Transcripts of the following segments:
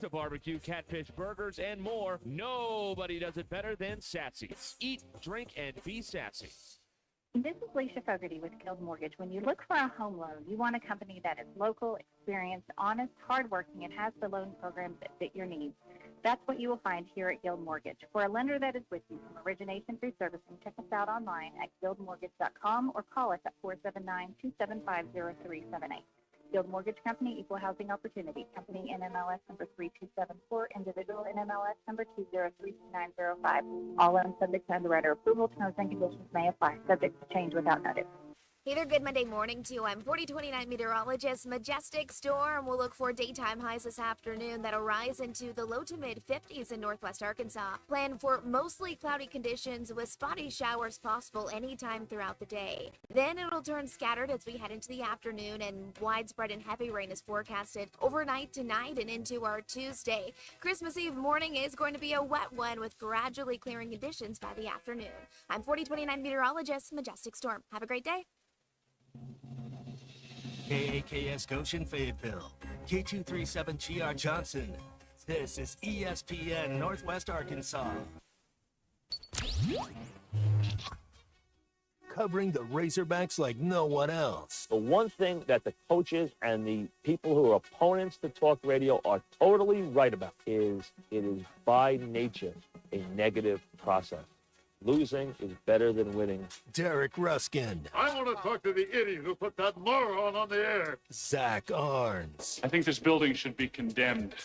To barbecue, catfish, burgers, and more. Nobody does it better than Satsy's. Eat, drink, and be sassy. This is Leisha Fogarty with Guild Mortgage. When you look for a home loan, you want a company that is local, experienced, honest, hardworking, and has the loan programs that fit your needs. That's what you will find here at Guild Mortgage. For a lender that is with you from origination through servicing, check us out online at guildmortgage.com or call us at 479-275-0378. Guild Mortgage Company, Equal Housing Opportunity. Company NMLS number 3274, individual NMLS number 2032905. All loans subject to underwriter approval. Terms and conditions may apply. Subject to change without notice. Hey there, good Monday morning to you. I'm 4029 meteorologist. Majestic storm will look for daytime highs this afternoon that'll rise into the low to mid 50s in northwest Arkansas. Plan for mostly cloudy conditions with spotty showers possible anytime throughout the day. Then it'll turn scattered as we head into the afternoon, and widespread and heavy rain is forecasted overnight tonight and into our Tuesday. Christmas Eve morning is going to be a wet one with gradually clearing conditions by the afternoon. I'm 4029 meteorologist, Majestic Storm. Have a great day. KAKS Goshen Fayetteville, K237GR Johnson. This is ESPN Northwest Arkansas. Covering the Razorbacks like no one else. The one thing that the coaches and the people who are opponents to talk radio are totally right about is it is by nature a negative process. Losing is better than winning. Derek Ruskin. I want to talk to the idiot who put that moron on the air. Zach Arns. I think this building should be condemned.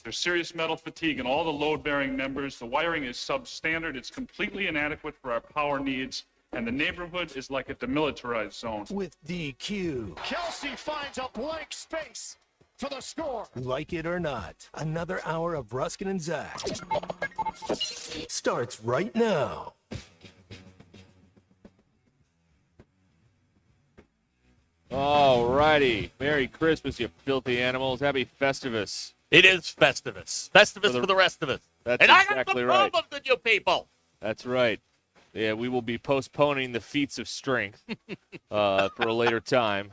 There's serious metal fatigue in all the load-bearing members. The wiring is substandard. It's completely inadequate for our power needs. And the neighborhood is like a demilitarized zone. With DQ. Kelsey finds a blank space for the score. Like it or not, another hour of Ruskin and Zach starts right now. All righty. Merry Christmas, you filthy animals. Happy Festivus. It is Festivus. Festivus for the rest of us. That's and I exactly got some right. problems with you people. That's right. Yeah, we will be postponing the feats of strength for a later time.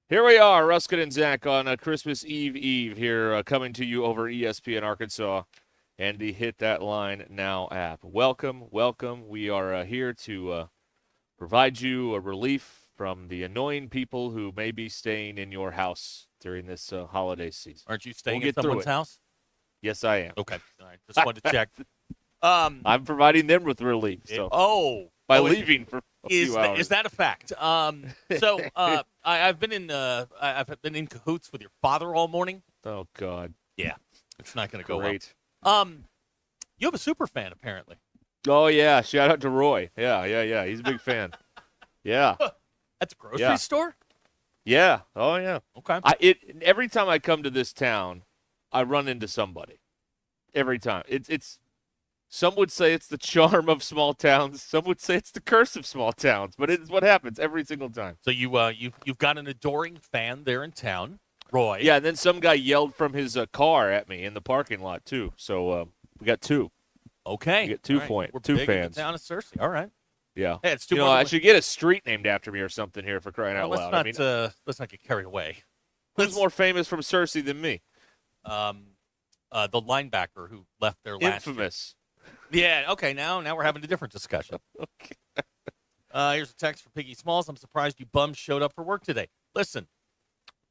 Here we are, Ruscin and Zach on Christmas Eve here, coming to you over ESPN Arkansas and the Hit That Line Now app. Welcome. We are here to provide you a relief from the annoying people who may be staying in your house during this holiday season. Aren't you staying We'll in someone's house? Yes, I am. Okay. All right. Just wanted to check. I'm providing them with relief. So by leaving for a few hours. Is that a fact? I've been in cahoots with your father all morning. Oh God. Yeah, it's not going to go Great. well. You have a super fan apparently. Oh yeah, shout out to Roy. Yeah. He's a big fan. Yeah. At the grocery store? Yeah. Oh yeah. Okay. Every time I come to this town, I run into somebody. Every time. It's some would say it's the charm of small towns. Some would say it's the curse of small towns. But it's what happens every single time. So you've got an adoring fan there in town, Roy. Yeah, and then some guy yelled from his car at me in the parking lot too. So we got two. Okay. We got 2 right. points. We're Two big fans. In the town of Searcy. All right. Yeah. Hey, it's too. I should get a street named after me or something here for crying out loud. Let's not get carried away. Who's more famous from Searcy than me? The linebacker who left there last Infamous. year. Yeah, okay, now we're having a different discussion. Okay. Here's a text from Piggy Smalls. I'm surprised you bums showed up for work today. Listen.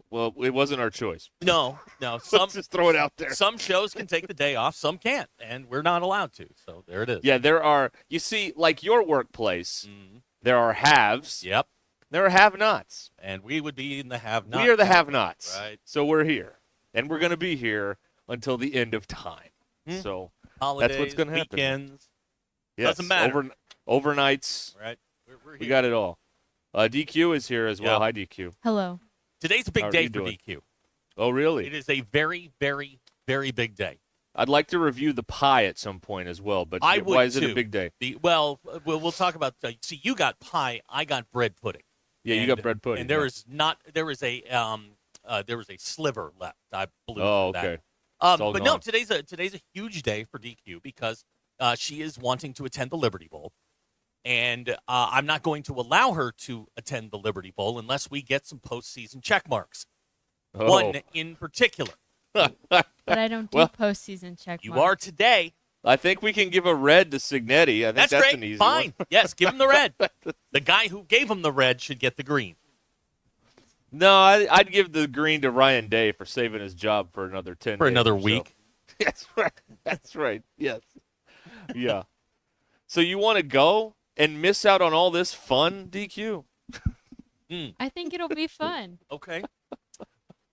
Well, it wasn't our choice. No. Let's just throw it out there. Some shows can take the day off, some can't, and we're not allowed to. So there it is. Yeah, there are. You see, like your workplace, there are haves. Yep. There are have-nots. And we would be in the have-nots. We are the have-nots. Right. So we're here. And we're going to be here until the end of time. So Holidays, that's what's going to happen. Weekends. Yes. Doesn't matter. Overnights. Right. We're here. We got it all. DQ is here as well. Yeah. Hi, DQ. Hello. Today's a big How are day you for doing? DQ. Oh, really? It is a very, very, very big day. I'd like to review the pie at some point as well, but I would why is it too. a big day? We'll talk about. See, you got pie. I got bread pudding. Yeah, you got bread pudding. And there is a sliver left. I blew Oh, that. okay. But no, today's a huge day for DQ because she is wanting to attend the Liberty Bowl, and I'm not going to allow her to attend the Liberty Bowl unless we get some postseason check marks. Oh. One in particular. But I don't do Well, postseason check You marks. are today. I think we can give a red to Signetti. I think That's that's great. an easy Fine. one. Yes, give him the red. The guy who gave him the red should get the green. No, I'd give the green to Ryan Day for saving his job for another 10 For days another or so. week. That's right. That's right. Yes. Yeah. So you want to go and miss out on all this fun, DQ? I think it'll be fun. Okay.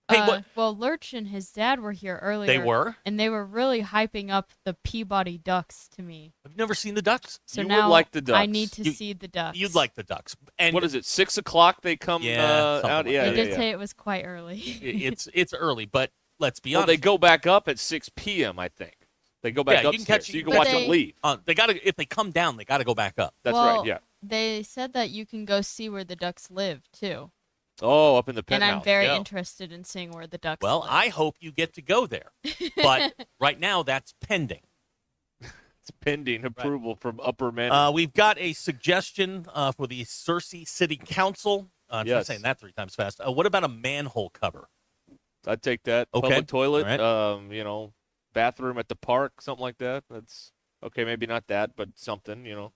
Hey, what? Well, Lurch and his dad were here earlier. They were? And they were really hyping up the Peabody Ducks to me. I've never seen the Ducks. So You would now like the Ducks. I need to You- see the Ducks. You'd like the Ducks. And What is it, 6 o'clock they come Yeah, something out? like Yeah, They that. yeah, did yeah. say it was quite early. it's early, but let's be Well, honest. they go back up at 6 p.m., I think. They go back Yeah, upstairs, you can catch- so you can but watch they- them leave. They got to if they come down, they got to go back up. That's well, right, yeah. They said that you can go see where the Ducks live, too. Oh, up in the And penthouse. I'm very Yeah. interested in seeing where the Ducks Well, live. I hope you get to go there. But right now that's pending. It's pending approval from upper management. We've got a suggestion for the Searcy City Council. I'm Yes. saying that 3 times fast. What about a manhole cover? I'd take that. Okay. Public toilet, All right. bathroom at the park, something like that. That's okay. Maybe not that, but something.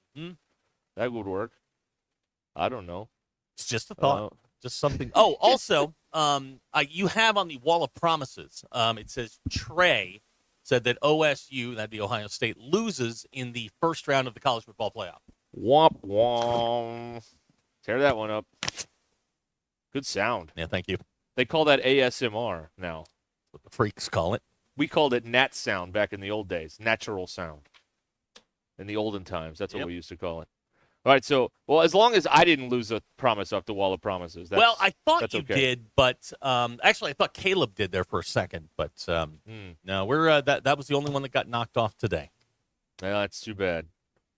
That would work. I don't know. It's just a thought. Just something. Oh, also, you have on the wall of promises, it says Trey said that OSU, that'd be Ohio State, loses in the first round of the college football playoff. Womp womp. Tear that one up. Good sound. Yeah, thank you. They call that ASMR now. What the freaks call it. We called it nat sound back in the old days. Natural sound. In the olden times, that's what Yep. we used to call it. All right, so as long as I didn't lose a promise off the wall of promises. Well, I thought that's you okay. did, but actually, I thought Caleb did there for a second. But no, we're that was the only one that got knocked off today. Yeah, that's too bad.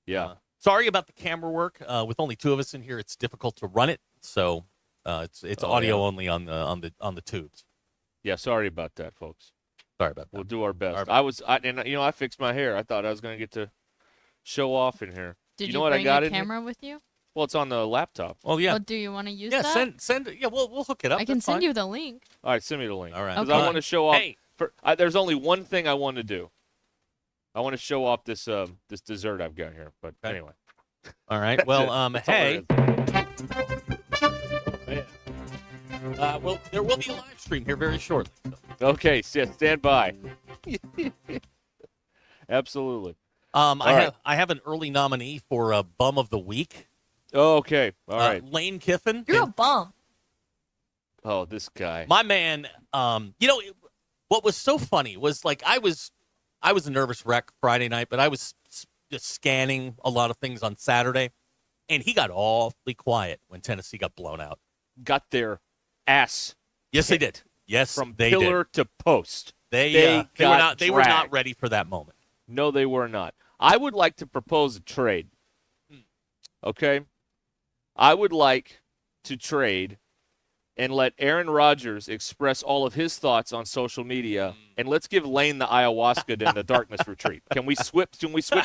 Yeah. Sorry about the camera work. With only 2 of us in here, it's difficult to run it. So it's audio yeah. only on the tubes. Yeah, sorry about that, folks. Sorry about that. We'll do our best. Sorry about I fixed my hair. I thought I was going to get to show off in here. Did you you know what bring I got a in here? camera with you? Well, it's on the laptop. Oh yeah, Well, do you want to use yeah. that? Send. Yeah, we'll hook it up. I can That's send fine. you the link. All right, send me the link. All right. Because Okay. I want to show off. Hey. There's only one thing I want to do. I want to show off this this dessert I've got here. But Okay. anyway. All right. Well, That's all hey. it is. Well, there will be a live stream here very shortly. Okay, stand by. Absolutely. I have an early nominee for Bum of the Week. Oh, okay. All right. Lane Kiffin. You're a bum. Oh, this guy. My man. What was so funny was like I was a nervous wreck Friday night, but I was just scanning a lot of things on Saturday, and he got awfully quiet when Tennessee got blown out. Got their ass Yes, they did. Yes, from they pillar did. to post. They were got not. They were not dragged. ready for that moment. No, they were not. I would like to propose a trade. Okay? I would like to trade and let Aaron Rodgers express all of his thoughts on social media, and let's give Lane the ayahuasca and the darkness retreat. Can we switch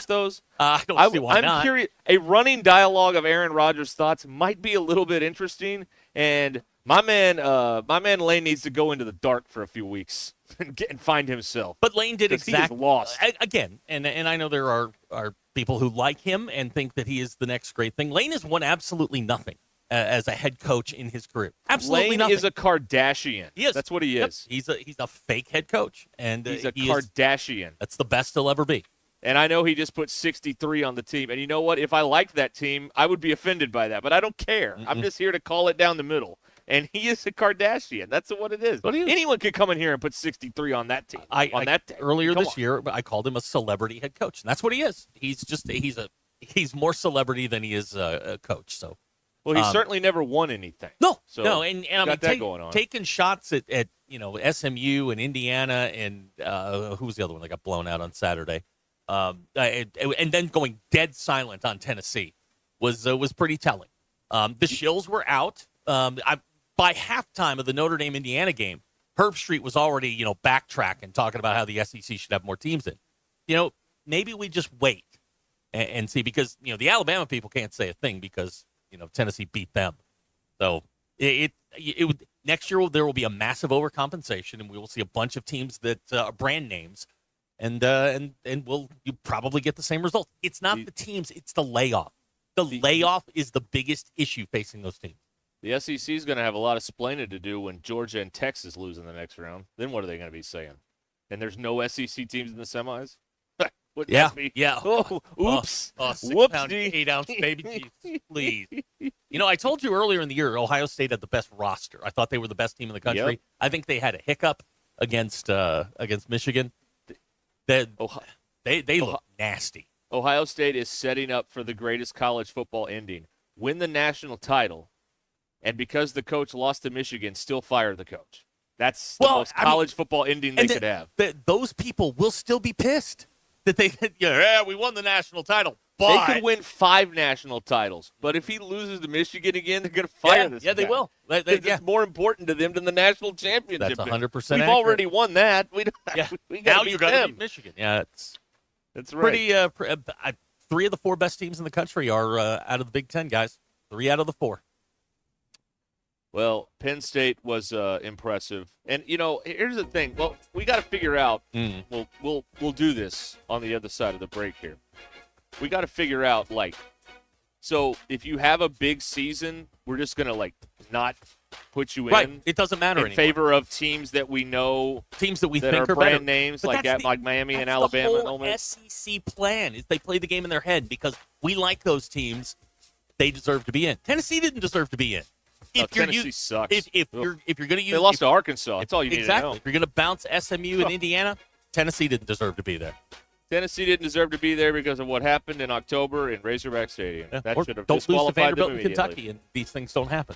those? I don't see why I'm not. curious. A running dialogue of Aaron Rodgers' thoughts might be a little bit interesting, and my man Lane needs to go into the dark for a few weeks and find himself. But Lane did 'Cause he is exactly lost. again, and I know there are people who like him and think that he is the next great thing. Lane has won absolutely nothing as a head coach in his career. Absolutely Lane nothing. is a Kardashian. He is. That's what he Yep. is. He's a fake head coach, and He's a he is- Kardashian. that's the best he'll ever be. And I know he just put 63 on the team. And you know what? If I liked that team, I would be offended by that. But I don't care. I'm just here to call it down the middle. And he is a Kardashian. That's what it is. What he is. Anyone could come in here and put 63 on that team. That day. Earlier Come this on. year, I called him a celebrity head coach, and that's what he is. He's more celebrity than he is a coach. So. Well, he certainly never won anything. No, So, no, and I got mean, that going on. taking shots at SMU and Indiana and who was the other one that got blown out on Saturday, and then going dead silent on Tennessee was pretty telling. The shills were out. By halftime of the Notre Dame Indiana game, Herb Street was already backtracking, talking about how the SEC should have more teams in. Maybe we just wait and see, because the Alabama people can't say a thing because Tennessee beat them. So next year there will be a massive overcompensation, and we will see a bunch of teams that are brand names, and you probably get the same result. It's not the teams; it's the layoff. The layoff is the biggest issue facing those teams. The SEC is going to have a lot of splaining to do when Georgia and Texas lose in the next round. Then what are they going to be saying? And there's no SEC teams in the semis? Wouldn't that be? Yeah. Oh, oops. 6-pound, 8-ounce baby Jesus, please. I told you earlier in the year, Ohio State had the best roster. I thought they were the best team in the country. Yep. I think they had a hiccup against Michigan. They look nasty. Ohio State is setting up for the greatest college football ending. Win the national title, and because the coach lost to Michigan, still fire the coach. That's the most college football ending they could have. Those people will still be pissed that we won the national title. They could win 5 national titles, but if he loses to Michigan again, they're going to fire this guy. Yeah, they will. It's more important to them than the national championship. That's 100% We've accurate. already won that. We now you got to beat Michigan. Yeah, that's right. Pretty. 3 of the 4 best teams in the country are out of the Big Ten, guys. 3 out of the 4. Well, Penn State was impressive, and here's the thing. Well, we got to figure out. We'll do this on the other side of the break here. We got to figure out so if you have a big season, we're just gonna not put you right. in. It doesn't matter in anymore. favor of teams that we know, teams that we that think are better. brand names But like Miami and that's Alabama. The and whole Ole Miss. SEC plan is they play the game in their head because we like those teams. They deserve to be in. Tennessee didn't deserve to be in. Tennessee sucks. If you're going to use, they lost to Arkansas. That's all you need to know. If you're going to bounce SMU and Indiana, Tennessee didn't deserve to be there. Tennessee didn't deserve to be there because of what happened in October in Razorback Stadium. Yeah. That Or should have don't lose to disqualified Vanderbilt them and immediately. Kentucky, and these things don't happen.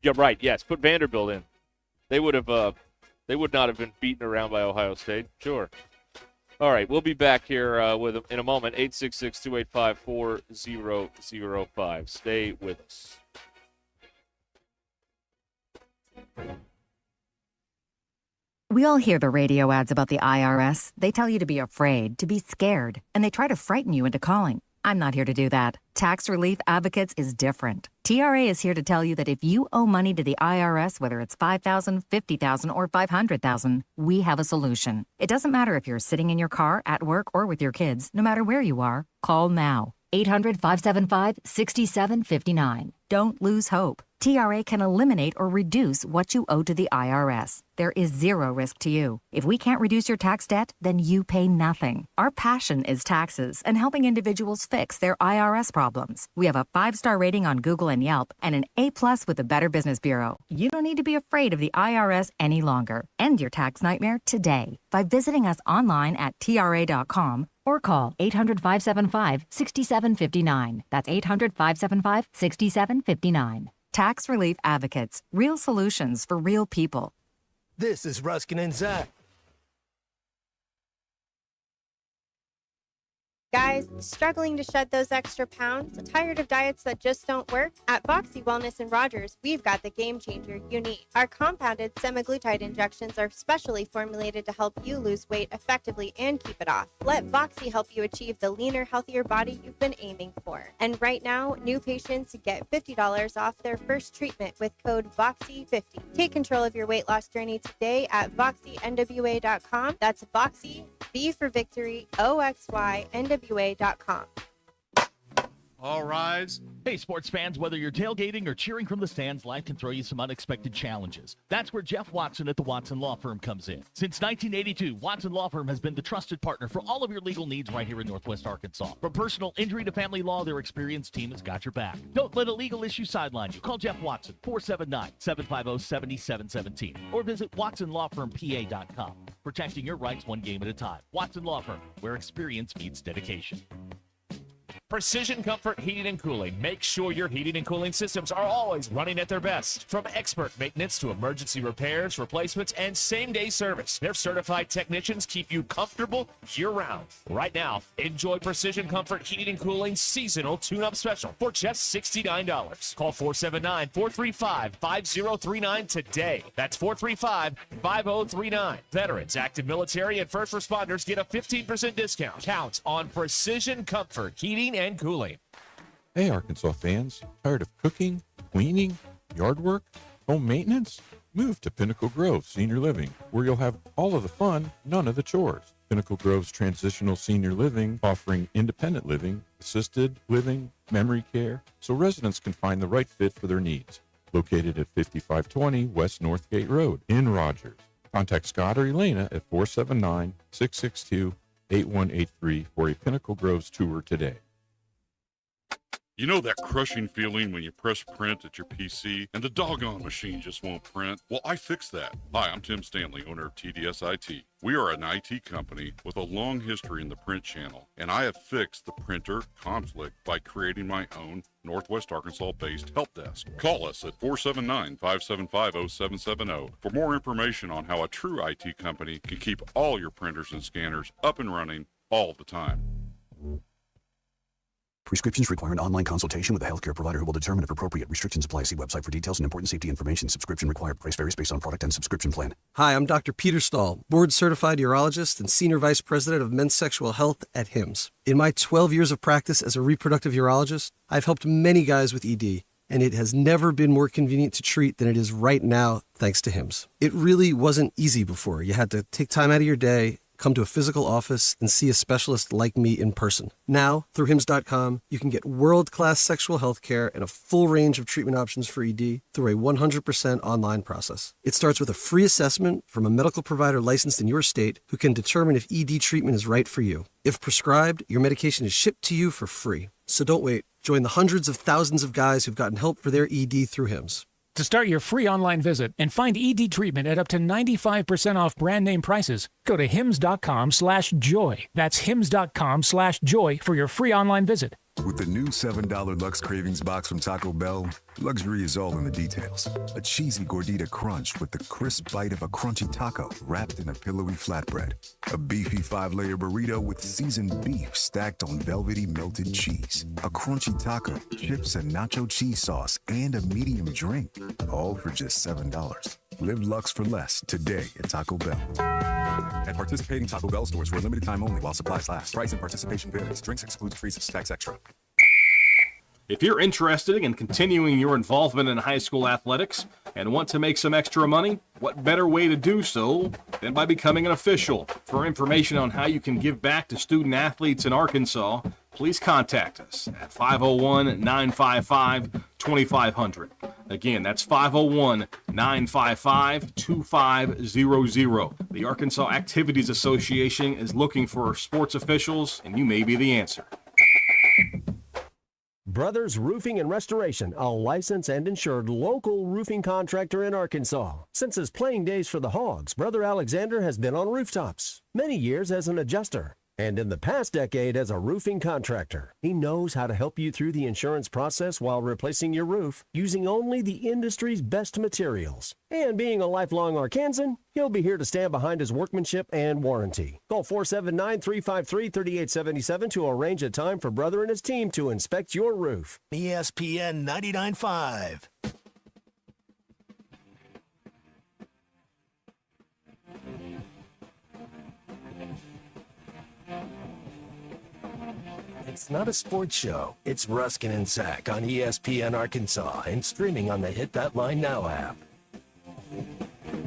Yeah, right. Yes, put Vanderbilt in. They would have. They would not have been beaten around by Ohio State. Sure. All right, we'll be back here in a moment. 866-285-4005. Stay with us. We all hear the radio ads about the IRS. They tell you to be afraid, to be scared, and they try to frighten you into calling. I'm not here to do that. Tax Relief Advocates is different. TRA is here to tell you that if you owe money to the IRS, whether it's $5,000, $50,000, or $500,000, we have a solution. It doesn't matter if you're sitting in your car, at work, or with your kids. No matter where you are, call now. 800-575-6759. Don't lose hope. TRA can eliminate or reduce what you owe to the IRS. There is zero risk to you. If we can't reduce your tax debt, then you pay nothing. Our passion is taxes and helping individuals fix their IRS problems. We have a 5-star rating on Google and Yelp and an A+ with the Better Business Bureau. You don't need to be afraid of the IRS any longer. End your tax nightmare today by visiting us online at TRA.com or call 800-575-6759. That's 800-575-6759. Tax Relief Advocates. Real solutions for real people. This is Ruscin and Zach. Guys, struggling to shed those extra pounds? Tired of diets that just don't work? At Boxy Wellness in Rogers, we've got the game changer you need. Our compounded semaglutide injections are specially formulated to help you lose weight effectively and keep it off. Let Boxy help you achieve the leaner, healthier body you've been aiming for. And right now, new patients get $50 off their first treatment with code BOXY50. Take control of your weight loss journey today at BoxyNWA.com. That's Boxy, V for Victory, OXY, NWA.com. All rise. Hey, sports fans, whether you're tailgating or cheering from the stands, life can throw you some unexpected challenges. That's where Jeff Watson at the Watson Law Firm comes in. Since 1982, Watson Law Firm has been the trusted partner for all of your legal needs right here in Northwest Arkansas. From personal injury to family law, their experienced team has got your back. Don't let a legal issue sideline you. Call Jeff Watson, 479-750-7717, or visit watsonlawfirmpa.com. Protecting your rights one game at a time. Watson Law Firm, where experience meets dedication. Precision Comfort Heating and Cooling. Make sure your heating and cooling systems are always running at their best. From expert maintenance to emergency repairs, replacements, and same-day service, their certified technicians keep you comfortable year-round. Right now, enjoy Precision Comfort Heating and Cooling seasonal tune-up special for just $69. Call 479-435-5039 today. That's 435-5039. Veterans, active military, and first responders get a 15% discount. Count on Precision Comfort Heating and Cooling. Hey, Arkansas fans. Tired of cooking, cleaning, yard work? Home maintenance? Move to Pinnacle Grove Senior Living, where you'll have all of the fun, none of the chores. Pinnacle Grove's transitional senior living, offering independent living, assisted living, memory care, so residents can find the right fit for their needs. Located at 5520 West Northgate Road in Rogers. Contact Scott or Elena at 479-662-8183 for a Pinnacle Groves tour today. You know that crushing feeling when you press print at your PC and the doggone machine just won't print? Well, I fixed that. Hi, I'm Tim Stanley, owner of TDS IT. We are an IT company with a long history in the print channel, and I have fixed the printer conflict by creating my own Northwest Arkansas-based help desk. Call us at 479-575-0770 for more information on how a true IT company can keep all your printers and scanners up and running all the time. Prescriptions require an online consultation with a healthcare provider who will determine if appropriate. Restrictions apply. See website for details and important safety information. Subscription required. Price varies based on product and subscription plan. Hi, I'm Dr. Peter Stahl, board-certified urologist and senior vice president of men's sexual health at HIMSS. In my 12 years of practice as a reproductive urologist, I've helped many guys with ED, and it has never been more convenient to treat than it is right now, thanks to HIMSS. It really wasn't easy before. You had to take time out of your day, come to a physical office, and see a specialist like me in person. Now, through HIMSS.com, you can get world-class sexual health care and a full range of treatment options for ED through a 100% online process. It starts with a free assessment from a medical provider licensed in your state who can determine if ED treatment is right for you. If prescribed, your medication is shipped to you for free. So don't wait. Join the hundreds of thousands of guys who've gotten help for their ED through HIMSS. To start your free online visit and find ED treatment at up to 95% off brand name prices, go to hims.com/joy. That's hims.com/joy for your free online visit. With the new $7 Lux Cravings box from Taco Bell, luxury is all in the details. A cheesy gordita crunch with the crisp bite of a crunchy taco wrapped in a pillowy flatbread. A beefy 5-layer burrito with seasoned beef stacked on velvety melted cheese. A crunchy taco, chips and nacho cheese sauce, and a medium drink. All for just $7. Live Lux for less today at Taco Bell. At participating Taco Bell stores for a limited time only while supplies last. Price and participation varies. Drinks excludes free tax extra. If you're interested in continuing your involvement in high school athletics and want to make some extra money, what better way to do so than by becoming an official? For information on how you can give back to student athletes in Arkansas, please contact us at 501-955-2500. Again, that's 501-955-2500. The Arkansas Activities Association is looking for sports officials, and you may be the answer. Brothers Roofing and Restoration, a licensed and insured local roofing contractor in Arkansas. Since his playing days for the Hogs, Brother Alexander has been on rooftops, many years as an adjuster, and in the past decade as a roofing contractor. He knows how to help you through the insurance process while replacing your roof using only the industry's best materials. And being a lifelong Arkansan, he'll be here to stand behind his workmanship and warranty. Call 479-353-3877 to arrange a time for Brother and his team to inspect your roof. ESPN 99.5. It's not a sports show. It's Ruscin and Zach on ESPN Arkansas and streaming on the Hit That Line Now app.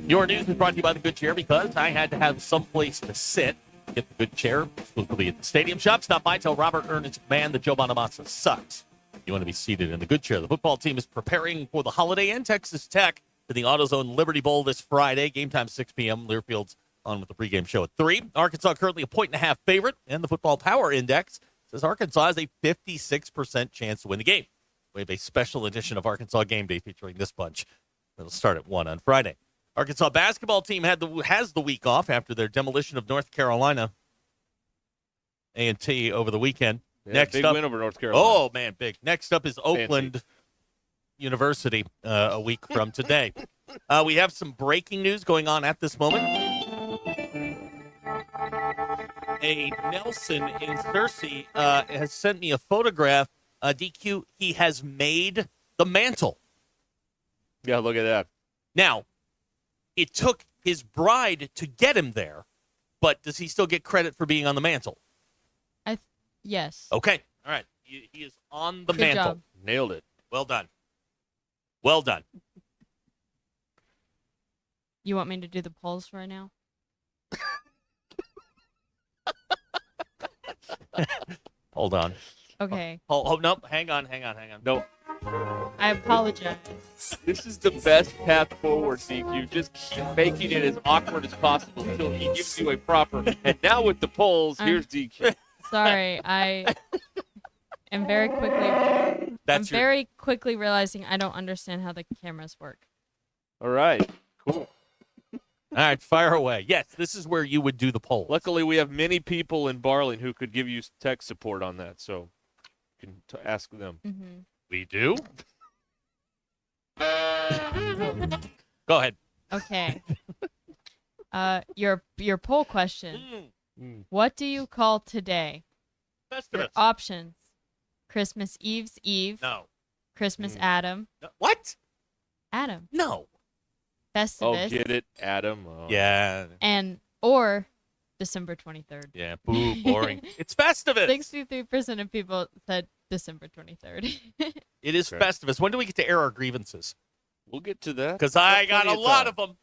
Your news is brought to you by the Good Chair because I had to have some place to sit. Get the Good Chair. Exclusively at the Stadium Shop. Stop by. Tell Robert Ernest McMahon that Joe Bonamassa sucks. You want to be seated in the Good Chair. The football team is preparing for the holiday and Texas Tech to the AutoZone Liberty Bowl this Friday. Game time 6 p.m. Learfield's on with the pregame show at 3. Arkansas currently a 1.5 favorite, and the Football Power Index says Arkansas has a 56% chance to win the game. We have a special edition of Arkansas Game Day featuring this bunch. It'll start at 1 on Friday. Arkansas basketball team has the week off after their demolition of North Carolina A&T over the weekend. Yeah, Next big up, win over North Carolina. Oh, man, big. Next up is Oakland University a week from today. We have some breaking news going on at this moment. A Nelson in Searcy has sent me a photograph. DQ, he has made the mantle. Yeah, look at that. Now, it took his bride to get him there, but does he still get credit for being on the mantle? Yes. Okay. All right. He is on the Good mantle. job. Nailed it. Well done. Well done. You want me to do the polls right now? Hold on. Okay. Oh, nope. Hang on. Nope. I apologize. This is the best path forward, DQ. Just keep making it as awkward as possible until he gives you a proper. And now with the polls, here's DQ. Sorry, I am very quickly realizing I don't understand how the cameras work. All right. Cool. All right, fire away. Yes, this is where you would do the poll. Luckily, we have many people in Barling who could give you tech support on that, so you can ask them. Mm-hmm. We do? Go ahead. Okay. Your poll question. What do you call today? Festivus. Your options. Christmas Eve's Eve. No. Christmas Adam. No. What? Adam. No. Festivus. Oh, get it, Adam. Oh. Yeah. Or December 23rd. Yeah, boo, boring. It's Festivus. 63% of people said December 23rd. It is Festivus. When do we get to air our grievances? We'll get to that. Because I got a lot of them.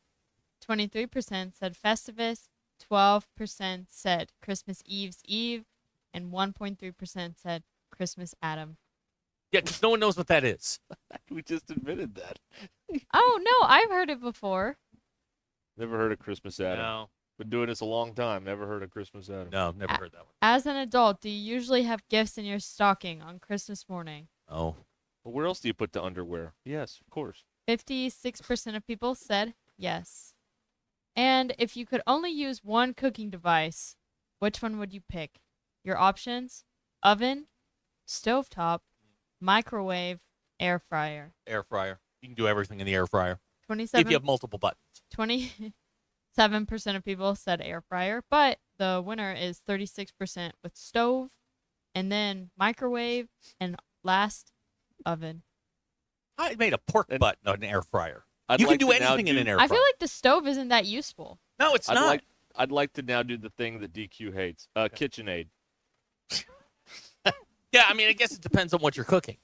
23% said Festivus, 12% said Christmas Eve's Eve, and 1.3% said Christmas Adam. Yeah, because no one knows what that is. We just admitted that. Oh, no, I've heard it before. Never heard of Christmas Adam. No. Been doing this a long time. Never heard of Christmas Adam. No, never heard that one. As an adult, do you usually have gifts in your stocking on Christmas morning? Oh. Well, where else do you put the underwear? Yes, of course. 56% of people said yes. And if you could only use one cooking device, which one would you pick? Your options: oven, stovetop, microwave, air fryer. Air fryer. You can do everything in the air fryer. 27. If you have multiple buttons. 27% of people said air fryer, but the winner is 36% with stove, and then microwave, and last, oven. I made a pork butt on an air fryer. I'd You like can do to now anything in do- an air fryer. I feel like the stove isn't that useful. No, it's not. I'd like to now do the thing that DQ hates. KitchenAid. Yeah, I mean, I guess it depends on what you're cooking.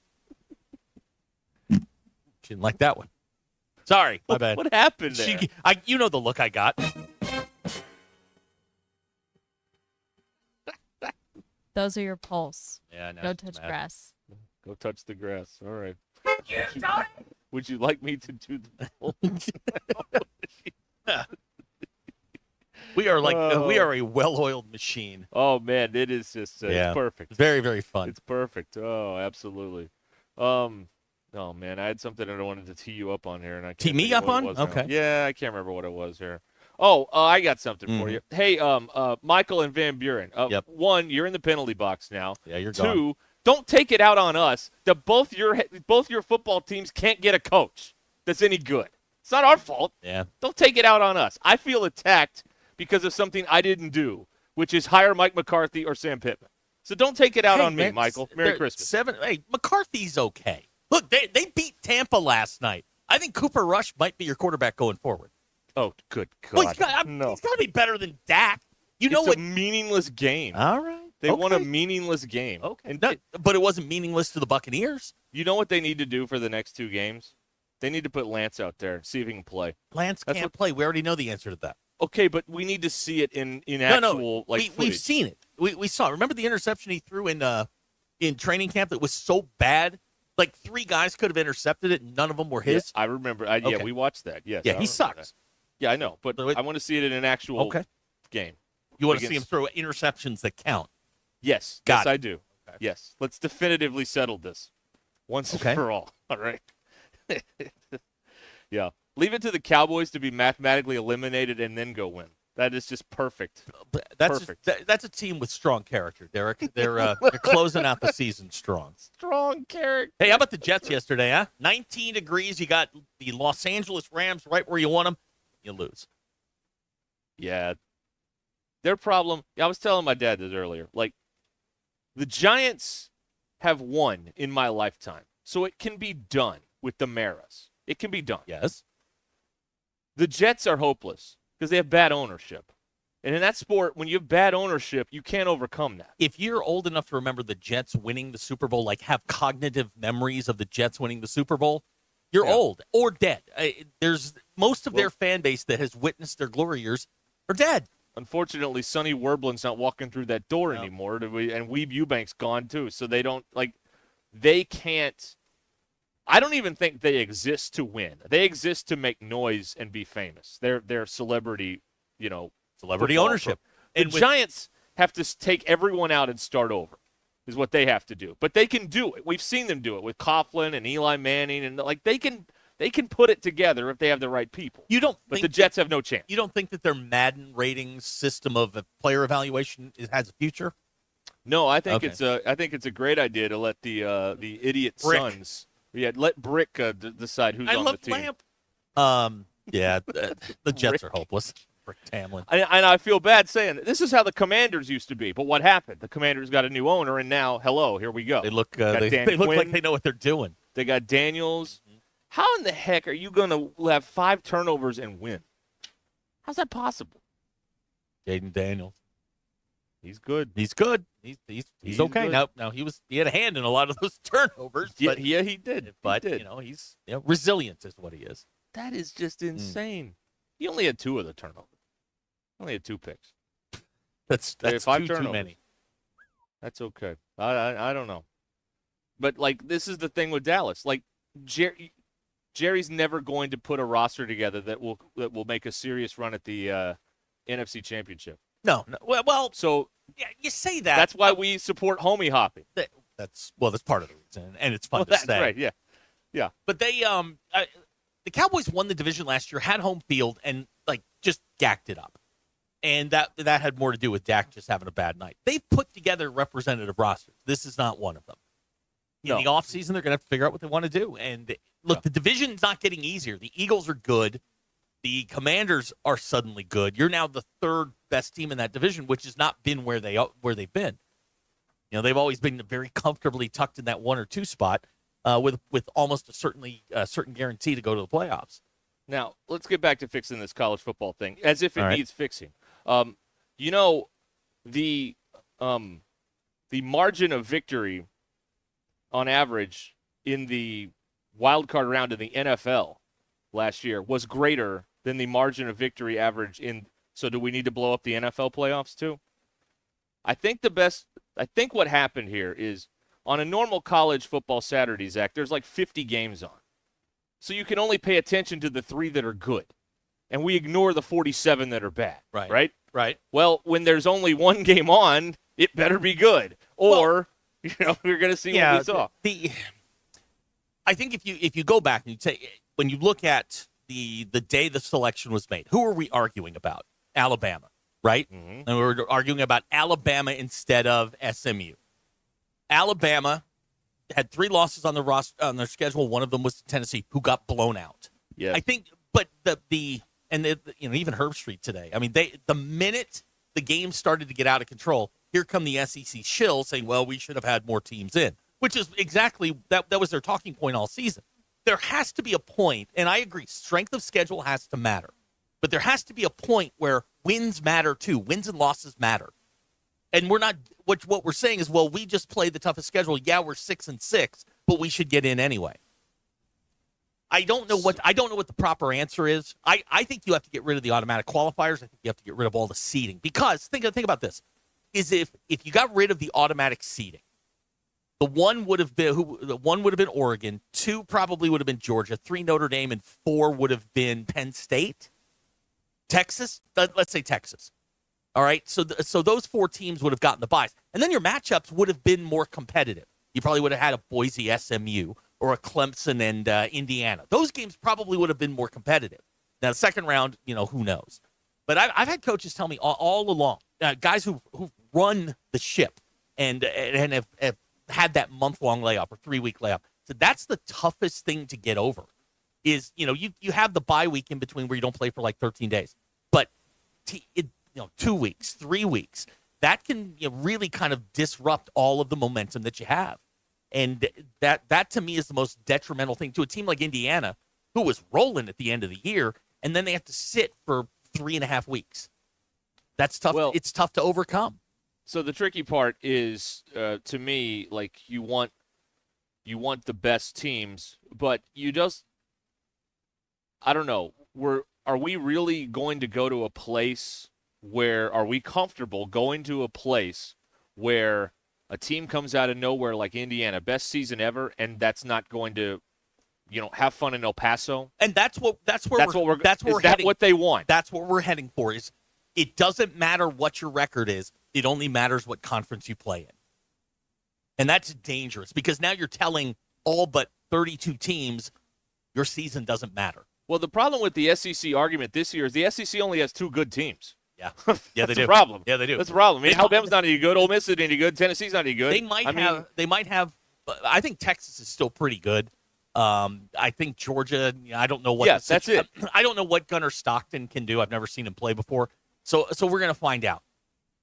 Didn't like that one. Sorry, my bad. What happened there? You know the look I got. Those are your polls. Yeah, now Go she's touch mad. grass. Go touch the grass. All right. Would you like me to do the poll? We are we are a well-oiled machine. Oh man, it is just it's perfect. Very, very fun. It's perfect. Oh, absolutely. Oh man, I had something that I wanted to tee you up on here, and I can't Tee me think of up what on? it was now. Okay. Yeah, I can't remember what it was here. Oh, I got something for you. Hey, Michael and Van Buren. One, you're in the penalty box now. Yeah, you're Two, gone. don't take it out on us that both your football teams can't get a coach that's any good. It's not our fault. Yeah. Don't take it out on us. I feel attacked because of something I didn't do, which is hire Mike McCarthy or Sam Pittman. So don't take it out on me, man, Michael. Merry Christmas. Hey, McCarthy's okay. Look, they beat Tampa last night. I think Cooper Rush might be your quarterback going forward. Oh, good God. Well, he's got to be better than Dak. You know It's what? a meaningless game. All right. They won a meaningless game. Okay. But it wasn't meaningless to the Buccaneers. You know what they need to do for the next two games? They need to put Lance out there, see if he can play. Lance can't play. We already know the answer to that. Okay, but we need to see it in actual we've footage. seen it. We saw it. Remember the interception he threw in training camp that was so bad? Like 3 guys could have intercepted it, and none of them were his. Yeah, I remember. Yeah, Okay. we watched that. Yes. Yeah, I he remember sucks. that. Yeah, I know, but I want to see it in an actual game. You want to see him Against- throw interceptions that count. Yes. Got yes, it. I do. Okay. Yes. Let's definitively settle this once and for all. All right. Yeah. Leave it to the Cowboys to be mathematically eliminated and then go win. That is just perfect. That's perfect. That's a team with strong character, Derek. They're closing out the season strong. Strong character. Hey, how about the Jets yesterday, huh? 19 degrees. You got the Los Angeles Rams right where you want them. You lose. Yeah. Their problem, I was telling my dad this earlier, like the Giants have won in my lifetime. So it can be done with the Maras. It can be done. Yes. The Jets are hopeless because they have bad ownership. And in that sport, when you have bad ownership, you can't overcome that. If you're old enough to remember the Jets winning the Super Bowl, like have cognitive memories of the Jets winning the Super Bowl, you're old or dead. most of their fan base that has witnessed their glory years are dead. Unfortunately, Sonny Werblin's not walking through that door anymore, and Weeb Eubank's gone too. So they can't. I don't even think they exist to win. They exist to make noise and be famous. They're celebrity, celebrity ownership. The Giants have to take everyone out and start over, is what they have to do. But they can do it. We've seen them do it with Coughlin and Eli Manning, and they can put it together if they have the right people. But the Jets have no chance. You don't think that their Madden ratings system of player evaluation has a future? No, I think it's a great idea to let the idiot Brick. sons. Yeah, let Brick decide who's on the team. Lamp. The Jets are hopeless. Brick Tamlin. And I feel bad saying it. This is how the Commanders used to be. But what happened? The Commanders got a new owner, and now, here we go. They look they look like they know what they're doing. They got Daniels. How in the heck are you going to have 5 turnovers and win? How's that possible? Jaden Daniels. He's good. He's good. He's okay. Good. Now he had a hand in a lot of those turnovers. Yeah, he did. But he's resilient is what he is. That is just insane. He only had 2 of the turnovers. Only had 2 picks. That's 5 too many. That's okay. I don't know. But this is the thing with Dallas. Jerry's never going to put a roster together that will make a serious run at the NFC Championship. No. Well, so you say that. That's why we support homie hopping. That's part of the reason, and it's fun to that's say. Right. Yeah. But they the Cowboys won the division last year, had home field, and just gacked it up. And that had more to do with Dak just having a bad night. They've put together representative rosters. This is not one of them. In the offseason, they're going to have to figure out what they want to do. And look, the division's not getting easier. The Eagles are good. The Commanders are suddenly good. You're now the 3rd best team in that division, which has not been where they've been. They've always been very comfortably tucked in that 1 or 2 spot with almost a certain guarantee to go to the playoffs. Now, let's get back to fixing this college football thing, as if it needs fixing. The margin of victory on average in the wild card round in the NFL last year was greater than the margin of victory average in. So do we need to blow up the NFL playoffs too? I think what happened here is on a normal college football Saturday, Zach, there's 50 games on. So you can only pay attention to the 3 that are good. And we ignore the 47 that are bad. Right. Well, when there's only 1 game on, it better be good. Or, we're going to see what we saw. I think if you go back and when you look at the day the selection was made, who are we arguing about? Alabama, right? Mm-hmm. And we were arguing about Alabama instead of SMU. Alabama had 3 losses on on their schedule. One of them was Tennessee, who got blown out. Yeah, I think, but even Herb Street today. I mean, the minute the game started to get out of control, here come the SEC shill saying, "Well, we should have had more teams in," which is exactly that was their talking point all season. There has to be a point, and I agree, strength of schedule has to matter, but there has to be a point where wins matter too. Wins and losses matter. And we're not. What we're saying is, well, we just play the toughest schedule. Yeah, we're 6-6, but we should get in anyway. I don't know what the proper answer is. I think you have to get rid of the automatic qualifiers. I think you have to get rid of all the seeding because think about this: is if you got rid of the automatic seeding, the one would have been Oregon, 2 probably would have been Georgia, 3 Notre Dame, and 4 would have been Penn State, Texas. Let's say Texas. All right, so those 4 teams would have gotten the buys, and then your matchups would have been more competitive. You probably would have had a Boise SMU or a Clemson and Indiana. Those games probably would have been more competitive. Now, the second round, who knows? But I've had coaches tell me all along, guys who run the ship and have had that month-long layoff or 3-week layoff. So that's the toughest thing to get over is, you have the bye week in between where you don't play for 13 days. But 2 weeks, 3 weeks, that can really kind of disrupt all of the momentum that you have. And that to me is the most detrimental thing to a team like Indiana, who was rolling at the end of the year, and then they have to sit for 3.5 weeks. That's tough. Well, it's tough to overcome. So the tricky part is, to me, you want the best teams, but I don't know. are we really going to go to a place where are we comfortable going to a place where a team comes out of nowhere like Indiana, best season ever, and that's not going to, have fun in El Paso? And that's where we're is that heading. what they want? That's what we're heading for. Is it doesn't matter what your record is. It only matters what conference you play in. And that's dangerous because now you're telling all but 32 teams your season doesn't matter. Well, the problem with the SEC argument this year is the SEC only has 2 good teams. Yeah, That's they do. the problem. Yeah, they do. That's the problem. I mean, Alabama's not any good. Ole Miss isn't any good. Tennessee's not any good. They might have. I think Texas is still pretty good. I think Georgia. I don't know what. Yes, that's it. I don't know what Gunnar Stockton can do. I've never seen him play before. So we're gonna find out.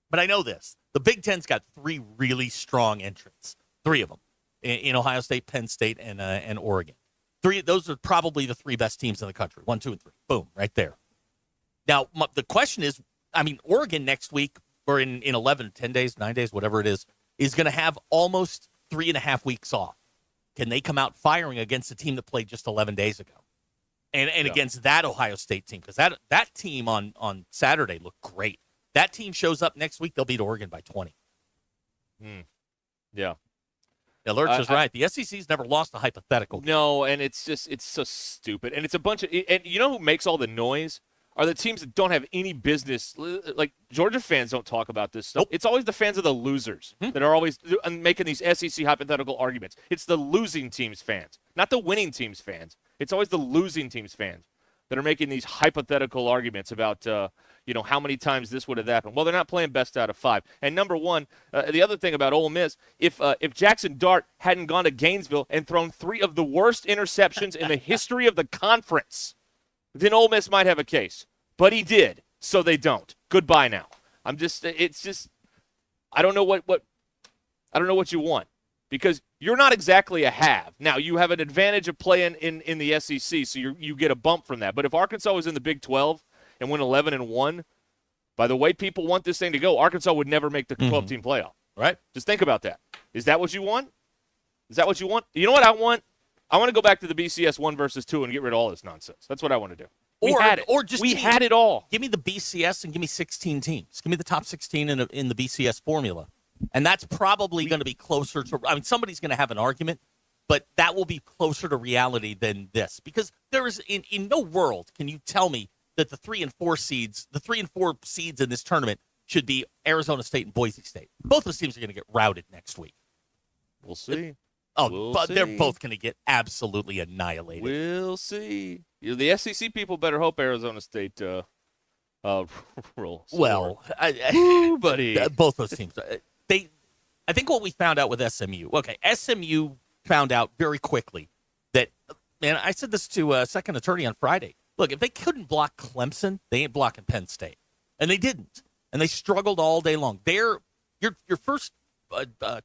But I know this: the Big Ten's got 3 really strong entrants. 3 of them in Ohio State, Penn State, and Oregon. 3. Those are probably the 3 best teams in the country. 1, 2, and 3. Boom, right there. Now the question is. Oregon next week, or in 11, 10 days, 9 days, whatever it is going to have almost 3.5 weeks off. Can they come out firing against a team that played just 11 days ago? And against that Ohio State team? Because that team on Saturday looked great. That team shows up next week, they'll beat Oregon by 20. Yeah. Lurch is right. The SEC's never lost a hypothetical game. No, and it's so stupid. And it's a bunch of – and you know who makes all the noise? Are the teams that don't have any business, like Georgia fans don't talk about this stuff. Nope. It's always the fans of the losers that are always making these SEC hypothetical arguments. It's the losing teams fans, not the winning teams fans. It's always the losing teams fans that are making these hypothetical arguments about, how many times this would have happened. Well, they're not playing best out of 5. And number one, the other thing about Ole Miss, if Jackson Dart hadn't gone to Gainesville and thrown 3 of the worst interceptions in the history of the conference, then Ole Miss might have a case. But he did, so they don't. Goodbye now. I don't know what you want because you're not exactly a have. Now, you have an advantage of playing in the SEC, so you get a bump from that. But if Arkansas was in the Big 12 and went 11-1, by the way people want this thing to go, Arkansas would never make the 12-team playoff. Right? Just think about that. Is that what you want? Is that what you want? You know what I want? I want to go back to the BCS 1 versus 2 and get rid of all this nonsense. That's what I want to do. We had it all. Give me the BCS and give me 16 teams. Give me the top 16 in the BCS formula. And that's probably going to be closer to – somebody's going to have an argument, but that will be closer to reality than this. Because there is – in no world can you tell me that the 3 and 4 seeds in this tournament should be Arizona State and Boise State. Both those teams are going to get routed next week. We'll see. They're both going to get absolutely annihilated. We'll see. The SEC people better hope Arizona State rolls. Well, buddy. Both those teams. I think what we found out with SMU. Okay, SMU found out very quickly that, man, I said this to a second attorney on Friday. Look, if they couldn't block Clemson, they ain't blocking Penn State. And they didn't. And they struggled all day long. Your first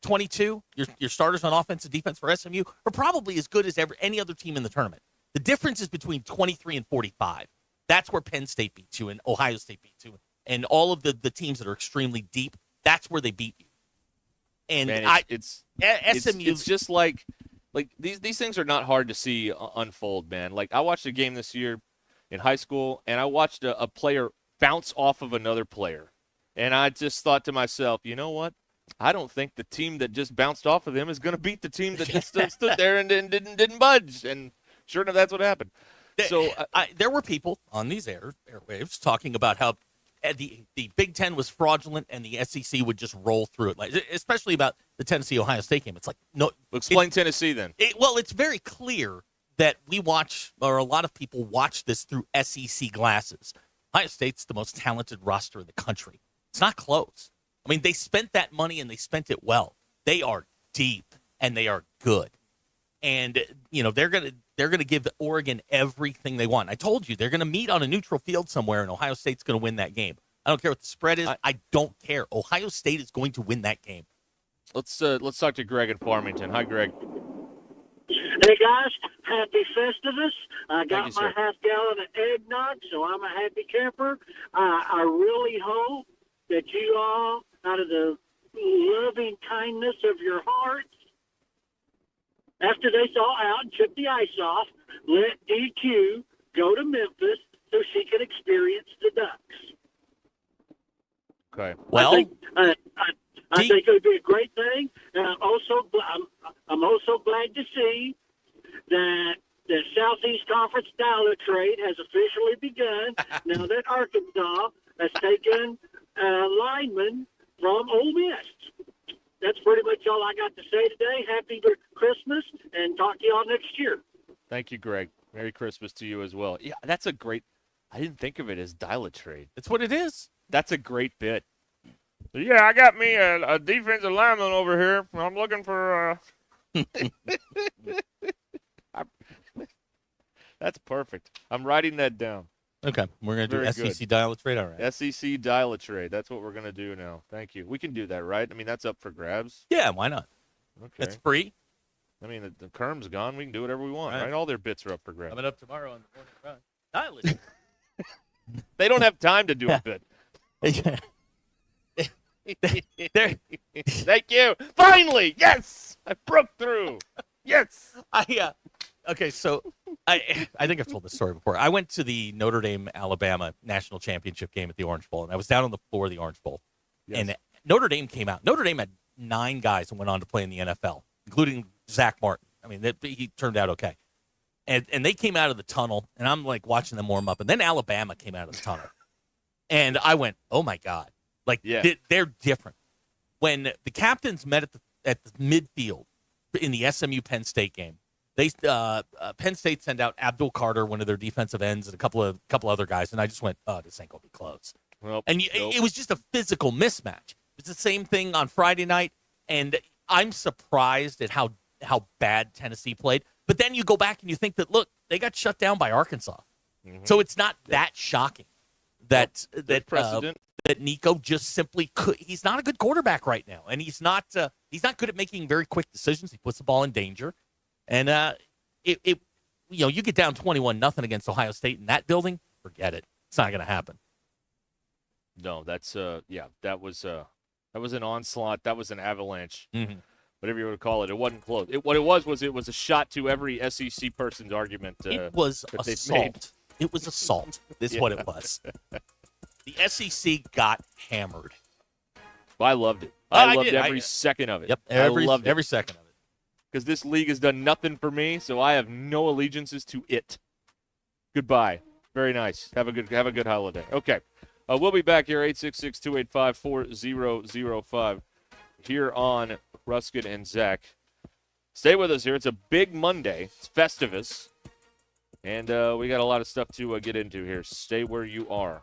22, your starters on offense and defense for SMU are probably as good as any other team in the tournament. The difference is between 23 and 45. That's where Penn State beats you and Ohio State beats you. And all of the teams that are extremely deep, that's where they beat you. And man, SMU. It's just like these things are not hard to see unfold, man. Like I watched a game this year in high school, and I watched a player bounce off of another player. And I just thought to myself, you know what? I don't think the team that just bounced off of them is going to beat the team that just stood there and didn't budge. And sure enough, that's what happened. So there were people on these airwaves talking about how the Big Ten was fraudulent and the SEC would just roll through it, like especially about the Tennessee-Ohio State game. It's like no. Explain Tennessee then. Well, it's very clear that we watch, or a lot of people watch this through SEC glasses. Ohio State's the most talented roster in the country. It's not close. I mean, they spent that money and they spent it well. They are deep and they are good. And, they're gonna give Oregon everything they want. I told you, they're going to meet on a neutral field somewhere, and Ohio State's going to win that game. I don't care what the spread is. I don't care. Ohio State is going to win that game. Let's talk to Greg in Farmington. Hi, Greg. Hey, guys. Happy Festivus. I got my sir. half gallon of eggnog, so I'm a happy camper. I really hope that you all, out of the loving kindness of your hearts, after they saw out and took the ice off, let DQ go to Memphis so she can experience the ducks. Okay. Well, I think it would be a great thing. And I'm also glad to see that the Southeast Conference dollar trade has officially begun now that Arkansas has taken a lineman from Ole Miss. That's pretty much all I got to say today. Happy Christmas, and talk to y'all next year. Thank you, Greg. Merry Christmas to you as well. Yeah, that's a great. I didn't think of it as dial a trade. That's what it is. That's a great bit. Yeah, I got me a defensive lineman over here. I'm looking for. That's perfect. I'm writing that down. Okay, we're going to do Very SEC good. dial a trade. All right. SEC dial a trade. That's what we're going to do now. Thank you. We can do that, right? I mean, that's up for grabs. Yeah, why not? Okay. It's free. I mean, the Kerm's gone. We can do whatever we want, Right. right? All their bits are up for grabs. Coming up tomorrow on the morning run. Dial it. They don't have time to do a bit. Thank you. Finally, yes, I broke through. Yes. Okay, so I think I've told this story before. I went to the Notre Dame Alabama national championship game at the Orange Bowl, and I was down on the floor of the Orange Bowl, and Notre Dame came out. Notre Dame had 9 guys who went on to play in the NFL, including Zach Martin. I mean, he turned out okay, and they came out of the tunnel, and I'm like watching them warm up, and then Alabama came out of the tunnel, and I went, oh my god, like they're different. When the captains met at the midfield in the SMU Penn State game. They Penn State sent out Abdul Carter, one of their defensive ends, and a couple other guys, and I just went, "Oh, this ain't gonna be close." Well, it was just a physical mismatch. It's the same thing on Friday night, and I'm surprised at how bad Tennessee played. But then you go back and you think that look, they got shut down by Arkansas, so it's not that shocking that Nico just simply could. He's not a good quarterback right now, and he's not good at making very quick decisions. He puts the ball in danger. And you get down 21-0 against Ohio State in that building, forget it. It's not going to happen. No, that's that was an onslaught. That was an avalanche. Mm-hmm. Whatever you want to call it. It wasn't close. What it was a shot to every SEC person's argument. It was assault. It was assault. This is what it was. The SEC got hammered. I loved it. I loved every second of it. Yep, I loved every second of it. Because this league has done nothing for me, so I have no allegiances to it. Goodbye. Very nice. Have a good holiday. Okay. We'll be back here, 866-285-4005, here on Ruscin and Zach. Stay with us here. It's a big Monday. It's Festivus. And we got a lot of stuff to get into here. Stay where you are.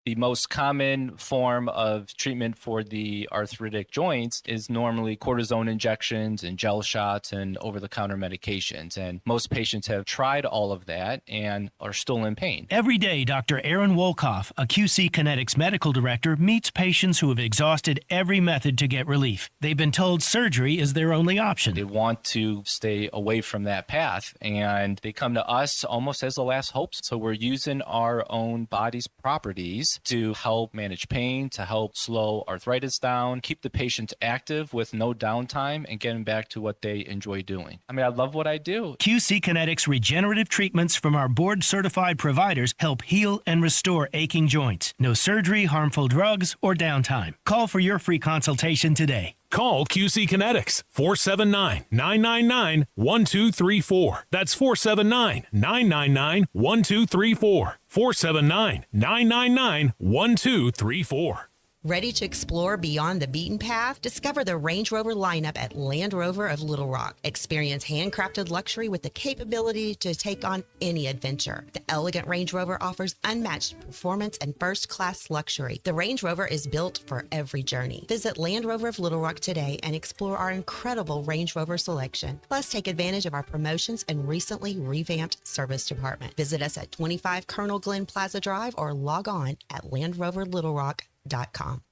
The most common form of treatment for the arthritic joints is normally cortisone injections and gel shots and over-the-counter medications. And most patients have tried all of that and are still in pain. Every day, Dr. Aaron Wolkoff, a QC Kinetics medical director, meets patients who have exhausted every method to get relief. They've been told surgery is their only option. They want to stay away from that path, and they come to us almost as the last hope. So we're using our own body's properties to help manage pain, to help slow arthritis down, keep the patient active with no downtime, and get them back to what they enjoy doing. I mean, I love what I do. QC Kinetics regenerative treatments from our board-certified providers help heal and restore aching joints. No surgery, harmful drugs, or downtime. Call for your free consultation today. Call QC Kinetics, 479-999-1234. That's 479-999-1234. 479-999-1234. Ready to explore beyond the beaten path? Discover the Range Rover lineup at Land Rover of Little Rock. Experience handcrafted luxury with the capability to take on any adventure. The elegant Range Rover offers unmatched performance and first-class luxury. The Range Rover is built for every journey. Visit Land Rover of Little Rock today and explore our incredible Range Rover selection. Plus, take advantage of our promotions and recently revamped service department. Visit us at 25 Colonel Glenn Plaza Drive or log on at LandRoverLittleRock.com.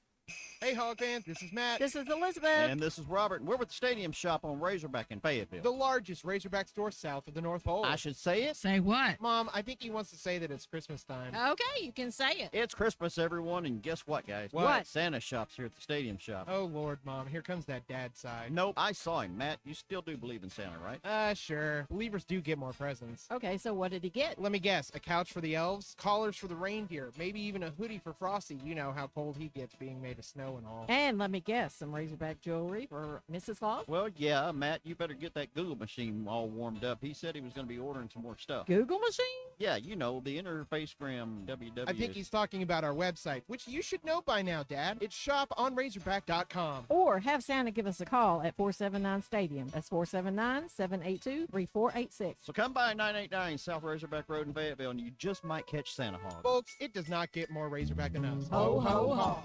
Hey, Hog fans, this is Matt. This is Elizabeth. And this is Robert, and we're with the Stadium Shop on Razorback in Fayetteville. The largest Razorback store south of the North Pole. I should say it. Say what? Mom, I think he wants to say that it's Christmas time. Okay, you can say it. It's Christmas, everyone, and guess what, guys? What? Santa shop's here at the Stadium Shop. Oh, Lord, Mom, here comes that dad side. Nope, I saw him. Matt, you still do believe in Santa, right? Sure. Believers do get more presents. Okay, so what did he get? Let me guess. A couch for the elves, collars for the reindeer, maybe even a hoodie for Frosty. You know how cold he gets being made of snow and all. And let me guess, some Razorback jewelry for Mrs. Claus? Well, yeah, Matt, you better get that Google machine all warmed up. He said he was going to be ordering some more stuff. Google machine? Yeah, you know, the interfacegram www. I think he's talking about our website, which you should know by now, Dad. It's shoponrazorback.com. Or have Santa give us a call at 479-STADIUM. That's 479-782-3486. So come by 989 South Razorback Road in Fayetteville, and you just might catch Santa Hog. Folks, it does not get more Razorback than us. Ho, ho, ho.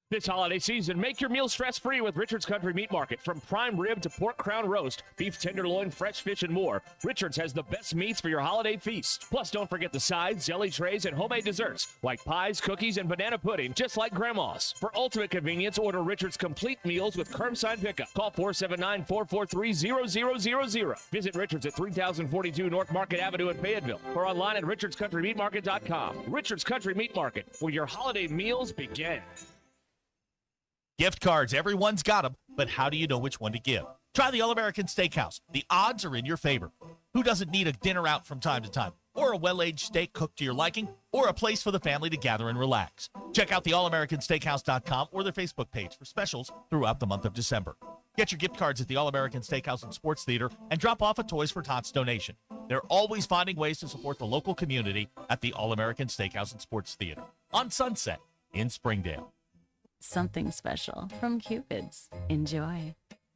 This holiday season, make your meal stress-free with Richard's Country Meat Market. From prime rib to pork crown roast, beef tenderloin, fresh fish, and more, Richard's has the best meats for your holiday feast. Plus, don't forget the sides, deli trays, and homemade desserts like pies, cookies, and banana pudding, just like Grandma's. For ultimate convenience, order Richard's complete meals with curbside pickup. Call 479-443-0000. Visit Richard's at 3042 North Market Avenue in Fayetteville or online at richardscountrymeatmarket.com. Richard's Country Meat Market, where your holiday meals begin. Gift cards, everyone's got them, but how do you know which one to give? Try the All-American Steakhouse. The odds are in your favor. Who doesn't need a dinner out from time to time, or a well-aged steak cooked to your liking, or a place for the family to gather and relax? Check out the allamericansteakhouse.com or their Facebook page for specials throughout the month of December. Get your gift cards at the All-American Steakhouse and Sports Theater and drop off a Toys for Tots donation. They're always finding ways to support the local community at the All-American Steakhouse and Sports Theater on Sunset in Springdale. Something special from Cupid's. Enjoy.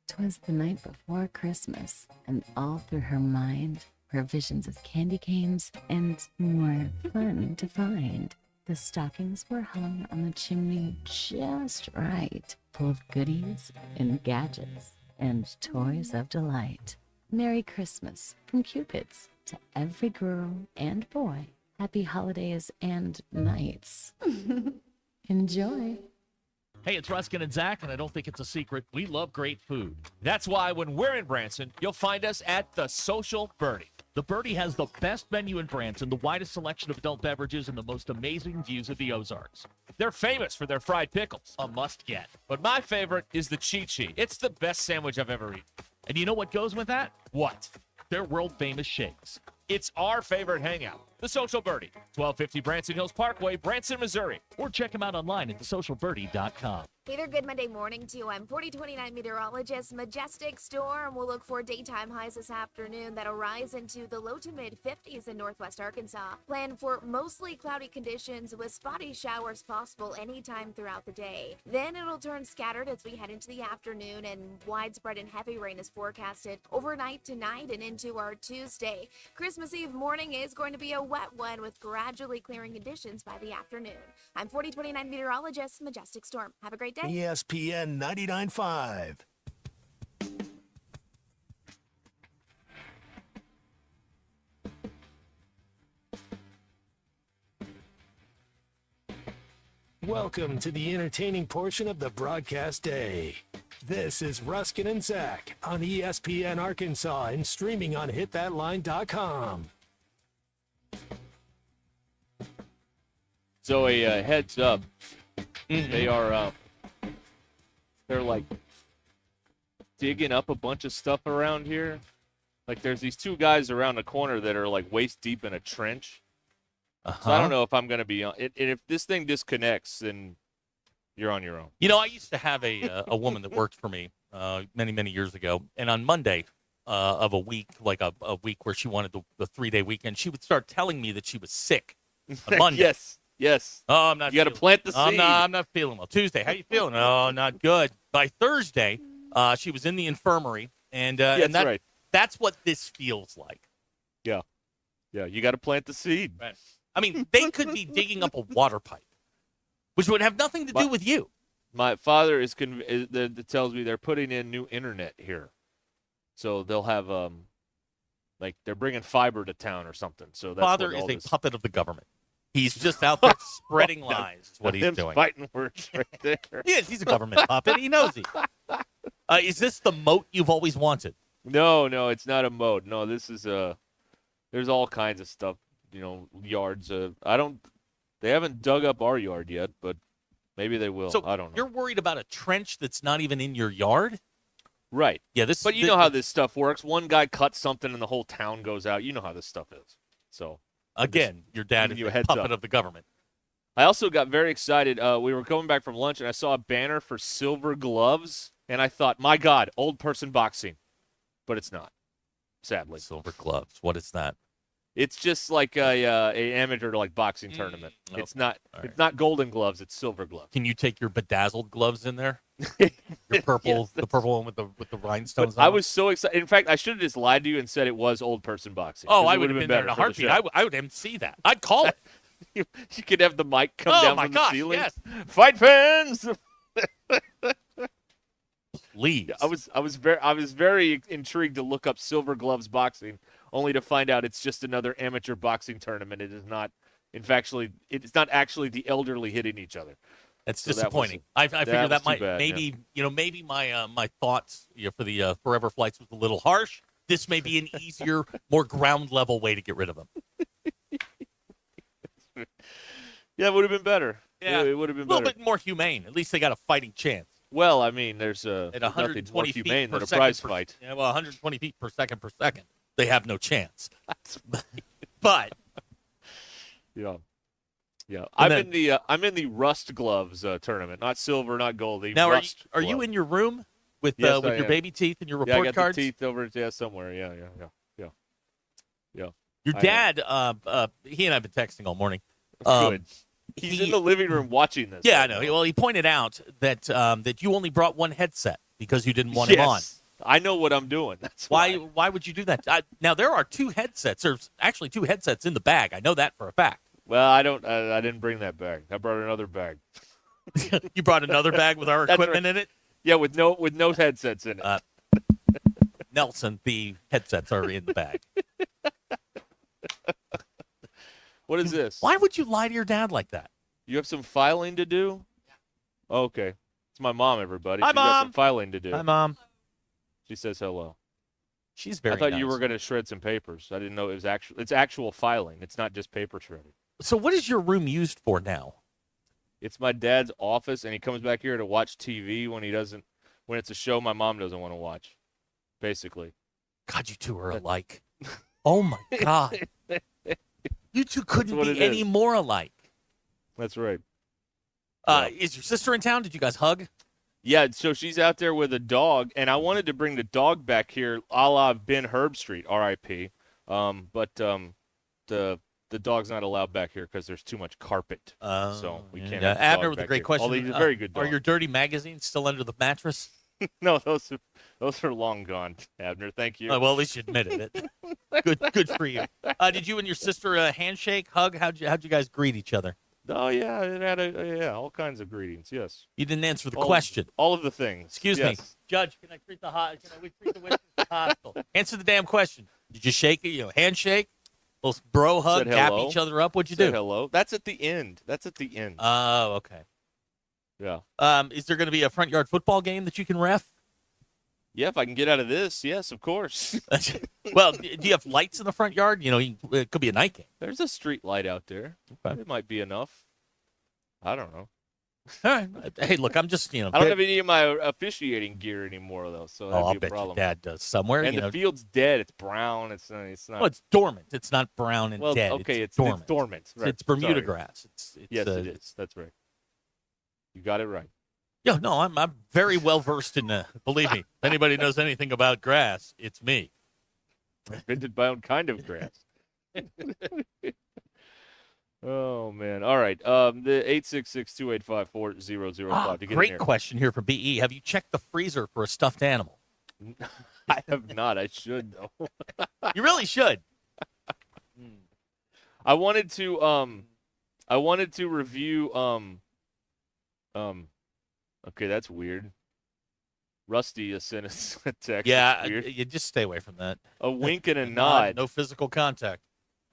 'Twas the night before Christmas, and all through her mind were visions of candy canes and more fun to find. The stockings were hung on the chimney just right, full of goodies and gadgets and toys of delight. Merry Christmas from Cupid's to every girl and boy. Happy holidays and nights. Enjoy. Hey, it's Ruscin and Zach, and I don't think it's a secret. We love great food. That's why when we're in Branson, you'll find us at the Social Birdie. The Birdie has the best menu in Branson, the widest selection of adult beverages, and the most amazing views of the Ozarks. They're famous for their fried pickles. A must-get. But my favorite is the cheat sheet. It's the best sandwich I've ever eaten. And you know what goes with that? What? Their world-famous shakes. It's our favorite hangout. The Social Birdie, 1250 Branson Hills Parkway, Branson, Missouri. Or check them out online at thesocialbirdie.com. Hey there, good Monday morning to you. I'm 4029 meteorologist. Majestic storm will look for daytime highs this afternoon that'll rise into the low to mid 50s in northwest Arkansas. Plan for mostly cloudy conditions with spotty showers possible anytime throughout the day. Then it'll turn scattered as we head into the afternoon, and widespread and heavy rain is forecasted overnight tonight and into our Tuesday. Christmas Eve morning is going to be a wet one with gradually clearing conditions by the afternoon. I'm 4029 meteorologist, Majestic Storm. Have a great day. ESPN 99.5. Welcome to the entertaining portion of the broadcast day. This is Ruscin and Zach on ESPN Arkansas and streaming on hitthatline.com. So a heads up, they are they're like digging up a bunch of stuff around here. Like there's these two guys around the corner that are like waist deep in a trench. So I don't know if I'm going to be on it. If this thing disconnects, then you're on your own. You know, I used to have a woman that worked for me many, many years ago. And on Monday of a week, like a week where she wanted the 3-day weekend, she would start telling me that she was sick on Monday. Yes. Oh, I'm not. You got to plant the seed. I'm not feeling well. Tuesday, how you feeling? Oh, not good. By Thursday, she was in the infirmary, and that's right. That's what this feels like. Yeah. You got to plant the seed. Right. I mean, they could be digging up a water pipe, which would have nothing to do with you. My father tells me they're putting in new internet here, so they'll have like they're bringing fiber to town or something. So that's Father is a puppet of the government. He's just out there spreading lies. Is what he's Them doing. Fighting words right there. He's a government puppet. He knows he. Is this the moat you've always wanted? No, it's not a moat. No, this is there's all kinds of stuff. Yards. They haven't dug up our yard yet, but maybe they will. So I don't know. You're worried about a trench that's not even in your yard? Right. Yeah. But you know how this stuff works. One guy cuts something and the whole town goes out. You know how this stuff is. So again, your dad giving is you a a heads puppet up. of the government. I also got very excited. We were coming back from lunch, and I saw a banner for silver gloves, and I thought, my God, old person boxing. But it's not, sadly. Silver gloves. What is that? It's just like a amateur boxing tournament. Okay. It's not All right. it's not golden gloves. It's silver gloves. Can you take your bedazzled gloves in there? Your purple, Yes, the purple one with the rhinestones. I on was so excited. In fact, I should have just lied to you and said it was old person boxing. Oh, 'cause I it would have been there in a better for the heartbeat. show. I would MC that. I'd call it. You could have the mic come Oh down my from gosh, the ceiling. yes. Fight fans. Please. I was very intrigued to look up silver gloves boxing, only to find out it's just another amateur boxing tournament. It is not. It's not actually the elderly hitting each other. That's So that was- disappointing. I figure that was too might bad, maybe maybe my thoughts for the forever flights was a little harsh. This may be an easier, more ground level way to get rid of them. Yeah, it would have been better. Yeah, it would have been a little better. bit more humane. At least they got a fighting chance. Well, I mean, there's At nothing more 120 feet humane per than a second prize per- fight. Yeah, well, 120 feet per second, they have no chance. But Yeah. And I'm in the rust gloves tournament, not silver, not gold. The now, rust are you glove. in your room with Yes, I with your am. baby teeth and your Yeah, I report got cards? the teeth over somewhere. Yeah. Your I am. dad, he and I've been texting all morning. Good. He's in the living room watching this. Yeah, I know. Well, he pointed out that that you only brought one headset because you didn't want him on. I know what I'm doing. That's Why would you do that? Now there are two headsets. There's actually two headsets in the bag. I know that for a fact. Well, I didn't bring that bag. I brought another bag. You brought another bag with our That's equipment right. in it? Yeah, with no headsets in it. Nelson, the headsets are in the bag. What is this? Why would you lie to your dad like that? You have some filing to do? Okay. It's my mom, everybody. Hi, She's got Mom. some filing to do. Hi, Mom. She says hello. She's very I thought nice. you were going to shred some papers. I didn't know it was it's actual filing. It's not just paper shredding. So what is your room used for now? It's my dad's office, and he comes back here to watch TV when it's a show my mom doesn't want to watch, basically. God, you two are alike. Oh, my God. You two couldn't what be it any is. more alike. That's right. Is your sister in town? Did you guys hug? Yeah, so she's out there with a dog, and I wanted to bring the dog back here a la Ben Herbstreit, R.I.P., but the dog's not allowed back here because there's too much carpet. So we can't have the Abner dog with a back great here. question. Although he's a very good dog. Are your dirty magazines still under the mattress? No, those are long gone, Abner. Thank you. Oh, well, at least you admitted it. Good for you. Did you and your sister handshake, hug? How'd you guys greet each other? Oh, yeah, it had all kinds of greetings, yes. You didn't answer the question. All of the things. Excuse me, yes. Judge. Can I treat the witness hostile? Answer the damn question. Did you shake it? Handshake? Little bro hug, Said tap hello. each other up. What'd you Said do? hello. That's at the end. Oh, okay. Yeah. Is there going to be a front yard football game that you can ref? Yeah, if I can get out of this, yes, of course. Well, do you have lights in the front yard? It could be a night game. There's a street light out there. Okay. It might be enough. I don't know. All right. Hey, look, I'm just, I don't have any of my officiating gear anymore, though, so that'd I'll be a bet your problem. dad does somewhere. And the field's dead. It's brown. It's not. Well, it's dormant. It's not brown and well, dead. okay, it's dormant. dormant. Right. It's Bermuda Sorry. grass. Yes, it is. That's right. You got it right. Yeah, no, I'm very well versed in. Believe me, if anybody knows anything about grass, it's me. I invented my own kind of grass. Oh man! All right. The 866-285-4005 to get in Great here. question here from BE. Have you checked the freezer for a stuffed animal? I have not. I should though. You really should. I wanted to review okay, that's weird. Rusty sent us a text. Yeah, That's weird. you just stay away from that. A wink and a nod. No physical contact.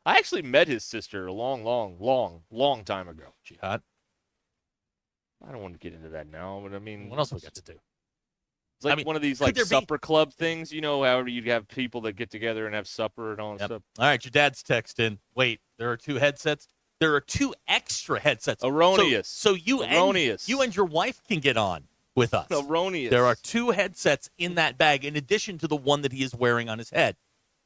I actually met his sister a long time ago. She hot? I don't want to get into that now, but I mean, What else we got to do? It's like I mean, one of these could like there be- supper club things, however you have people that get together and have supper and all that stuff. All right, your dad's texting. Wait, there are 2 headsets? There are 2 extra headsets. Erroneous. So you Erroneous. and your wife can get on with us. Erroneous. There are 2 headsets in that bag in addition to the one that he is wearing on his head.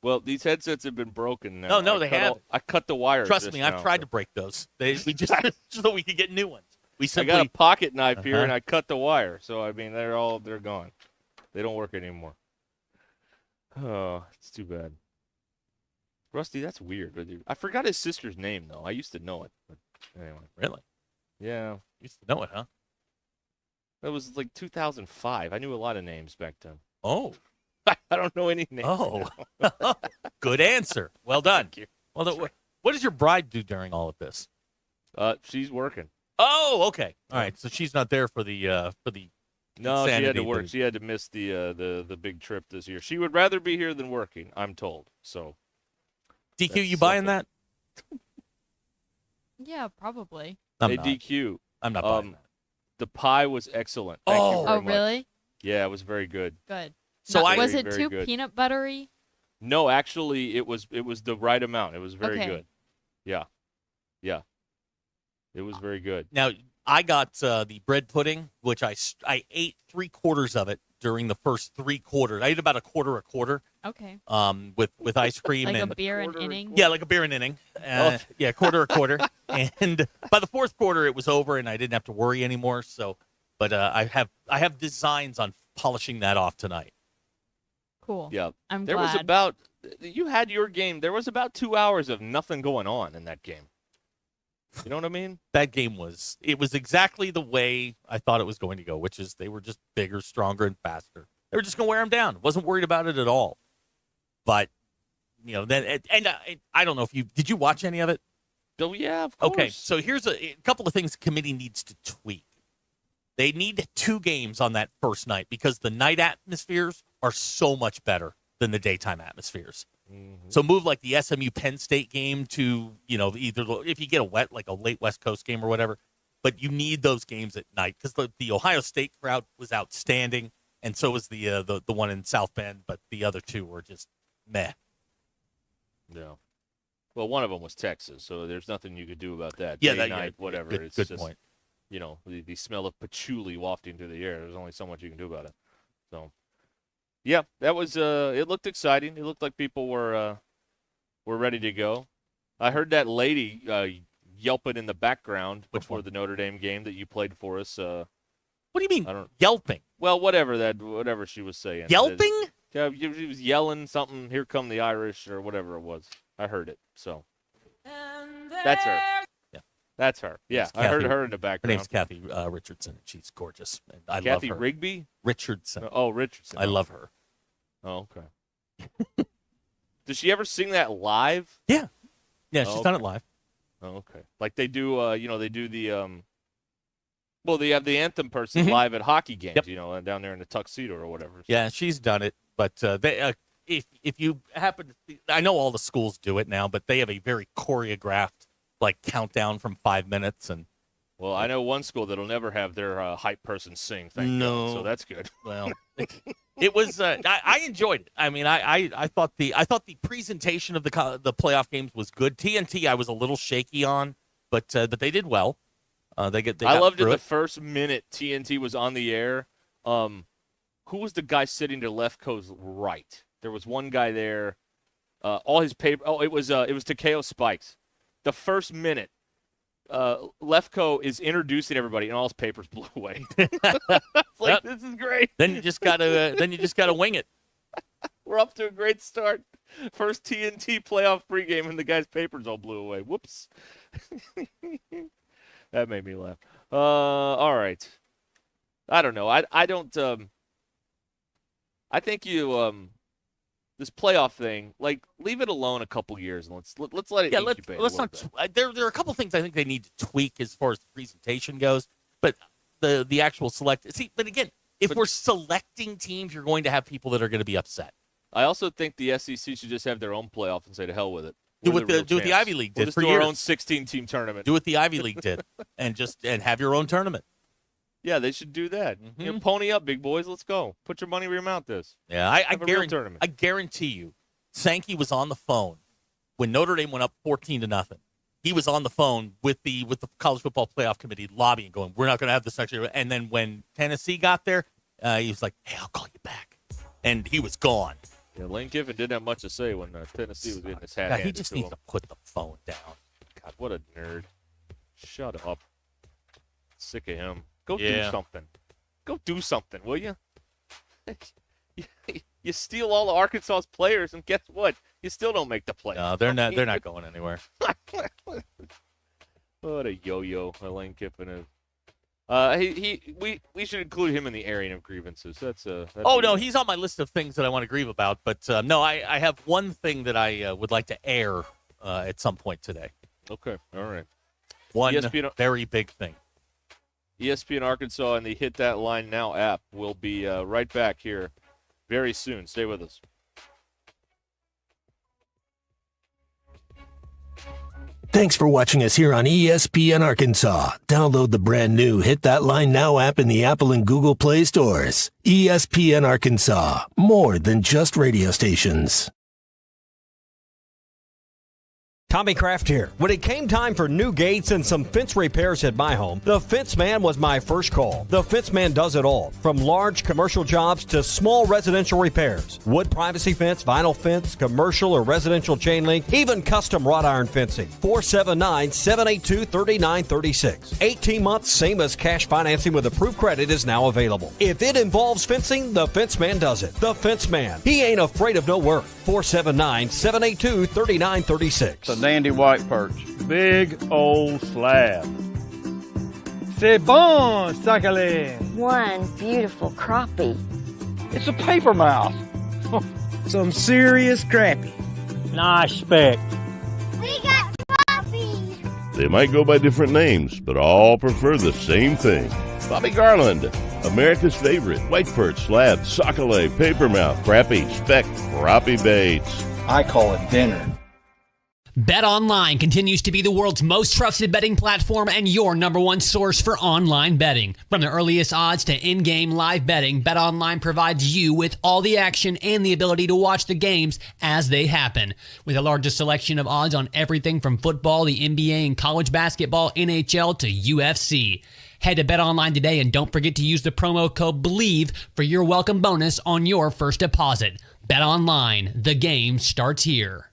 Well, these headsets have been broken now. No, they have. I cut the wires. Trust me, I've tried to break those. We just so we could get new ones. We simply I got a pocket knife here and I cut the wire. So I mean, they're gone. They don't work anymore. Oh, it's too bad. Rusty, that's weird. I forgot his sister's name though. I used to know it. But anyway. Really? Yeah. Used to know it, huh? That was like 2005. I knew a lot of names back then. Oh. I don't know any names. Oh. Good answer. Well done. Thank you. Well, what does your bride do during all of this? She's working. Oh, okay. All right. So she's not there for the No, she had insanity to work. that- She had to miss the big trip this year. She would rather be here than working, I'm told. So DQ, that's you buying that? Yeah, probably. Hey, DQ. I'm not buying that. The pie was excellent. Thank you very Oh, much. really? Yeah, it was very good. Good. So was it very too good. peanut buttery? No, actually, it was the right amount. It was very Okay. good. Yeah. It was very good. Now, I got the bread pudding, which I ate 3/4 of it during the first 3 quarters. I ate about a quarter. Okay. With ice cream Like and a beer an inning? yeah, like a beer an inning. Yeah, quarter. And by the 4th quarter, it was over, and I didn't have to worry anymore. So, but I have designs on polishing that off tonight. Cool. Yeah. I'm there glad. was about you had your game. There was about 2 hours of nothing going on in that game. You know what I mean? That game was exactly the way I thought it was going to go, which is they were just bigger, stronger, and faster. They were just going to wear them down. Wasn't worried about it at all. But then I don't know if did you watch any of it? Oh yeah, of course. Okay, so here's a couple of things the committee needs to tweak. They need 2 games on that first night because the night atmospheres are so much better than the daytime atmospheres. Mm-hmm. So move like the SMU Penn State game to, either if you get a late West Coast game or whatever, but you need those games at night because the Ohio State crowd was outstanding, and so was the one in South Bend, but the other 2 were just meh. Yeah. Well, one of them was Texas, so there's nothing you could do about that. Yeah, Day, night, whatever. Good, it's good just, point. The smell of patchouli wafting through the air. There's only so much you can do about it. So, yeah, that was. It looked exciting. It looked like people were ready to go. I heard that lady yelping in the background before the Notre Dame game that you played for us. What do you mean? I don't yelping. Well, whatever she was saying. Yelping? Yeah, she was yelling something. Here come the Irish or whatever it was. I heard it. So that's her. Yeah, that's her. Yeah, It's I heard Kathy- her in the Her background. name's Kathy Richardson. She's gorgeous. And I love Kathy her. Rigby? Richardson. Oh, Richardson. I love her. Oh, okay. Does she ever sing that live? Yeah. Yeah, she's done it okay. live. Oh, okay. Like they do, they do the, well, they have the anthem person Mhm. live at hockey games, Yep. down there in the tuxedo or whatever. Yeah, she's done it. But if you happen to see, I know all the schools do it now, but they have a very choreographed countdown from 5 minutes. And Well, I know one school that'll never have their hype person sing. Thank No. God. So that's good. Well, it was. I enjoyed it. I mean, I thought the presentation of the playoff games was good. TNT I was a little shaky on, but they did well. They got I loved it through the first minute TNT was on the air. Who was the guy sitting to Lefko's right? There was one guy there. All his paper. Oh, it was Takeo Spikes. The first minute, Lefko is introducing everybody, and all his papers blew away. Yep. This is great. Then you just gotta wing it. We're up to a great start. First TNT playoff pregame, and the guy's papers all blew away. Whoops. That made me laugh. All right. I don't know. I don't. I think you this playoff thing, leave it alone a couple years and let's let it. Yeah, incubate a let's little not. bit. There are a couple things I think they need to tweak as far as the presentation goes, but the actual select. See, but again, if we're selecting teams, you're going to have people that are going to be upset. I also think the SEC should just have their own playoff and say to hell with it. Do what the Ivy League did We'll just for do years. our own 16-team tournament. Do what the Ivy League did, and have your own tournament. Yeah, they should do that. You know, pony up, big boys. Let's go. Put your money where your mouth is. Yeah, I guarantee you, Sankey was on the phone when Notre Dame went up 14-0. He was on the phone with the college football playoff committee lobbying, going, "We're not going to have this next year." And then when Tennessee got there, he was like, "Hey, I'll call you back," and he was gone. Yeah, Lane Kiffin didn't have much to say when Tennessee was getting his hat God, handed he just to needs him. to put the phone down. God, what a nerd. Shut up. Sick of him. Go Yeah. do something. Go do something, will you? You steal all of Arkansas's players, and guess what? You still don't make the play. No, they're not. They're not going anywhere. What a yo-yo Lane Kiffin is. We should include him in the airing of grievances. That's No, he's on my list of things that I want to grieve about. But no, I have one thing that I would like to air at some point today. Okay, all right. One ESPN very big thing. ESPN Arkansas and the Hit That Line Now app will be right back here very soon. Stay with us. Thanks for watching us here on ESPN Arkansas. Download the brand new Hit That Line Now app in the Apple and Google Play stores. ESPN Arkansas, more than just radio stations. Tommy Kraft here. When it came time for new gates and some fence repairs at my home, the Fence Man was my first call. The Fence Man does it all, from large commercial jobs to small residential repairs. Wood privacy fence, vinyl fence, commercial or residential chain link, even custom wrought iron fencing. 479-782-3936. 18 months, same as cash financing with approved credit is now available. If it involves fencing, the Fence Man does it. The Fence Man. He ain't afraid of no work. 479-782-3936. Dandy white perch. Big old slab. C'est bon, sacalé. One beautiful crappie. It's a paper mouse. Some serious crappie. Nice speck. We got crappies. They might go by different names, but all prefer the same thing. Bobby Garland, America's favorite white perch, slab, sockeye, papermouth, crappie, speck, crappie baits. I call it dinner. BetOnline continues to be the world's most trusted betting platform and your number one source for online betting. From the earliest odds to in-game live betting, BetOnline provides you with all the action and the ability to watch the games as they happen. With the largest selection of odds on everything from football, the NBA, and college basketball, NHL to UFC. Head to BetOnline today and don't forget to use the promo code BELIEVE for your welcome bonus on your first deposit. BetOnline, the game starts here.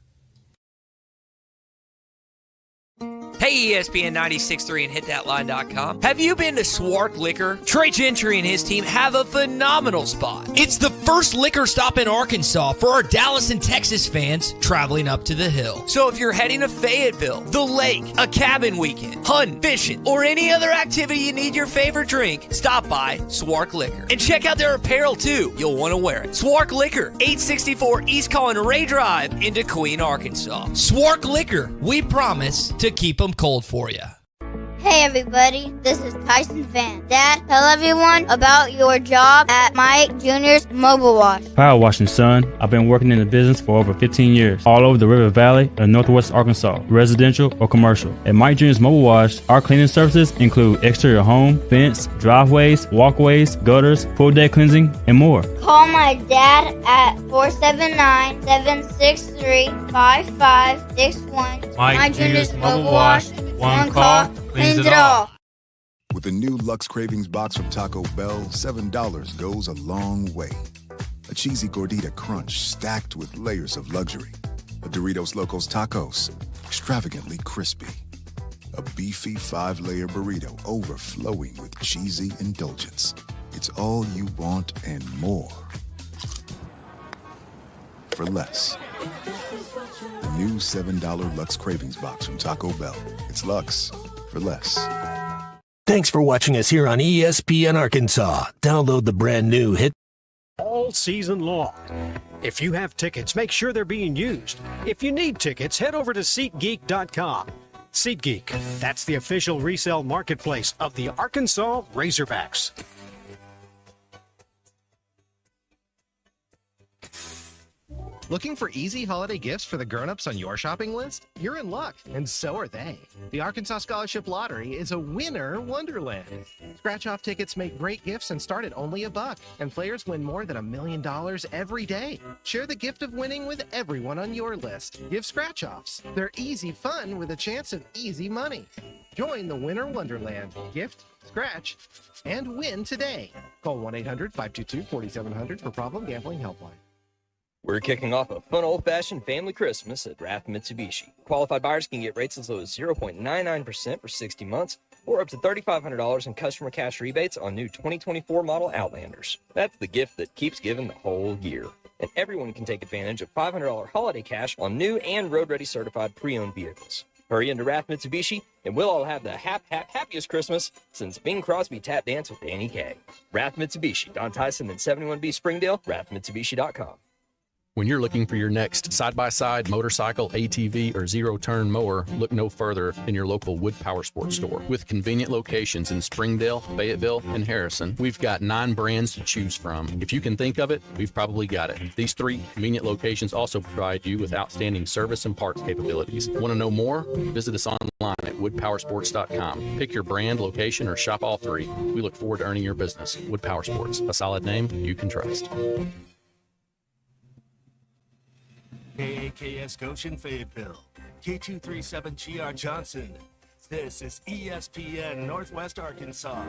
Hey, ESPN 96.3 and hitthatline.com. Have you been to Swark Liquor? Trey Gentry and his team have a phenomenal spot. It's the first liquor stop in Arkansas for our Dallas and Texas fans traveling up to the hill. So if you're heading to Fayetteville, the lake, a cabin weekend, hunting, fishing, or any other activity you need your favorite drink, stop by Swark Liquor. And check out their apparel too. You'll want to wear it. Swark Liquor, 864 East Colin Ray Drive in Queen, Arkansas. Swark Liquor, we promise to keep them cold for you. Hey everybody, this is Tyson Van. Dad, tell everyone about your job at Mike Jr.'s Mobile Wash. Power washing, son. I've been working in the business for over 15 years, all over the River Valley and Northwest Arkansas, residential or commercial. At Mike Jr.'s Mobile Wash, our cleaning services include exterior home, fence, driveways, walkways, gutters, full deck cleansing, and more. Call my dad at 479-763-5561. Mike Jr.'s Mobile Wash. One call, cleans it all. With the new Lux Cravings box from Taco Bell, $7 goes a long way. A cheesy gordita crunch stacked with layers of luxury. A Doritos Locos Tacos, extravagantly crispy. A beefy 5-layer burrito overflowing with cheesy indulgence. It's all you want and more. For less. The new $7 Lux Cravings box from Taco Bell. It's Lux for less. Thanks for watching us here on ESPN Arkansas. Download the brand new Hit all season long. If you have tickets, make sure they're being used. If you need tickets, head over to SeatGeek.com. SeatGeek, that's the official resale marketplace of the Arkansas Razorbacks. Looking for easy holiday gifts for the grown-ups on your shopping list? You're in luck, and so are they. The Arkansas Scholarship Lottery is a winner wonderland. Scratch-off tickets make great gifts and start at only $1, and players win more than $1 million every day. Share the gift of winning with everyone on your list. Give scratch-offs. They're easy fun with a chance of easy money. Join the winner wonderland. Gift, scratch, and win today. Call 1-800-522-4700 for Problem Gambling Helpline. We're kicking off a fun old-fashioned family Christmas at Rath Mitsubishi. Qualified buyers can get rates as low as 0.99% for 60 months or up to $3,500 in customer cash rebates on new 2024 model Outlanders. That's the gift that keeps giving the whole year. And everyone can take advantage of $500 holiday cash on new and road-ready certified pre-owned vehicles. Hurry into Rath Mitsubishi, and we'll all have the happiest Christmas since Bing Crosby tap dance with Danny Kaye. Rath Mitsubishi, Don Tyson and 71B Springdale, rathmitsubishi.com. When you're looking for your next side-by-side, motorcycle, ATV, or zero-turn mower, look no further than your local Wood Power Sports store. With convenient locations in Springdale, Fayetteville, and Harrison, we've got 9 brands to choose from. If you can think of it, we've probably got it. These 3 convenient locations also provide you with outstanding service and parts capabilities. Want to know more? Visit us online at woodpowersports.com. Pick your brand, location, or shop all 3. We look forward to earning your business. Wood Power Sports, a solid name you can trust. KAKS Goshen Fayetteville, K237GR Johnson. This is ESPN Northwest Arkansas.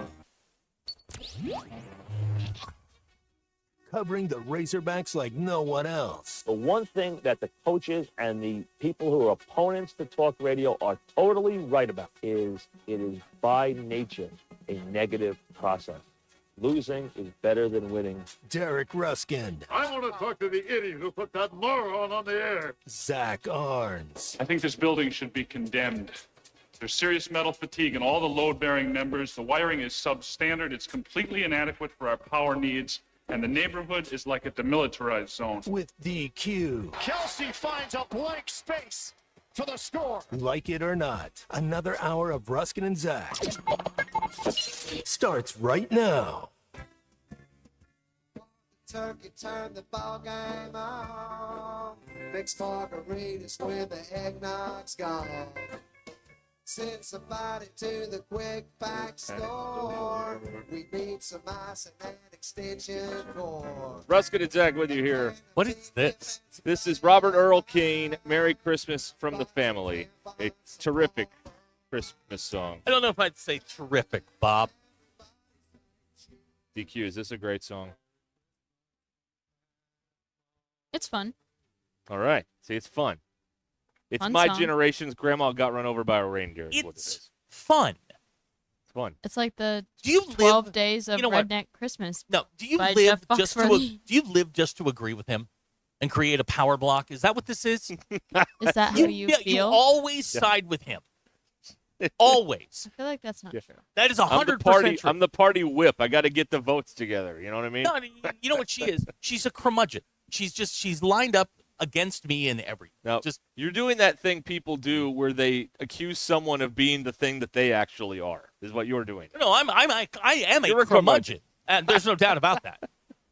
Covering the Razorbacks like no one else. The one thing that the coaches and the people who are opponents to talk radio are totally right about is it is by nature a negative process. Losing is better than winning. Derek Ruskin. I want to talk to the idiot who put that moron on the air. Zach Arns. I think this building should be condemned. There's serious metal fatigue in all the load-bearing members. The wiring is substandard. It's completely inadequate for our power needs. And the neighborhood is like a demilitarized zone. With DQ. Kelsey finds a blank space for the score. Like it or not, another hour of Ruskin and Zach starts right now. Turkey turned the ball game on. Mixed margaritas when the eggnog's gone. Send somebody to the quick pack store. We need some ice and an extension cord. Ruskin and Zach with you here. What is this? This is Robert Earl Kane, Merry Christmas from the Family. A terrific Christmas song. I don't know if I'd say terrific, Bob. DQ, is this a great song? It's fun. All right. See, it's fun. It's Fun my song. generation's grandma got run over by a reindeer. Is what it It's is. fun. It's fun. It's like the Do you 12 days of you know what? Redneck Christmas. No, do you by live Jeff just Foxworthy. do you live just to agree with him and create a power block? Is that what this is? Is that how you You feel? always side with him. Always. I feel like that's not true. That is I'm the 100% party. true. I'm the party whip. I got to get the votes together. You know what I mean? No, you know what she is? She's a curmudgeon. She's lined up against me in everything. No, you're doing that thing people do where they accuse someone of being the thing that they actually are. Is what you're doing. No, I am You're a curmudgeon, and there's no doubt about that.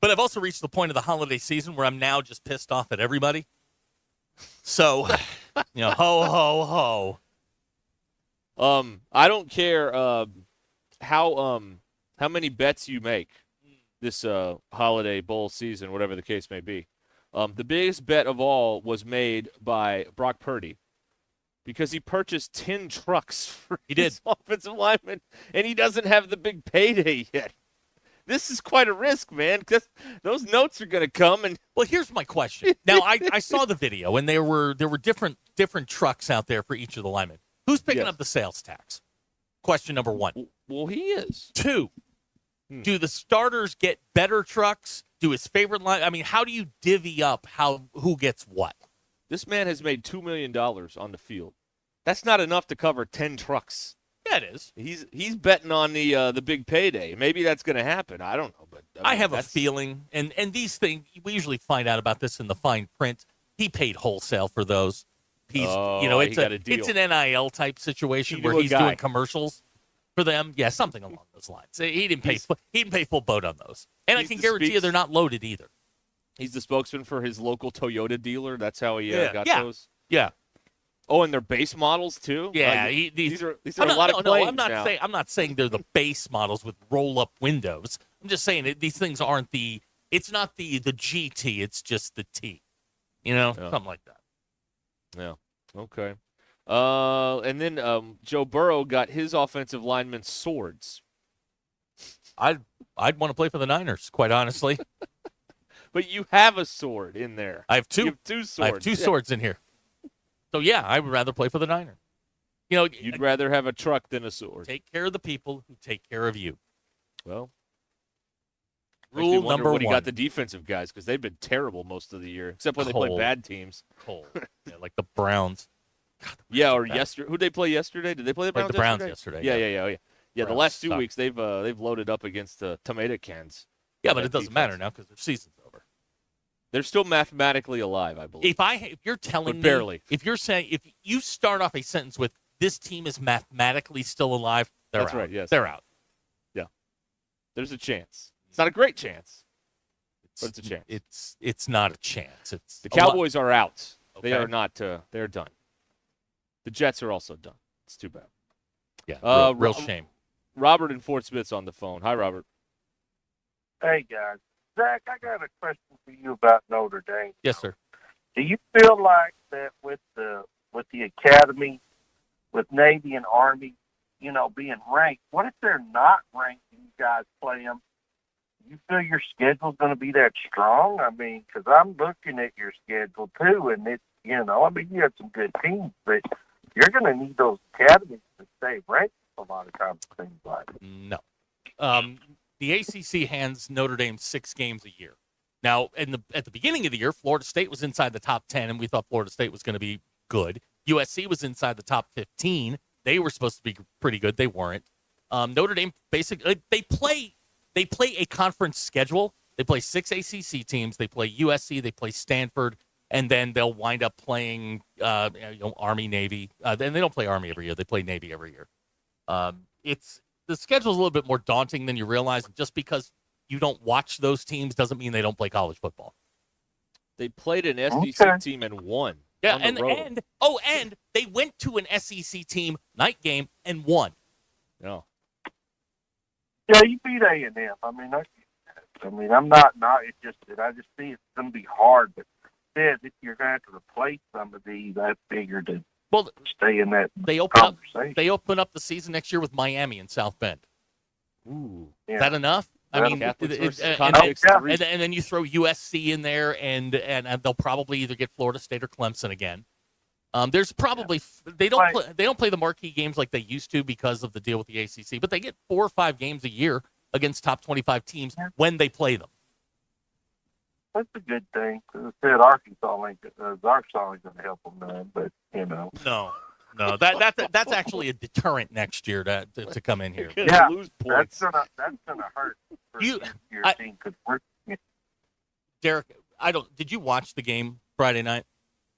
But I've also reached the point of the holiday season where I'm now just pissed off at everybody. So, ho ho ho. I don't care how many bets you make this holiday bowl season, whatever the case may be. The biggest bet of all was made by Brock Purdy because he purchased 10 trucks for his offensive lineman, and he doesn't have the big payday yet. This is quite a risk, man, because those notes are going to come. And well, here's my question. Now, I saw the video, and there were different trucks out there for each of the linemen. Who's picking up the sales tax? Question number 1. Well, he is. 2, do the starters get better trucks? Do his favorite line? I mean, how do you divvy up who gets what? This man has made $2 million on the field. That's not enough to cover 10 trucks. Yeah, it is. He's betting on the big payday. Maybe that's going to happen. I don't know, but I have a feeling, and these things we usually find out about this in the fine print. He paid wholesale for those. He got a deal. It's an NIL type situation He where knew a he's guy. doing commercials for them. Yeah, something along those lines. He didn't pay full boat on those, and I He's can the guarantee you speaks- they're not loaded either. He's the spokesman for his local Toyota dealer. That's how he got those. Yeah. Oh, and they're base models too. Yeah, these are a lot of claims now. I'm not saying they're the base models with roll-up windows. I'm just saying these things aren't the. It's not the GT. It's just the T. Something like that. Yeah. Okay. And then Joe Burrow got his offensive linemen swords. I'd want to play for the Niners, quite honestly. But you have a sword in there. I have two. You have two swords. I have two swords in here. So yeah, I would rather play for the Niners. You'd rather have a truck than a sword. Take care of the people who take care of you. Well, rule number what one. He got the defensive guys because they've been terrible most of the year, except when they play bad teams. Like the Browns. Yeah, or yesterday. Who'd they play yesterday? Did they play the Browns? Like the Browns yesterday. Yeah. The last 2 weeks they've loaded up against tomato cans. Yeah, but it doesn't matter now because their season's over. They're still mathematically alive, I believe. If you're telling me, barely. If you're saying, if you start off a sentence with "this team is mathematically still alive," That's out. right. Yes, they're out. Yeah, there's a chance. It's not a great chance, but it's a chance. It's not a chance. It's the Cowboys are out. Okay. They are not. They're done. The Jets are also done. It's too bad. Yeah, real shame. Robert in Fort Smith's on the phone. Hi, Robert. Hey, guys. Zach, I got a question for you about Notre Dame. Yes, sir. Do you feel like that with the academy, with Navy and Army, being ranked, what if they're not ranked and you guys play them? You feel your schedule's going to be that strong? I mean, because I'm looking at your schedule, too, and it's, you have some good teams, but you're going to need those academies to stay ranked a lot of times, it seems like. No. The ACC hands Notre Dame 6 games a year. Now, at the beginning of the year, Florida State was inside the top 10, and we thought Florida State was going to be good. USC was inside the top 15. They were supposed to be pretty good. They weren't. Notre Dame basically they play a conference schedule. They play 6 ACC teams. They play USC. They play Stanford, and then they'll wind up playing Army, Navy. Then they don't play Army every year. They play Navy every year. The schedule's a little bit more daunting than you realize. And just because you don't watch those teams doesn't mean they don't play college football. They played an SEC team and won. Yeah, on the road. and they went to an SEC team night game and won. No. Yeah, you beat A&M. I'm not. It's just that I just see it's going to be hard. But if you're going to have to replace some of these, I figured to stay in that conversation. They open up the season next year with Miami and South Bend. Ooh, is that enough? I mean, and then you throw USC in there, and they'll probably either get Florida State or Clemson again. There's probably they don't play the marquee games like they used to because of the deal with the ACC, but they get 4 or 5 games a year against top 25 teams when they play them. That's a good thing. Because I said Arkansas ain't going to help them none, but No, that's actually a deterrent next year to come in here. Yeah, lose points. That's gonna hurt. Your team could work. Derek, did you watch the game Friday night?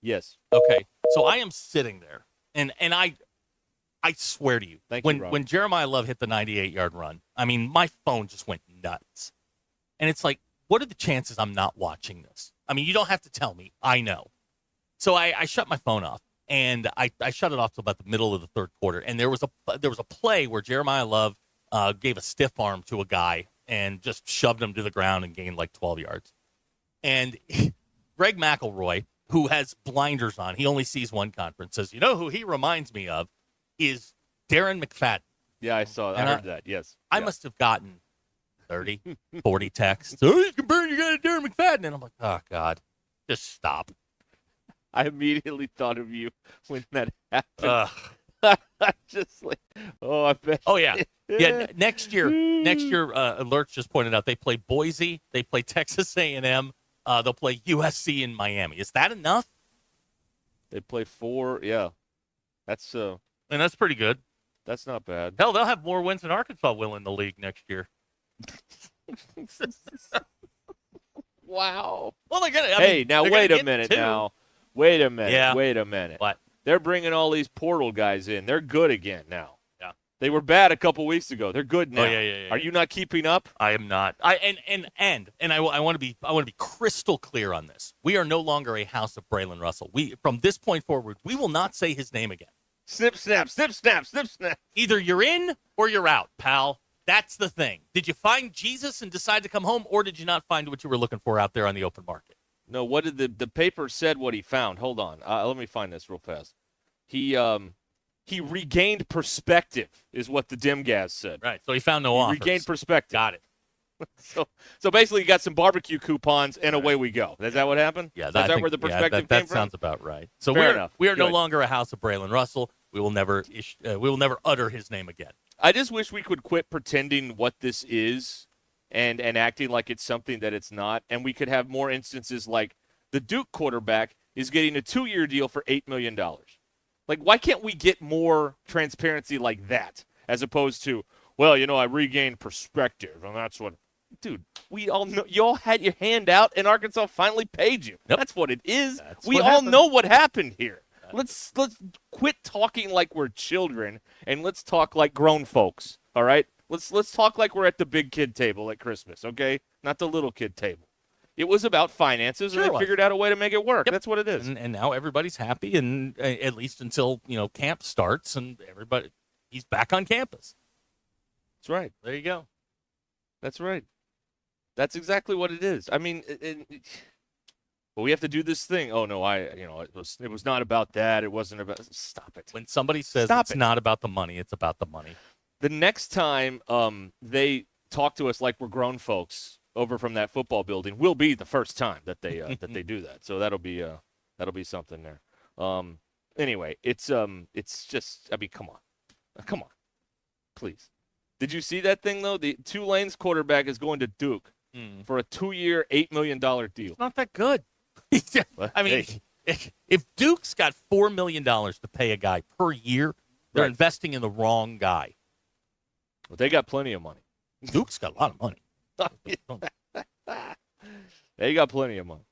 Yes. Okay, so I am sitting there, and I swear to you, when Jeremiah Love hit the 98-yard run, I mean, my phone just went nuts, and it's like, what are the chances I'm not watching this? I mean, you don't have to tell me. I know. So I shut my phone off. And I shut it off till about the middle of the third quarter. And there was a play where Jeremiah Love gave a stiff arm to a guy and just shoved him to the ground and gained like 12 yards. And Greg McElroy, who has blinders on, he only sees one conference, says, you know who he reminds me of is Darren McFadden. Yeah, I heard that, yes. I must have gotten 30, 40 texts. Oh, you can burn your guy to Darren McFadden. And I'm like, oh, God, just stop. I immediately thought of you when that happened. Just like, I bet. Oh, yeah. Yeah, next year, Alerts just pointed out, they play Boise, they play Texas A&M, they'll play USC in Miami. Is that enough? They play 4, yeah. That's and that's pretty good. That's not bad. Hell, they'll have more wins than Arkansas will in the league next year. Wow. Well, they're gonna. Wait a minute now. Wait a minute. Yeah. Wait a minute. What? They're bringing all these portal guys in. They're good again now. Yeah. They were bad a couple weeks ago. They're good now. Oh, yeah. Are you not keeping up? I am not. I want to be crystal clear on this. We are no longer a house of Braylon Russell. We from this point forward, we will not say his name again. Snip, snap, snip, snap, snip, snap. Either you're in or you're out, pal. That's the thing. Did you find Jesus and decide to come home, or did you not find what you were looking for out there on the open market? No, what did the paper said what he found. Hold on. Let me find this real fast. He regained perspective is what the Dimgaz said. Right, so he found no offers. Regained perspective. Got it. So basically you got some barbecue coupons and away we go. Is that what happened? Yeah, Is that where the perspective that came from? sounds about right. So Fair enough. we are no Good. longer a house of Braylon Russell. We will never utter his name again. I just wish we could quit pretending what this is and acting like it's something that it's not, and we could have more instances like the Duke quarterback is getting a 2-year deal for $8 million. Like, why can't we get more transparency like that as opposed to, well, I regained perspective, and that's what – dude, we all know – you all had your hand out, and Arkansas finally paid you. Yep. That's what it is. That's we what all happened. know what happened here. Let's quit talking like we're children, and let's talk like grown folks, all right? Let's talk like we're at the big kid table at Christmas, okay? Not the little kid table. It was about finances, and they figured out a way to make it work. Yep. That's what it is. And now everybody's happy, and at least until camp starts, and he's back on campus. That's right. There you go. That's right. That's exactly what it is. I mean, but we have to do this thing. Oh no, it was not about that. It wasn't about. Stop it. When somebody says it's not about the money, it's about the money. The next time they talk to us like we're grown folks over from that football building will be the first time that they that they do that. So that'll be something there. Anyway, it's just, I mean, come on, please. Did you see that thing though? The Tulane's quarterback is going to Duke for a 2-year, $8 million deal. It's not that good. I mean, if Duke's got $4 million to pay a guy per year, they're investing in the wrong guy. Well, they got plenty of money. Duke's got a lot of money. They got plenty of money.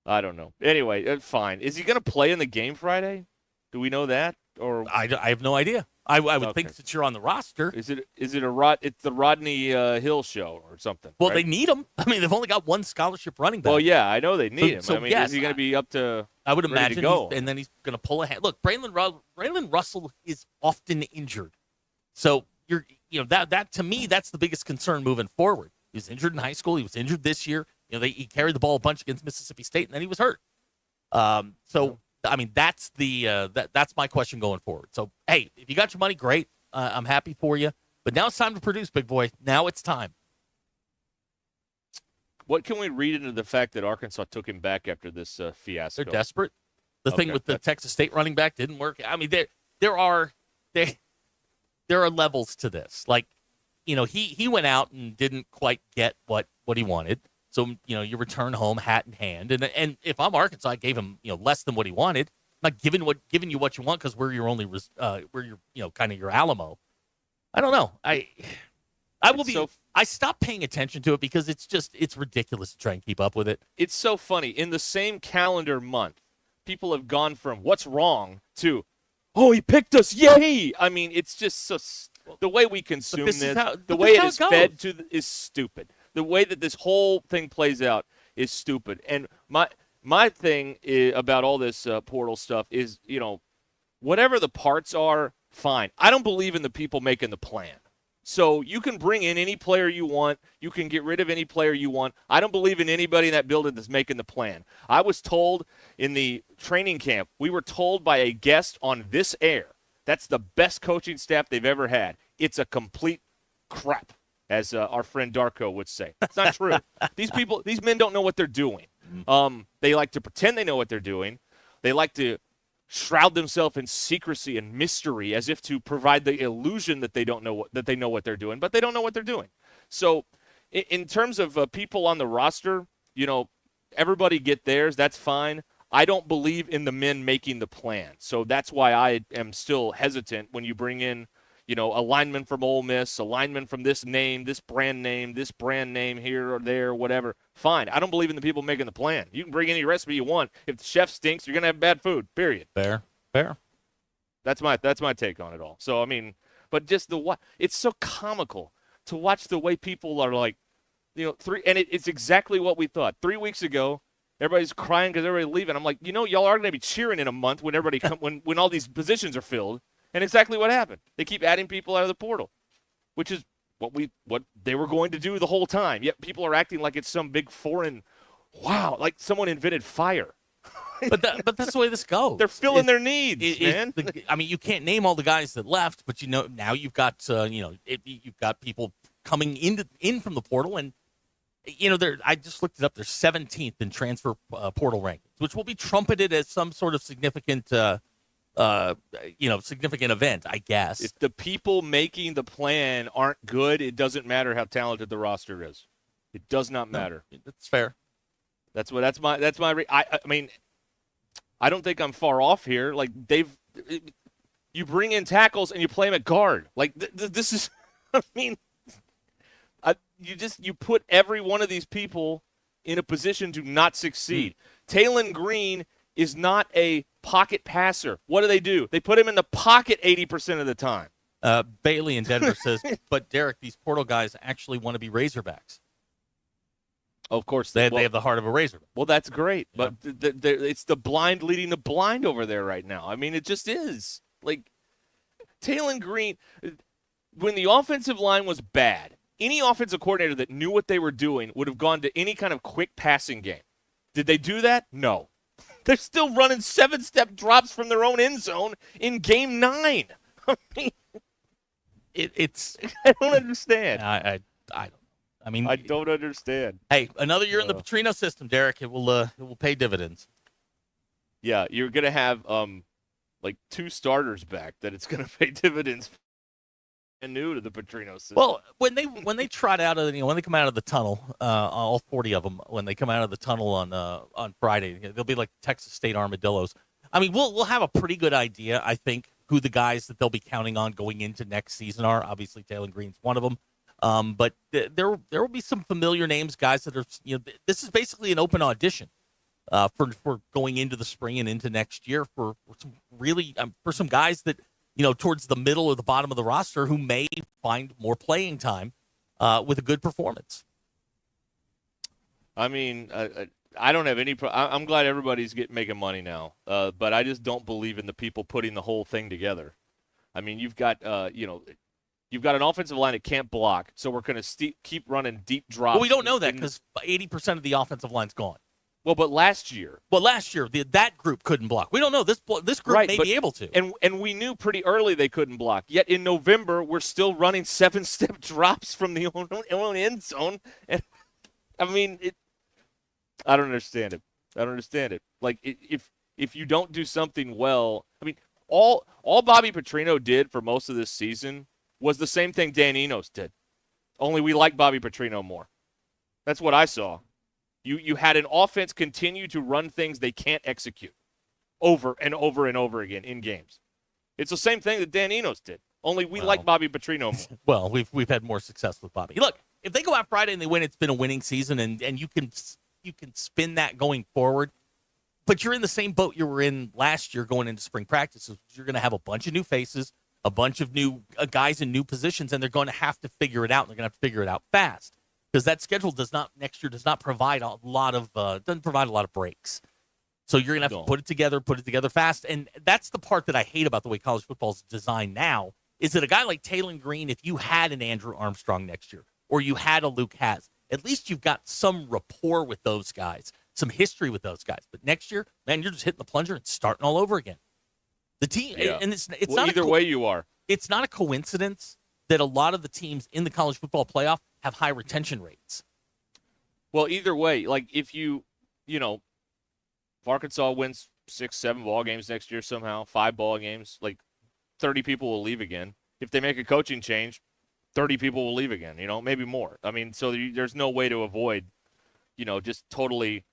I don't know. Anyway, fine. Is he going to play in the game Friday? Do we know that? Or I have no idea. I would think that you're on the roster. Is it it's the Rodney Hill show or something? Well, right? they need him. I mean, they've only got one scholarship running back. Well, yeah, I know they need him. So, I mean, yes, is he going to be up to? I would ready imagine, to go? and then he's going to pull ahead. Look, Braylon Russell is often injured, so that to me that's the biggest concern moving forward. He was injured in high school. He was injured this year. He carried the ball a bunch against Mississippi State, and then he was hurt. So I mean, that's that's my question going forward. So hey, if you got your money, great. I'm happy for you. But now it's time to produce, big boy. Now it's time. What can we read into the fact that Arkansas took him back after this fiasco? They're desperate. The thing with the Texas State running back didn't work. I mean, there are levels to this. Like, he went out and didn't quite get what he wanted. So, you return home hat in hand. And if I'm Arkansas, I gave him, less than what he wanted. I'm not giving you what you want because we're your only kind of your Alamo. I don't know. I stopped paying attention to it because it's ridiculous to try and keep up with it. It's so funny. In the same calendar month, people have gone from what's wrong to, oh, he picked us, yay! I mean, it's just so the way we consume this, the way it is fed to is stupid. The way that this whole thing plays out is stupid. And my thing about all this portal stuff is, whatever the parts are, fine. I don't believe in the people making the plan. So you can bring in any player you want. You can get rid of any player you want. I don't believe in anybody in that building that's making the plan. I was told in the training camp, we were told by a guest on this air, that's the best coaching staff they've ever had. It's a complete crap, as our friend Darko would say. It's not true. These men don't know what they're doing. They like to pretend they know what they're doing. They like to shroud themselves in secrecy and mystery as if to provide the illusion that they don't know what they're doing, but they don't know what they're doing. So in terms of people on the roster, everybody get theirs. That's fine. I don't believe in the men making the plan. So that's why I am still hesitant when you bring in, a lineman from Ole Miss, a lineman from this name, this brand name here or there, whatever. Fine. I don't believe in the people making the plan. You can bring any recipe you want. If the chef stinks, you're going to have bad food, period. Fair. That's my take on it all. So, I mean, but just it's so comical to watch the way people are like, it's exactly what we thought 3 weeks ago. Everybody's crying because everybody's leaving. I'm like, y'all are going to be cheering in a month when everybody when all these positions are filled. And exactly what happened. They keep adding people out of the portal, which is what they were going to do the whole time. Yet people are acting like it's some big foreign, wow, like someone invented fire. But that's the way this goes. They're filling their needs, man. You can't name all the guys that left, but now you've got you've got people coming in from the portal, and I just looked it up. They're 17th in transfer portal rankings, which will be trumpeted as some sort of significant significant event, I guess. If the people making the plan aren't good, it doesn't matter how talented the roster is. It does not matter. No, that's fair. I mean, I don't think I'm far off here. Like you bring in tackles and you play them at guard. Like this is, I mean, you put every one of these people in a position to not succeed. Taylon Green is not a pocket passer. What do? They put him in the pocket 80% of the time. Bailey in Denver says, but Derek, these portal guys actually want to be Razorbacks. Of course. They have the heart of a Razorback. Well, that's great. But it's the blind leading the blind over there right now. I mean, it just is. Like, Taylon Green, when the offensive line was bad, any offensive coordinator that knew what they were doing would have gone to any kind of quick passing game. Did they do that? No. They're still running 7-step drops from their own end zone in game 9. I mean, it's I don't understand. I don't. I mean, I don't understand. Hey, another year in the Petrino system, Derek. It will pay dividends. Yeah, you're gonna have like 2 starters back that it's gonna pay dividends. And new to the Petrino system. Well, when they trot out of when they come out of the tunnel, all 40 of them, when they come out of the tunnel on Friday, they'll be like Texas State armadillos. I mean, we'll have a pretty good idea, I think, who the guys that they'll be counting on going into next season are. Obviously, Taylon Green's one of them. But there will be some familiar names, guys that are, this is basically an open audition for going into the spring and into next year for some really, for some guys that, towards the middle or the bottom of the roster who may find more playing time with a good performance. I mean, I don't have any I'm glad everybody's making money now, but I just don't believe in the people putting the whole thing together. I mean, you've got, you've got an offensive line that can't block, so we're going to keep running deep drops. Well, we don't know that because 80% of the offensive line's gone. Well, but last year, that group couldn't block. We don't know. This group may be able to. And we knew pretty early they couldn't block. Yet in November, we're still running 7-step drops from the own end zone. And I mean, I don't understand it. I don't understand it. Like, if you don't do something well, I mean, all Bobby Petrino did for most of this season was the same thing Dan Enos did. Only we like Bobby Petrino more. That's what I saw. You had an offense continue to run things they can't execute over and over and over again in games. It's the same thing that Dan Enos did. Only we like Bobby Petrino more. Well, we've had more success with Bobby. Look, if they go out Friday and they win, it's been a winning season, and you can spin that going forward. But you're in the same boat you were in last year going into spring practices. You're going to have a bunch of new faces, a bunch of new guys in new positions, and they're going to have to figure it out. And they're going to have to figure it out fast. Because that schedule does not provide a lot of breaks. So you're gonna have to put it together fast. And that's the part that I hate about the way college football is designed now, is that a guy like Taylon Green, if you had an Andrew Armstrong next year, or you had a Luke Hasz, at least you've got some rapport with those guys, some history with those guys. But next year, man, you're just hitting the plunger and starting all over again. The team, and it's not either way you are. It's not a coincidence that a lot of the teams in the college football playoff have high retention rates. Well, either way, like if if Arkansas wins 6-7 ball games next year somehow, 5 ball games, like 30 people will leave again. If they make a coaching change, 30 people will leave again, maybe more. I mean, so there's no way to avoid, just totally,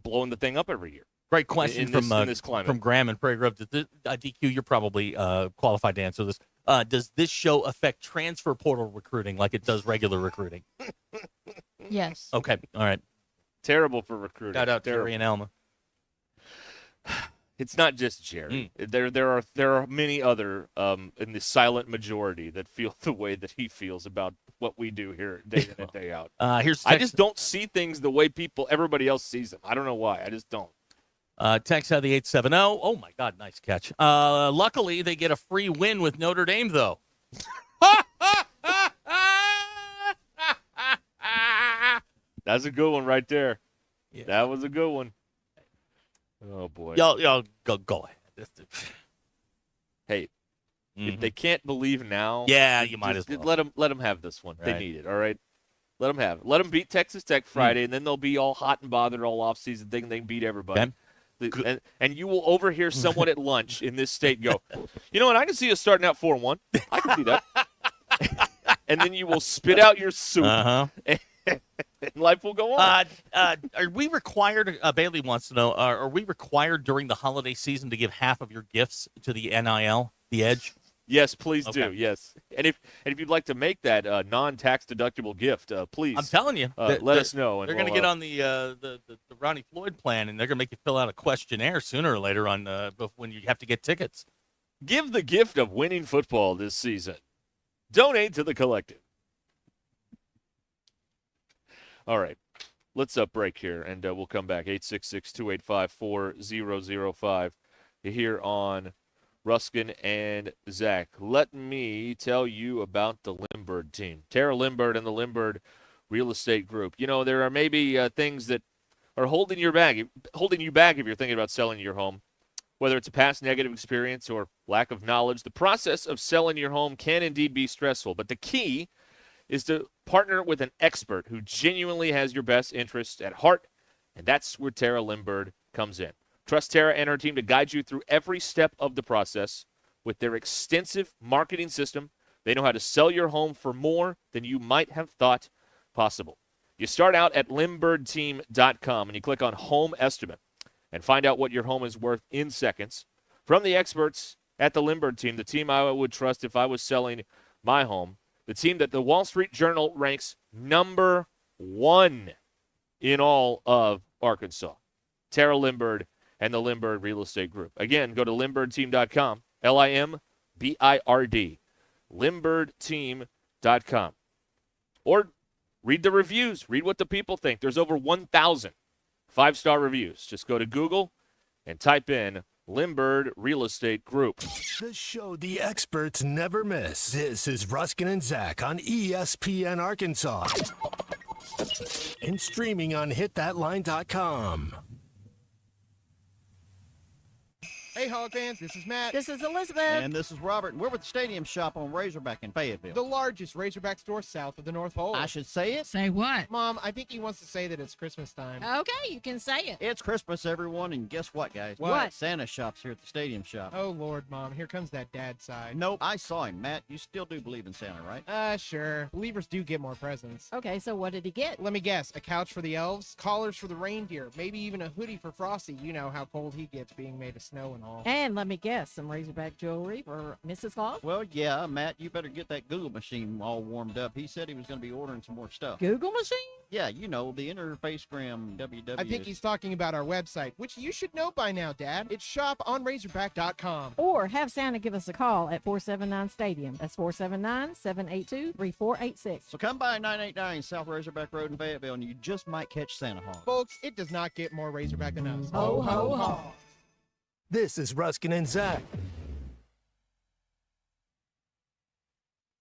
blowing the thing up every year. Great question in this climate. From Graham and Prairie Grove. DQ, you're probably qualified to answer this. Does this show affect transfer portal recruiting like it does regular recruiting? Yes. Okay. All right. Terrible for recruiting. Shout out Terry and Alma. It's not just Jerry. There are many other in the silent majority that feel the way that he feels about what we do here day in and day out. I just don't see things the way everybody else sees them. I don't know why. I just don't. Text out of the 870. Oh, my God, nice catch. Luckily, they get a free win with Notre Dame, though. That's a good one right there. Yeah. That was a good one. Oh, boy. Y'all go ahead. Hey, if they can't believe now, you might as well. Let them have this one. Right. They need it, all right? Let them have it. Let them beat Texas Tech Friday, and then they'll be all hot and bothered all offseason thinking they can beat everybody. And you will overhear someone at lunch in this state go, you know what, I can see us starting out 4-1. I can see that. And then you will spit out your soup, and life will go on. Are we required, Bailey wants to know, are we required during the holiday season to give half of your gifts to the NIL, the Edge? Yes, please do. Yes, and if you'd like to make that non-tax deductible gift, please. I'm telling you, let us know. And they're going to get on the Ronnie Floyd plan, and they're going to make you fill out a questionnaire sooner or later on when you have to get tickets. Give the gift of winning football this season. Donate to the collective. All right, let's break here, and we'll come back. 866-285-4005 here on Ruscin and Zach. Let me tell you about the Limbird team. Tara Limbird and the Limbird Real Estate Group. You know, there are maybe things that are holding you back if you're thinking about selling your home. Whether it's a past negative experience or lack of knowledge, the process of selling your home can indeed be stressful. But the key is to partner with an expert who genuinely has your best interests at heart, and that's where Tara Limbird comes in. Trust Tara and her team to guide you through every step of the process. With their extensive marketing system, they know how to sell your home for more than you might have thought possible. You start out at LimbirdTeam.com and you click on Home Estimate and find out what your home is worth in seconds. From the experts at the Limbird team, the team I would trust if I was selling my home, the team that the Wall Street Journal ranks number 1 in all of Arkansas. Tara Limbird and the Limbird Real Estate Group. Again, go to LimbirdTeam.com, LIMBIRD, LimbirdTeam.com. Or read the reviews. Read what the people think. There's over 1,000 5-star reviews. Just go to Google and type in Limbird Real Estate Group. The show the experts never miss. This is Ruscin and Zach on ESPN Arkansas. And streaming on hitthatline.com. Hey, Hog fans, this is Matt. This is Elizabeth. And this is Robert, and we're with the Stadium Shop on Razorback in Fayetteville. The largest Razorback store south of the North Pole. I should say it. Say what? Mom, I think he wants to say that it's Christmas time. Okay, you can say it. It's Christmas, everyone, and guess what, guys? What? Santa shop's here at the Stadium Shop. Oh, Lord, Mom, here comes that dad side. Nope, I saw him. Matt, you still do believe in Santa, right? Sure. Believers do get more presents. Okay, so what did he get? Let me guess. A couch for the elves, collars for the reindeer, maybe even a hoodie for Frosty. You know how cold he gets being made of snow and all. And let me guess, some Razorback jewelry for Mrs. Claus? Well, yeah, Matt, you better get that Google machine all warmed up. He said he was going to be ordering some more stuff. Google machine? Yeah, you know, the Interfacegram www. I think he's talking about our website, which you should know by now, Dad. It's shoponrazorback.com. Or have Santa give us a call at 479-STADIUM. That's 479-782-3486. So come by 989 South Razorback Road in Fayetteville, and you just might catch Santa Hawk. Folks, it does not get more Razorback than us. Ho, ho, ho. This is Ruscin and Zach.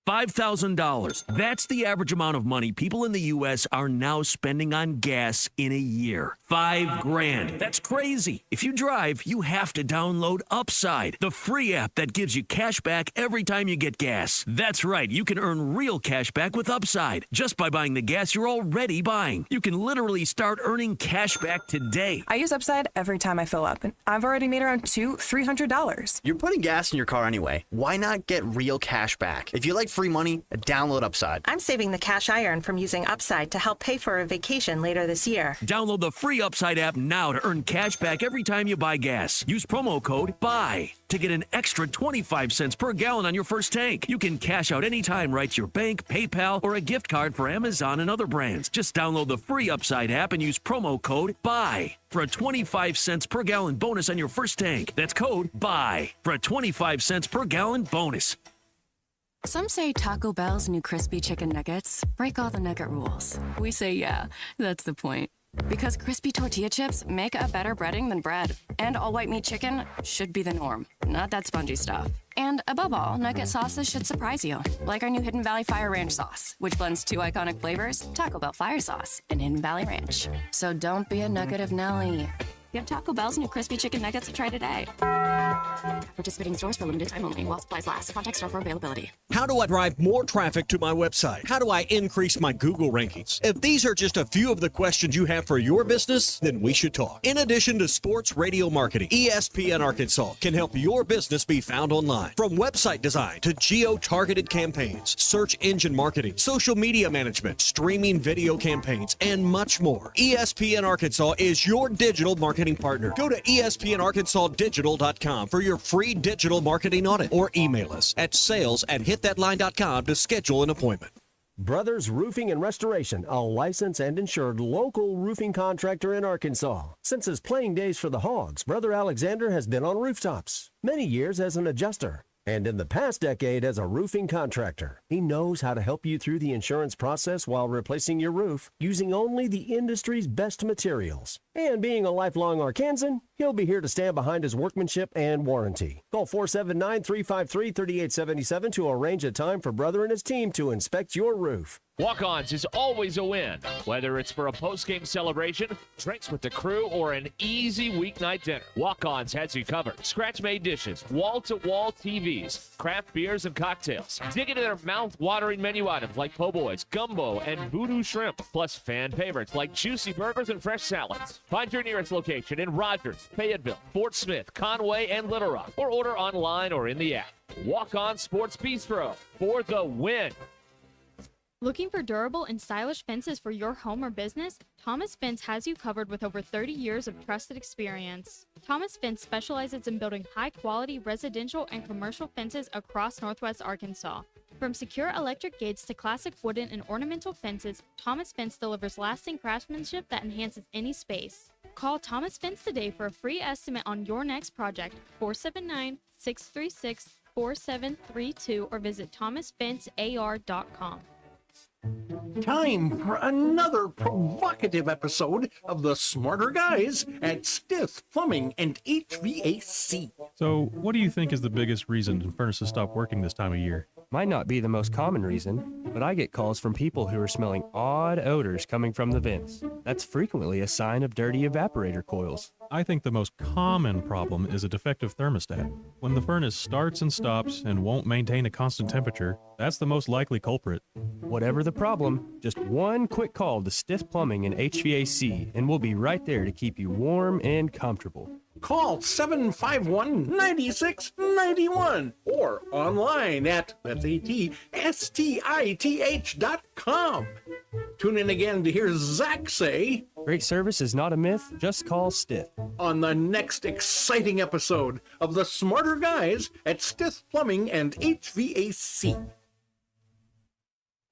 $5,000. That's the average amount of money people in the U.S. are now spending on gas in a year. $5,000. That's crazy. If you drive, you have to download Upside, the free app that gives you cash back every time you get gas. That's right. You can earn real cash back with Upside just by buying the gas you're already buying. You can literally start earning cash back today. I use Upside every time I fill up, and I've already made around $200-$300. You're putting gas in your car anyway. Why not get real cash back? If you like free money, download Upside. I'm saving the cash I earn from using Upside to help pay for a vacation later this year. Download the free Upside app now to earn cash back every time you buy gas. Use promo code BUY to get an extra 25 cents per gallon on your first tank. You can cash out anytime right to your bank, PayPal, or a gift card for Amazon and other brands. Just download the free Upside app and use promo code BUY for a 25 cents per gallon bonus on your first tank. That's code BUY for a 25 cents per gallon bonus. Some say Taco Bell's new crispy chicken nuggets break all the nugget rules. We say yeah, that's the point. Because crispy tortilla chips make a better breading than bread. And all white meat chicken should be the norm, not that spongy stuff. And above all, nugget sauces should surprise you, like our new Hidden Valley Fire Ranch sauce, which blends 2 iconic flavors, Taco Bell Fire Sauce and Hidden Valley Ranch. So don't be a nugget of Nelly. Give Taco Bell's new crispy chicken nuggets a try today. Participating stores for limited time only while supplies last. Contact store for availability. How do I drive more traffic to my website? How do I increase my Google rankings? If these are just a few of the questions you have for your business, then we should talk. In addition to sports radio marketing, ESPN Arkansas can help your business be found online. From website design to geo-targeted campaigns, search engine marketing, social media management, streaming video campaigns, and much more. ESPN Arkansas is your digital marketing partner. Go to espnarkansasdigital.com for your free digital marketing audit or email us at sales@hitthatline.com to schedule an appointment. Brothers Roofing and Restoration, a licensed and insured local roofing contractor in Arkansas. Since his playing days for the Hogs, Brother Alexander has been on rooftops, many years as an adjuster, and in the past decade as a roofing contractor. He knows how to help you through the insurance process while replacing your roof using only the industry's best materials. And being a lifelong Arkansan, he'll be here to stand behind his workmanship and warranty. Call 479-353-3877 to arrange a time for Brother and his team to inspect your roof. Walk-Ons is always a win, whether it's for a post-game celebration, drinks with the crew, or an easy weeknight dinner. Walk-Ons has you covered. Scratch-made dishes, wall-to-wall TVs, craft beers and cocktails. Dig into their mouth-watering menu items like po' boys, gumbo, and voodoo shrimp, plus fan favorites like juicy burgers and fresh salads. Find your nearest location in Rogers, Fayetteville, Fort Smith, Conway, and Little Rock, or order online or in the app. Walk-On Sports Bistro for the win. Looking for durable and stylish fences for your home or business? Thomas Fence has you covered with over 30 years of trusted experience. Thomas Fence specializes in building high-quality residential and commercial fences across Northwest Arkansas. From secure electric gates to classic wooden and ornamental fences, Thomas Fence delivers lasting craftsmanship that enhances any space. Call Thomas Fence today for a free estimate on your next project, 479-636-4732, or visit thomasfencear.com. Time for another provocative episode of the Smarter Guys at Stith Plumbing and HVAC. So, what do you think is the biggest reason furnaces stop working this time of year? Might not be the most common reason, but I get calls from people who are smelling odd odors coming from the vents. That's frequently a sign of dirty evaporator coils. I think the most common problem is a defective thermostat. When the furnace starts and stops and won't maintain a constant temperature, that's the most likely culprit. Whatever the problem, just one quick call to Stith Plumbing and HVAC, and we'll be right there to keep you warm and comfortable. Call 751-9691 or online at stith.com. Tune in again to hear Zach say, "Great service is not a myth, just call Stith." On the next exciting episode of the Smarter Guys at Stith Plumbing and HVAC.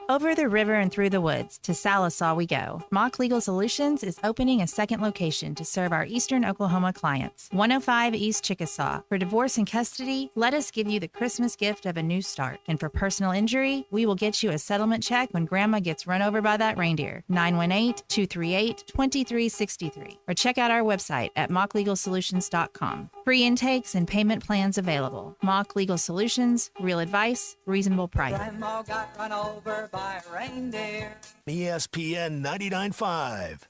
Over the river and through the woods, to Salisaw we go. Mock Legal Solutions is opening a second location to serve our Eastern Oklahoma clients. 105 East Chickasaw. For divorce and custody, let us give you the Christmas gift of a new start. And for personal injury, we will get you a settlement check when Grandma gets run over by that reindeer. 918-238-2363. Or check out our website at mocklegalsolutions.com. Free intakes and payment plans available. Mock Legal Solutions, real advice, reasonable price. Grandma got run over by a reindeer. ESPN 99.5.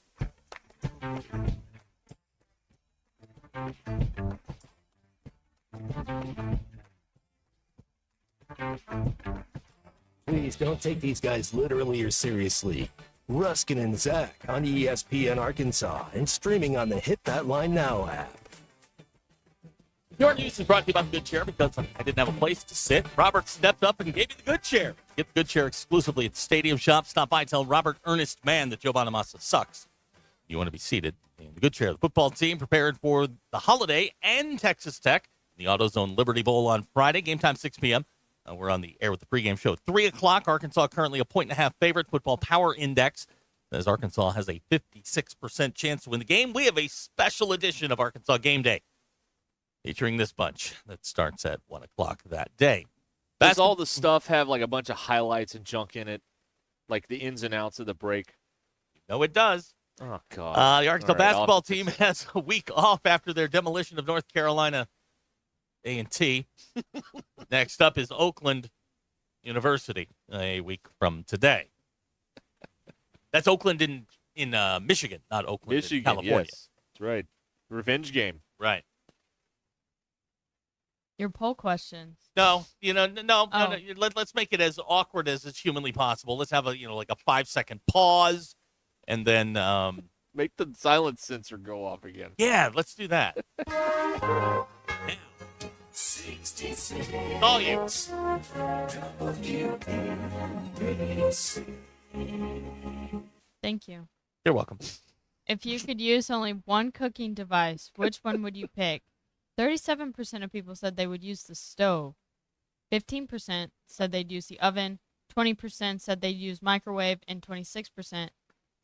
Please don't take these guys literally or seriously. Ruscin and Zach on ESPN Arkansas and streaming on the Hit That Line Now app. Your news is brought to you by the Good Chair because I didn't have a place to sit. Robert stepped up and gave me the Good Chair. Get the Good Chair exclusively at the Stadium Shop. Stop by, tell Robert Ernest Mann that Joe Bonamassa sucks. You want to be seated in the Good Chair. The football team prepared for the holiday and Texas Tech. The AutoZone Liberty Bowl on Friday. Game time 6 p.m. We're on the air with the pregame show at 3 o'clock. Arkansas currently a 1.5 favorite. Football Power Index says Arkansas has a 56% chance to win the game. We have a special edition of Arkansas Game Day featuring this bunch that starts at 1 o'clock that day. Does all the stuff have like a bunch of highlights and junk in it? Like the ins and outs of the break? No, it does. Oh, God. The Arkansas basketball team has a week off after their demolition of North Carolina A&T. Next up is Oakland University a week from today. That's Oakland in Michigan, not Oakland in California. Yes. That's right. Revenge game. Right. Your poll questions. No. Let's make it as awkward as it's humanly possible. Let's have a 5-second pause, and then make the silence sensor go off again. Yeah, let's do that. All you. Thank you. You're welcome. If you could use only one cooking device, which one would you pick? 37% of people said they would use the stove. 15% said they'd use the oven. 20% said they'd use microwave, and 26%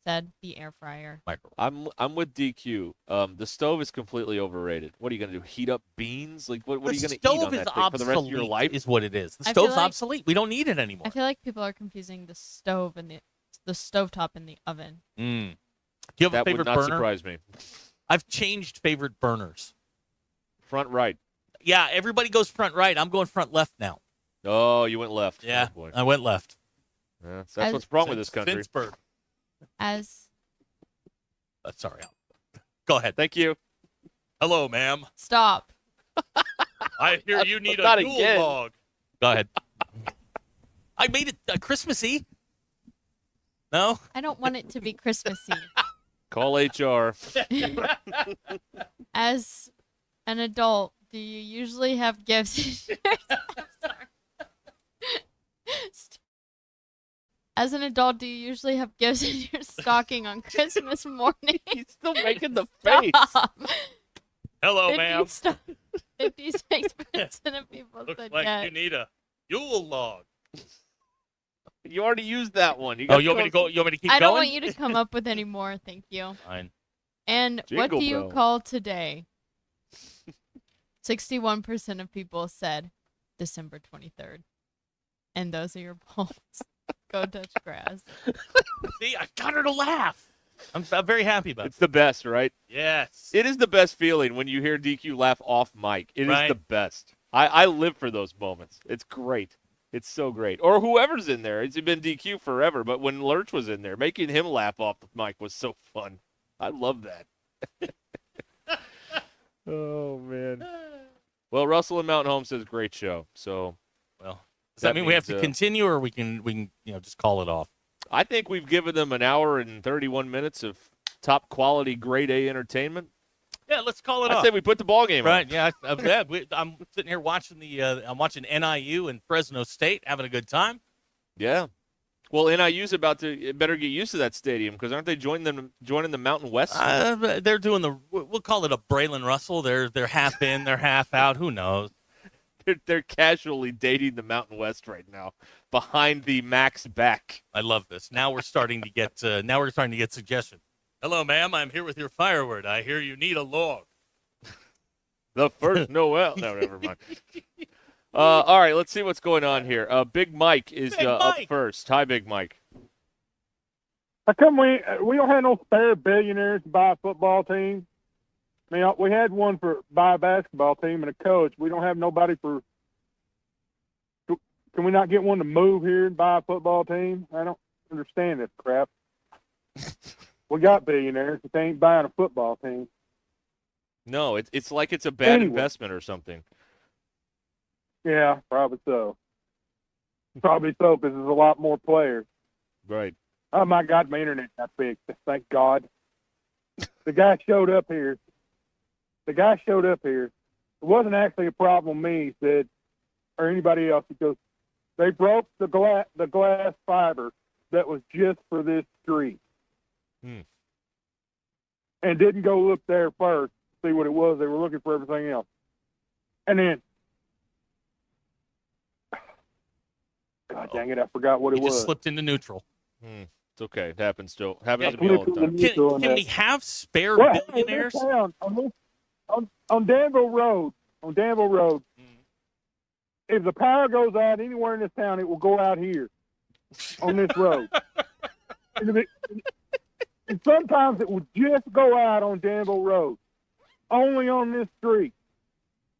said the air fryer. I'm with DQ. The stove is completely overrated. What are you going to do? Heat up beans? Like what are you going to eat on that thing for the rest of your life? Is what it is. The stove's obsolete. We don't need it anymore. I feel like people are confusing the stove and the stovetop and the oven. Do you have a favorite burner? That would not surprise me. I've changed favorite burners. Front right. Yeah, everybody goes front right. I'm going front left now. Oh, you went left. Yeah, oh, boy. I went left. Yeah, that's what's wrong with this country. Sorry. Go ahead. Thank you. Hello, ma'am. Stop. I hear you need a Not dual again. log. Go ahead. I made it Christmassy. No? I don't want it to be Christmassy. Call HR. As an adult, do you usually have gifts in your... As an adult, do you usually have gifts in your stocking on Christmas morning? He's still making the face. Hello, ma'am. 56% of people Looks said like yes. you need a Yule log. You already used that one. You want me to go? You want me to keep I going? don't want you to come up with any more. Thank you. Fine. And what Jingle do you bell. call today? 61% of people said December 23rd. And those are your polls. Go touch grass. See, I got her to laugh. I'm very happy about it. It's the best, right? Yes. It is the best feeling when you hear DQ laugh off mic. It is Right. the best. I live for those moments. It's great. It's so great. Or whoever's in there. It's been DQ forever, but when Lurch was in there, making him laugh off the mic was so fun. I love that. Oh, man. Well, Russell and Mountain Home says great show. So, well, does that mean we have to means, continue, or we can just call it off? I think we've given them an hour and 31 minutes of top quality grade A entertainment. Yeah, let's call it I off. say we put the ball game on. Right? Yeah, I'm sitting here watching I'm watching NIU and Fresno State, having a good time. Yeah. Well, NIU's better get used to that stadium because aren't they joining the Mountain West? They're doing we'll call it a Braylon Russell. They're half in, they're half out. Who knows? They're casually dating the Mountain West right now, behind the Max back. I love this. Now we're starting to get suggestions. Hello, ma'am. I'm here with your firewood. I hear you need a log. The first Noel. No, never mind. All right, let's see what's going on here. Big Mike is up first. Hi, Big Mike. How come we don't have no spare billionaires to buy a football team? I mean, we had one for buy a basketball team and a coach. We don't have nobody for. Can we not get one to move here and buy a football team? I don't understand this crap. We got billionaires, but they ain't buying a football team. No, it's like it's a bad investment or something. Yeah, probably so. Probably so, because there's a lot more players. Right. Oh, my God, my internet got fixed. Thank God. The guy showed up here. it wasn't actually a problem with me, he said, or anybody else, because they broke the glass fiber that was just for this street. Hmm. And didn't go look there first, see what it was. They were looking for everything else. And then, God dang it, I forgot what it You was. just slipped into neutral. It's okay. It happens still. Happens I to me all the flipped into time. neutral Can and we have spare Well, billionaires? in this town, on Danville Road, if the power goes out anywhere in this town, it will go out here on this road. And sometimes it will just go out on Danville Road, only on this street.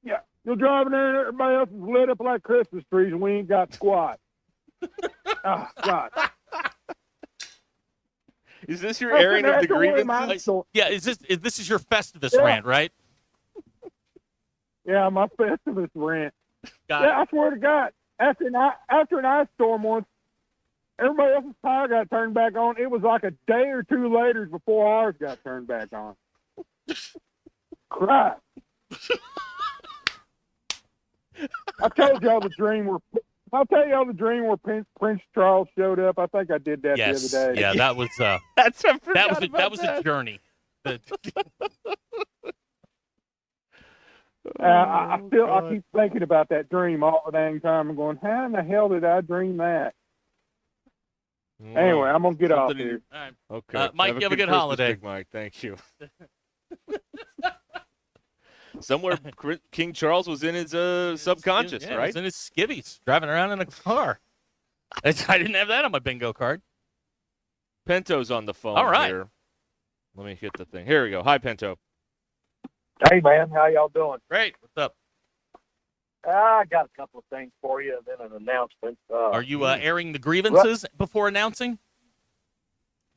Yeah, you're driving there and everybody else is lit up like Christmas trees and we ain't got squat. Oh, God. Is this your airing of the grievances? Yeah, this is your Festivus rant, right? Yeah, my Festivus rant. Got I swear to God, after an ice storm once, everybody else's power got turned back on. It was like a day or two later before ours got turned back on. Crap. I told y'all the dream where I'll tell y'all the dream where Prince Charles showed up. I think I did that the other day. Yeah, that was that was a journey. I keep thinking about that dream all the dang time. I'm going, how in the hell did I dream that? Anyway, I'm gonna get off here. All right. Okay. Mike, you have a good Christmas, holiday. Big Mike, thank you. Somewhere King Charles was in his subconscious, Yeah, right? it was in his skivvies, driving around in a car. I didn't have that on my bingo card. Pento's on the phone. All right. Here. Let me hit the thing. Here we go. Hi, Pinto. Hey, man, how y'all doing? Great. What's up? I got a couple of things for you, and then an announcement. Are you airing the grievances before announcing?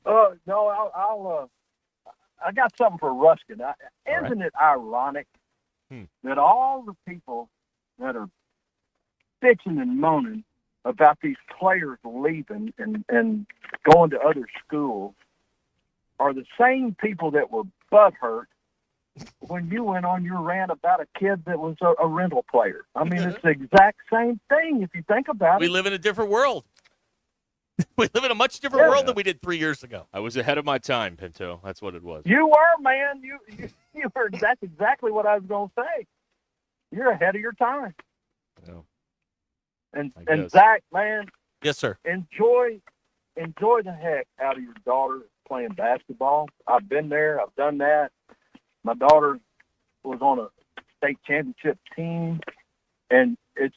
No, I got something for Ruskin. Isn't it ironic that all the people that are bitching and moaning about these players leaving and going to other schools are the same people that were butthurt when you went on your rant about a kid that was a rental player? I mean, it's the exact same thing if you think about We it. live in a different world. We live in a much different world than we did 3 years ago. I was ahead of my time, Pinto. That's what it was. You were, man. You were. That's exactly what I was going to say. You're ahead of your time. Yeah. And guess. Zach, man, Yes, sir. enjoy the heck out of your daughter playing basketball. I've been there. I've done that. My daughter was on a state championship team, and it's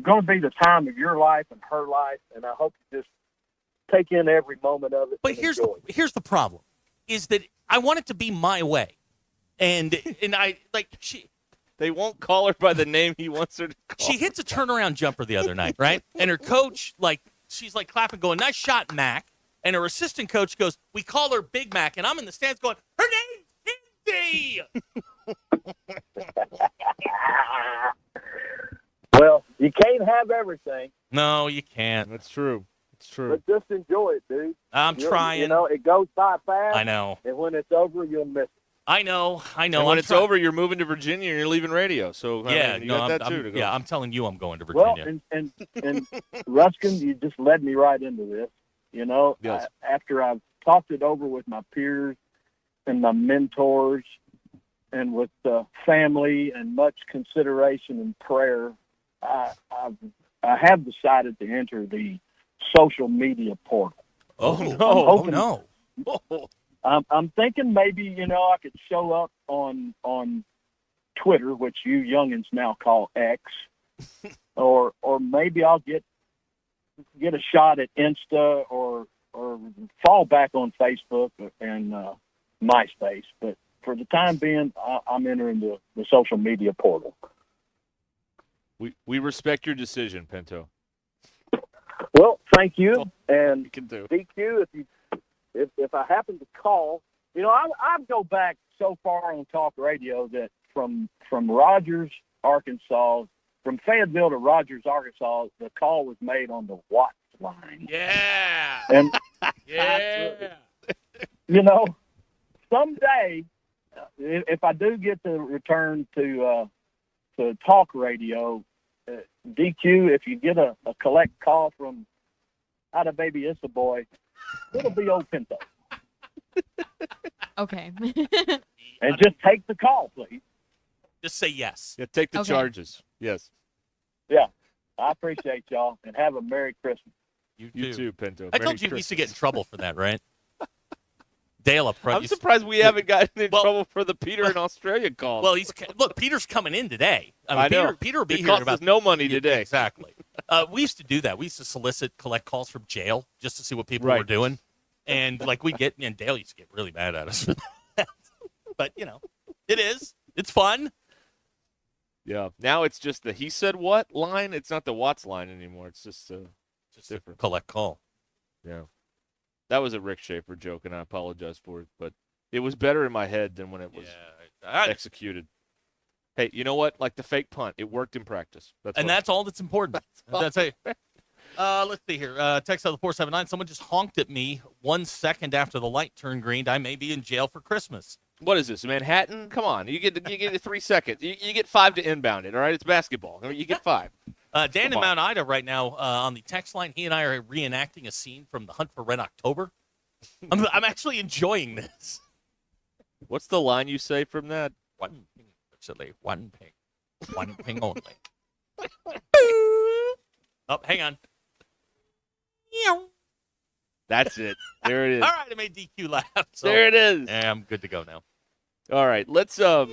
going to be the time of your life and her life, and I hope you just take in every moment of it. But and here's enjoy it. here's the problem, is that I want it to be my way, and I like she. They won't call her by the name he wants her to call. She hits a turnaround jumper the other night, right? And her coach, she's clapping, going, "Nice shot, Mac." And her assistant coach goes, "We call her Big Mac." And I'm in the stands going, "Her name's Indy." Well, you can't have everything, No, you can't. That's true. It's true. but just enjoy it, dude. I'm trying. You know, it goes by fast. I know. And when it's over, you'll miss it. I know. And when it's over, you're moving to Virginia and you're leaving radio. So I mean, you got that too. To go. Yeah, I'm telling you, I'm going to Well, Virginia. and Ruskin, you just led me right into this. You know, Yes. after I've talked it over with my peers and my mentors and with family and much consideration and prayer, I have decided to enter the social media portal. Oh, I'm no. hoping- Oh, no. I'm thinking maybe, I could show up on Twitter, which you youngins now call X, or maybe I'll get a shot at Insta or fall back on Facebook and MySpace. But for the time being, I'm entering the social media portal. We respect your decision, Pinto. Well, thank you, and You can do. DQ, if I happen to call, I go back so far on talk radio that from Rogers, Arkansas, from Fayetteville to Rogers, Arkansas, the call was made on the Watts line. Yeah. And Yeah. someday, if I do get to return to to talk radio. DQ, if you get a collect call from out of Baby It's a Boy, it'll be old Pinto. Okay. And just take the call, please. Just say yes. Yeah, take the Okay. charges. Yes. Yeah, I appreciate y'all, and have a Merry Christmas. You too, Pinto. I Merry told you we used to get in Christmas. trouble for that, right? Dale up front. I'm surprised we haven't gotten in trouble for the Peter in Australia call. Well, look. Peter's coming in today. I mean, know. Peter will be It here cost in about us no money today. Exactly. We used to do that. We used to collect calls from jail just to see what people Right. were doing, and and Dale used to get really mad at us for that. But it's fun. Yeah. Now it's just the he said what line. It's not the Watts line anymore. It's just different. Collect call. Yeah. That was a Rick Schaefer joke, and I apologize for it, but it was better in my head than when it was executed. Hey, you know what? Like the fake punt, it worked in practice. That's all that's important. That's it. Let's see here. Text out of the 479. Someone just honked at me 1 second after the light turned green. I may be in jail for Christmas. What is this, Manhattan? Come on, you get 3 seconds. You get 5 to inbound it. All right, it's basketball. I mean, you get 5. Dan in Mount Ida right now on the text line. He and I are reenacting a scene from The Hunt for Red October. I'm actually enjoying this. What's the line you say from that? One ping, silly. One ping only. Oh, hang on. That's it. There it is. All right, I made DQ laugh. So there it is. Yeah, I'm good to go now. All right, let's The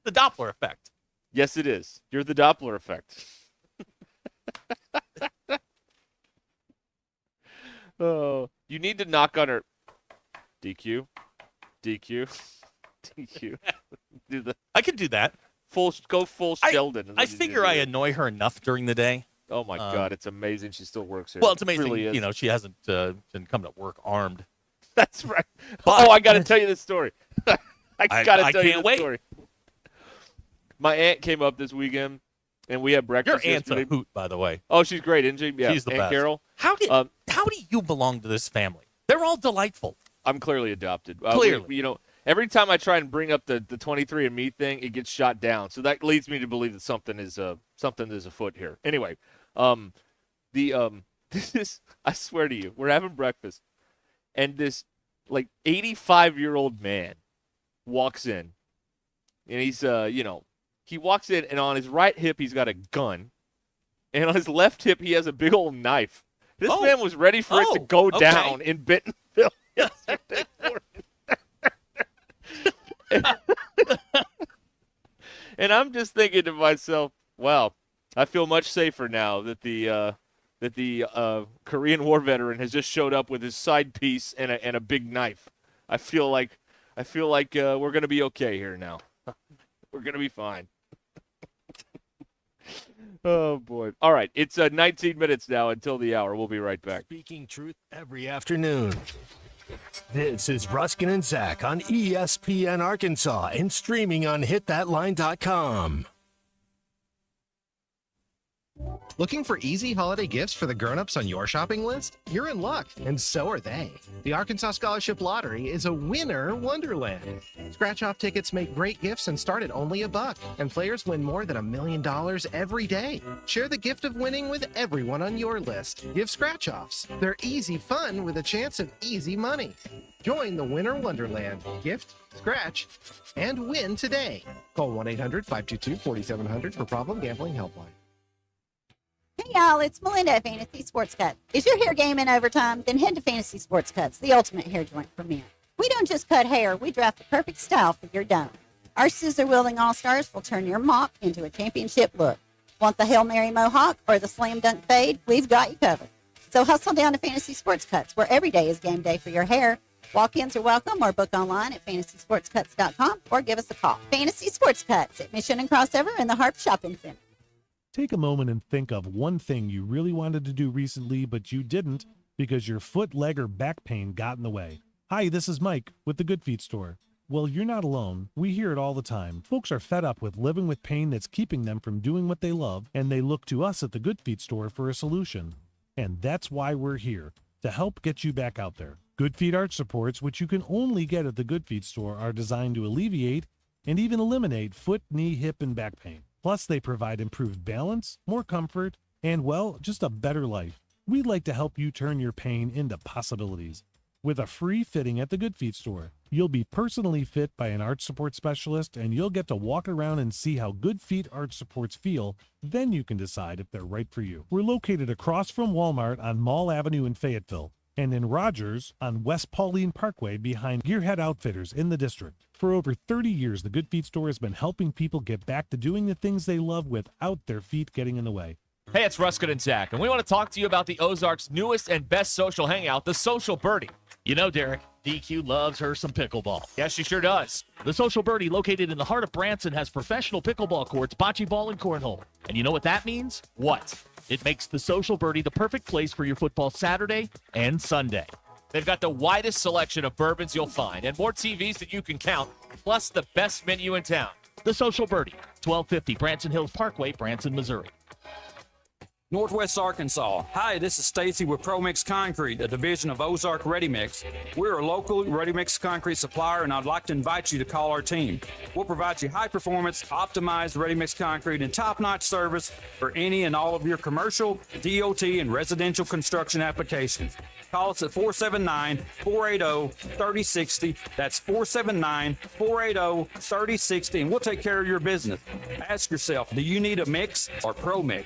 Doppler effect. Yes, it is. You're the Doppler effect. Oh, you need to knock on her. DQ. DQ. I can do that. Go full Sheldon. I figure I annoy her enough during the day. Oh my God, it's amazing she still works here. Well, it's amazing. It really is. She hasn't been coming to work armed. That's right. But, I got to tell you this story. I got to tell you can't this wait. story. My aunt came up this weekend, and we had breakfast. Your aunt's yesterday. a hoot, by the way. Oh, she's great, isn't she? Yeah, She's the Aunt best. Carol. How do you belong to this family? They're all delightful. I'm clearly adopted. Clearly. Every time I try and bring up the 23andMe thing, it gets shot down. So that leads me to believe that something is afoot here. Anyway, this is, I swear to you, we're having breakfast, and this 85-year-old man walks in, and he's he walks in, and on his right hip he's got a gun, and on his left hip he has a big old knife. This man was ready for it to go down in Bentonville yesterday morning. And I'm just thinking to myself, wow, I feel much safer now that the Korean War veteran has just showed up with his side piece and a big knife. I feel like we're gonna be okay here now. We're gonna be fine. Oh boy! All right, it's 19 minutes now until the hour. We'll be right back. Speaking truth every afternoon. This is Ruscin and Zach on ESPN Arkansas and streaming on hitthatline.com. Looking for easy holiday gifts for the grown-ups on your shopping list? You're in luck, and so are they. The Arkansas Scholarship Lottery is a winner wonderland. Scratch-off tickets make great gifts and start at only $1, and players win more than $1 million every day. Share the gift of winning with everyone on your list. Give scratch-offs. They're easy fun with a chance of easy money. Join the Winter Wonderland. Gift, scratch, and win today. Call 1-800-522-4700 for Problem Gambling Helpline. Hey y'all, it's Melinda at Fantasy Sports Cuts. Is your hair game in overtime? Then head to Fantasy Sports Cuts, the ultimate hair joint for men. We don't just cut hair, we draft the perfect style for your dome. Our scissor-wielding all-stars will turn your mop into a championship look. Want the Hail Mary mohawk or the slam dunk fade? We've got you covered. So hustle down to Fantasy Sports Cuts, where every day is game day for your hair. Walk-ins are welcome or book online at fantasysportscuts.com or give us a call. Fantasy Sports Cuts at Mission and Crossover in the Harp Shopping Center. Take a moment and think of one thing you really wanted to do recently, but you didn't because your foot, leg, or back pain got in the way. Hi, this is Mike with the Good Feet Store. Well, you're not alone. We hear it all the time. Folks are fed up with living with pain that's keeping them from doing what they love, and they look to us at the Good Feet Store for a solution. And that's why we're here, to help get you back out there. Good Feet arch supports, which you can only get at the Good Feet Store, are designed to alleviate and even eliminate foot, knee, hip, and back pain. Plus, they provide improved balance, more comfort, and, well, just a better life. We'd like to help you turn your pain into possibilities. With a free fitting at the Good Feet store, you'll be personally fit by an arch support specialist, and you'll get to walk around and see how Good Feet arch supports feel. Then you can decide if they're right for you. We're located across from Walmart on Mall Avenue in Fayetteville, and in Rogers on West Pauline Parkway behind Gearhead Outfitters in the district. For over 30 years, the Good Feet store has been helping people get back to doing the things they love without their feet getting in the way. Hey, it's Ruscin and Zach, and we want to talk to you about the Ozarks' newest and best social hangout, the Social Birdie. You know, Derek, DQ loves her some pickleball. Yes, she sure does. The Social Birdie, located in the heart of Branson, has professional pickleball courts, bocce ball, and cornhole. And you know what that means? What? It makes the Social Birdie the perfect place for your football Saturday and Sunday. They've got the widest selection of bourbons you'll find and more TVs than you can count, plus the best menu in town. The Social Birdie, 1250 Branson Hills Parkway, Branson, Missouri. Northwest Arkansas. Hi, this is Stacy with ProMix Concrete, a division of Ozark Ready Mix. We're a local ready mix concrete supplier, and I'd like to invite you to call our team. We'll provide you high performance, optimized ready mix concrete and top-notch service for any and all of your commercial, DOT, and residential construction applications. Call us at 479-480-3060. That's 479-480-3060, and we'll take care of your business. Ask yourself, do you need a mix or ProMix?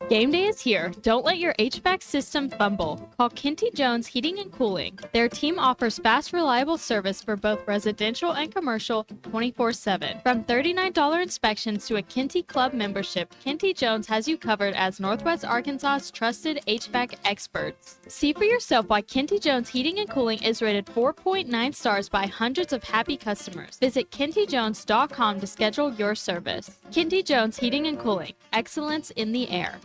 Game day is here. Don't let your HVAC system fumble. Call Kinty Jones Heating and Cooling. Their team offers fast, reliable service for both residential and commercial 24/7. From $39 inspections to a Kinty Club membership, Kinty Jones has you covered as Northwest Arkansas's trusted HVAC experts. See for yourself why Kinty Jones Heating and Cooling is rated 4.9 stars by hundreds of happy customers. Visit kintyjones.com to schedule your service. Kinty Jones Heating and Cooling. Excellence in the air.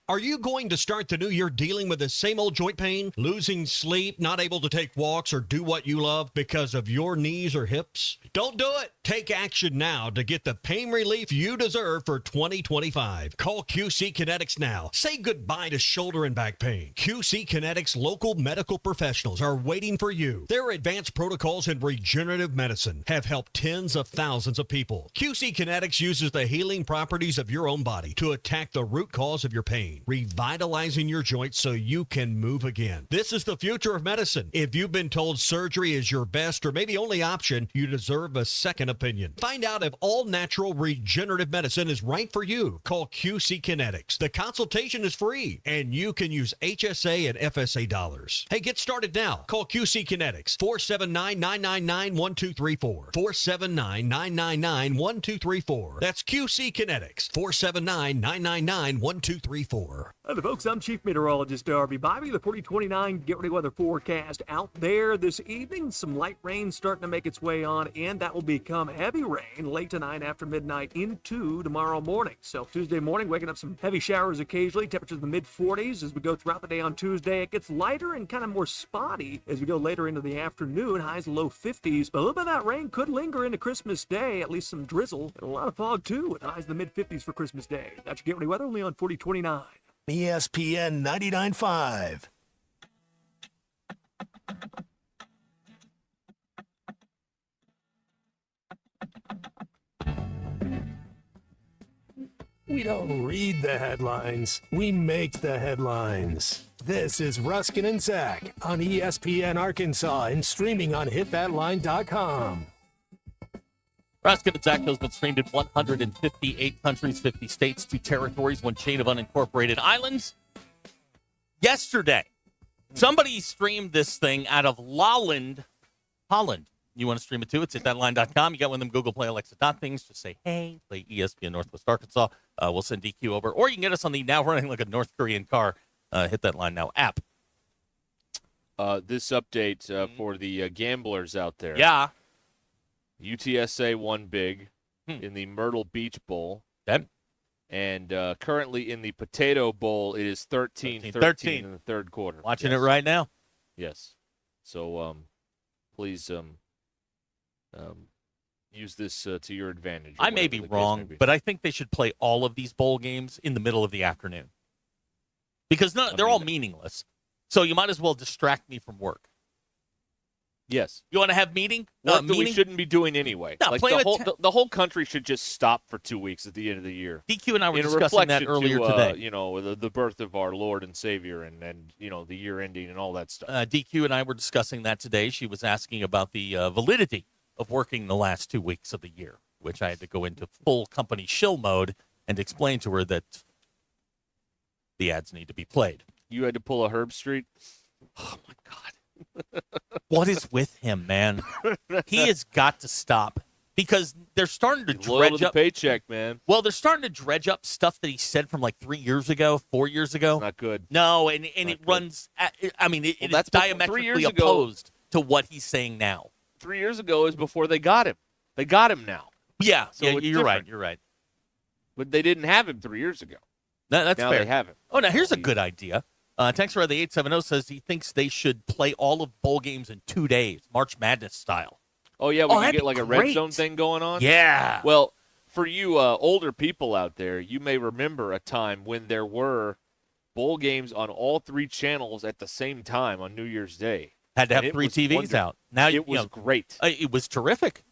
Are you going to start the new year dealing with the same old joint pain, losing sleep, not able to take walks or do what you love because of your knees or hips? Don't do it. Take action now to get the pain relief you deserve for 2025. Call QC Kinetics now. Say goodbye to shoulder and back pain. QC Kinetics local medical professionals are waiting for you. Their advanced protocols in regenerative medicine have helped tens of thousands of people. QC Kinetics uses the healing properties of your own body to attack the root cause of your pain, revitalizing your joints so you can move again. This is the future of medicine. If you've been told surgery is your best or maybe only option, you deserve a second opinion. Find out if all natural regenerative medicine is right for you. Call QC Kinetics. The consultation is free, and you can use HSA and FSA dollars. Hey, get started now. Call QC Kinetics, 479-999-1234. 479-999-1234. That's QC Kinetics, 479-999-1234. Hello, folks. I'm Chief Meteorologist Darby Bobby. The 4029 Get Ready Weather forecast out there this evening. Some light rain starting to make its way on in. That will become heavy rain late tonight after midnight into tomorrow morning. So Tuesday morning, waking up some heavy showers occasionally. Temperatures in the mid-40s as we go throughout the day on Tuesday. It gets lighter and kind of more spotty as we go later into the afternoon. Highs low 50s. But a little bit of that rain could linger into Christmas Day. At least some drizzle and a lot of fog, too, with highs in the mid-50s for Christmas Day. That's your Get Ready Weather only on 4029. ESPN 99.5. We don't read the headlines. We make the headlines. This is Ruscin and Zach on ESPN Arkansas and streaming on hitthatline.com. Ruscin and Zach has been streamed in 158 countries, 50 states, 2 territories, 1 chain of unincorporated islands. Yesterday, somebody streamed this thing out of Lolland, Holland. You want to stream it too? It's hitthatline.com. You got one of them Google Play, Alexa things. Just say, hey, play ESPN Northwest Arkansas. We'll send DQ over. Or you can get us on the now running like a North Korean car Hit That Line Now app. This update for the gamblers out there. Yeah. UTSA won big in the Myrtle Beach Bowl. And currently in the Potato Bowl, it is 13-13 in the third quarter. Watching it right now. Yes. So please use this to your advantage. I may be wrong, but I think they should play all of these bowl games in the middle of the afternoon. Because they're all meaningless. So you might as well distract me from work. Yes. You want to have meeting? Work that we meeting? shouldn't be doing anyway. No, like play the with whole the whole country should just stop for 2 weeks at the end of the year. DQ and I were In a discussing that reflection earlier to, today. You know, the birth of our Lord and Savior, and the year ending and all that stuff. DQ and I were discussing that today. She was asking about the validity of working the last 2 weeks of the year, which I had to go into full company shill mode and explain to her that the ads need to be played. You had to pull a Herb Street? Oh, my God. What is with him, man? He has got to stop because they're starting to Loyal dredge to the up. paycheck, man. Well, they're starting to dredge up stuff that he said from like 3 years ago, 4 years ago. Not good. No, and it runs. It is that's before- 3 diametrically years ago. opposed to what he's saying now. 3 years ago is before they got him. They got him now. Yeah, So yeah, it's you're right. different. You're right. But they didn't have him 3 years ago. No, that's Now fair. they have him. Oh, now here's a good idea. Texter the 870 says he thinks they should play all of bowl games in 2 days, March Madness style. Oh, yeah, we can that'd get be like a red great. zone thing going on? Yeah. Well, for you older people out there, you may remember a time when there were bowl games on all 3 channels at the same time on New Year's Day. Had to have And it 3 was TVs wonderful. out. Now It was great. It was terrific.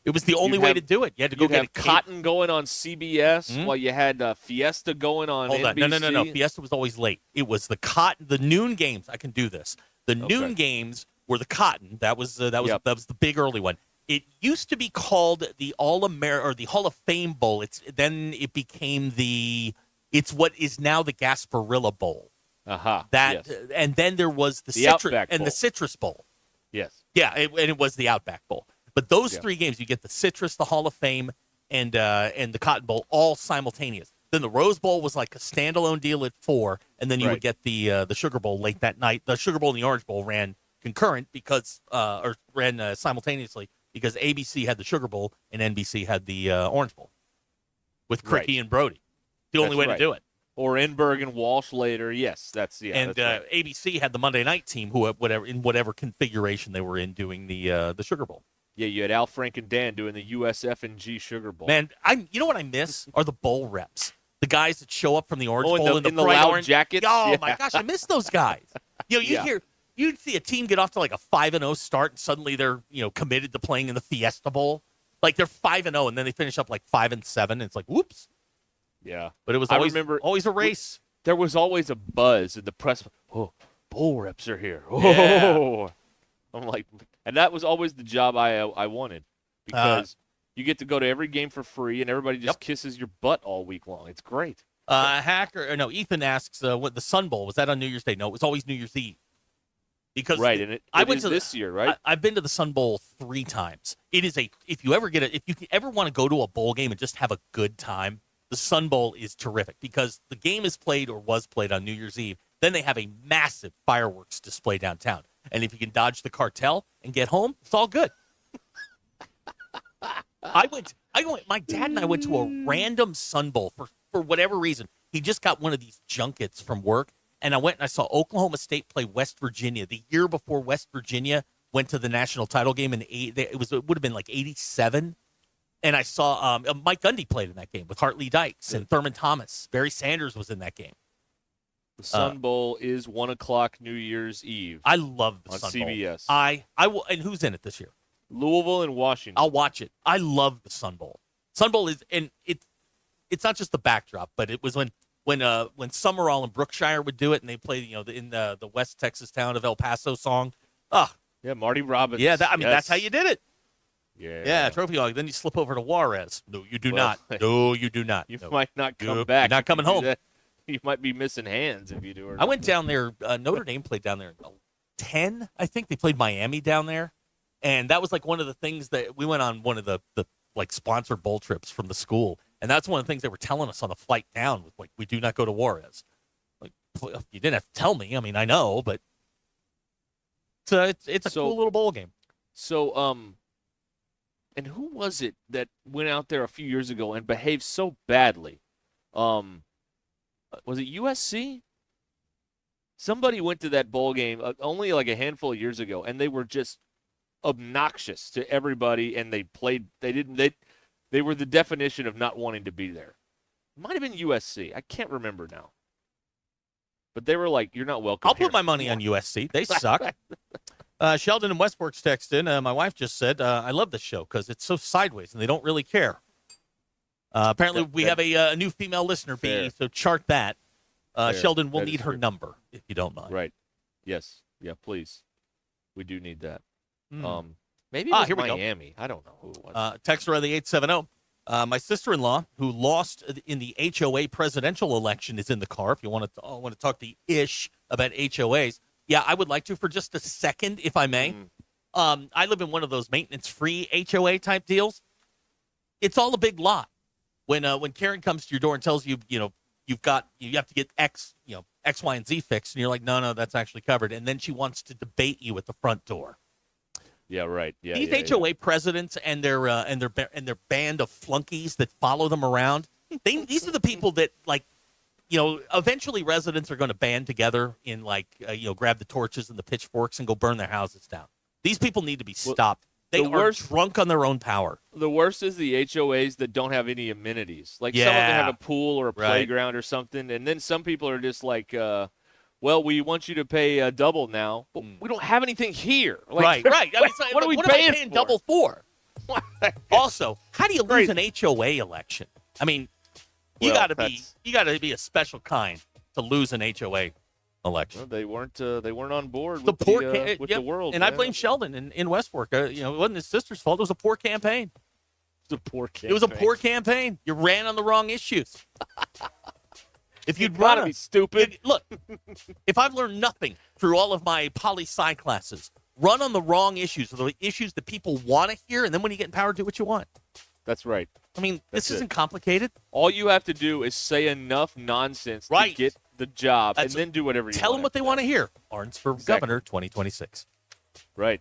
It was the only way to do it. You had to go you'd get have a cake. Cotton going on CBS while you had Fiesta going on Hold on. NBC. No. Fiesta was always late. It was the noon games. I can do this. The noon games were the Cotton. That was that was the big early one. It used to be called the the Hall of Fame Bowl. Then it became it's what is now the Gasparilla Bowl. Yes. And then there was the Outback Citrus and Bowl. the Citrus Bowl. Yes. Yeah, and it was the Outback Bowl. But those 3 games, you get the Citrus, the Hall of Fame, and the Cotton Bowl all simultaneous. Then the Rose Bowl was like a standalone deal at 4, and then you would get the Sugar Bowl late that night. The Sugar Bowl and the Orange Bowl ran concurrent ran simultaneously because ABC had the Sugar Bowl and NBC had the Orange Bowl with Cricky and Brody. The only way to do it. Or Enberg and Walsh later. Yes, that's And that's right. ABC had the Monday night team, whatever configuration they were in, doing the Sugar Bowl. Yeah, you had Al Frank and Dan doing the USF&G Sugar Bowl. Man, you know what I miss are the bowl reps. The guys that show up from the Orange in Bowl the bright loud orange jackets. Oh Yeah. my gosh, I miss those guys. You'd see a team get off to like a 5-0 start, and suddenly they're committed to playing in the Fiesta Bowl. Like they're 5-0, and then they finish up like 5-7. It's like whoops. Yeah, but it was always a race. There was always a buzz in the press. Oh, bowl reps are here. Oh, Yeah. I'm like, and that was always the job I wanted because you get to go to every game for free, and everybody just kisses your butt all week long. It's great. Ethan asks, what the Sun Bowl was that on New Year's Day? No, it was always New Year's Eve. Because right, and I it went is to this year, right? I've been to the Sun Bowl 3 times. It is if you ever want to go to a bowl game and just have a good time, the Sun Bowl is terrific because the game is played or was played on New Year's Eve. Then they have a massive fireworks display downtown. And if you can dodge the cartel and get home, it's all good. My dad and I went to a random Sun Bowl for whatever reason. He just got one of these junkets from work, and I went and I saw Oklahoma State play West Virginia the year before West Virginia went to the national title game it would have been like 87. And I saw Mike Gundy played in that game with Hartley Dykes and Thurman Thomas. Barry Sanders was in that game. The Sun Bowl is 1:00 New Year's Eve. I love the on Sun CBS. Bowl. I will. And who's in it this year? Louisville and Washington. I'll watch it. I love the Sun Bowl. Sun Bowl is, and it's not just the backdrop, but it was when Summerall and Brookshire would do it, and they played in the West Texas town of El Paso song. Yeah, Marty Robbins. Yeah, that's how you did it. Yeah, trophy hog. Then you slip over to Juarez. No, you do not. No, you do not. You No. might not come Nope, back. You're not if you coming do home. that. You might be missing hands if you do. I went down there. Notre Dame played down there. 10, I think they played Miami down there, and that was like one of the things that we went on one of the like sponsored bowl trips from the school, and that's one of the things they were telling us on the flight down. Was like, we do not go to Juarez. Like, you didn't have to tell me. I mean, I know, but it's a cool little bowl game. So, and who was it that went out there a few years ago and behaved so badly? Was it USC? Somebody went to that bowl game only like a handful of years ago, and they were just obnoxious to everybody, and they were the definition of not wanting to be there. It might have been USC. I can't remember now. But they were like, you're not welcome I'll here. put my money on USC. They suck. Sheldon and Westworks text in. My wife just said, I love this show because it's so sideways and they don't really care. Apparently, we have a new female listener, B, so chart that. Sheldon, we'll need her number, if you don't mind. Right. Yes. Yeah, please. We do need that. Mm. Maybe it was here we Miami. I don't know who it was. Texter on the 870. My sister-in-law, who lost in the HOA presidential election, is in the car. If you want to talk to Ish about HOAs, yeah, I would like to for just a second, if I may. I live in one of those maintenance-free HOA type deals. It's all a big lot. When Karen comes to your door and tells you, you have to get X, X, Y, and Z fixed, and you're like, no, that's actually covered, and then she wants to debate you at the front door. Yeah, right. Yeah, These HOA presidents and their band of flunkies that follow them around. These are the people that eventually residents are going to band together in grab the torches and the pitchforks and go burn their houses down. These people need to be stopped. They are drunk on their own power. The worst is the HOAs that don't have any amenities. Some of them have a pool or a playground or something, and then some people are just like, well, we want you to pay double now, but we don't have anything here. Right. I mean, what are we am paying I paying for? double for? Also, how do you lose an HOA election? I mean, you got to be a special kind to lose an HOA election. Well, they weren't on board the with the world. And I blame Sheldon in Westwork. It wasn't his sister's fault. It was a poor campaign. It was a poor campaign. You ran on the wrong issues. If you'd gotta be stupid. Look, if I've learned nothing through all of my poli-sci classes, run on the wrong issues, the issues that people want to hear, and then when you get in power, do what you want. That's right. I mean, this isn't complicated. All you have to do is say enough nonsense to get the job, and then do whatever you want. Tell them what they want to hear. Arns for governor 2026. Right.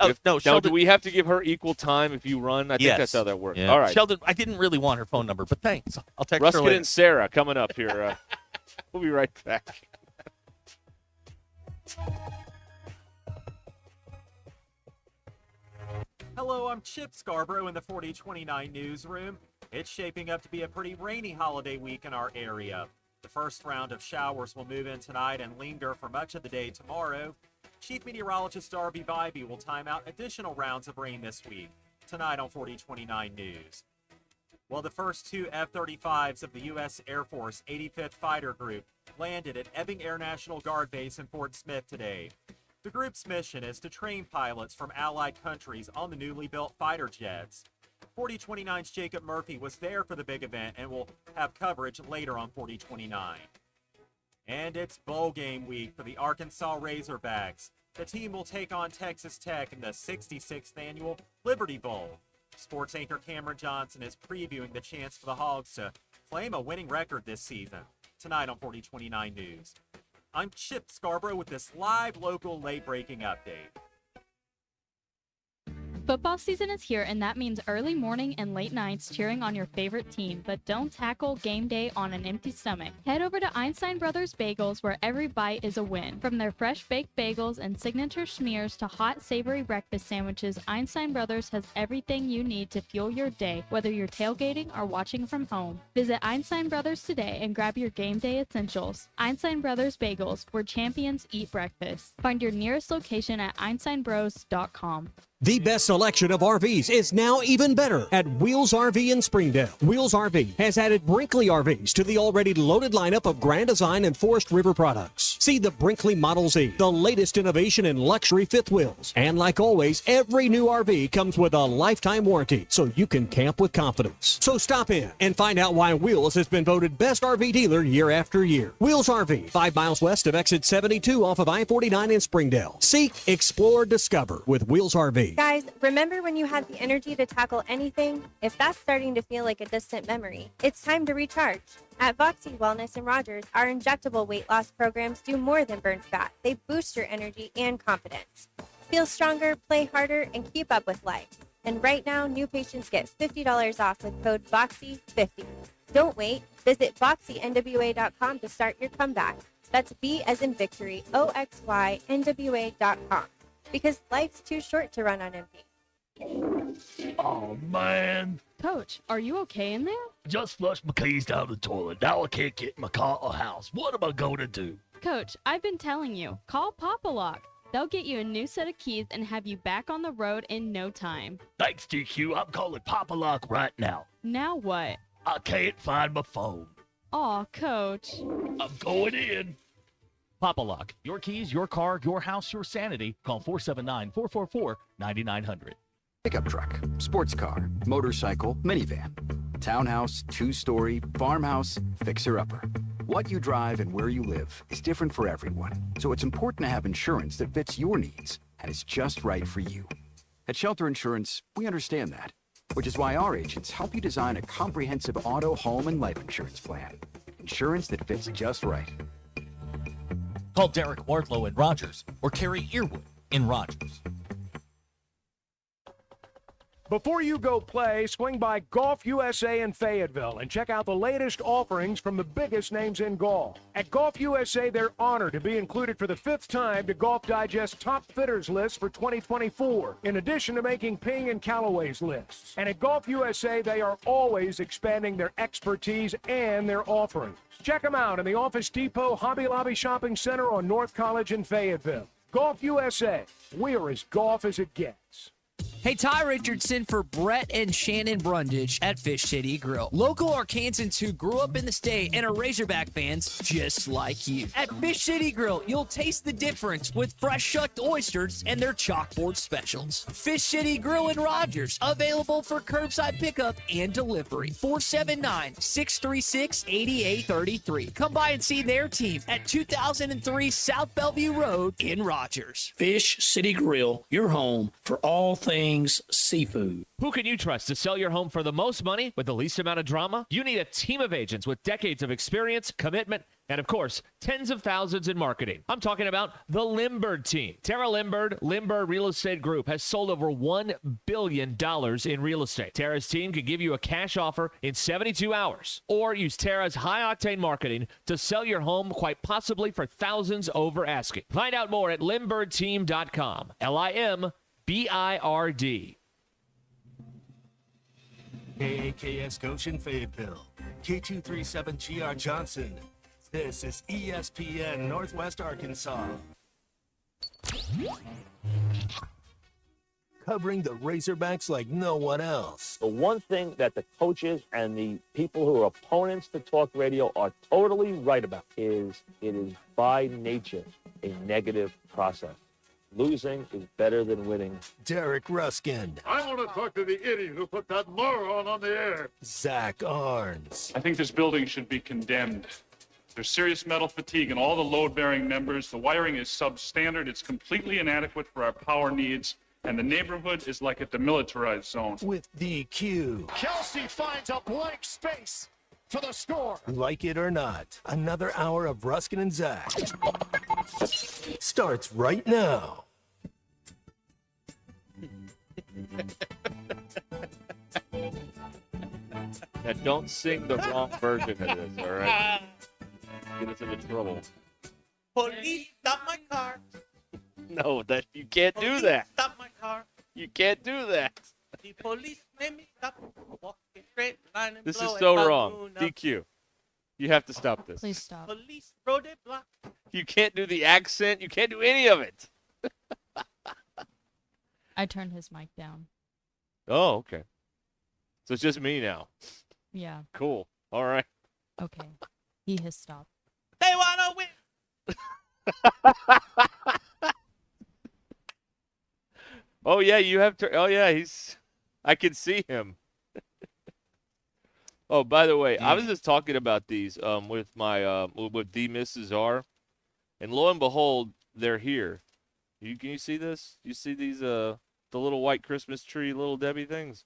No, now, Sheldon, do we have to give her equal time if you run? I think that's how that works. Yeah. All right. Sheldon, I didn't really want her phone number, but thanks. I'll text her Ruscin later. and Sarah coming up here. We'll be right back. Hello, I'm Chip Scarborough in the 4029 newsroom. It's shaping up to be a pretty rainy holiday week in our area. The first round of showers will move in tonight and linger for much of the day tomorrow. Chief Meteorologist Darby Bybee will time out additional rounds of rain this week. Tonight on 4029 News. Well, the first two F-35s of the U.S. Air Force 85th Fighter Group landed at Ebbing Air National Guard Base in Fort Smith today. The group's mission is to train pilots from allied countries on the newly built fighter jets. 4029's Jacob Murphy was there for the big event and will have coverage later on 4029. And it's bowl game week for the Arkansas Razorbacks. The team will take on Texas Tech in the 66th annual Liberty Bowl. Sports anchor Cameron Johnson is previewing the chance for the Hogs to claim a winning record this season. Tonight on 4029 News. I'm Chip Scarborough with this live local late-breaking update. Football season is here, and that means early morning and late nights cheering on your favorite team, but don't tackle game day on an empty stomach. Head over to Einstein Brothers Bagels, where every bite is a win. From their fresh baked bagels and signature schmears to hot savory breakfast sandwiches, Einstein Brothers has everything you need to fuel your day, whether you're tailgating or watching from home. Visit Einstein Brothers today and grab your game day essentials. Einstein Brothers Bagels, where champions eat breakfast. Find your nearest location at einsteinbros.com. The best selection of RVs is now even better at Wheels RV in Springdale. Wheels RV has added Brinkley RVs to the already loaded lineup of Grand Design and Forest River products. See the Brinkley Model Z, the latest innovation in luxury fifth wheels. And like always, every new RV comes with a lifetime warranty, so you can camp with confidence. So stop in and find out why Wheels has been voted best RV dealer year after year. Wheels RV, 5 miles west of exit 72 off of I-49 in Springdale. Seek, explore, discover with Wheels RV. Guys, remember when you had the energy to tackle anything? If that's starting to feel like a distant memory, it's time to recharge. At Voxy Wellness and Rogers, our injectable weight loss programs do more than burn fat. They boost your energy and confidence. Feel stronger, play harder, and keep up with life. And right now, new patients get $50 off with code VOXY50. Don't wait. Visit VoxyNWA.com to start your comeback. That's V as in victory, OXYNWA.com. Because life's too short to run on empty. Oh, man. Coach, are you okay in there? Just flushed my keys down the toilet. Now I can't get in my car or house. What am I going to do? Coach, I've been telling you, call Papa Lock. They'll get you a new set of keys and have you back on the road in no time. Thanks, DQ. I'm calling Papa Lock right now. Now what? I can't find my phone. Aw, Coach. I'm going in. Papa Lock. Your keys, your car, your house, your sanity. Call 479-444-9900. Pickup truck, sports car, motorcycle, minivan, townhouse, two-story, farmhouse, fixer-upper. What you drive and where you live is different for everyone, so it's important to have insurance that fits your needs and is just right for you. At Shelter Insurance, we understand that, which is why our agents help you design a comprehensive auto, home, and life insurance plan. Insurance that fits just right. Call Derek Wardlow in Rogers or Carrie Earwood in Rogers. Before you go play, swing by Golf USA in Fayetteville and check out the latest offerings from the biggest names in golf. At Golf USA, they're honored to be included for the 5th time to Golf Digest Top Fitters list for 2024, in addition to making Ping and Callaway's lists. And at Golf USA, they are always expanding their expertise and their offerings. Check them out in the Office Depot Hobby Lobby Shopping Center on North College in Fayetteville. Golf USA, we're as golf as it gets. Hey, Ty Richardson for Brett and Shannon Brundage at Fish City Grill. Local Arkansans who grew up in the state and are Razorback fans just like you. At Fish City Grill, you'll taste the difference with fresh shucked oysters and their chalkboard specials. Fish City Grill in Rogers, available for curbside pickup and delivery. 479-636-8833. Come by and see their team at 2003 South Bellevue Road in Rogers. Fish City Grill, your home for all things seafood. Who can you trust to sell your home for the most money with the least amount of drama? You need a team of agents with decades of experience, commitment, and of course, tens of thousands in marketing. I'm talking about the Limbird team. Tara Limbird, Limbird Real Estate Group, has sold over $1 billion in real estate. Tara's team can give you a cash offer in 72 hours, or use Tara's high-octane marketing to sell your home, quite possibly for thousands over asking. Find out more at LimbirdTeam.com. LIMBIRD. KAKS Goshen Fayetteville. K237GR Johnson. This is ESPN Northwest Arkansas. Covering the Razorbacks like no one else. The one thing that the coaches and the people who are opponents to talk radio are totally right about is it is by nature a negative process. Losing is better than winning. Derek Ruskin. I want to talk to the idiot who put that moron on the air. Zach Arns. I think this building should be condemned. There's serious metal fatigue in all the load-bearing members. The wiring is substandard. It's completely inadequate for our power needs. And the neighborhood is like a demilitarized zone. With DQ. Kelsey finds a blank space for the score. Like it or not, another hour of Ruskin and Zach starts right now. Now, don't sing the wrong version of this, all right? Get us into trouble. Police, stop my car. No, that you can't do that. Stop my car. You can't do that. The police made me stop. Walking straight line and This is blowing so balloon wrong. up. DQ. You have to stop this. Please stop. Police road it block. You can't do the accent. You can't do any of it. I turned his mic down. Oh, okay. So it's just me now. Yeah. Cool. All right. Okay. He has stopped. They want to win. Oh, yeah, you have to. Oh, yeah, I can see him. Oh, by the way, I was just talking about these with my with the Mrs. R, and lo and behold, they're here. Can you see this? You see these the little white Christmas tree little Debbie things?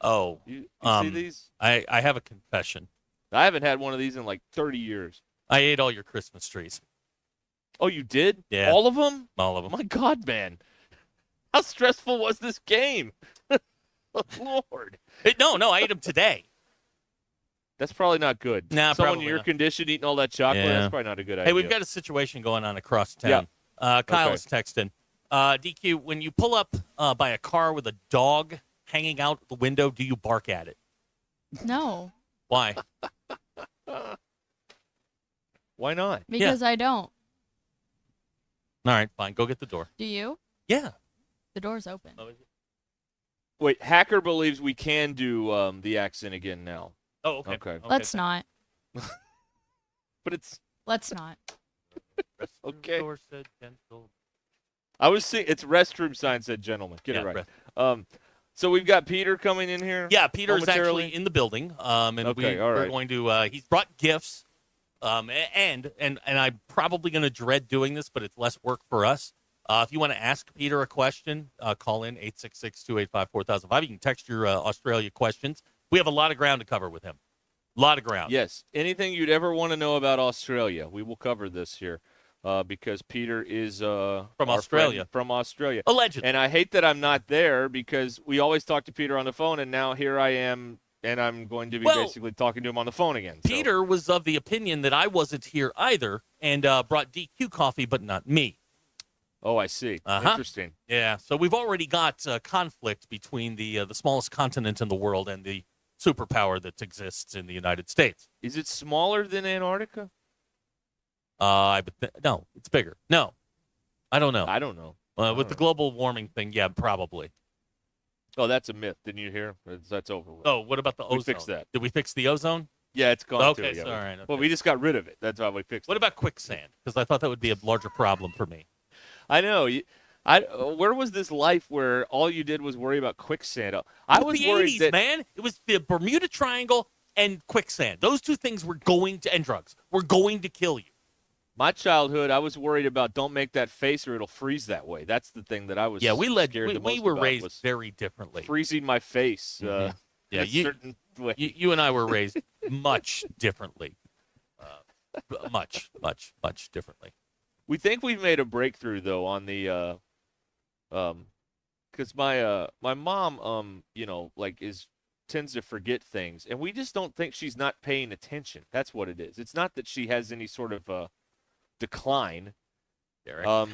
Oh, you see these? I have a confession. I haven't had one of these in like 30 years. I ate all your Christmas trees. Oh, you did? Yeah. All of them? All of them. My God, man. How stressful was this game? Lord. No, I ate them today. That's probably not good. Nah, Someone probably in your not. condition eating all that chocolate, Yeah. that's probably not a good idea. Hey, we've got a situation going on across town. Yeah. Kyle Okay. is texting. DQ, when you pull up by a car with a dog hanging out the window, do you bark at it? No, Why? Why not? because I don't. All right, fine. Go get the door. Do you? Yeah. The door's open. Wait, Hacker believes we can do the accent again now. Oh, okay. Okay. Let's not. But it's Let's not. okay. Door said gentle. I was seeing it's restroom sign said gentlemen. Get it right. So we've got Peter coming in here. Yeah, Peter is momentarily? actually in the building, and Okay, all we're right. going to. He's brought gifts, and I'm probably going to dread doing this, but it's less work for us. If you want to ask Peter a question, call in 866-285-4005. You can text your Australia questions. We have a lot of ground to cover with him. A lot of ground. Yes. Anything you'd ever want to know about Australia, we will cover this here. Because Peter is From our Australia. friend from Australia. Allegedly. And I hate that I'm not there because we always talk to Peter on the phone, and now here I am, and I'm going to be basically talking to him on the phone again. So. Peter was of the opinion that I wasn't here either, and brought DQ coffee, but not me. Oh, I see. Uh-huh. Interesting. Yeah, so we've already got conflict between the smallest continent in the world and the superpower that exists in the United States. Is it smaller than Antarctica? No, it's bigger. No, I don't know. I don't know. With the global warming thing, yeah, probably. Oh, that's a myth. Didn't you hear? That's over with. Oh, what about the ozone? We fixed that. Did we fix the ozone? Yeah, it's gone Okay, too. Yeah, so, all right. Okay. Well, we just got rid of it. That's why we fixed it. What about quicksand? Because I thought that would be a larger problem for me. I know. Where was this life where all you did was worry about quicksand? I was the worried 80s, that man. It was the Bermuda Triangle and quicksand. Those two things were and drugs were going to kill you. my childhood, I was worried about don't make that face or it'll freeze that way. That's the thing that I was. Yeah, we were about raised was very differently. freezing my face. Yeah, in a certain way. You and I were raised much differently. Much differently. We think we've made a breakthrough though on the because my mom tends to forget things, and we just don't think she's not paying attention. That's what it is. It's not that she has any sort of decline. Derek,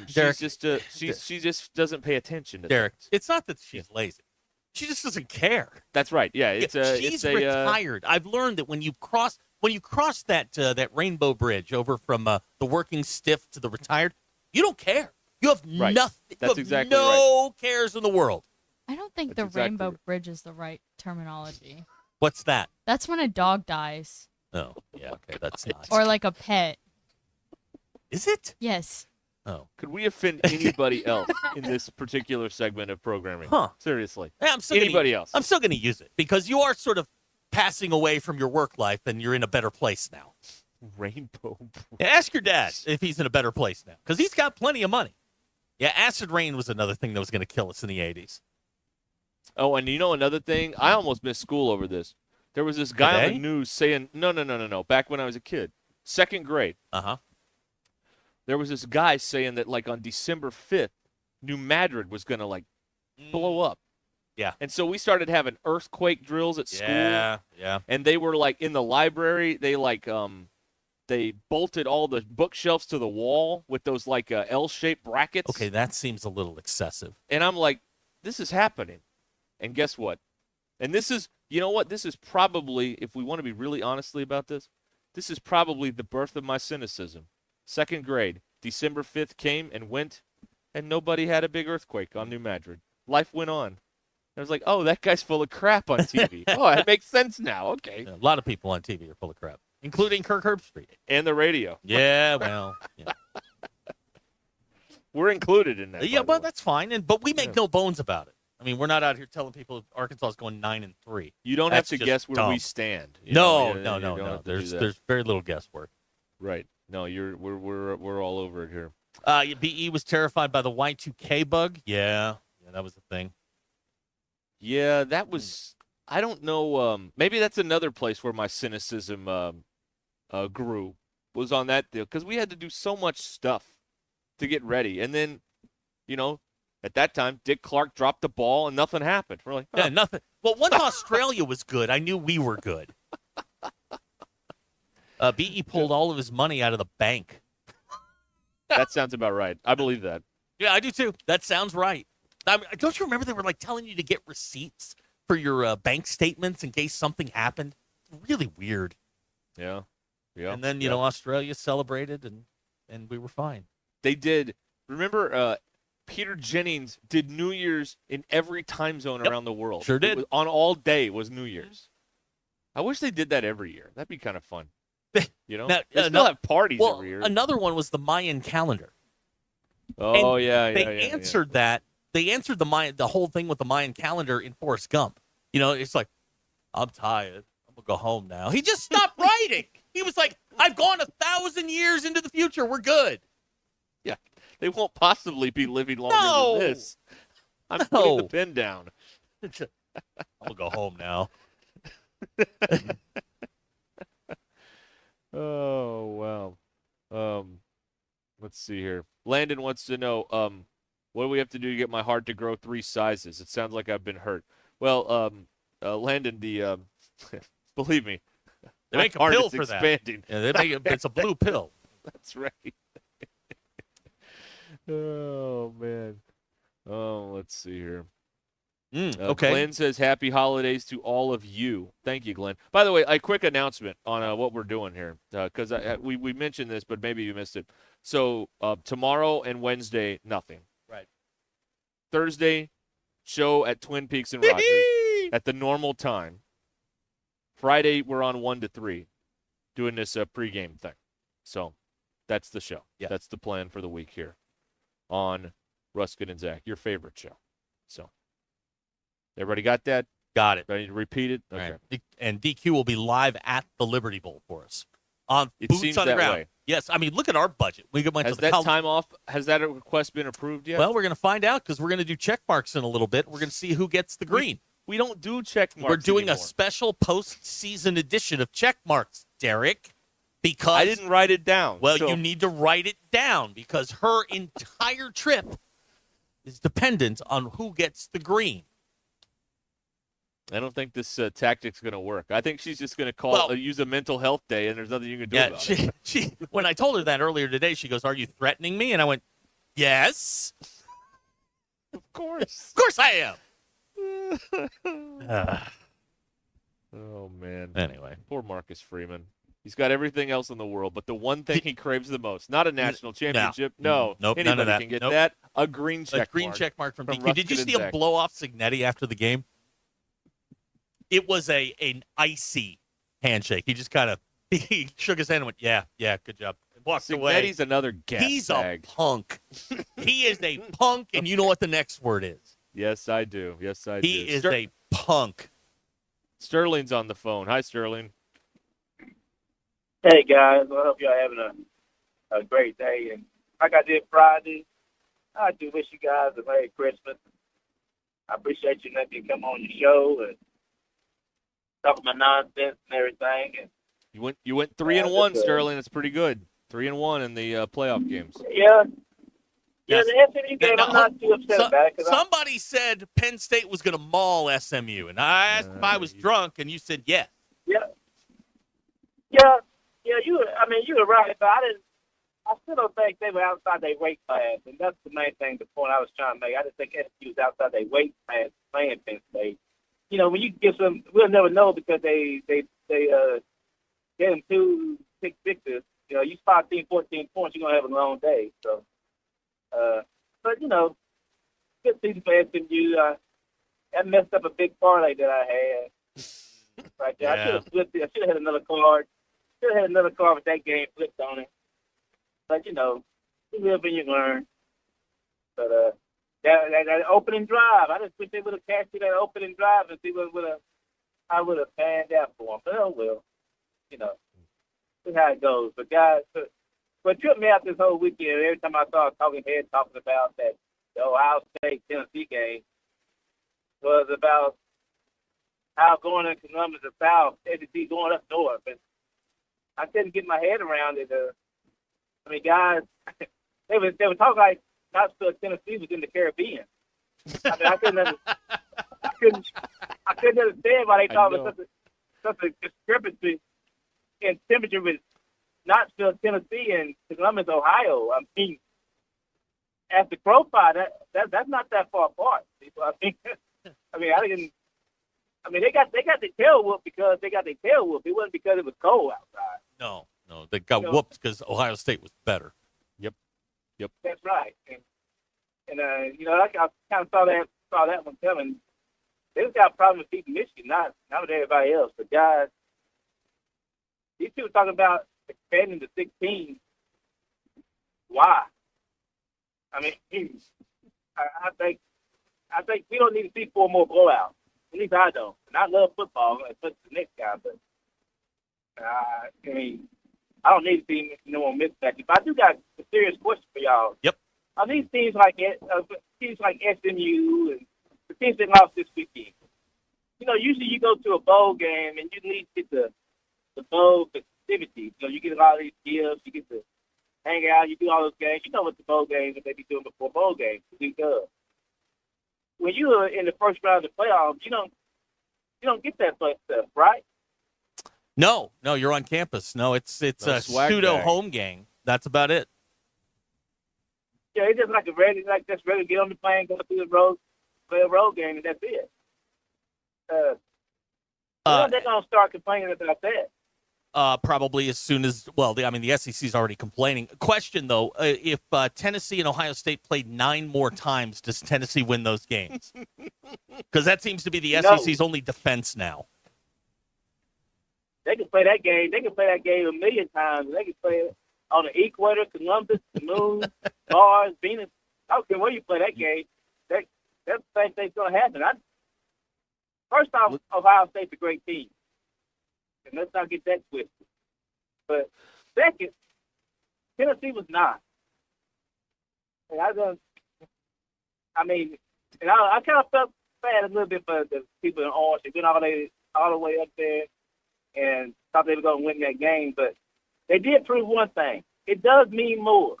she just doesn't pay attention to Derek, things. it's not that she's lazy. She just doesn't care. That's right. Yeah, she's retired. I've learned that when you cross that rainbow bridge over from the working stiff to the retired, you don't care. You have Right. nothing. That's you have exactly no cares in the world. I don't think That's the exactly rainbow right. bridge is the right terminology. What's that? That's when a dog dies. Oh, yeah, okay, that's not. Or like a pet. Is it? Yes. Oh. Could we offend anybody else in this particular segment of programming? Huh. Seriously. Yeah, Anybody else? I'm still going to use it because you are sort of passing away from your work life and you're in a better place now. Rainbow. Yeah, ask your dad if he's in a better place now because he's got plenty of money. Yeah, acid rain was another thing that was going to kill us in the 80s. Oh, and you know another thing? I almost missed school over this. There was this guy on Today? the news saying, no, back when I was a kid, second grade. Uh-huh. There was this guy saying that, like, on December 5th, New Madrid was going to, blow up. Yeah. And so we started having earthquake drills at school. Yeah. And they were, in the library, they bolted all the bookshelves to the wall with those, L-shaped brackets. Okay, that seems a little excessive. And I'm like, this is happening. And guess what? And this is, you know what? This is probably, if we want to be really honestly about this is probably the birth of my cynicism. Second grade, December 5th came and went, and nobody had a big earthquake on New Madrid. Life went on. I was like, oh, that guy's full of crap on TV. Oh, it makes sense now. Okay. Yeah, a lot of people on TV are full of crap, including Kirk Herbstreit. And the radio. Yeah, well. Yeah, We're included in that. yeah by the well, way. that's fine. But we make no bones about it. I mean, we're not out here telling people Arkansas is going 9-3. You don't That's have to just guess where dumb. we stand. You No. don't have to do that. There's very little guesswork. Right. No, we're all over it here. BE was terrified by the Y2K bug. Yeah, that was the thing. Yeah, that was. I don't know. Maybe that's another place where my cynicism grew. Was on that deal because we had to do so much stuff to get ready, and then, at that time, Dick Clark dropped the ball and nothing happened. We're like, Yeah, nothing. Well, once Australia was good, I knew we were good. BE pulled all of his money out of the bank. that sounds about right. I believe that. Yeah, I do too. That sounds right. Don't you remember they were telling you to get receipts for your bank statements in case something happened? Really weird. Yeah. And then Australia celebrated and we were fine. They did. Remember, Peter Jennings did New Year's in every time zone around the world. Sure did. It was, on all day was New Year's. I wish they did that every year. That'd be kind of fun. You know, Now, they still have parties every year. Another one was the Mayan calendar. Oh, And yeah. They answered that. They answered the whole thing with the Mayan calendar in Forrest Gump. You know, it's like, I'm tired. I'm going to go home now. He just stopped writing. He was like, I've gone 1,000 years into the future. We're good. Yeah. They won't possibly be living longer No. than this. I'm putting the pen down. I'm going to go home now. Oh, wow. Let's see here. Landon wants to know, what do we have to do to get my heart to grow 3 sizes? It sounds like I've been hurt. Well, Landon, believe me, They make a heart pill is for that. expanding. Yeah, they make it's a blue pill. That's right. Oh, man. Oh, let's see here. Okay. Glenn says, happy holidays to all of you. Thank you, Glenn. By the way, a quick announcement on what we're doing here, because we mentioned this, but maybe you missed it. So tomorrow and Wednesday, nothing. Right. Thursday, show at Twin Peaks and Rogers at the normal time. Friday, we're on 1 to 3 doing this pregame thing. So that's the show. Yeah. That's the plan for the week here on Ruscin and Zach, your favorite show. So everybody got that? Got it. Do I need to repeat it? Okay. Right. And DQ will be live at the Liberty Bowl for us. On It boots seems on the that ground. way. Yes, I mean, look at our budget. We went Has to the that time off? Has that request been approved yet? Well, we're going to find out because we're going to do check marks in a little bit. We're going to see who gets the green. We don't do check marks. We're doing anymore. a special postseason edition of check marks, Derek. Because I didn't write it down. Well, so- you need to write it down because her entire trip is dependent on who gets the green. I don't think this tactic's going to work. I think she's just going to use a mental health day, and there's nothing you can do about it. She when I told her that earlier today, she goes, "Are you threatening me?" And I went, "Yes, of course, of course I am." Oh man. Anyway, poor Marcus Freeman. He's got everything else in the world, but the one thing he craves the most, not a national championship. No. Nope, Anybody none of that. can get Nope. that. A green check mark. check mark from DQ. Ruscin Did you and see him Zach. blow off Signetti after the game? It was an icy handshake. He just kind of he shook his hand and went, "Yeah, good job." And walked away. Signetti's another gas He's bag. a punk. He is a punk, and you know what the next word is. Yes, I do. Yes, I do. He is a punk. Sterling's on the phone. Hi, Sterling. Hey guys, I hope y'all having a great day. And like I did Friday, I do wish you guys a Merry Christmas. I appreciate you letting me come on your show and talk my nonsense and everything. And You went 3-1, that's, Sterling. That's pretty good. 3-1 in the playoff games. yeah, Yes. the SMU game, I'm not too upset about it. 'cause Somebody said Penn State was going to maul SMU, and I asked if I was drunk, and you said yes. Yeah, you were right, but I still don't think they were outside their weight class, and that's the main thing, the point I was trying to make. I didn't think SMU was outside their weight class playing Penn State. You know, when you give them, we'll never know because they gave them 2 pick sixes. You know, you spot 14 points, you're gonna have a long day. So, but you know, good season for SMU. I messed up a big parlay that I had right there. I should have flipped it. I should have had another card. Should have had another card with that game flipped on it. But you know, you live and you learn. But that opening drive, I just wish they would have cashed that opening drive and see I would have panned out for them. But oh well, you know, see how it goes. But guys, what tripped me out this whole weekend, every time I saw a talking head talking about that the Ohio State Tennessee game was about how going to Columbus is south, SEC going up north, and I couldn't get my head around it. I mean, guys, they were talking like Knoxville, Tennessee was in the Caribbean. I mean, I couldn't understand why they thought it was such a discrepancy in temperature with Knoxville, Tennessee, and Columbus, Ohio. I mean, as the crow fly, that's not that far apart. They got the tail whoop because they got their tail whoop. It wasn't because it was cold outside. No, they got whooped because Ohio State was better. Yep. Yep. That's right. And you know, I kind of saw that one coming. They've got a problem with beating Michigan, not with everybody else. But guys, these people talking about expanding to 16. Why? I mean, I think we don't need to see 4 more blowouts. At least I don't. And I love football, especially the next guy. But I mean, I don't need to see no more mismatches. But I do got a serious question for y'all. Yep. Are these teams like SMU and the teams that lost this weekend? You know, usually you go to a bowl game and you at least get the bowl festivities. You know, you get a lot of these gifts. You get to hang out. You do all those games. You know what the bowl games that they be doing before bowl games. When you are in the first round of the playoffs, you don't get that stuff, right? No, you're on campus. No, it's a pseudo bag. home game. That's about it. Yeah, it's just like just ready to get on the plane, go through the road, play a road game, and that's it. When they're gonna start complaining about that? Probably as soon as, the SEC's already complaining. Question, though, if Tennessee and Ohio State played 9 more times, does Tennessee win those games? Because that seems to be the SEC's only defense now. They can play that game. They can play that game a million times. They can play it on the equator, Columbus, the moon, Mars, Venus. I don't care where you play that game. That's the same thing's going to happen. First off, Ohio State's a great team. And let's not get that twisted. But second, Tennessee was not. And I kind of felt bad a little bit for the people in Orange. They've been all the way up there and thought they were going to win that game. But they did prove one thing. It does mean more.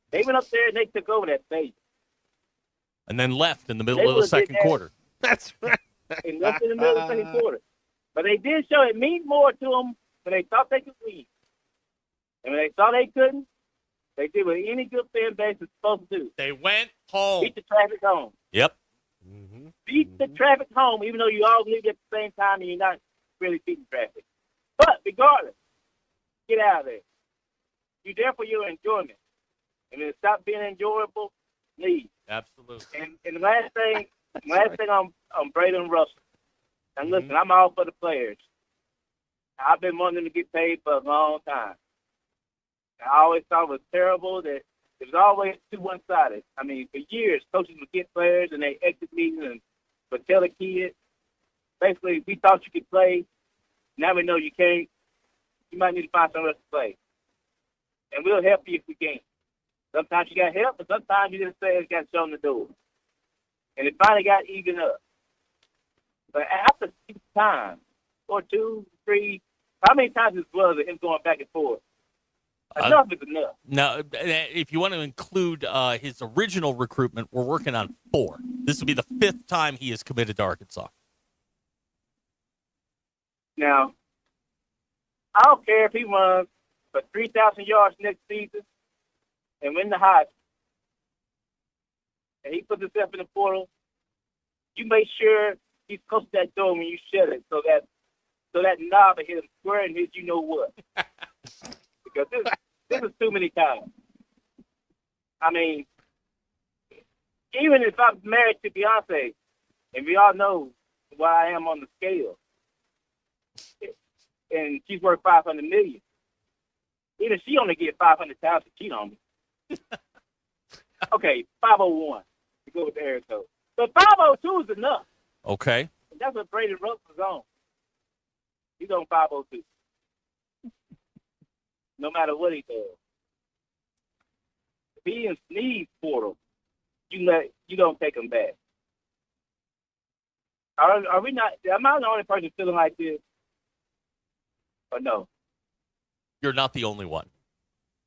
They went up there and they took over that stage. And then left in the middle of the second quarter. That's right. And left in the middle of the second quarter. But they did show it means more to them when they thought they could win. And when they thought they couldn't, they did what any good fan base is supposed to do. They went home. Beat the traffic home. Yep. Beat the traffic home, even though you all leave at the same time and you're not really beating traffic. But regardless, get out of there. You're there for your enjoyment. And when it stops being enjoyable, leave. Absolutely. And the last thing on Braden Russell. And listen, I'm all for the players. I've been wanting them to get paid for a long time. I always thought it was terrible that it was always too one-sided. I mean, for years, coaches would get players and they exit meetings and would tell the kids, basically, we thought you could play. Now we know you can't. You might need to find somewhere else to play. And we'll help you if we can. Sometimes you got help, but sometimes you just say it's got shown the door. And it finally got even up. But after 6 times, or 2, 3, how many times is blood of him going back and forth? Enough is enough. Now, if you want to include his original recruitment, we're working on 4. This will be the 5th time he is committed to Arkansas. Now, I don't care if he runs for 3,000 yards next season and win the Heisman. And he puts himself in the portal. You make sure he's close to that door when you shut it, so that knob will hit him square and hit you know what. Because this is too many times. I mean, even if I'm married to Beyonce, and we all know where I am on the scale, and she's worth $500 million, even she only get 500,000 to cheat on me. Okay, 501 to go with the air code. But 502 is enough. Okay. And that's what Brady Russell's on. He's on 502. No matter what he does. If he in Sneed's portal, you don't take him back. Are we not? Am I the only person feeling like this? Or no? You're not the only one.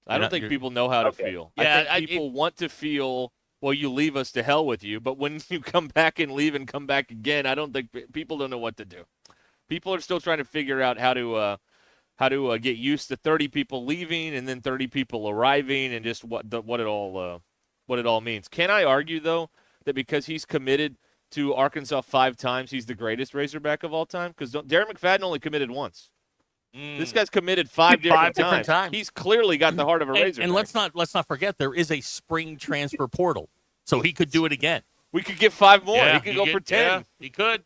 I don't think people know how to feel. Yeah, I think people want to feel, well, you leave us to hell with you, but when you come back and leave and come back again, I don't think people don't know what to do. People are still trying to figure out how to get used to 30 people leaving and then 30 people arriving and just what it all means. Can I argue, though, that because he's committed to Arkansas 5 times, he's the greatest Razorback of all time? Because Darren McFadden only committed once. This guy's committed five different times. He's clearly got the heart of a Razorback. And let's not forget there is a spring transfer portal, so he could do it again. We could get 5 more. Yeah, he could go for 10. Yeah, he could.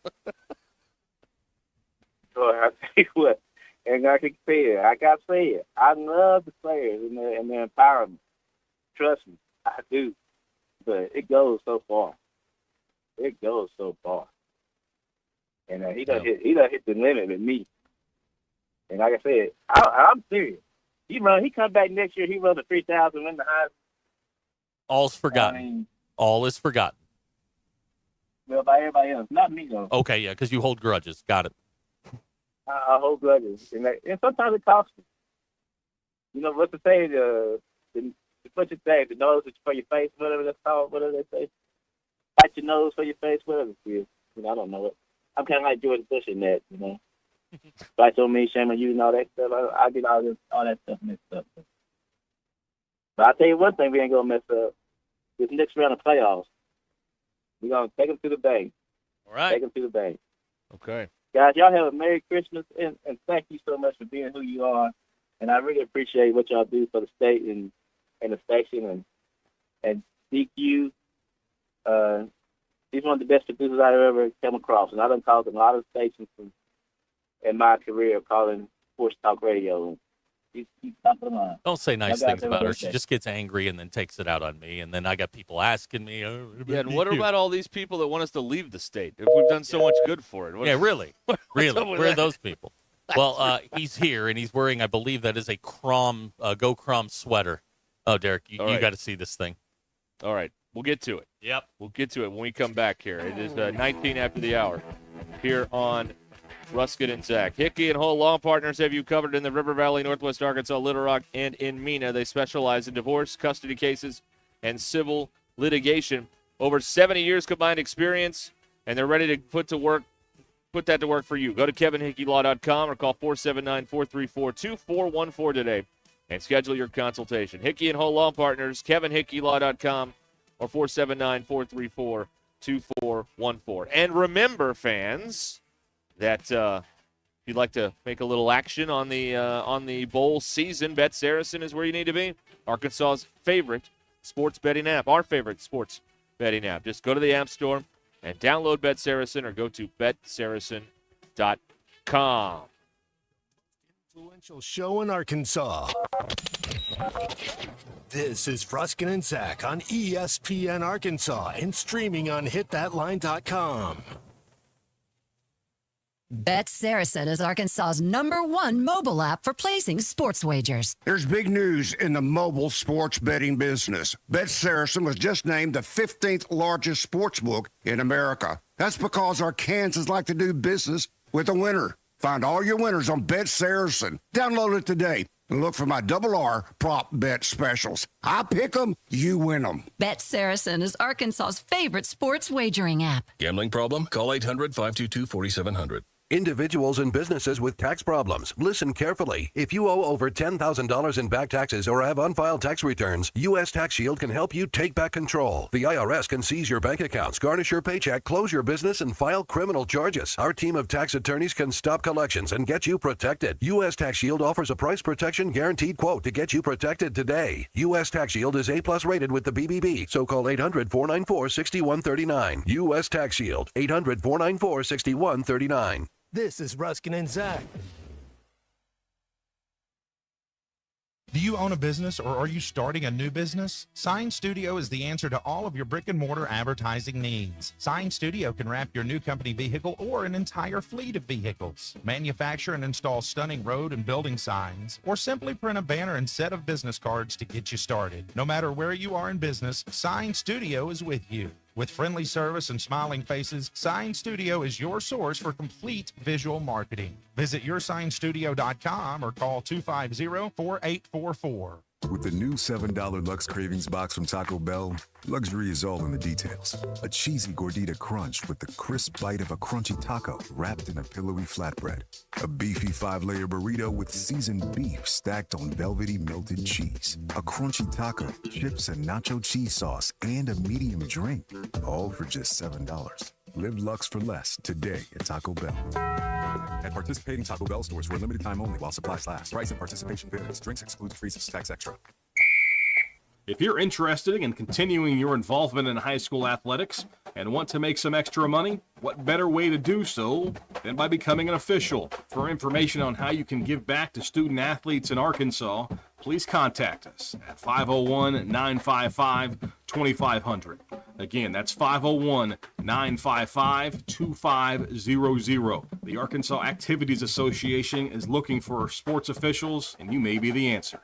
So I tell you what, and I can say it. I got to say it. I love the players and their empowerment. Trust me, I do. But it goes so far. It goes so far. And he done hit the limit with me. And like I said, I'm serious. He come back next year. He run the 3,000, win the Heisman. All's forgotten. All is forgotten. Well, by everybody else, not me though. Okay, yeah, because you hold grudges. Got it. I hold grudges, and sometimes it costs me. You know what to say? What you say? The nose is for your face, whatever that's called. Whatever they say. Bite your nose for your face, whatever it is. You know, I don't know it. I'm kind of like Jordan Bush in that, you know. Bite your me, shame on you, and all that stuff. I get all that stuff mixed up. But I'll tell you one thing we ain't gonna mess up. This next round of playoffs, we're gonna take them to the bank. All right. Take them to the bank. Okay. Guys, y'all have a Merry Christmas, and thank you so much for being who you are. And I really appreciate what y'all do for the state and the station and DQ. He's one of the best producers I've ever come across, and I done called a lot of stations in my career calling sports talk radio. He's top of the line. Don't say nice things about her. She just gets angry and then takes it out on me, and then I got people asking me. Yeah, and what about all these people that want us to leave the state? If we've done so much good for it. Yeah, really. Really. up with Where are that? those people? Well, he's here, and he's wearing, I believe, that is a Go Crom sweater. Oh, Derek, you right. got to see this thing. All right. We'll get to it. Yep. We'll get to it when we come back here. It is 19 after the hour here on Ruscin and Zach. Hickey and Hull Law Partners have you covered in the River Valley, Northwest Arkansas, Little Rock, and in Mena. They specialize in divorce, custody cases, and civil litigation. Over 70 years combined experience, and they're ready to put that to work for you. Go to kevinhickeylaw.com or call 479-434-2414 today and schedule your consultation. Hickey and Hull Law Partners, kevinhickeylaw.com or 479-434-2414. And remember, fans, that if you'd like to make a little action on the bowl season, Bet Saracen is where you need to be. Arkansas's favorite sports betting app, our favorite sports betting app. Just go to the App Store and download Bet Saracen or go to betsaracen.com. Influential show in Arkansas. This is Ruscin and Zach on ESPN Arkansas and streaming on hitthatline.com. Bet Saracen is Arkansas's #1 mobile app for placing sports wagers. There's big news in the mobile sports betting business. Bet Saracen was just named the 15th largest sports book in America. That's because Arkansans like to do business with a winner. Find all your winners on Bet Saracen. Download it today and look for my RR prop bet specials. I pick them, you win them. Bet Saracen is Arkansas's favorite sports wagering app. Gambling problem? Call 800-522-4700. Individuals and businesses with tax problems. Listen carefully. If you owe over $10,000 in back taxes or have unfiled tax returns, U.S. Tax Shield can help you take back control. The IRS can seize your bank accounts, garnish your paycheck, close your business, and file criminal charges. Our team of tax attorneys can stop collections and get you protected. U.S. Tax Shield offers a price protection guaranteed quote to get you protected today. U.S. Tax Shield is A+ rated with the BBB, so call 800-494-6139. U.S. Tax Shield, 800-494-6139. This is Ruscin and Zach. Do you own a business or are you starting a new business? Sign Studio is the answer to all of your brick and mortar advertising needs. Sign Studio can wrap your new company vehicle or an entire fleet of vehicles, manufacture and install stunning road and building signs, or simply print a banner and set of business cards to get you started. No matter where you are in business, Sign Studio is with you. With friendly service and smiling faces, Sign Studio is your source for complete visual marketing. Visit yoursignstudio.com or call 250-4844. With the new $7 Lux Cravings box from Taco Bell, luxury is all in the details. A cheesy gordita crunch with the crisp bite of a crunchy taco wrapped in a pillowy flatbread. A beefy 5-layer burrito with seasoned beef stacked on velvety melted cheese. A crunchy taco, chips and nacho cheese sauce, and a medium drink. All for just $7. Live Lux for less today at Taco Bell. At participating Taco Bell stores for a limited time only while supplies last. Price and participation varies. Drinks excludes freezes, tax extra. If you're interested in continuing your involvement in high school athletics and want to make some extra money, what better way to do so than by becoming an official? For information on how you can give back to student athletes in Arkansas, please contact us at 501-955-2500. Again, that's 501-955-2500. The Arkansas Activities Association is looking for sports officials, and you may be the answer.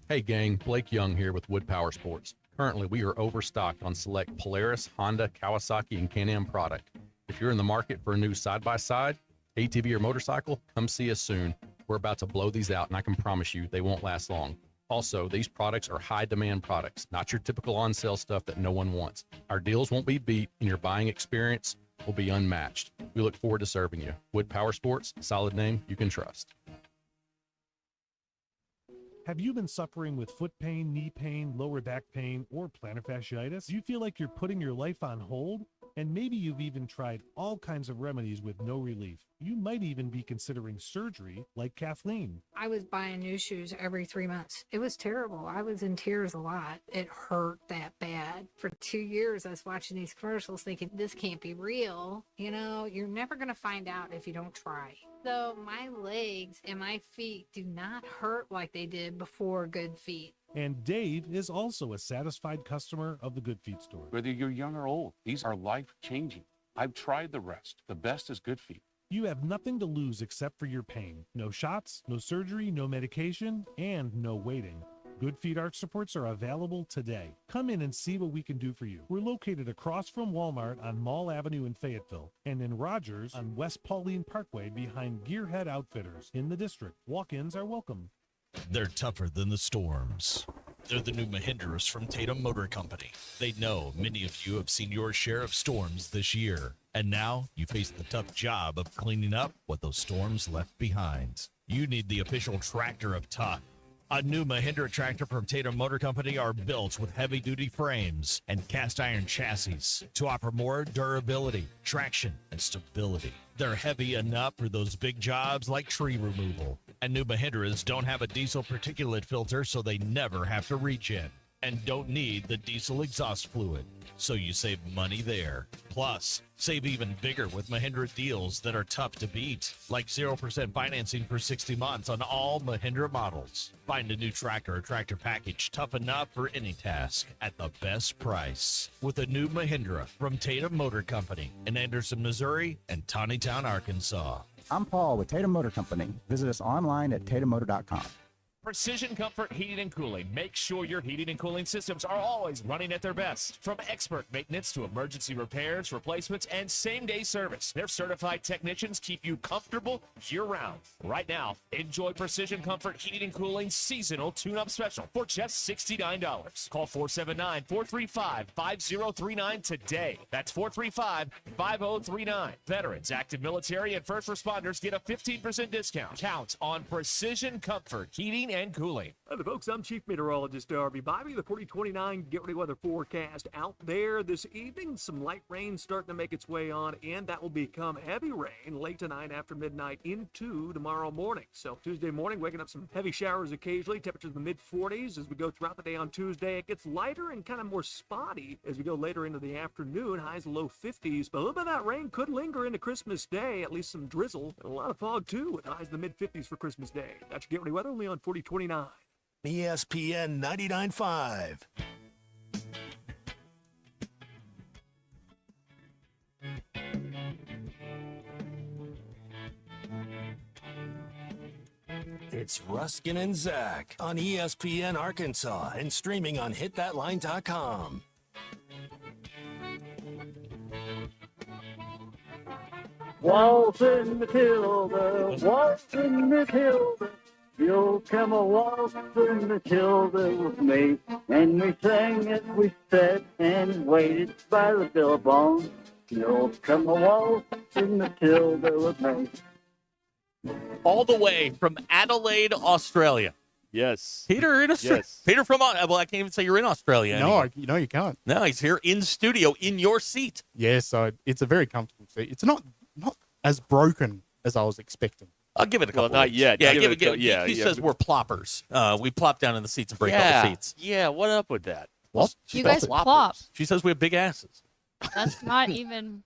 Hey gang, Blake Young here with Wood Power Sports. Currently, we are overstocked on select Polaris, Honda, Kawasaki, and Can-Am product. If you're in the market for a new side-by-side, ATV, or motorcycle, come see us soon. We're about to blow these out, and I can promise you they won't last long. Also, these products are high-demand products, not your typical on-sale stuff that no one wants. Our deals won't be beat, and your buying experience will be unmatched. We look forward to serving you. Wood Power Sports, solid name you can trust. Have you been suffering with foot pain, knee pain, lower back pain, or plantar fasciitis? Do you feel like you're putting your life on hold? And maybe you've even tried all kinds of remedies with no relief. You might even be considering surgery like Kathleen. I was buying new shoes every 3 months. It was terrible. I was in tears a lot. It hurt that bad. For 2 years, I was watching these commercials thinking, this can't be real. You know, you're never going to find out if you don't try. So my legs and my feet do not hurt like they did before Good Feet. And Dave is also a satisfied customer of the Good Feet store. Whether you're young or old, these are life-changing. I've tried the rest. The best is Good Feet. You have nothing to lose except for your pain. No shots, no surgery, no medication, and no waiting. Good Feet arch supports are available today. Come in and see what we can do for you. We're located across from Walmart on Mall Avenue in Fayetteville and in Rogers on West Pauline Parkway behind Gearhead Outfitters in the district. Walk-ins are welcome. They're tougher than the storms. They're the new Mahindras from Tatum Motor Company. They know many of you have seen your share of storms this year, and now you face the tough job of cleaning up what those storms left behind. You need the official tractor of tough. A new Mahindra tractor from Tatum Motor Company are built with heavy-duty frames and cast-iron chassis to offer more durability, traction, and stability. They're heavy enough for those big jobs like tree removal. And new Mahindras don't have a diesel particulate filter, so they never have to regen. And don't need the diesel exhaust fluid, so you save money there. Plus, save even bigger with Mahindra deals that are tough to beat, like 0% financing for 60 months on all Mahindra models. Find a new tractor or tractor package tough enough for any task at the best price with a new Mahindra from Tatum Motor Company in Anderson, Missouri and Tawnytown, Arkansas. I'm Paul with Tatum Motor Company. Visit us online at tatummotor.com. Precision Comfort Heating and Cooling. Make sure your heating and cooling systems are always running at their best. From expert maintenance to emergency repairs, replacements, and same-day service, their certified technicians keep you comfortable year-round. Right now, enjoy Precision Comfort Heating and Cooling Seasonal Tune-Up Special for just $69. Call 479-435-5039 today. That's 435-5039. Veterans, active military, and first responders get a 15% discount. Count on Precision Comfort Heating and Cooling. Hi, folks. I'm Chief Meteorologist Darby Bobby. The 4029 Get Ready Weather forecast out there this evening. Some light rain starting to make its way on, and that will become heavy rain late tonight after midnight into tomorrow morning. So Tuesday morning, waking up some heavy showers occasionally. Temperatures in the mid-40s as we go throughout the day on Tuesday. It gets lighter and kind of more spotty as we go later into the afternoon. Highs low 50s, but a little bit of that rain could linger into Christmas Day. At least some drizzle and a lot of fog too, with highs in the mid-50s for Christmas Day. That's your Get Ready Weather only on 4029. ESPN 99.5. It's Ruscin and Zach on ESPN Arkansas and streaming on hitthatline.com. Waltzing Matilda, waltzing Matilda, you'll come a waltzing Matilda with me. And we sang as we sat and waited by the billabong. You'll come a waltzing Matilda with me. All the way from Adelaide, Australia. Yes. Peter in Australia. Yes. Peter from, well, I can't even say you're in Australia anymore. No, you can't. No, he's here in studio in your seat. Yeah, so it's a very comfortable seat. It's not as broken as I was expecting. I'll give it a couple. Well, not weeks. yet. Yeah, Give it a yeah. He says we're ploppers. We plop down in the seats and break up the seats. Yeah, what up with that? What? You guys plop. She says we have big asses. That's not even.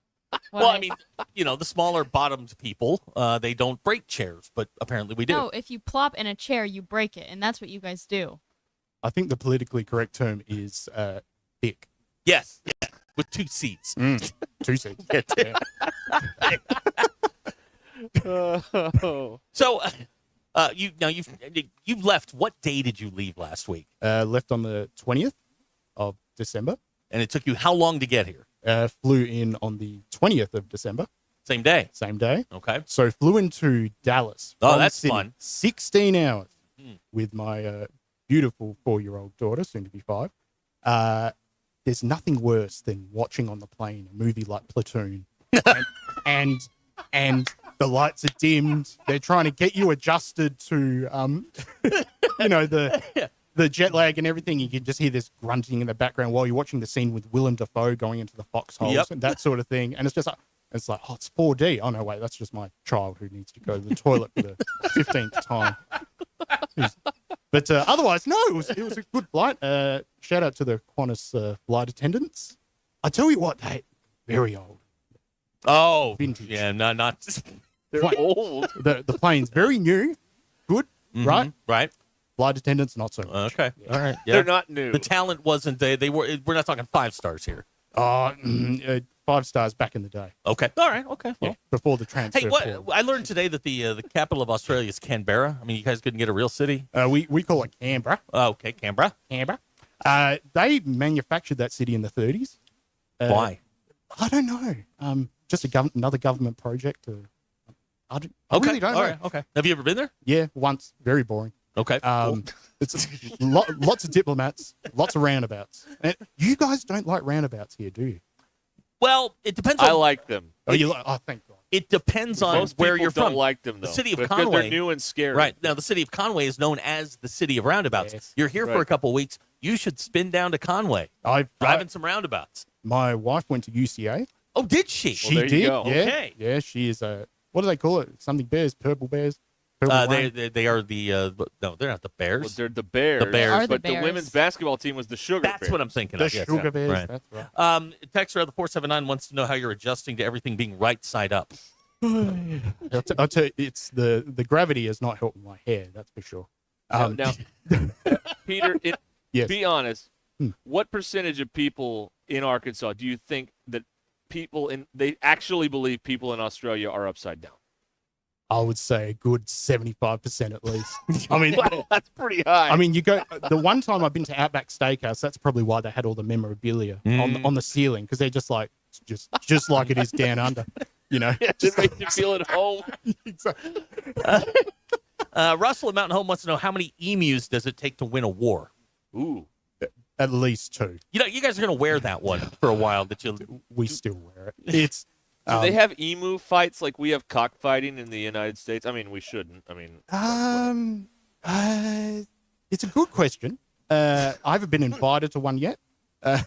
What Well, I mean, the smaller bottomed people, they don't break chairs, but apparently we do. No, if you plop in a chair, you break it, and that's what you guys do. I think the politically correct term is thick. Yes, with 2 seats. 2 seats. Yeah. So, you've left. What day did you leave last week? Left on the 20th of December. And it took you how long to get here? Flew in on the 20th of December. Same day. Same day. Okay. So flew into Dallas. Oh, from that's Sydney, fun. 16 hours with my beautiful 4-year-old daughter, soon to be 5. There's nothing worse than watching on the plane a movie like Platoon, and the lights are dimmed. They're trying to get you adjusted to, the jet lag and everything. You can just hear this grunting in the background while you're watching the scene with Willem Dafoe going into the foxholes and that sort of thing. And it's just it's 4D. Oh, no, wait, that's just my child who needs to go to the toilet for the 15th time. But otherwise, no, it was a good flight. Shout out to the Qantas flight attendants. I tell you what, they very old. Oh, vintage. Yeah, not. They're old. The plane's very new, good, right? Right. Flight attendants, not so much. Okay. All right. Yeah. They're not new. The talent wasn't. They were. We're not talking 5 stars here. 5 stars back in the day. Okay. All right. Okay. Well. Yeah, before the transfer. Hey, I learned today that the capital of Australia is Canberra. I mean, you guys couldn't get a real city. We call it Canberra. Oh, okay, Canberra. Canberra. They manufactured that city in the 30s. Why? I don't know. Just another government project. I really don't know. All right. Okay. Have you ever been there? Yeah, once. Very boring. Okay. It's lots of diplomats, lots of roundabouts. And you guys don't like roundabouts here, do you? Well, it depends. I like them. Oh, you like? Oh, thank God. It depends on Most where people you're don't from. like them, though. The city of because Conway. they're new and scary. Right. Now, the city of Conway is known as the city of roundabouts. Yes. You're here for Right. a couple of weeks. You should spin down to Conway. Driving some roundabouts. My wife went to UCA. Oh, did she? She there you did. go. Yeah. Okay. Yeah, she is what do they call it? Something bears, purple bears. Purple wine? They are the no, they're not the Bears. Well, they're the Bears. The Bears. Are the But Bears. the women's basketball team was the Sugar That's Bears. what I'm thinking The of. Yes. Sugar Bears. Right. That's right. Texter of the 479 wants to know how you're adjusting to everything being right side up. I'll tell you, it's the gravity has not helped my hair. That's for sure. Now, Peter, Yes. be honest. Hmm. What percentage of people in Arkansas do you think that they actually believe people in Australia are upside down? I would say a good 75% at least. I mean, That's pretty high. I mean, you go. The one time I've been to Outback Steakhouse, that's probably why they had all the memorabilia on the ceiling, because they're just like like it is down under. You know, it just makes you feel at home. Exactly. Russell at Mountain Home wants to know how many emus does it take to win a war? Ooh. At least 2. You know, you guys are going to wear that one for a while. We still wear it. It's. Do they have emu fights like we have cockfighting in the United States? I mean, we shouldn't. I mean, It's a good question. I haven't been invited to one yet. I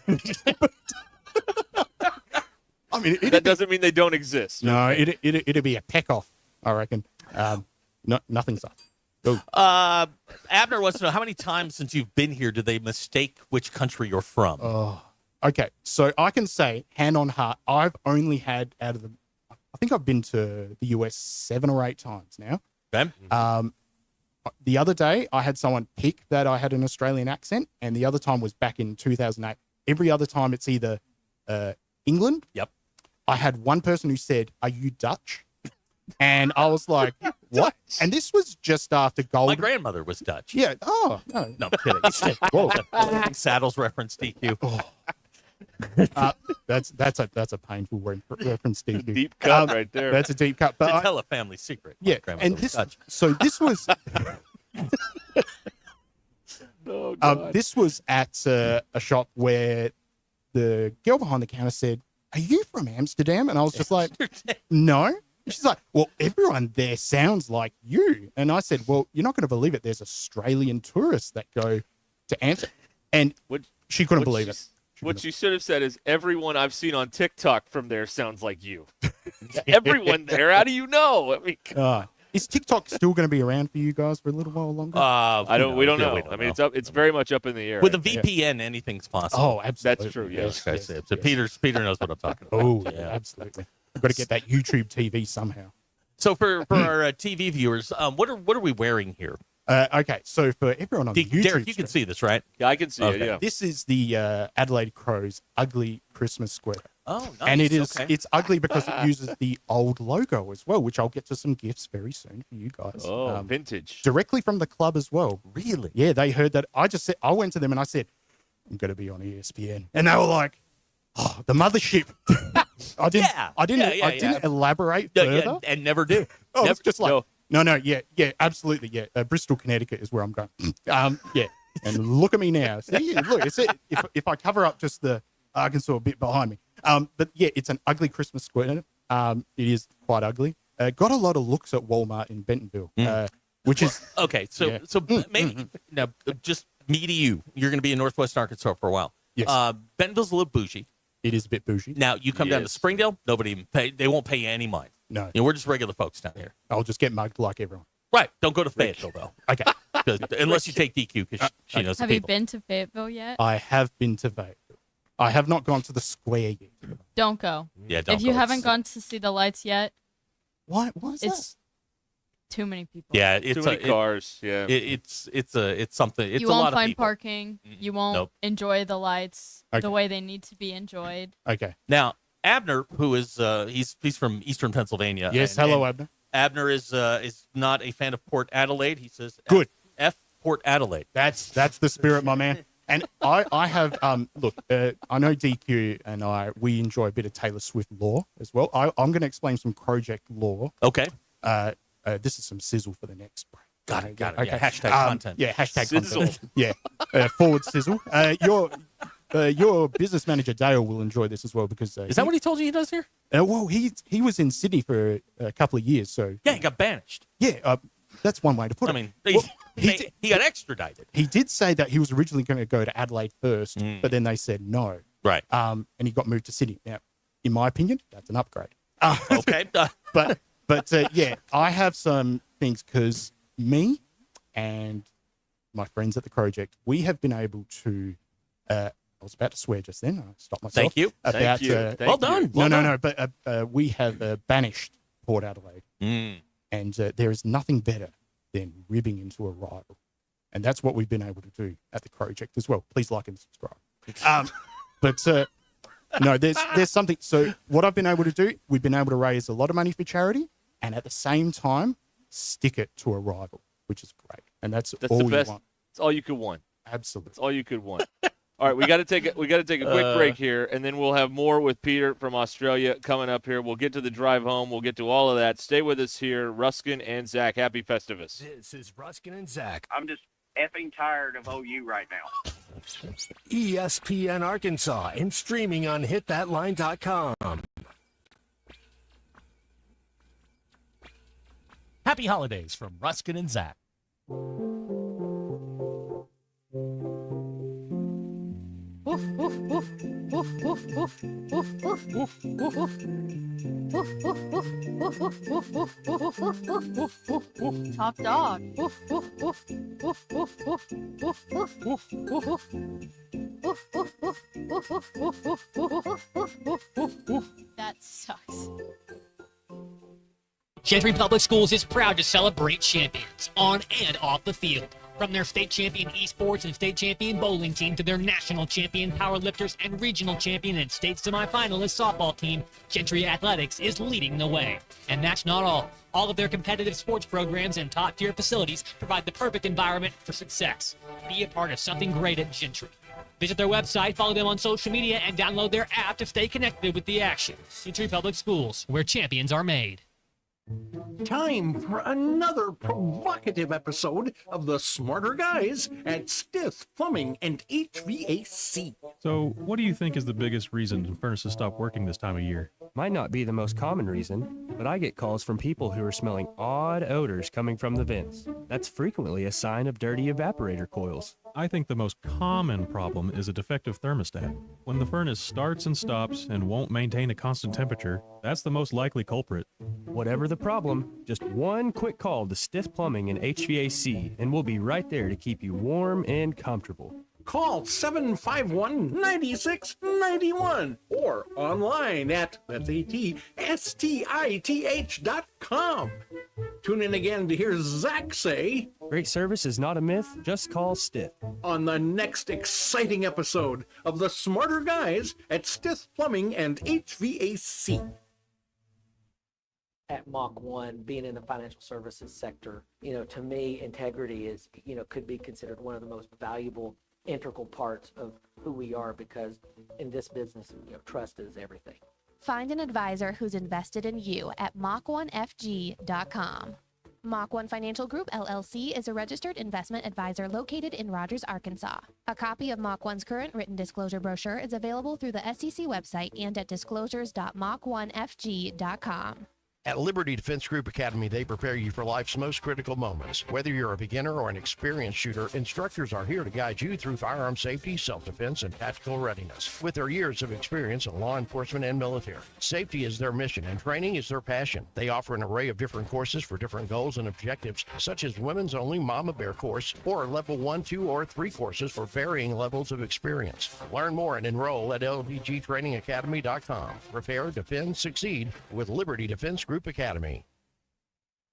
mean, that doesn't mean they don't exist. No, it'd be a peck off, I reckon. Nothing such. Abner wants to know how many times since you've been here do they mistake which country you're from? Oh, okay. So I can say, hand on heart, I've only had I think I've been to the US 7 or 8 times now. Okay. The other day, I had someone pick that I had an Australian accent, and the other time was back in 2008. Every other time, it's either England. Yep. I had one person who said, "Are you Dutch?" And I was like, "What?" And this was just after Gold. My grandmother was Dutch. Yeah. Oh no. No, I'm kidding. Whoa. Saddles reference, DQ. That's a painful reference, Steve. Deep cut right there. That's a deep cut. But To tell a family secret. yeah, My grandmother and was this. Dutch. So this was. Oh, God. This was at a shop where the girl behind the counter said, "Are you from Amsterdam?" And I was just like, "No." She's like, well, everyone there sounds like you. And I said, well, you're not going to believe it. There's Australian tourists that go to Antics. And she couldn't believe it. What you should have said is, everyone I've seen on TikTok from there sounds like you. Everyone there. How do you know? I mean, is TikTok still going to be around for you guys for a little while longer? We don't know. I mean, it's very much up in the air. With a VPN, anything's possible. Oh, absolutely. That's true. Yes. So Peter knows what I'm talking about. Oh, yeah, absolutely. I've got to get that YouTube TV somehow. So for our TV viewers, what are we wearing here? Okay, so for everyone on YouTube, Derek, you can see this, right? Yeah, I can see it. Yeah. This is the Adelaide Crows ugly Christmas sweater. Oh, nice. And it's ugly because it Ah. uses the old logo as well, which I'll get to some gifts very soon for you guys. Oh, vintage. Directly from the club as well. Really? Yeah, they heard that. I went to them and I said, I'm going to be on ESPN. And they were like, oh, the mothership. I didn't elaborate further. And never do. Oh, it's just like, no, absolutely, yeah. Bristol, Connecticut is where I'm going. Yeah, and look at me now. See, look, if I cover up just the Arkansas bit behind me. But yeah, it's an ugly Christmas sweater. It is quite ugly. Got a lot of looks at Walmart in Bentonville, which is okay. So maybe now, just me to you. You're going to be in Northwest Arkansas for a while. Yes. Bentonville's a little bougie. It is a bit bougie. Now you come down to Springdale. Nobody even pay. They won't pay you any mind. No. We're just regular folks down here. I'll just get mugged like everyone. Right. Don't go to Fayetteville though. Okay. Unless you take DQ because she knows the Have you people. been to Fayetteville yet? I have been to Fayetteville. I have not gone to the square yet. Don't go. Yeah, don't If you go. haven't gone to see the lights yet, what is it's too many people. Yeah, it's Too many cars. Yeah. It's something. It's you a won't lot find of people. parking. You won't Nope. enjoy the lights Okay. the way they need to be enjoyed. Okay. Now Abner, who is he's from Eastern Pennsylvania. Yes. Hello, Abner. Abner is not a fan of Port Adelaide. He says Good. F Port Adelaide. That's the spirit, my man. And I have look. I know DQ and we enjoy a bit of Taylor Swift lore as well. I'm going to explain some Project lore. Okay. This is some sizzle for the next break. Got it. Okay. Yeah, hashtag content. Yeah. Hashtag Sizzle. content. Yeah. Forward sizzle. Your business manager Dale will enjoy this as well because Is that what he told you he does here? well, he was in Sydney for a couple of years, so Yeah, he got banished. yeah. That's one way to put it. I mean, Well, he got extradited. He did say that he was originally going to go to Adelaide first, but then they said no. Right. And he got moved to Sydney. Now, in my opinion, that's an upgrade. Okay. But yeah, I have some things because me and my friends at the project, we have been able to. I was about to swear just then. I stopped myself. Thank you. About, Thank you. Well done. Well no. done. But we have banished Port Adelaide, and there is nothing better than ribbing into a rival, and that's what we've been able to do at the project as well. Please like and subscribe. But no, there's something. So what I've been able to do, we've been able to raise a lot of money for charity, and at the same time, stick it to a rival, which is great. And that's all the you best. want. It's all you could want. Absolutely. It's all you could want. All right, we got to take a quick break here, and then we'll have more with Peter from Australia coming up here. We'll get to the drive home. We'll get to all of that. Stay with us here, Ruscin and Zach. Happy Festivus. This is Ruskin and Zach. I'm just effing tired of OU right now. ESPN Arkansas and streaming on hitthatline.com. Happy holidays from Ruskin and Zach. Top dog. That sucks. Gentry Public Schools is proud to celebrate champions on and off the field. From their state champion esports and state champion bowling team to their national champion powerlifters and regional champion and state semifinalist softball team, Gentry Athletics is leading the way. And that's not all. All of their competitive sports programs and top-tier facilities provide the perfect environment for success. Be a part of something great at Gentry. Visit their website, follow them on social media, and download their app to stay connected with the action. Gentry Public Schools, where champions are made. Time for another provocative episode of the Smarter Guys at Stith Plumbing and HVAC. So, what do you think is the biggest reason furnaces stop working this time of year? Might not be the most common reason, but I get calls from people who are smelling odd odors coming from the vents. That's frequently a sign of dirty evaporator coils. I think the most common problem is a defective thermostat. When the furnace starts and stops and won't maintain a constant temperature, that's the most likely culprit. Whatever the problem, just one quick call to Stith Plumbing and HVAC, and we'll be right there to keep you warm and comfortable. Call 751-9691 or online at stith.com. Tune in again to hear Zach say, great service is not a myth, just call Stith. On the next exciting episode of the Smarter Guys at Stith Plumbing and HVAC. At Mach 1, being in the financial services sector, to me, integrity is, could be considered one of the most valuable integral parts of who we are, because in this business, trust is everything. Find an advisor who's invested in you at Mach1FG.com. Mach 1 Financial Group, LLC is a registered investment advisor located in Rogers, Arkansas. A copy of Mach 1's current written disclosure brochure is available through the SEC website and at disclosures.mach1fg.com. At Liberty Defense Group Academy, they prepare you for life's most critical moments. Whether you're a beginner or an experienced shooter, instructors are here to guide you through firearm safety, self-defense, and tactical readiness. With their years of experience in law enforcement and military, safety is their mission and training is their passion. They offer an array of different courses for different goals and objectives, such as women's only Mama Bear course or level 1, 2, or 3 courses for varying levels of experience. Learn more and enroll at lvgtrainingacademy.com. Prepare, defend, succeed with Liberty Defense Group Academy.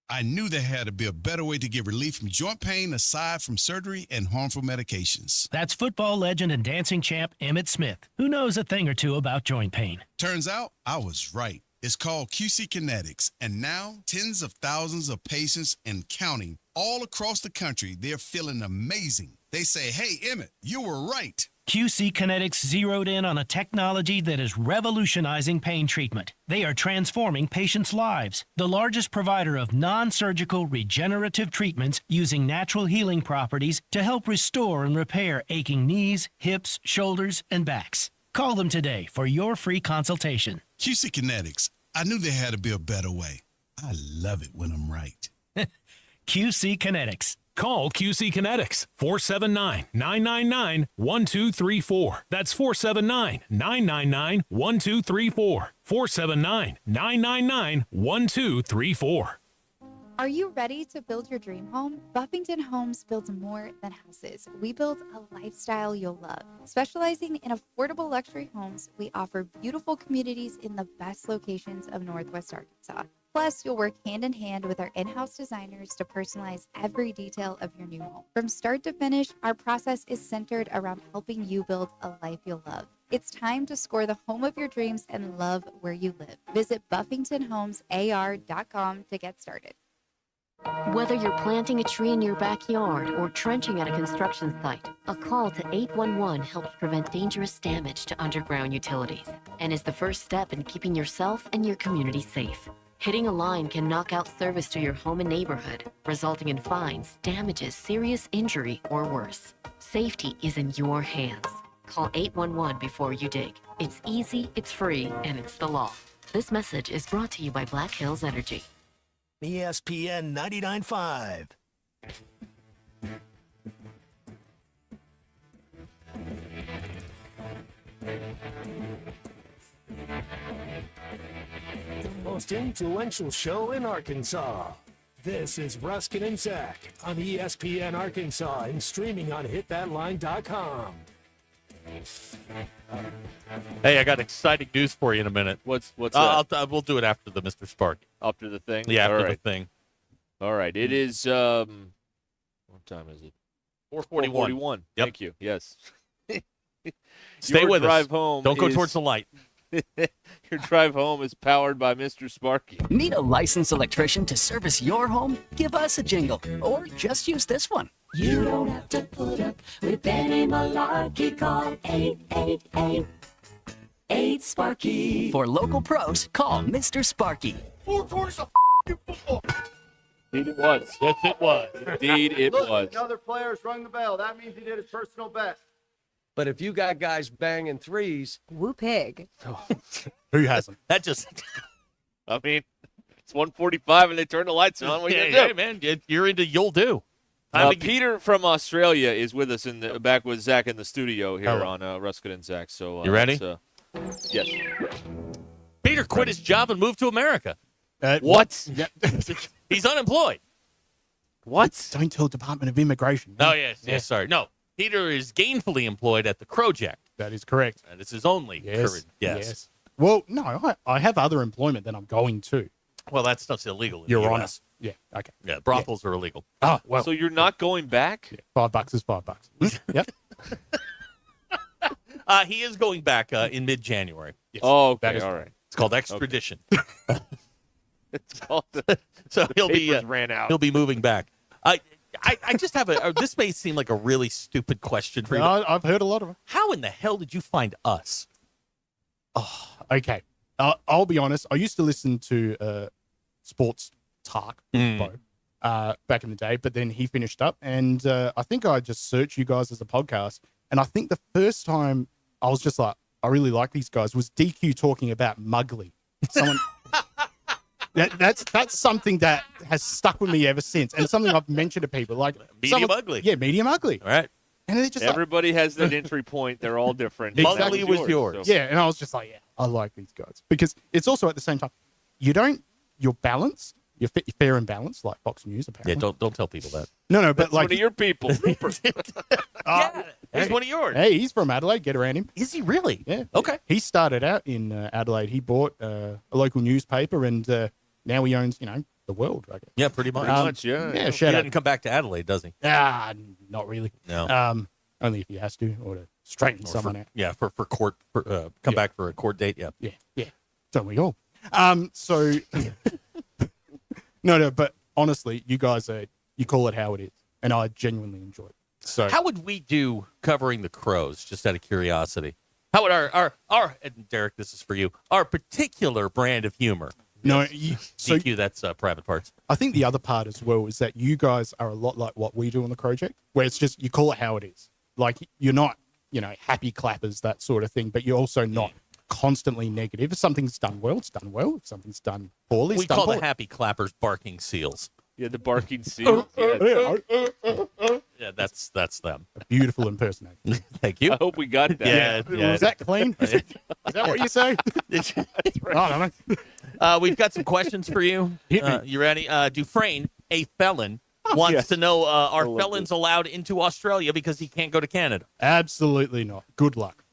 I knew there had to be a better way to get relief from joint pain aside from surgery and harmful medications. That's football legend and dancing champ Emmitt Smith, who knows a thing or two about joint pain. Turns out I was right. It's called QC Kinetics, and now tens of thousands of patients and counting all across the country, they're feeling amazing. They say, hey, Emmitt, you were right. QC Kinetics zeroed in on a technology that is revolutionizing pain treatment. They are transforming patients' lives. The largest provider of non-surgical regenerative treatments using natural healing properties to help restore and repair aching knees, hips, shoulders, and backs. Call them today for your free consultation. QC Kinetics. I knew there had to be a better way. I love it when I'm right. QC Kinetics. Call QC Kinetics, 479-999-1234. That's 479-999-1234. 479-999-1234. Are you ready to build your dream home? Buffington Homes builds more than houses. We build a lifestyle you'll love. Specializing in affordable luxury homes, we offer beautiful communities in the best locations of Northwest Arkansas. Plus, you'll work hand in hand with our in-house designers to personalize every detail of your new home. From start to finish, our process is centered around helping you build a life you'll love. It's time to score the home of your dreams and love where you live. Visit BuffingtonHomesAR.com to get started. Whether you're planting a tree in your backyard or trenching at a construction site, a call to 811 helps prevent dangerous damage to underground utilities and is the first step in keeping yourself and your community safe. Hitting a line can knock out service to your home and neighborhood, resulting in fines, damages, serious injury, or worse. Safety is in your hands. Call 811 before you dig. It's easy, it's free, and it's the law. This message is brought to you by Black Hills Energy. ESPN 99.5. The most influential show in Arkansas. This is Ruscin and Zach on ESPN Arkansas and streaming on hitthatline.com. Hey, I got exciting news for you in a minute. What's that? We'll do it after the Mr. Spark. After the thing? Yeah, after All right. the thing. All right. It is, what time is it? 4:41. Yep. Thank you. Yes. Stay Your with us. drive home Don't go is- towards the light. Your drive home is powered by Mr. Sparky. Need a licensed electrician to service your home? Give us a jingle, or just use this one. You don't have to put up with any malarkey. Call 888-8-SPARKY. For local pros, call Mr. Sparky. 4 4's a Indeed it was. Yes, it was. Indeed it was. Another player's rung the bell. That means he did his personal best. But if you got guys banging threes, woo pig. Who hasn't? That just. I mean, it's 1:45 and they turn the lights on. What are you Hey, gonna do? man, you're into you'll do. Peter from Australia is with us back with Zach in the studio here Hello. on Ruscin and Zach. So You ready? Yes. Peter quit his job and moved to America. What? He's unemployed. What? Don't tell Department of Immigration. Oh, yes, sorry. No, Peter is gainfully employed at the Crowjack. That is correct. And it's his only current. Yes. Well, no, I have other employment that I'm going to. Well, that stuff's illegal in Your the Honor. US. Yeah, okay. Yeah, brothels are illegal. Oh, well. So you're not going back? $5 is $5. Yep. He is going back in mid-January. Yes. Oh, okay. That is All right. It's called extradition. It's called So he'll be papers ran out. He'll be moving back. I just have this may seem like a really stupid question for you. I've heard a lot of them. How in the hell did you find us? Oh, okay. I'll be honest. I used to listen to Sports Talk back in the day, but then he finished up, and I think I just searched you guys as a podcast, and I think the first time I was just like, I really like these guys, was DQ talking about Mugly. Someone. That's something that has stuck with me ever since, and it's something I've mentioned to people like Medium ugly. Yeah, medium ugly. All right. And they're just Everybody has that entry point. They're all different. Mugly That was yours. so- Yeah, and I was just like, yeah, I like these guys because it's also at the same time, you're balanced, you're fair and balanced, like Fox News apparently. Yeah, don't tell people that. No, but That's like one of your people. Rupert. He's one of yours. Hey, he's from Adelaide. Get around him. Is he really? Yeah. Okay. He started out in Adelaide. He bought a local newspaper, and now he owns, the world. I guess. Yeah, pretty much. Yeah, He shout out. doesn't come back to Adelaide, does he? Not really. No. Only if he has to, or to straighten someone out. Yeah, for court. Come back for a court date. Yeah. Yeah. Don't we all? So no, but honestly, you guys you call it how it is, and I genuinely enjoy it. So How would we do covering the Crows? Just out of curiosity, how would our and Derek, this is for you, our particular brand of humor? No, so DQ, that's private parts. I think the other part as well is that you guys are a lot like what we do on the project, where it's just you call it how it is. Like you're not, happy clappers, that sort of thing, but you're also not constantly negative. If something's done well, it's done well. If something's done poorly, it's We done call poorly. the happy clappers barking seals. Yeah, the barking seal. Yeah, that's them. A beautiful impersonation. Thank you. I hope we got that. Yeah. Was that clean? Is that what you say? I don't know. We've got some questions for you. You ready? Dufresne, a felon, wants to know, are felons allowed into Australia because he can't go to Canada? Absolutely not. Good luck.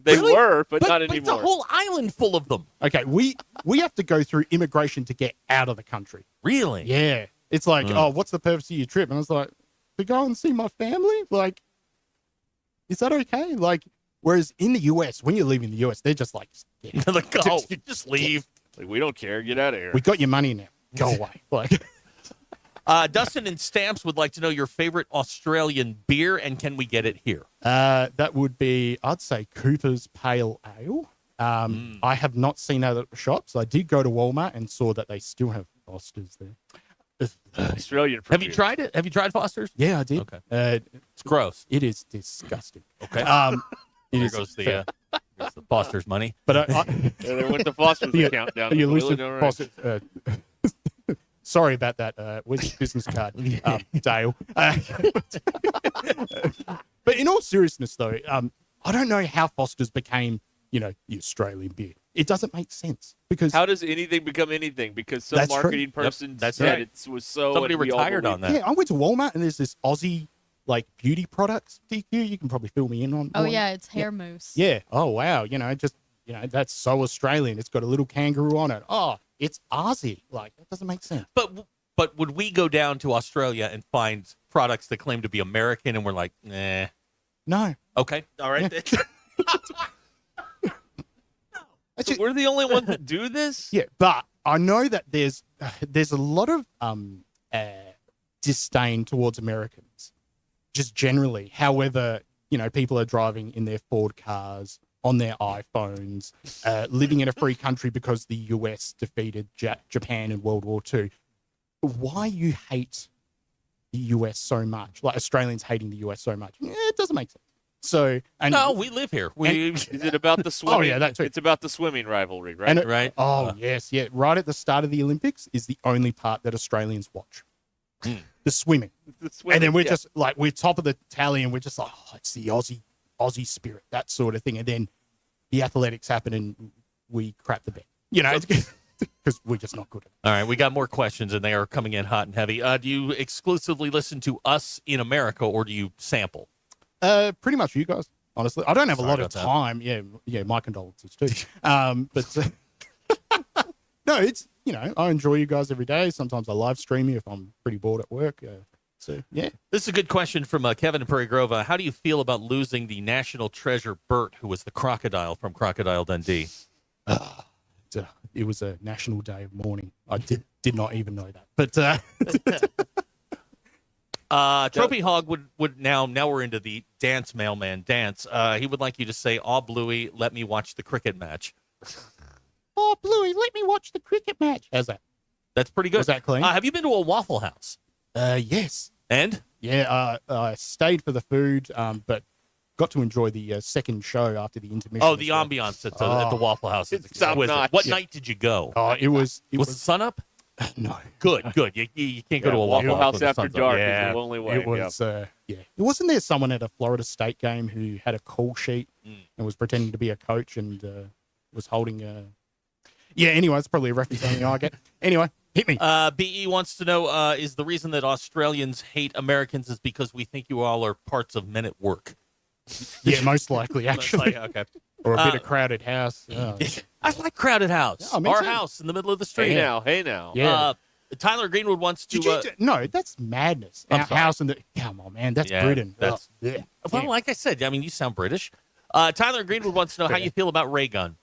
They were, but not But it's a anymore. whole island full of them. Okay, we have to go through immigration to get out of the country. Really? Yeah. It's like, oh, what's the purpose of your trip? And I was like, to go and see my family? Like, is that okay? Like, whereas in the US, when you're leaving the US, they're just like, like, oh, just leave. Like, we don't care. Get out of here. We got your money now. Go away. Like, Dustin and Stamps would like to know your favorite Australian beer, and can we get it here? that would be, I'd say, Cooper's Pale Ale. I have not seen that at the shops. I did go to Walmart and saw that they still have Foster's there. Australian. Have you tried it? Have you tried Foster's? Yeah, I did. Okay. It's gross. It is disgusting. Okay. There goes the Foster's money. But there went the Foster's account down. The the elusive toilet, all right. Foster. Sorry about that. Where's your business card, Dale? But in all seriousness, though, I don't know how Foster's became, the Australian beer. It doesn't make sense because How does anything become anything? Because some That's true. marketing Yep, person that's said right. it was so. Somebody and we all retired on believed that. yeah, I went to Walmart and there's this Aussie beauty products. DQ, you can probably fill me in on. Oh one. yeah, it's hair mousse. Yeah. Oh wow. That's so Australian. It's got a little kangaroo on it. Oh, it's Aussie. Like that doesn't make sense. But would we go down to Australia and find products that claim to be American, and we're like, nah? No. Okay. All right. So we're the only ones that do this. Yeah, but I know that there's a lot of disdain towards Americans, just generally. However, people are driving in their Ford cars on their iPhones, living in a free country because the US defeated Japan in World War II. Why you hate the US so much, like Australians hating the US so much, it doesn't make sense. So, and no, we live here. Is it about the swimming? Oh yeah, that's it. It's about the swimming rivalry, right? And right. Oh yes, yeah. Right at the start of the Olympics is the only part that Australians watch. The swimming. And then we're just like, we're top of the tally and we're just like, oh, it's the Aussie spirit, that sort of thing. And then the athletics happen and we crap the bed. You know, because we're just not good at it. All right, we got more questions and they are coming in hot and heavy. Do you exclusively listen to us in America or do you sample? Pretty much you guys, honestly. I don't have a lot of about that. time. Yeah, my condolences too. But no, it's, you know, I enjoy you guys every day. Sometimes I live stream you if I'm pretty bored at work. So, yeah. This is a good question from Kevin in Prairie Grove. How do you feel about losing the national treasure Bert, who was the crocodile from Crocodile Dundee? It was a national day of mourning. I did not even know that. But Trophy Hog would now we're into the dance mailman dance. He would like you to say, "Aw, Bluey, let me watch the cricket match." Oh, Bluey, let me watch the cricket match. How's that? That's pretty good. Was that clean? Have you been to a Waffle House? Yes. And? Yeah, I stayed for the food, but got to enjoy the second show after the intermission. Oh, the ambiance at the Waffle House is exquisite. What night did you go? It was the sun up? No. Good. You can't go to a Waffle House after dark is the only way. It was, Wasn't there someone at a Florida State game who had a call sheet and was pretending to be a coach and was holding a... Yeah, anyway, it's probably a reference only I get. Anyway, hit me. BE wants to know, is the reason that Australians hate Americans is because we think you all are parts of Men at Work? Yeah, most likely, actually. Okay. Or a bit of Crowded House. I like Crowded House. Yeah, me Our too. house in the middle of the street. Hey now. Yeah. Tyler Greenwood wants to... No, that's madness. I'm Our sorry. house in the... Come on, man. That's Britain. That's, yeah. Well, like I said, I mean, you sound British. Tyler Greenwood wants to know how you feel about Ray Gun.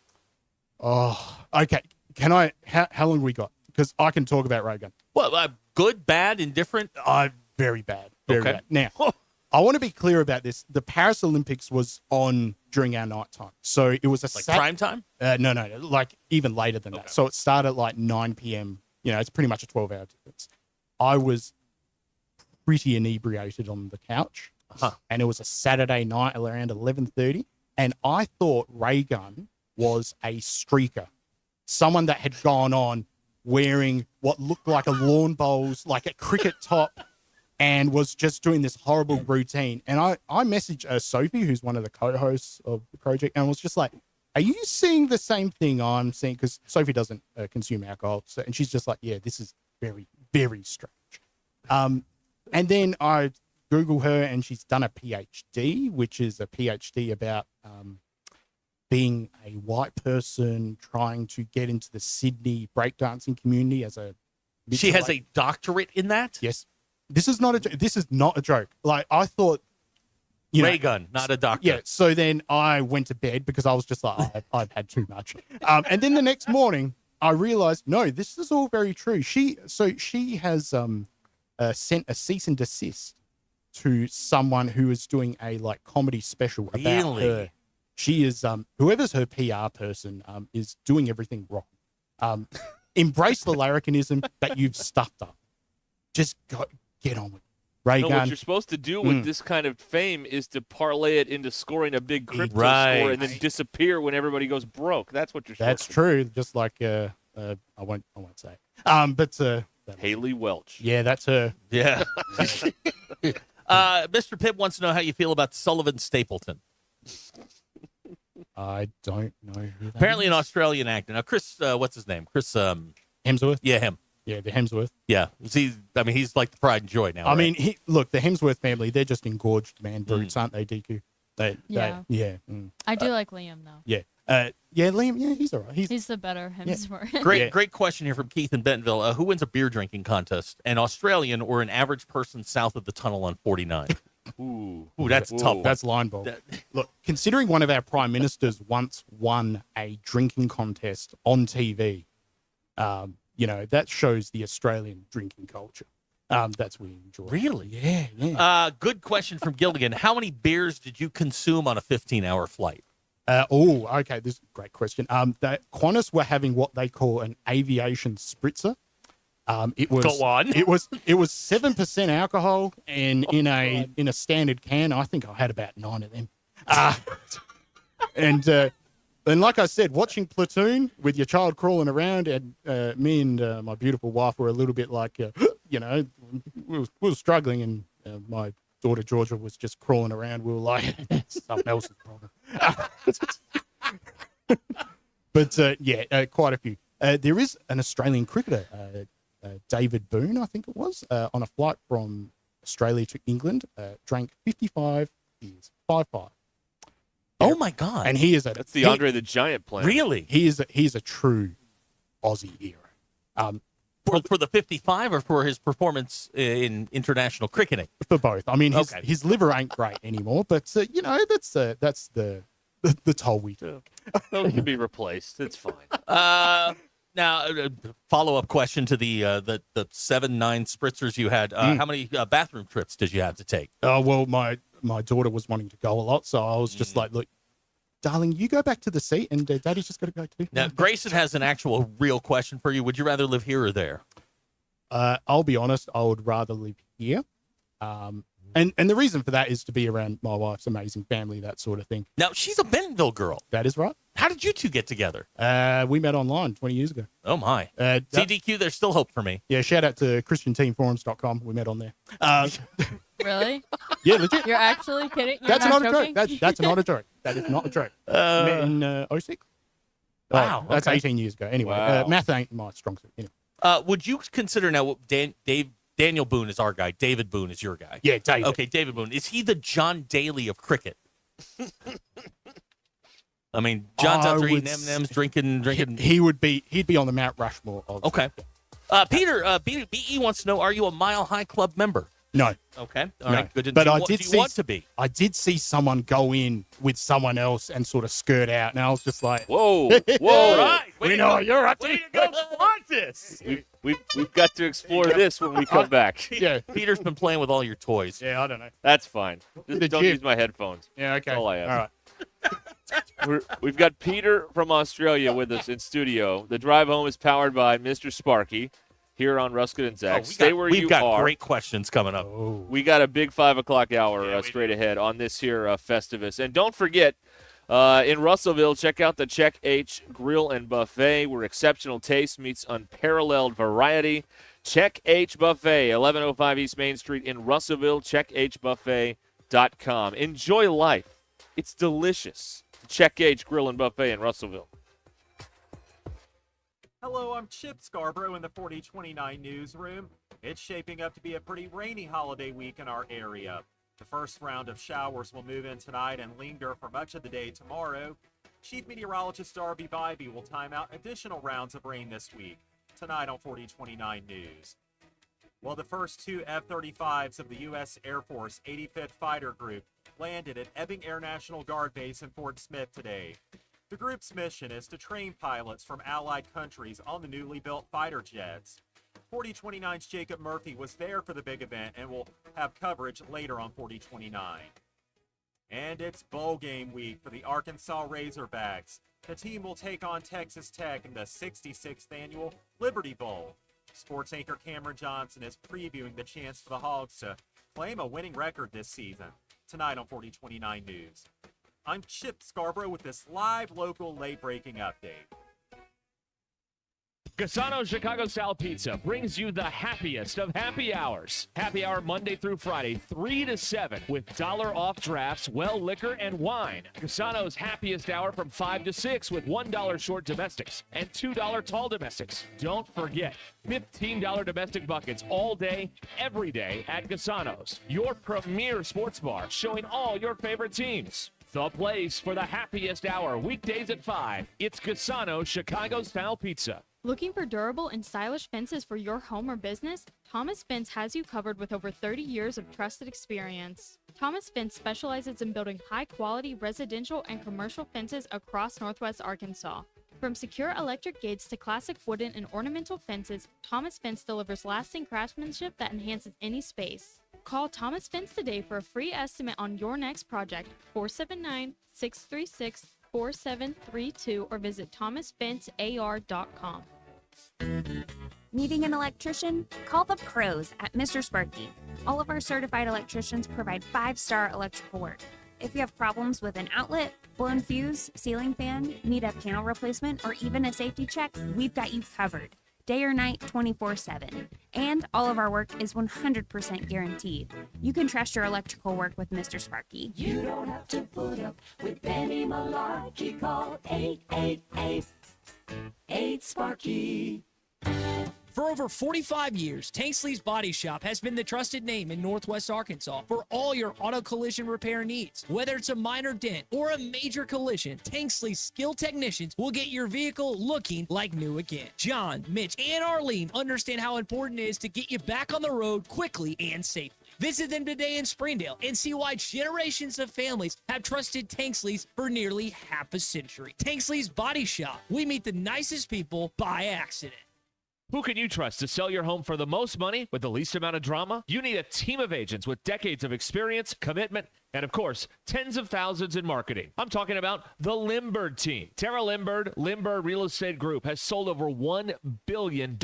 Oh, okay. Can I... How long we got? Because I can talk about Ray Gun. Well, good, bad, indifferent? Very bad. Very Okay. bad. Now, I want to be clear about this. The Paris Olympics was on during our night time. So it was a... prime time? No, like even later than that. So it started at like 9 p.m. You know, it's pretty much a 12-hour difference. I was pretty inebriated on the couch. And it was a Saturday night around 11:30. And I thought Ray Gun was a streaker. Someone that had gone on wearing what looked like a lawn bowls, like a cricket top, and was just doing this horrible routine. And I messaged Sophie, who's one of the co-hosts of the project, and was just like, are you seeing the same thing I'm seeing? Because Sophie doesn't consume alcohol. So, and she's just like, yeah, this is very, very strange. And then I Google her, and she's done a PhD, which is a PhD about being a white person trying to get into the Sydney breakdancing community as a... She has a doctorate in that? Yes. This is not a joke. Like, I thought... Ray Gun, not a doctor. Yeah, so then I went to bed because I was just like, I've had too much. And then the next morning, I realized, no, this is all very true. She has sent a cease and desist to someone who is doing a like comedy special about her. She is whoever's her PR person is doing everything wrong. Embrace the larrikinism that you've stuffed up. Just get on with it. Ray No, Gun. what you're supposed to do with this kind of fame is to parlay it into scoring a big crypto score and then disappear when everybody goes broke. That's what you're supposed That's to true. Just like I won't say. But Haley Welch. Yeah, that's her. Yeah. Mr. Pibb wants to know how you feel about Sullivan Stapleton. I don't know who that Apparently is. an Australian actor. Now, Chris, what's his name? Chris Hemsworth? Yeah, him. Yeah, the Hemsworth. Yeah. He's like the pride and joy now. I right? mean, the Hemsworth family, they're just engorged man brutes, aren't they, DQ? Yeah. Yeah. I do like Liam though. Yeah. Liam, yeah, he's all right. He's the better Hemsworth. Great question here from Keith in Bentonville. Who wins a beer drinking contest, an Australian or an average person south of the tunnel on 49? Ooh, that's tough. That's line ball. Look, considering one of our prime ministers once won a drinking contest on TV, that shows the Australian drinking culture. That's what we enjoy. Really? Yeah. Good question from Gilligan. How many beers did you consume on a 15-hour flight? Okay. This is a great question. The Qantas were having what they call an aviation spritzer. It was Go on. It was 7% alcohol, and in a standard can, I think I had about 9 of them. And like I said, watching Platoon with your child crawling around, and me and my beautiful wife were a little bit like, we were struggling, and my daughter Georgia was just crawling around. We were like, something else's problem. But quite a few. There is an Australian cricketer, David Boone, I think it was, on a flight from Australia to England, drank 55 beers, 5-5. Oh my God! And he is that's the Andre the Giant plan. Really? He's a true Aussie hero. For the 55 or for his performance in international cricketing? For both. I mean, his liver ain't great anymore, but that's the toll we took. Those can be replaced. It's fine. Now, follow-up question to the 7-9 spritzers you had. How many bathroom trips did you have to take? Well, my daughter was wanting to go a lot, so I was just like, look, darling, you go back to the seat, and Daddy's just got to go too. Now, Grayson has an actual real question for you. Would you rather live here or there? I'll be honest, I would rather live here. And the reason for that is to be around my wife's amazing family, that sort of thing. Now, she's a Bentonville girl. That is right. How did you two get together? We met online 20 years ago. Oh, my. CDQ, there's still hope for me. Yeah, shout out to ChristianTeamForums.com. We met on there. Really? Yeah, legit. You're actually kidding? You're That's not a joking? joke. That's not a joke. That is not a joke. Met in 06. Wow. That's okay. 18 years ago. Anyway, Wow. math ain't my strong suit. Anyway. Would you consider now Daniel Boone is our guy. David Boone is your guy. Yeah, David. Okay, David Boone. Is he the John Daly of cricket? I mean, John's out there eating M&Ms, drinking. He'd be on the Mount Rushmore. Okay. Peter, BE wants to know: are you a Mile High Club member? No. Okay. All right. Good. But do you want to be? I did see someone go in with someone else and sort of skirt out, and I was just like, Whoa. Right. We know you're up to. Where do you go want this? We've got to explore this when we come back. Yeah. Peter's been playing with all your toys. Yeah, I don't know. That's fine. Just The don't gym. use my headphones. Yeah, okay. That's all I ask. All right. We've got Peter from Australia with us in studio. The drive home is powered by Mr. Sparky here on Ruscin and Zach. Stay where you are. We've got great questions coming up. We got a big 5 o'clock hour straight ahead on this here Festivus. And don't forget, in Russellville, check out the Check H Grill and Buffet, where exceptional taste meets unparalleled variety. Check H Buffet, 1105 East Main Street in Russellville, checkhbuffet.com. Enjoy life. It's delicious. Check H Grill and Buffet in Russellville. Hello, I'm Chip Scarborough in the 4029 newsroom. It's shaping up to be a pretty rainy holiday week in our area. The first round of showers will move in tonight and linger for much of the day tomorrow. Chief Meteorologist Darby Bybee will time out additional rounds of rain this week. Tonight on 4029 News. Well, the first 2 F-35s of the U.S. Air Force 85th Fighter Group landed at Ebbing Air National Guard Base in Fort Smith today. The group's mission is to train pilots from allied countries on the newly built fighter jets. 4029's Jacob Murphy was there for the big event and will have coverage later on 4029. And it's bowl game week for the Arkansas Razorbacks. The team will take on Texas Tech in the 66th annual Liberty Bowl. Sports anchor Cameron Johnson is previewing the chance for the Hogs to claim a winning record this season. Tonight on 4029 News. I'm Chip Scarborough with this live local late-breaking update. Cassano's Chicago-style pizza brings you the happiest of happy hours. Happy hour Monday through Friday, 3 to 7, with $1 off drafts, well liquor, and wine. Cassano's happiest hour from 5 to 6 with $1 short domestics and $2 tall domestics. Don't forget, $15 domestic buckets all day, every day at Cassano's, your premier sports bar showing all your favorite teams. The place for the happiest hour, weekdays at 5. It's Cassano's Chicago-style pizza. Looking for durable and stylish fences for your home or business? Thomas Fence has you covered with over 30 years of trusted experience. Thomas Fence specializes in building high-quality residential and commercial fences across Northwest Arkansas. From secure electric gates to classic wooden and ornamental fences, Thomas Fence delivers lasting craftsmanship that enhances any space. Call Thomas Fence today for a free estimate on your next project, 479-636-5600. 888-4732 or visit thomasbencear.com. Needing an electrician? Call the pros at Mr. Sparky. All of our certified electricians provide 5-star electrical work. If you have problems with an outlet, blown fuse, ceiling fan, need a panel replacement, or even a safety check, we've got you covered. Day or night, 24/7. And all of our work is 100% guaranteed. You can trust your electrical work with Mr. Sparky. You don't have to put up with Benny Malarkey. Call 888-8-SPARKY. For over 45 years, Tanksley's Body Shop has been the trusted name in Northwest Arkansas for all your auto collision repair needs. Whether it's a minor dent or a major collision, Tanksley's skilled technicians will get your vehicle looking like new again. John, Mitch, and Arlene understand how important it is to get you back on the road quickly and safely. Visit them today in Springdale and see why generations of families have trusted Tanksley's for nearly half a century. Tanksley's Body Shop. We meet the nicest people by accident. Who can you trust to sell your home for the most money with the least amount of drama? You need a team of agents with decades of experience, commitment, and of course, tens of thousands in marketing. I'm talking about the Limbird team. Tara Limbird Real Estate Group has sold over $1 billion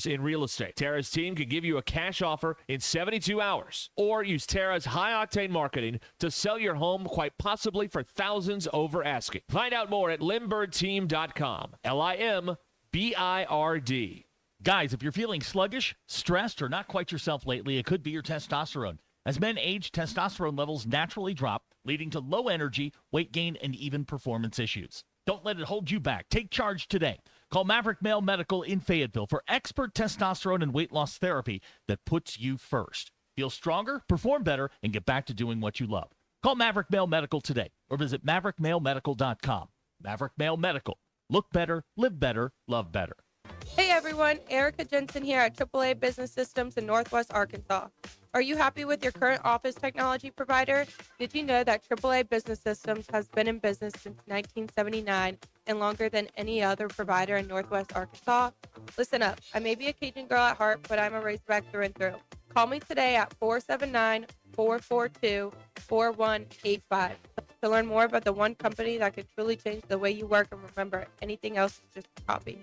in real estate. Tara's team can give you a cash offer in 72 hours or use Tara's high-octane marketing to sell your home quite possibly for thousands over asking. Find out more at limbirdteam.com. LIMBIRD. Guys, if you're feeling sluggish, stressed, or not quite yourself lately, it could be your testosterone. As men age, testosterone levels naturally drop, leading to low energy, weight gain, and even performance issues. Don't let it hold you back. Take charge today. Call Maverick Male Medical in Fayetteville for expert testosterone and weight loss therapy that puts you first. Feel stronger, perform better, and get back to doing what you love. Call Maverick Male Medical today or visit maverickmalemedical.com. Maverick Male Medical. Look better, live better, love better. Hey everyone, Erica Jensen here at AAA Business Systems in Northwest Arkansas. Are you happy with your current office technology provider? Did you know that AAA Business Systems has been in business since 1979 and longer than any other provider in Northwest Arkansas? Listen up, I may be a Cajun girl at heart, but I'm a Razorback through and through. Call me today at 479-442-4185 to learn more about the one company that can truly change the way you work, and remember, anything else is just a copy.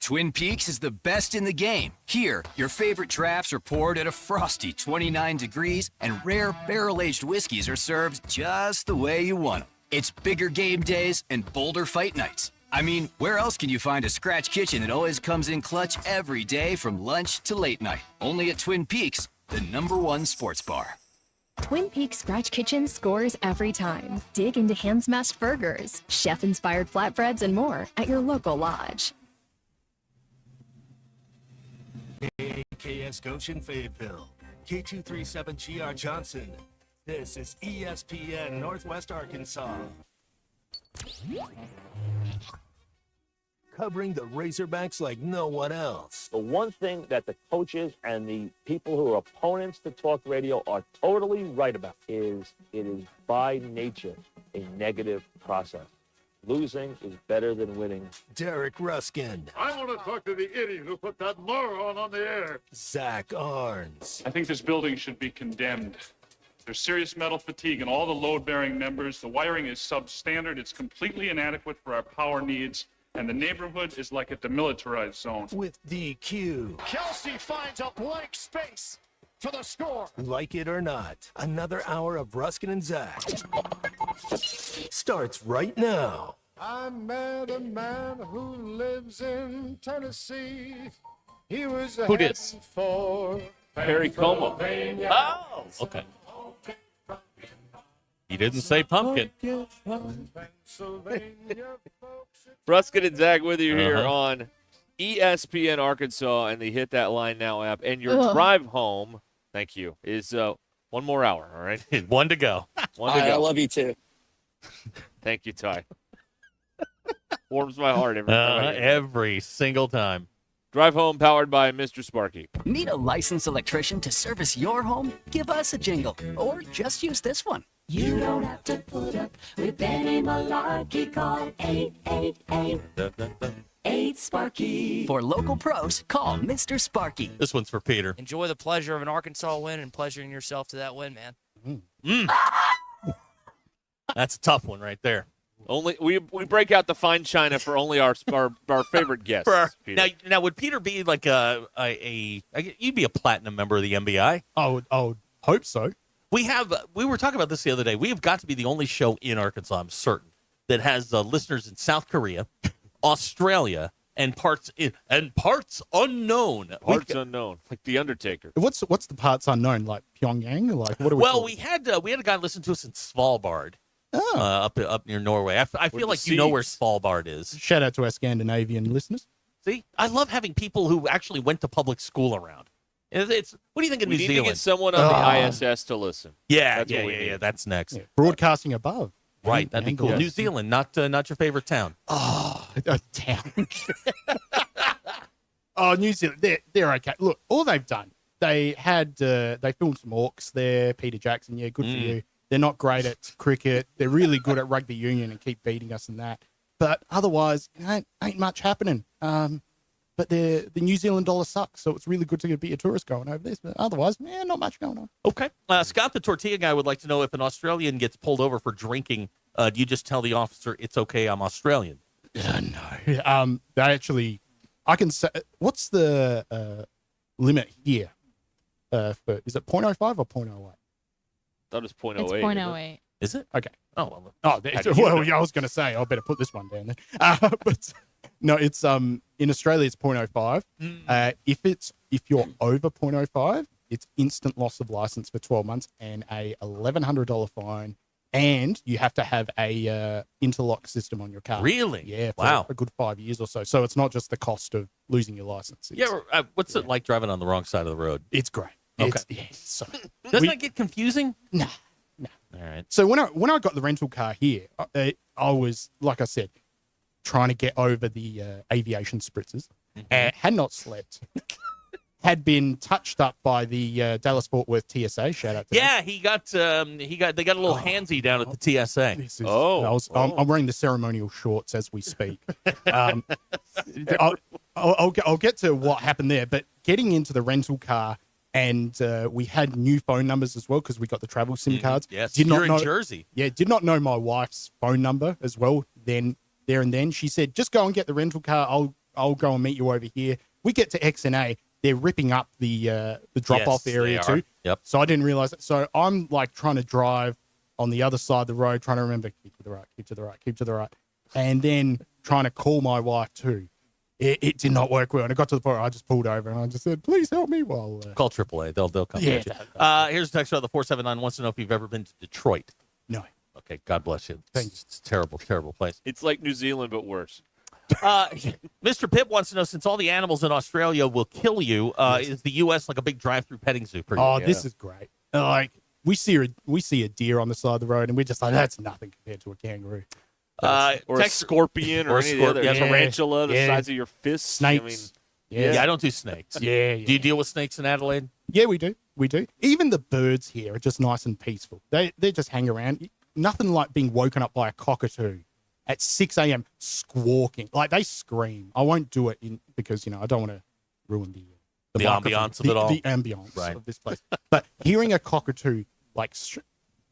Twin Peaks is the best in the game. Here, your favorite drafts are poured at a frosty 29 degrees, and rare barrel-aged whiskeys are served just the way you want them. It's bigger game days and bolder fight nights. I mean, where else can you find a scratch kitchen that always comes in clutch every day from lunch to late night? Only at Twin Peaks, the #1 sports bar. Twin Peaks Scratch Kitchen scores every time. Dig into hand-smashed burgers, chef-inspired flatbreads, and more at your local lodge. KS Goshen Fayetteville, K237GR Johnson. This is ESPN Northwest Arkansas. Covering the Razorbacks like no one else. The one thing that the coaches and the people who are opponents to talk radio are totally right about is it is by nature a negative process. Losing is better than winning. Derek Ruskin. I want to talk to the idiot who put that moron on the air. Zach Arns. I think this building should be condemned. There's serious metal fatigue in all the load-bearing members. The wiring is substandard. It's completely inadequate for our power needs. And the neighborhood is like a demilitarized zone. With DQ. Kelsey finds a blank space for the score. Like it or not, another hour of Ruskin and Zach starts right now. I met a man who lives in Tennessee. He was Who dis? for Perry Como. Oh, okay. He didn't say pumpkin. Ruscin and Zach with you here on ESPN Arkansas and the Hit That Line Now app. And your drive home, thank you, is 1 more hour, all right? 1 to go. 1 to go. I love you too. Thank you, Ty. Warms my heart every time. Every single time. Drive home powered by Mr. Sparky. Need a licensed electrician to service your home? Give us a jingle or just use this one. You don't have to put up with Benny Malarkey. Call 888-8-SPARKY. For local pros, call Mr. Sparky. This one's for Peter. Enjoy the pleasure of an Arkansas win and pleasuring yourself to that win, man. That's a tough one right there. Only we break out the fine china for only our favorite guests. Now, would Peter be like you'd be a platinum member of the MBI? I would hope so. We were talking about this the other day. We have got to be the only show in Arkansas, I'm certain, that has listeners in South Korea, Australia, and parts unknown. Parts unknown, like the Undertaker. What's the parts unknown? Like Pyongyang? Like what do we? Well, we had a guy listen to us in Svalbard, up near Norway. I feel like you know where Svalbard is. Shout out to our Scandinavian listeners. See, I love having people who actually went to public school around. What do you think of New We need Zealand? to get someone on the ISS to listen. Yeah, That's that's next. Yeah, broadcasting above. Right, that'd be cool. Yes. New Zealand, not your favorite town. Oh, a town. Oh, New Zealand, they're okay. Look, all they've done, they filmed some orcs there. Peter Jackson, yeah, good for you. They're not great at cricket. They're really good at rugby union and keep beating us in that. But otherwise, ain't much happening. But the New Zealand dollar sucks, so it's really good to be a tourist going over this. But otherwise, not much going on. Okay. Scott, the tortilla guy, would like to know if an Australian gets pulled over for drinking, do you just tell the officer, it's okay, I'm Australian? No. They actually, I can say, what's the limit here? Is it 0.05 or 0.08? That is 0.08. It's 0.08. Is it? Okay. Oh, well. I was going to say, I better put this one down then. But no, it's in Australia it's 0.05. If you're over 0.05, it's instant loss of license for 12 months and a $1,100 fine, and you have to have a interlock system on your car. Really? Yeah. For Wow. a good 5 years or so. So it's not just the cost of losing your license. What's it like driving on the wrong side of the road? It's great. Okay. Doesn't that get confusing? Nah. All right. So when I got the rental car here, I was, like I said, trying to get over the aviation spritzers. Had not slept. Had been touched up by the Dallas Fort Worth TSA. Shout out to them. They got a little handsy down at the TSA. I'm wearing the ceremonial shorts as we speak. I'll get to what happened there, but getting into the rental car. And we had new phone numbers as well because we got the travel SIM cards. Yes, you're in Jersey. Yeah, did not know my wife's phone number as well. Then she said, "Just go and get the rental car. I'll go and meet you over here." We get to XNA. They're ripping up the drop off area too. Yep. So I didn't realize it. So I'm like trying to drive on the other side of the road, trying to remember keep to the right, keep to the right, keep to the right, and then trying to call my wife too. It did not work well. And it got to the point where I just pulled over and I just said, please help me. Call AAA. They'll come get you. Here's a text out of the 479 wants to know if you've ever been to Detroit. No. Okay, God bless you. Thanks. It's a terrible, terrible place. It's like New Zealand, but worse. Mr. Pip wants to know, since all the animals in Australia will kill you, is the U.S. like a big drive-through petting zoo for you? Oh, this is great. Like we see a deer on the side of the road and we're just like, that's nothing compared to a kangaroo. Or a scorpion or any of the other tarantula the size of your fist. Snakes. I don't do snakes. Yeah. Do you deal with snakes in Adelaide? Yeah, we do. Even the birds here are just nice and peaceful. They just hang around. Nothing like being woken up by a cockatoo at 6 a.m. squawking. Like they scream. I won't do it because I don't want to ruin the ambiance of it all. The ambiance of this place. But hearing a cockatoo like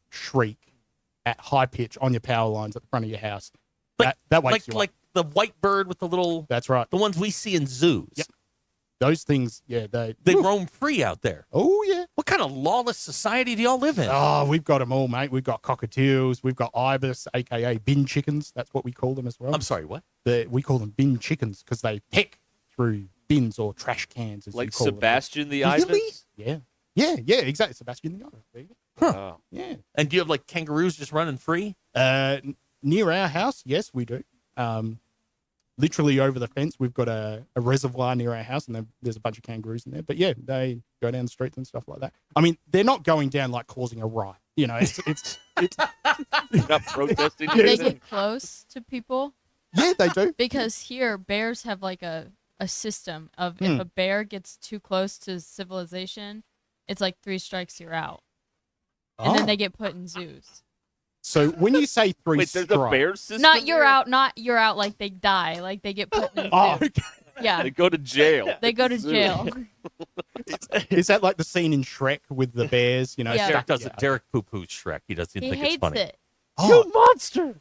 shriek at high pitch on your power lines at the front of your house, that wakes you up. Like the white bird with the little. That's right. The ones we see in zoos. Yep. Those things, they roam free out there. Oh yeah. What kind of lawless society do y'all live in? Oh, we've got them all, mate. We've got cockatoos. We've got ibis, aka bin chickens. That's what we call them as well. I'm sorry, what? We call them bin chickens because they peck through bins or trash cans. As like you call Sebastian them. the ibis. Yeah, exactly. Sebastian the ibis. There you go. Huh. Yeah. And do you have like kangaroos just running free? Near our house, yes, we do. Literally over the fence, we've got a reservoir near our house, and there's a bunch of kangaroos in there. But yeah, they go down the streets and stuff like that. I mean, they're not going down like causing a riot. It's not protesting. Do they get close to people? Yeah, they do. Because here, bears have like a system of if a bear gets too close to civilization, it's like 3 strikes, you're out. And then they get put in zoos. So when you say 3 Wait, strikes, there's a bear system. Not you're out like they die, like they get put in a zoo. Oh, okay. Yeah. They go to jail. They go to jail. Is that like the scene in Shrek with the bears? Yeah. Derek does it. Derek poo-poos Shrek. He doesn't He think it's hates funny. it. You monster!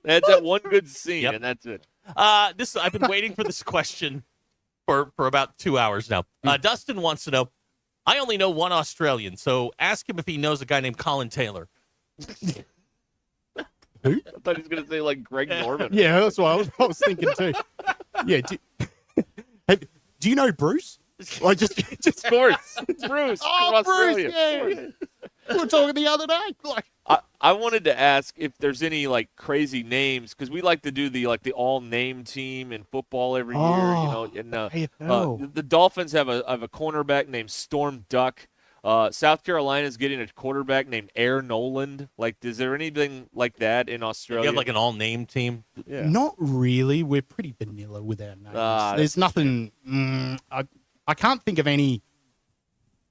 They had that one good scene, Yep. and that's it. I've been waiting for this question for about 2 hours now. Dustin wants to know, I only know one Australian, so ask him if he knows a guy named Colin Taylor. Who? I thought he was going to say, like, Greg Norman. Yeah, that's what I was thinking too. Yeah. Do you know Bruce? Like just Of course. It's Bruce oh, from Australia. Bruce, yeah. We were talking the other day. Like, I wanted to ask if there's any, like, crazy names, because we like to do the all-name team in football every year. You know, and AFL. the Dolphins have a cornerback named Storm Duck. South Carolina's getting a quarterback named Air Noland. Like, is there anything like that in Australia? You have like an all-name team? Yeah. Not really. We're pretty vanilla with our names. There's nothing. I can't think of any.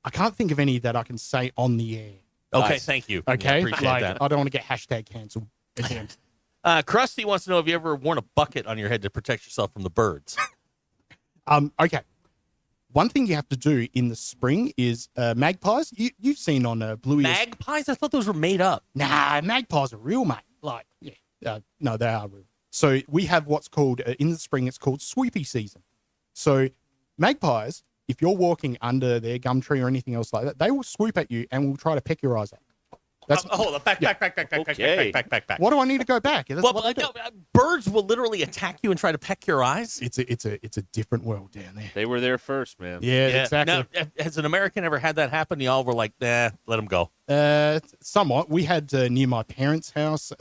I can't think of any that I can say on the air. Okay, thank you. Okay, Yeah, appreciate like that. I don't want to get hashtag cancelled again. Krusty wants to know if you ever worn a bucket on your head to protect yourself from the birds. Okay. One thing you have to do in the spring is magpies. You've seen on Bluey. Magpies? I thought those were made up. Nah, magpies are real, mate. Like, yeah, no, they are real. So we have what's called in the spring. It's called swoopy season. So magpies, if you're walking under their gum tree or anything else like that, they will swoop at you and will try to peck your eyes out. That's hold on, back. What do I need to go back? That's Well, what they do. birds will literally attack you and try to peck your eyes. It's a different world down there. They were there first, man. Yeah, exactly. Now, has an American ever had that happen? Y'all were like, nah, let him go. Somewhat. We had near my parents' house.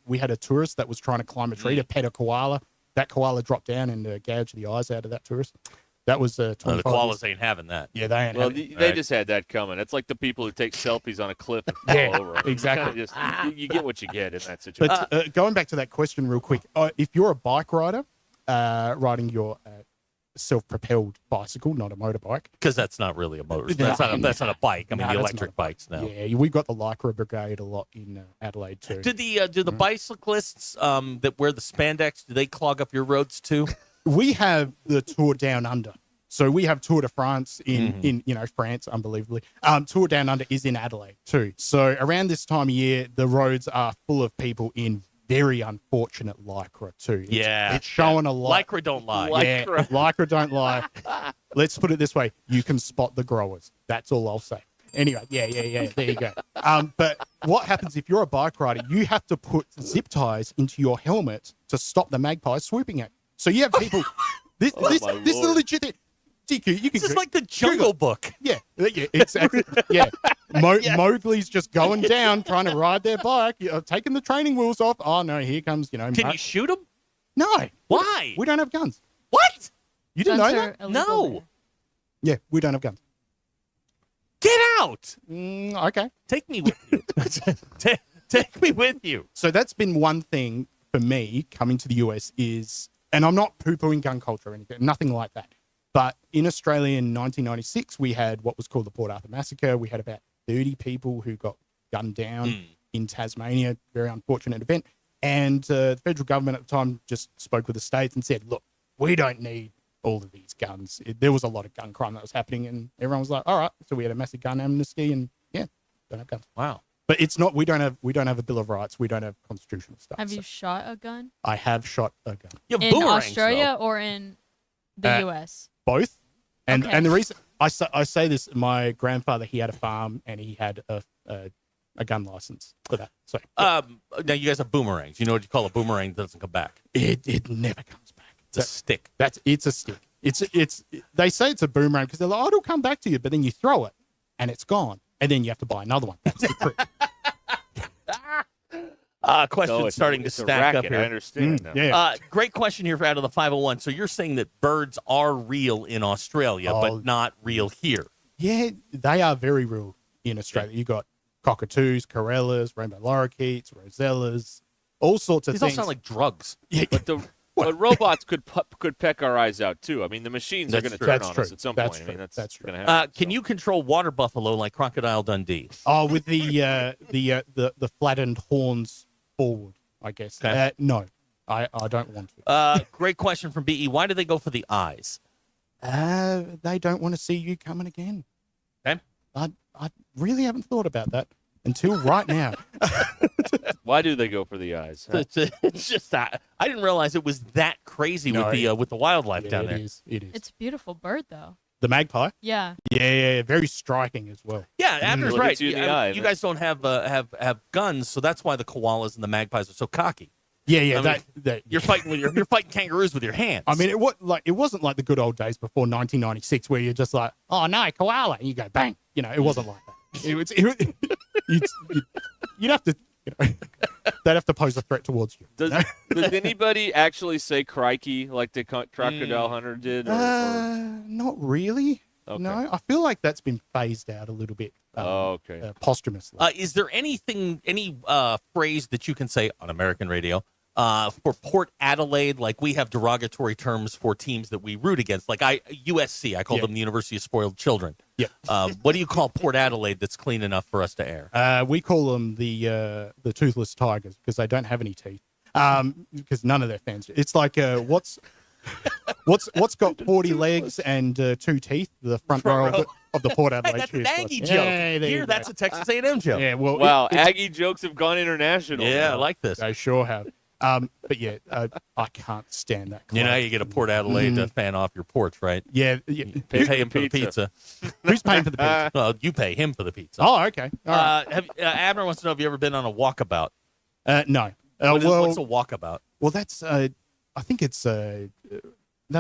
We had a tourist that was trying to climb a tree to pet a koala. That koala dropped down and gouged the eyes out of that tourist. That was 25 the koalas years. ain't having that. Yeah, they ain't. Well, having it. they just had that coming. It's like the people who take selfies on a cliff and fall Yeah, over. exactly. You get what you get in that situation. But going back to that question real quick, if you're a bike rider, riding your self-propelled bicycle, not a motorbike, because that's not really a motor. No, That's not a bike. I mean, no, the that's electric not a bikes now. Yeah, we've got the Lycra Brigade a lot in Adelaide too. Do the bicyclists that wear the spandex, do they clog up your roads too? We have the Tour Down Under. So we have Tour de France in France, unbelievably. Tour Down Under is in Adelaide too. So around this time of year, the roads are full of people in very unfortunate Lycra too. It's showing a lot. Lycra don't lie. Yeah, Lycra don't lie. Let's put it this way: you can spot the growers. That's all I'll say. Anyway, yeah. There you go. But what happens if you're a bike rider? You have to put zip ties into your helmet to stop the magpies swooping at you. So you have people. This is a legit thing. DQ, you can. This is like the Jungle Book. Yeah, exactly. Yeah, Mowgli's just going down, trying to ride their bike, taking the training wheels off. Oh no, here comes Can you shoot them? No. Why? We don't have guns. What? You didn't know that? No. Yeah, we don't have guns. Get out. Okay. Take me with you. Take me with you. So that's been one thing for me coming to the US is, and I'm not poo-pooing gun culture or anything, nothing like that. But in Australia in 1996, we had what was called the Port Arthur Massacre. We had about 30 people who got gunned down in Tasmania. Very unfortunate event. And the federal government at the time just spoke with the states and said, look, we don't need all of these guns. There was a lot of gun crime that was happening, and everyone was like, all right. So we had a massive gun amnesty, and yeah, don't have guns. Wow. But it's not. We don't have a Bill of Rights. We don't have constitutional stuff. Have you shot a gun? I have shot a gun. In Australia or in the US? Both. And Okay. and the reason I say this, my grandfather, he had a farm and he had a gun license for that. So now you guys have boomerangs. You know what you call a boomerang that doesn't come back? it never comes back. It's a stick. It's a stick. It's they say it's a boomerang because they're like, oh, it'll come back to you, but then you throw it and it's gone, and then you have to buy another one. That's the trick. Questions starting to it's a stack up racket, here. I understand now. Yeah. Great question here out of the 501. So you're saying that birds are real in Australia, but not real here. Yeah, they are very real in Australia. You got cockatoos, corellas, rainbow lorikeets, rosellas, all sorts of These all things. sound like drugs. Yeah. But robots could peck our eyes out too. I mean, the machines are going to turn on us at some point. I mean, that's going to happen. Can you control water buffalo like Crocodile Dundee? Oh, with the flattened horns forward, I guess. Okay. No, I don't want to. Great question from BE. Why do they go for the eyes? They don't want to see you coming again. Okay. I really haven't thought about that. until right now. Why do they go for the eyes? Huh? It's just that I didn't realize it was that crazy with the wildlife down there. It is. It's a beautiful bird, though. The magpie? Yeah. Yeah, very striking as well. Yeah, Abner's Look right. at you in the eye, you man. guys don't have guns, so that's why the koalas and the magpies are so cocky. Yeah, I mean, you're fighting you're fighting kangaroos with your hands. I mean, it wasn't like the good old days before 1996 where you're just like, oh no, koala, and you go bang. You know, it wasn't like that. You'd have to, they'd have to pose a threat towards you. Does anybody actually say crikey like the crocodile hunter did? Not really. Okay. No, I feel like that's been phased out a little bit. Okay. Posthumously. Is there any phrase that you can say on American radio for Port Adelaide? Like we have derogatory terms for teams that we root against. Like USC, I call them the University of Spoiled Children. Yeah. What do you call Port Adelaide that's clean enough for us to air? We call them the toothless tigers because they don't have any teeth. Because none of their fans. It's like what's got 40 legs and 2 teeth? The front row of the Port Adelaide. Hey, that's an Cheers Aggie Squad. joke. Yeah, there you Here, go. that's a Texas A&M joke. Yeah, well, Wow, Aggie jokes have gone international. Yeah, I like this. They sure have. But yeah, I can't stand that. You know how you get a Port Adelaide fan off your porch, right? Yeah. Pay him for the pizza. Who's paying for the pizza? Well, you pay him for the pizza. Oh, okay. All right. Abner wants to know, have you ever been on a walkabout? No. What's a walkabout? Well, that's I think it's that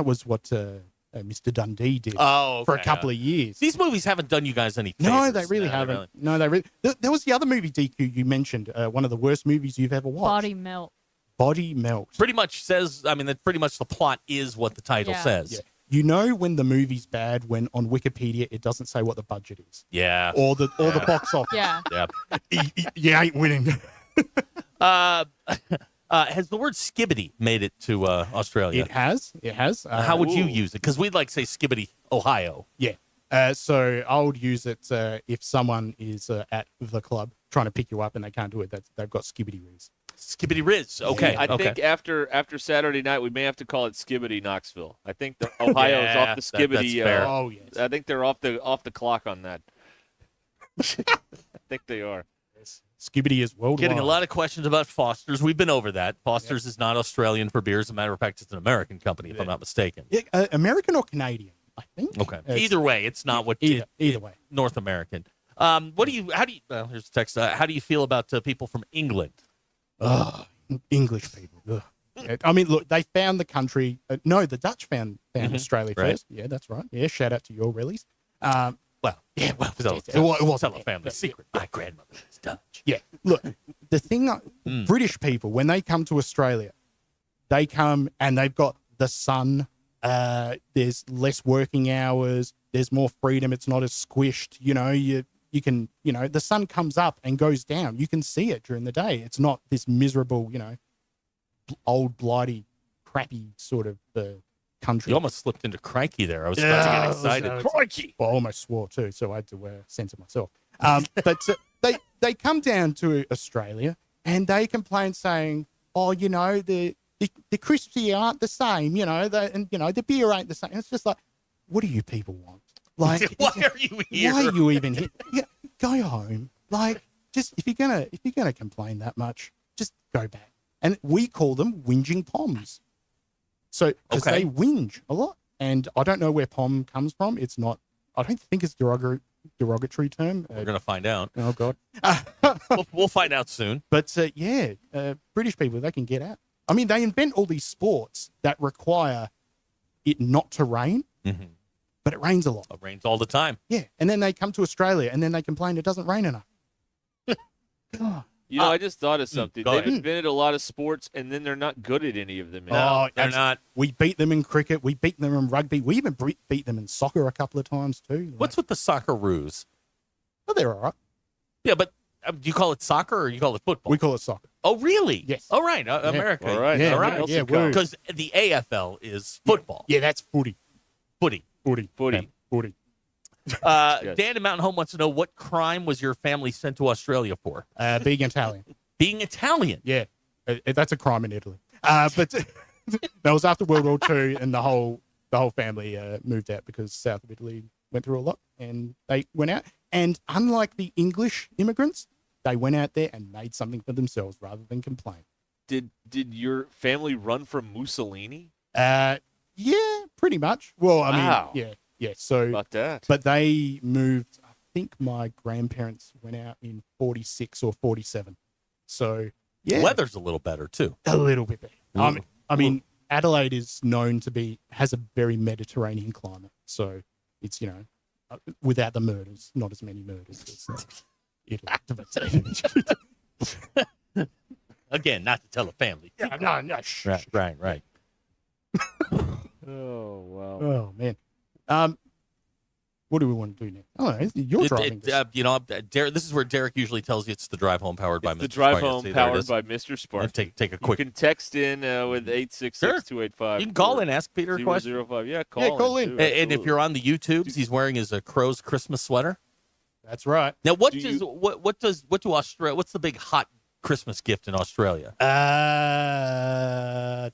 was what Mr. Dundee did for a couple of years. These movies haven't done you guys any favors. No, they really haven't. No, they really. There was the other movie, DQ, you mentioned, one of the worst movies you've ever watched. Body melt. Body Melt. Pretty much says, that pretty much the plot is what the title says. Yeah. You know when the movie's bad when on Wikipedia it doesn't say what the budget is. Yeah. Or the box office. Yeah. Yeah. You ain't winning. Has the word skibbity made it to Australia? It has. How would you use it? Because we'd like say skibbity, Ohio. Yeah. So I would use it if someone is at the club trying to pick you up and they can't do it. They've got skibbity riz. Skibbity riz. Okay. I think after Saturday night we may have to call it Skibbity Knoxville. I think the Ohio's off the Skibbity. That's fair. Oh yes. I think they're off the clock on that. I think they are. Skibbity is worldwide. Getting a lot of questions about Foster's. We've been over that. Foster's is not Australian for beer. As a matter of fact, it's an American company, if I'm not mistaken. Yeah, American or Canadian, I think. Okay. Either way, it's not what. Either way. North American. Here's the text. How do you feel about people from England? English people. Ugh. I mean, look, they found the country. No, the Dutch found Australia first. Yeah, that's right. Yeah, shout out to your Rellies. It was a family secret. My grandmother was Dutch. Yeah, look, the thing, British people, when they come to Australia, they come and they've got the sun. There's less working hours. There's more freedom. It's not as squished. You can, the sun comes up and goes down. You can see it during the day. It's not this miserable, old, blighty, crappy sort of country. You almost slipped into crikey there. I was about to get excited. Crikey! Well, I almost swore too, so I had to censor myself. But they come down to Australia and they complain saying, oh, the crisps here aren't the same, the beer ain't the same. It's just like, what do you people want? Like, why are you here? Why are you even here? Yeah, go home. Like, just if you're gonna complain that much, just go back. And we call them whinging poms. So because they whinge a lot, and I don't know where pom comes from. It's not. I don't think it's derogatory term. We're gonna find out. Oh God. we'll find out soon. But British people, they can get out. I mean, they invent all these sports that require it not to rain. Mm-hmm. But it rains a lot. It rains all the time. Yeah. And then they come to Australia and then they complain it doesn't rain enough. God. I just thought of something. Go They've ahead. invented a lot of sports, and then they're not good at any of them. No, they're not. We beat them in cricket. We beat them in rugby. We even beat them in soccer a couple of times too. What's with the Socceroos? Oh, they're all right. Yeah, but do you call it soccer or you call it football? We call it soccer. Oh, really? Yes. All right. America. All right. Yeah, all right. Yeah, Because the AFL is football. Yeah, that's footy. Footy. Yes. Dan in Mountain Home wants to know, what crime was your family sent to Australia for? Being Italian. Being Italian? Yeah. That's a crime in Italy. But that was after World War II, and the whole family moved out because south of Italy went through a lot, and they went out. And unlike the English immigrants, They went out there and made something for themselves rather than complain. Did your family run from Mussolini? Yeah, pretty much. Well, I Wow. mean, yeah. So About that. But they moved. I think my grandparents went out in 46 or 47. So yeah, Weather's a little better too. a little bit better. Mm. I mean, Adelaide is known to has a very Mediterranean climate, so it's without the murders, not as many murders as Italy. Again, not to tell a family. Yeah, no, shh. Right. Oh wow. Oh man. What do we want to do next? Oh, you're driving. This is where Derek usually tells you it's the drive home powered by Mr. The drive Sparky. home See, there it powered is. by Mr. Spark. And take a quick. You can text in with 866-285. You can call in, ask Peter a question. 005. Yeah, call in. Too, and if you're on the YouTubes, he's wearing his Crow's Christmas sweater. That's right. Now, what's the big hot Christmas gift in Australia?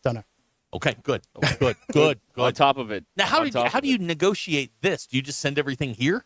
Don't know. Okay, good. On top of it. Now, how do you negotiate this? Do you just send everything here?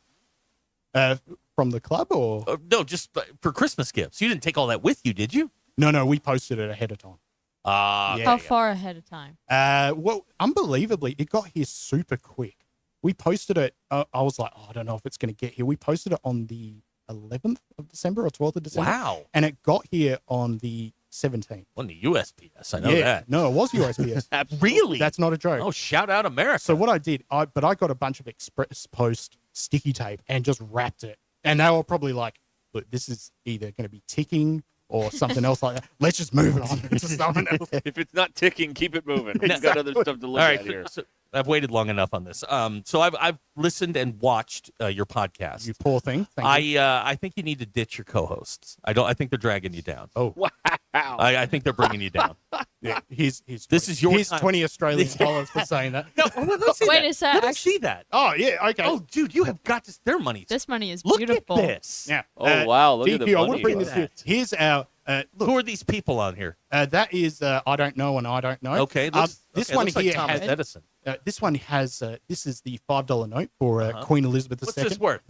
From the club or no? Just for Christmas gifts. You didn't take all that with you, did you? No. We posted it ahead of time. How far ahead of time? Well, unbelievably, it got here super quick. We posted it. I was like, I don't know if it's going to get here. We posted it on the 11th of December or 12th of December. Wow. And it got here on the 17th. On the USPS, I know that. No, it was USPS. Really? That's not a joke. Oh, shout out America. So what I did, I got a bunch of express post sticky tape and just wrapped it. And they were probably like, look, this is either going to be ticking or something else like that. Let's just move it on to someone else. If it's not ticking, keep it moving. We've got other stuff to look All right, at here. so I've waited long enough on this. So I've listened and watched your podcast. You poor thing. Thank you. I think you need to ditch your co-hosts. I think they're dragging you down. Oh wow! I think they're bringing you down. Yeah, here's this is your here's time. 20 Australian dollars for saying that. No, let's see Wait that. a sec. Let us see that. Oh yeah, okay. Oh, dude, you have got their money. This money is Look beautiful. at this. Yeah. Oh wow! Look at DQ, the I money. want to bring this here. Here's our look. Who are these people on here? That is I don't know and I don't know. Okay, this one looks like here Thomas has Edison. This one has this is the $5 note for Queen Elizabeth II. What's this worth?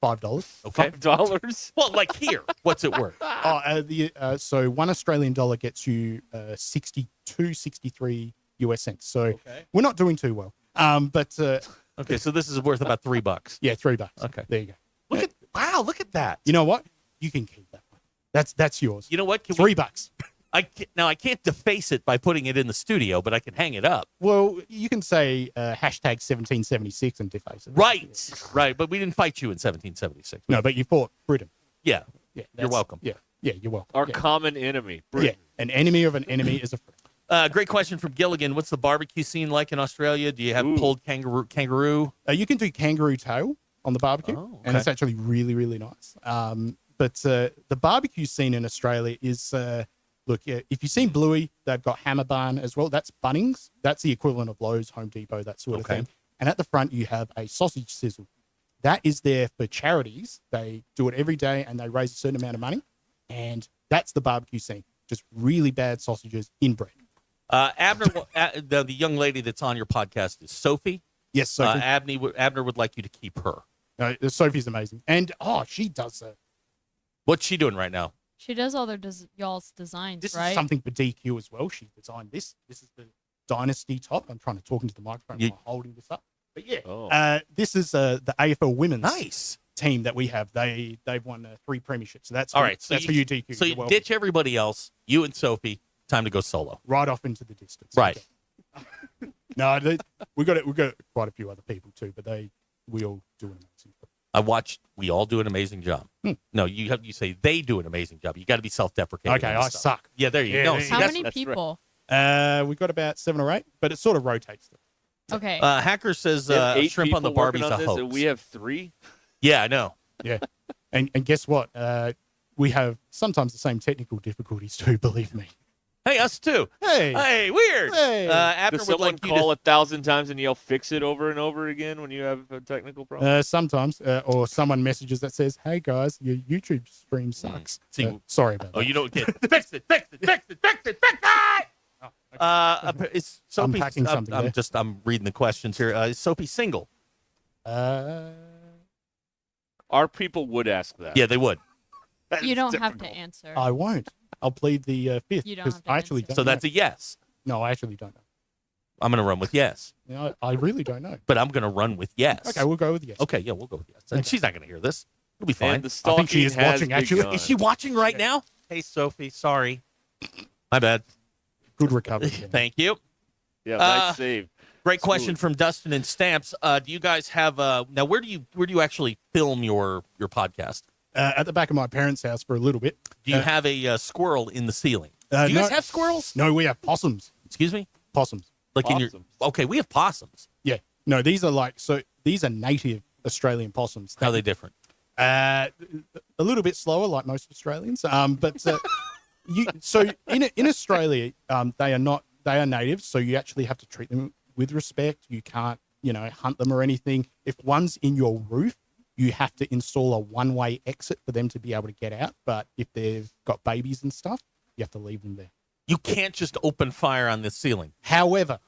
$5. Okay. $5? Well, like here, what's it worth? So $1 Australian dollar gets you 63 US cents. So we're not doing too well. But okay, so this is worth about $3. yeah, $3. Okay. There you go. Look at that. You know what? You can keep that one. That's yours. You know what? $3. I can't deface it by putting it in the studio, but I can hang it up. Well, you can say hashtag 1776 and deface it. Right. But we didn't fight you in 1776. No, but you fought Britain. Yeah. Yeah, You're welcome. Yeah, you're welcome. Our yeah. common enemy. Britain. Yeah, an enemy of an enemy is a friend. Great question from Gilligan. What's the barbecue scene like in Australia? Do you have pulled kangaroo? You can do kangaroo tail on the barbecue, and it's actually really, really nice. But the barbecue scene in Australia is, look, if you've seen Bluey, they've got Hammer Barn as well. That's Bunnings. That's the equivalent of Lowe's, Home Depot, that sort of thing. And at the front, you have a sausage sizzle. That is there for charities. They do it every day, and they raise a certain amount of money. And that's the barbecue scene. Just really bad sausages in bread. Abner, the young lady that's on your podcast is Sophie. Yes, Sophie. Abner would like you to keep her. Sophie's amazing. And, she does What's she doing right now? She does all their y'all's designs, This right? is something for DQ as well. She designed this. This is the Dynasty top. I'm trying to talk into the microphone while holding this up. But yeah, this is the AFL women's team that we have. They've won 3 premierships. So that's all right. So that's for you, DQ. So you ditch everybody else. You and Sophie. Time to go solo. Right off into the distance. Right. No, we got quite a few other people too, but we all do an amazing job. I watched. We all do an amazing job. No, you say they do an amazing job. You got to be self-deprecating. Okay, I suck. Yeah, there you go. How many people? We got about 7 or 8, but it sort of rotates. Okay. Hacker says shrimp on the Barbie's a hoax. And we have 3. Yeah, I know. Yeah, and guess what? We have sometimes the same technical difficulties too. Believe me. Hey, us too. Hey, weird. Hey. Abner Does would someone like you call to... 1,000 times and yell "fix it" over and over again when you have a technical problem? Sometimes, or someone messages that says, "Hey guys, your YouTube stream sucks." See, sorry about that. Oh, you don't get fix it. Is Sophie? Unpacking something there. I'm reading the questions here. Is Sophie single? Our people would ask that. Yeah, they would. You don't have to answer. I won't. I'll plead the fifth. You don't 'cause have to I actually answer. don't So that's know. a yes. No, I actually don't know. I'm going to run with yes. You know, I really don't know. But I'm going to run with yes. Okay, we'll go with yes. Okay, yeah, we'll go with yes. And she's not going to hear this. It'll be fine. And the I think she stalking is has watching, actually. begun. Is she watching right now? Hey, Sophie, sorry. My bad. Good recovery. Thank you. Yeah, nice save. Great question from Dustin and Stamps. Do you guys have now? Where do you actually film your podcast? At the back of my parents' house for a little bit. Do you have a squirrel in the ceiling? Do you guys have squirrels? No, we have possums. Excuse me? Possums. Like in your okay, we have possums. Yeah. No, these are native Australian possums. How are they different? A little bit slower, like most Australians. But in Australia, they are natives, so you actually have to treat them with respect. You can't, hunt them or anything. If one's in your roof, you have to install a one-way exit for them to be able to get out. But if they've got babies and stuff, you have to leave them there. You can't just open fire on the ceiling. However,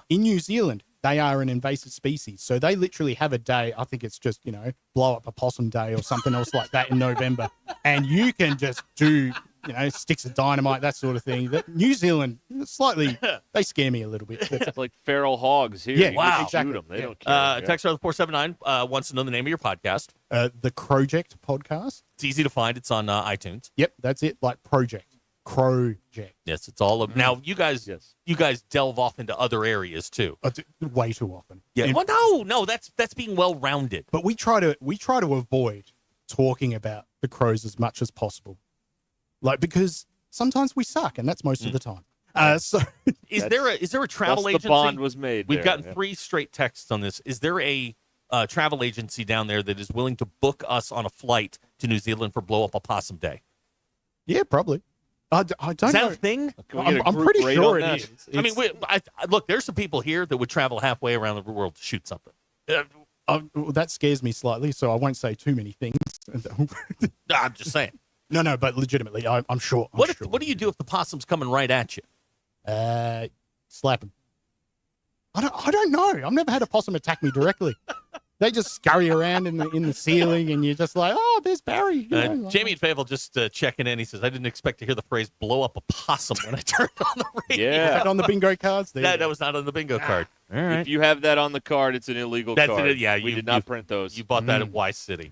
in New Zealand, they are an invasive species. So they literally have a day, I think it's just, blow up a possum day or something else like that in November. And you can just do, sticks of dynamite, that sort of thing. New Zealand, slightly, they scare me a little bit. It's like feral hogs here. Yeah, You wow. can Exactly. shoot them. They don't care. Text 479 wants to know the name of your podcast. The Project podcast. It's easy to find. It's on iTunes. Yep, that's it. Like Project. Project. Yes, it's all of now. You guys delve off into other areas too. Way too often. Yeah. Well, no, that's being well rounded. But we try to avoid talking about the crows as much as possible, because sometimes we suck, and that's most of the time. So is there a travel agency? The bond was made. We've gotten 3 straight texts on this. Is there a travel agency down there that is willing to book us on a flight to New Zealand for Blow Up a Possum Day? Yeah, probably. I don't Is that know. a thing? I'm pretty sure it is. I mean, look, there's some people here that would travel halfway around the world to shoot something. That scares me slightly, so I won't say too many things. I'm just saying. No, but legitimately, I'm sure. What do you do if the possum's coming right at you? Slap him. I don't know. I've never had a possum attack me directly. They just scurry around in the ceiling, and you're just like, oh, there's Barry. Jamie and Favel just checking in. He says, I didn't expect to hear the phrase blow up a possum when I turned on the radio. Yeah. Is that on the bingo cards? That was not on the bingo card. All right. If you have that on the card, it's an illegal card. Yeah, we did not print those. You bought that at Y City.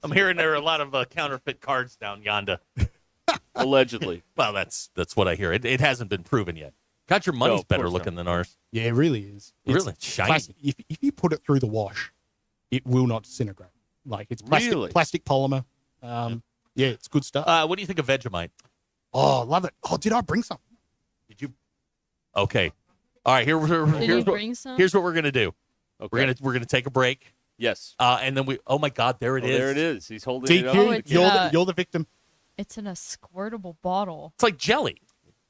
I'm hearing there are a lot of counterfeit cards down yonder. Allegedly. Well, that's what I hear. It hasn't been proven yet. God, your money's better looking than ours. Yeah, it really is. Really? Shiny. Plastic. If you put it through the wash, it will not disintegrate. Like, it's plastic polymer. Yeah, it's good stuff. What do you think of Vegemite? Oh, love it. Oh, did I bring some? Did you? Okay. All right. Here's what we're gonna do. Okay. We're gonna take a break. Yes. And then oh my God, there it is. There it is. He's holding it up. DQ, you're the victim. It's in a squirtable bottle. It's like jelly.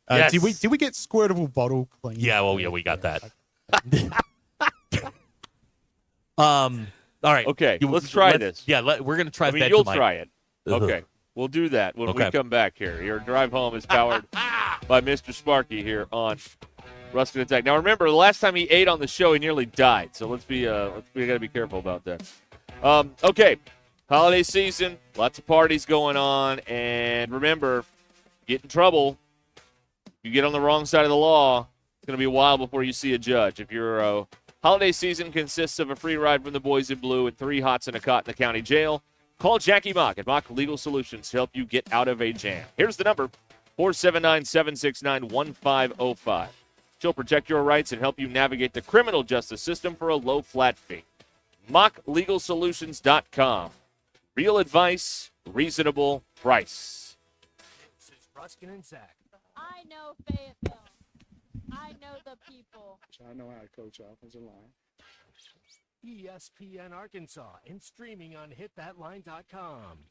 Yes. Did we get squirtable bottle clean? Yeah. Well, yeah, we got that. All right. Okay. Let's try this. Yeah. We're gonna try. You'll Vegemite. try it. Okay. We'll do that when we come back here. Your drive home is powered by Mr. Sparky here on Ruscin and Zach. Now remember, the last time he ate on the show, he nearly died. So we gotta be careful about that. Okay. Holiday season, lots of parties going on, and remember, get in trouble. You get on the wrong side of the law, it's going to be a while before you see a judge. If your holiday season consists of a free ride from the boys in blue and 3 hots and a cot in the county jail, call Jackie Mock at Mock Legal Solutions to help you get out of a jam. Here's the number, 479-769-1505. She'll protect your rights and help you navigate the criminal justice system for a low, flat fee. MockLegalSolutions.com. Real advice, reasonable price. This is Ruscin and Zach. I know Fayetteville. I know the people. I know how to coach offensive line. ESPN Arkansas and streaming on hitthatline.com.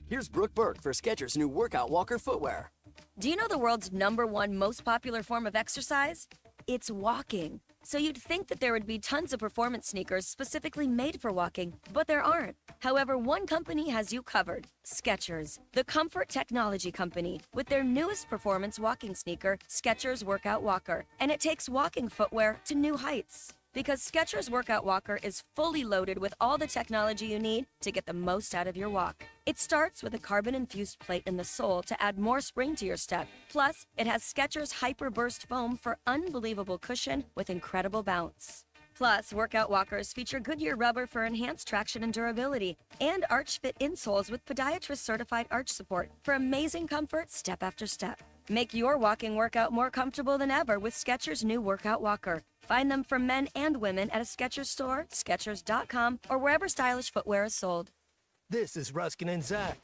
Here's Brooke Burke for Skechers' new Workout Walker footwear. Do you know the world's #1 most popular form of exercise? It's walking. So you'd think that there would be tons of performance sneakers specifically made for walking, but there aren't. However, one company has you covered, Skechers, the comfort technology company, with their newest performance walking sneaker, Skechers Workout Walker. And it takes walking footwear to new heights. Because Skechers Workout Walker is fully loaded with all the technology you need to get the most out of your walk. It starts with a carbon-infused plate in the sole to add more spring to your step. Plus, it has Skechers Hyper Burst foam for unbelievable cushion with incredible bounce. Plus, workout walkers feature Goodyear rubber for enhanced traction and durability, and Arch Fit insoles with podiatrist-certified arch support for amazing comfort step after step. Make your walking workout more comfortable than ever with Skechers' new Workout Walker. Find them for men and women at a Skechers store, Skechers.com, or wherever stylish footwear is sold. This is Ruscin and Zach.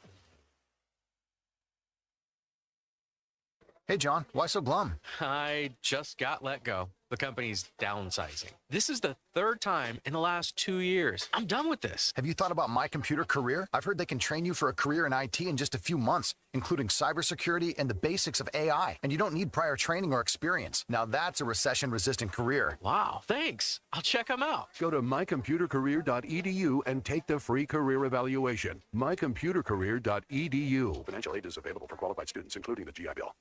Hey, John, why so glum? I just got let go. The company's downsizing. This is the third time in the last 2 years. I'm done with this. Have you thought about My Computer Career? I've heard they can train you for a career in IT in just a few months, including cybersecurity and the basics of AI. And you don't need prior training or experience. Now that's a recession-resistant career. Wow, thanks. I'll check them out. Go to mycomputercareer.edu and take the free career evaluation. mycomputercareer.edu. Financial aid is available for qualified students, including the GI Bill.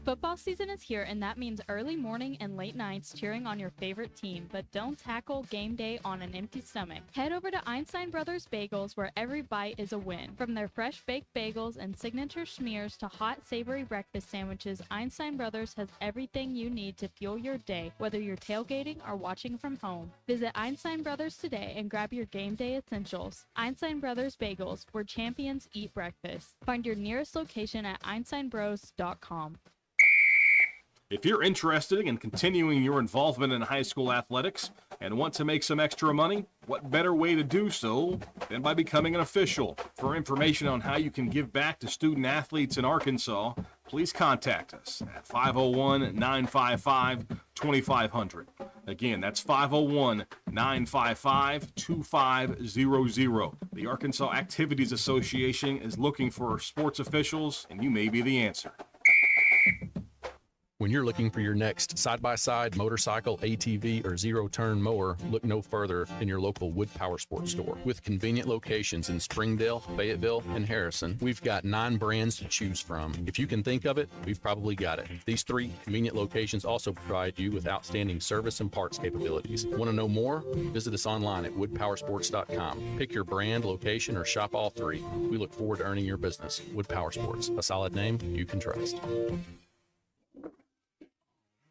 Football season is here, and that means early morning and late nights cheering on your favorite team, but don't tackle game day on an empty stomach. Head over to Einstein Brothers Bagels, where every bite is a win. From their fresh baked bagels and signature schmears to hot, savory breakfast sandwiches, Einstein Brothers has everything you need to fuel your day, whether you're tailgating or watching from home. Visit Einstein Brothers today and grab your game day essentials. Einstein Brothers Bagels, where champions eat breakfast. Find your nearest location at einsteinbros.com. If you're interested in continuing your involvement in high school athletics and want to make some extra money, what better way to do so than by becoming an official? For information on how you can give back to student athletes in Arkansas, please contact us at 501-955-2500. Again, that's 501-955-2500. The Arkansas Activities Association is looking for sports officials, and you may be the answer. When you're looking for your next side-by-side, motorcycle, ATV, or zero-turn mower, look no further than your local Wood Power Sports store. With convenient locations in Springdale, Fayetteville, and Harrison, we've got 9 brands to choose from. If you can think of it, we've probably got it. These 3 convenient locations also provide you with outstanding service and parts capabilities. Want to know more? Visit us online at woodpowersports.com. Pick your brand, location, or shop all 3. We look forward to earning your business. Wood Power Sports, a solid name you can trust.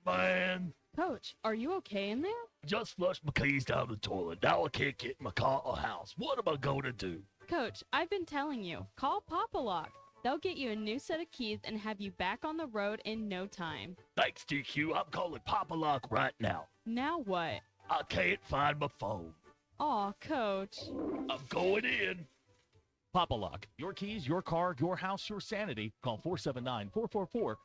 Man, Coach, are you okay in there? just flushed my keys down the toilet. Now I can't get in my car or house. What am I going to do? Coach, I've been telling you, call Papa Lock. They'll get you a new set of keys and have you back on the road in no time. Thanks, DQ. I'm calling Papa Lock right now. Now what? I can't find my phone. Aw, Coach. I'm going in. Papa Lock. Your keys, your car, your house, your sanity. Call 479-444-9900.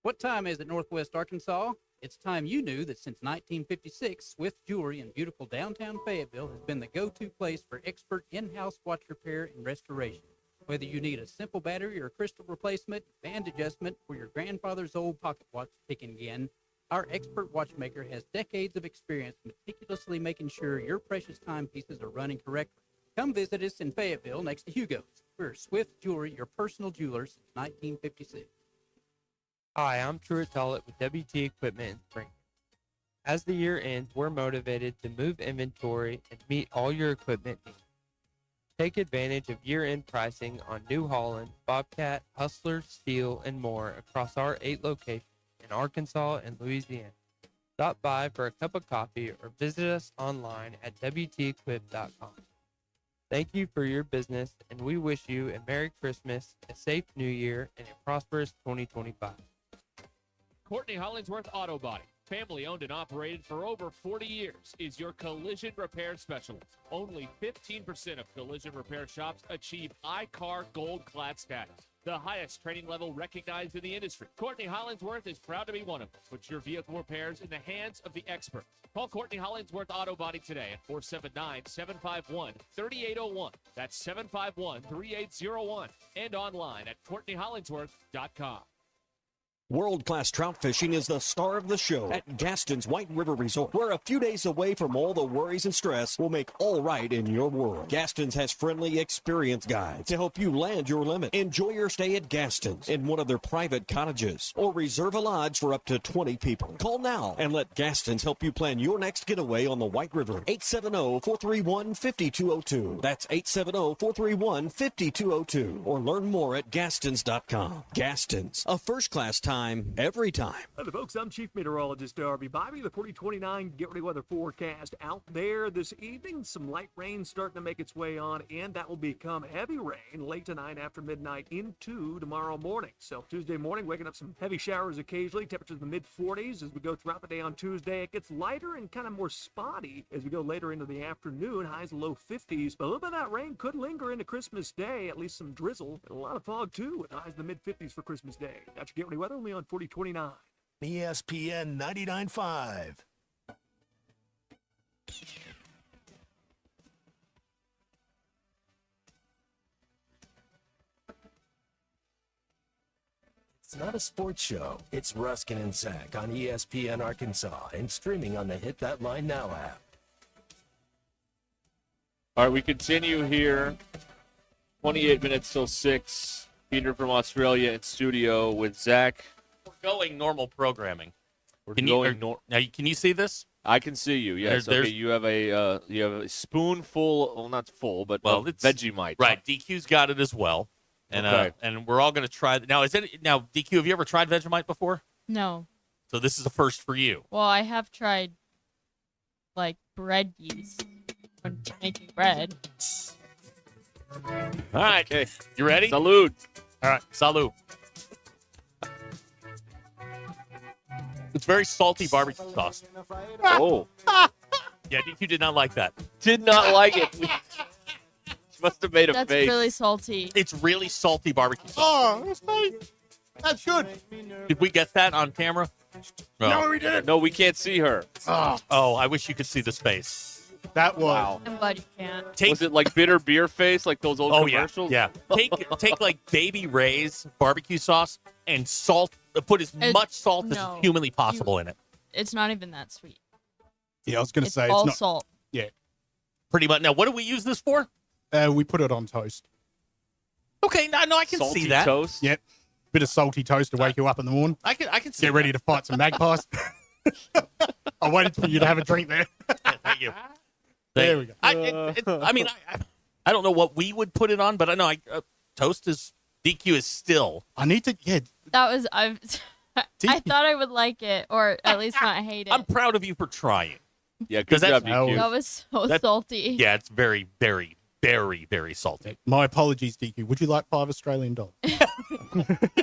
What time is it, Northwest Arkansas? It's time you knew that since 1956, Swift Jewelry in beautiful downtown Fayetteville has been the go-to place for expert in-house watch repair and restoration. Whether you need a simple battery or crystal replacement, band adjustment, or your grandfather's old pocket watch ticking again, our expert watchmaker has decades of experience meticulously making sure your precious timepieces are running correctly. Come visit us in Fayetteville next to Hugo's. We're Swift Jewelry, your personal jeweler since 1956. Hi, I'm Truett Tollett with WT Equipment in Springfield. As the year ends, we're motivated to move inventory and meet all your equipment needs. Take advantage of year-end pricing on New Holland, Bobcat, Hustler, Steel, and more across our 8 locations in Arkansas and Louisiana. Stop by for a cup of coffee or visit us online at WTEquip.com. Thank you for your business, and we wish you a Merry Christmas, a safe New Year, and a prosperous 2025. Courtney Hollingsworth Auto Body, family owned and operated for over 40 years, is your collision repair specialist. Only 15% of collision repair shops achieve iCar Gold Class status, the highest training level recognized in the industry. Courtney Hollingsworth is proud to be one of them. Put your vehicle repairs in the hands of the experts. Call Courtney Hollingsworth Auto Body today at 479-751-3801. That's 751-3801. And online at CourtneyHollingsworth.com. World-class trout fishing is the star of the show at Gaston's White River Resort, where a few days away from all the worries and stress will make all right in your world. Gaston's has friendly, experienced guides to help you land your limit. Enjoy your stay at Gaston's in one of their private cottages or reserve a lodge for up to 20 people. Call now and let Gaston's help you plan your next getaway on the White River. 870-431-5202. That's 870-431-5202. Or learn more at Gastons.com. Gaston's, a first-class time every time. Hello, folks. I'm Chief Meteorologist Darby Bobby. The 4029 Get Ready Weather forecast out there this evening. Some light rain starting to make its way on, and that will become heavy rain late tonight after midnight into tomorrow morning. So Tuesday morning, waking up some heavy showers occasionally. Temperatures in the mid-40s as we go throughout the day on Tuesday. It gets lighter and kind of more spotty as we go later into the afternoon. Highs low 50s. But a little bit of that rain could linger into Christmas Day. At least some drizzle and a lot of fog, too, with highs in the mid-50s for Christmas Day. That's your Get Ready Weather. Only on 4029. ESPN 99.5. It's not a sports show. It's Ruscin and Zach on ESPN Arkansas and streaming on the Hit That Line Now app. All right, we continue here. 28 minutes till 6. Peter from Australia in studio with Zach. We're going normal programming. Can you see this? I can see you. Yes. Okay. You have a spoonful. Well, not full, but it's Vegemite. Right. DQ's got it as well, and Okay. And we're all going to try. Now, DQ? Have you ever tried Vegemite before? No. So this is a first for you. Well, I have tried like bread yeast when making bread. All right. Okay. You ready? Salute. All right. Salute. It's very salty barbecue sauce. Oh. Yeah, DQ did not like that. Did not like it. She must have made a That's face. really salty. It's really salty barbecue sauce. Oh, that's good. Did we get that on camera? No, we didn't. No, we can't see her. Oh, I wish you could see the space. That was. Wow. I'm glad you can't. Was it like bitter beer face, like those old commercials? Yeah. Take like Baby Ray's barbecue sauce and salt. Put as much salt as humanly possible in it. It's not even that sweet. Yeah, I was going to say all it's not. salt. Yeah. Pretty much. Now, what do we use this for? We put it on toast. Okay, no, I can Salty see that. toast? Yep. Bit of salty toast to wake you up in the morning. I can see. Get ready to fight some magpies. I waited for you to have a drink there. Thank you. There we go. I mean, I don't know what we would put it on, but I know toast is DQ is still. I need to. Yeah. That was I thought I would like it, or at least not hate it. I'm proud of you for trying. Yeah, good job, DQ. That was so salty. Yeah, it's very, very, very, very salty. My apologies, DQ. Would you like $5 Australian? Do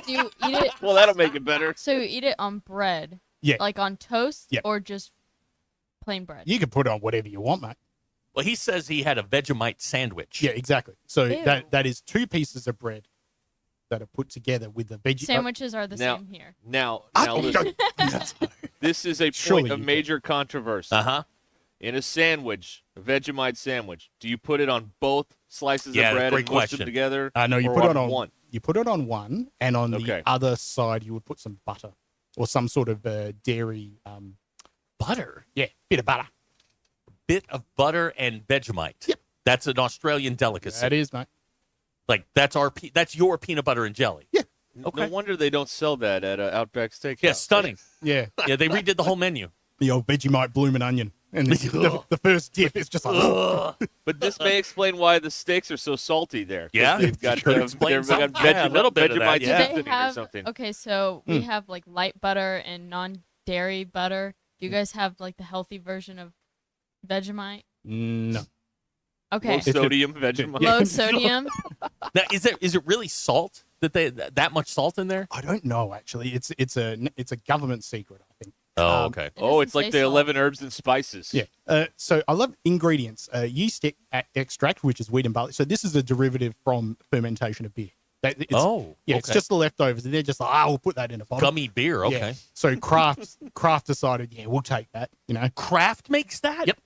you eat it? Well, that'll make it better. So you eat it on bread? Yeah. Like on toast, Yeah. or just plain bread? You can put it on whatever you want, mate. Well, he says he had a Vegemite sandwich. Yeah, exactly. So Ew. that is 2 pieces of bread that are put together with the veggie. Sandwiches are the same here. Now, listen. This is a Surely point of you major controversy. Uh-huh. In a sandwich, a Vegemite sandwich, do you put it on both slices Yeah, of bread great and mush question. them together? No, you or put it on one. You put it on one, and on Okay. the other side, you would put some butter or some sort of dairy. Butter? Yeah, bit of butter. Bit of butter and Vegemite. Yep. That's an Australian delicacy. That is, mate. Like, that's your peanut butter and jelly. Yeah. No wonder they don't sell that at Outback Steakhouse. Yeah, stunning. Yeah. Yeah, they redid the whole menu. The old Vegemite blooming onion. And the first dip is just like, But this may explain why the steaks are so salty there. 'Cause Yeah, they've got, sure they've explains got something. Yeah, a little bit of that, Vegemite yeah. Do seasoning they or have something. okay? So we have like light butter and non-dairy butter. Do you guys have like the healthy version of Vegemite? no. Okay. Low sodium Vegemite. Low sodium. Now, is it really salt that much salt in there? I don't know, actually. It's a government secret, I think. Oh, okay. It's like the 11 herbs and spices. Yeah. So I love ingredients. Yeast extract, which is wheat and barley. So this is a derivative from fermentation of beer. It's okay. just the leftovers. And they're just like, we'll put that in a bottle. Gummy beer, okay. Yeah. So Kraft decided, we'll take that. Kraft makes that? Yep.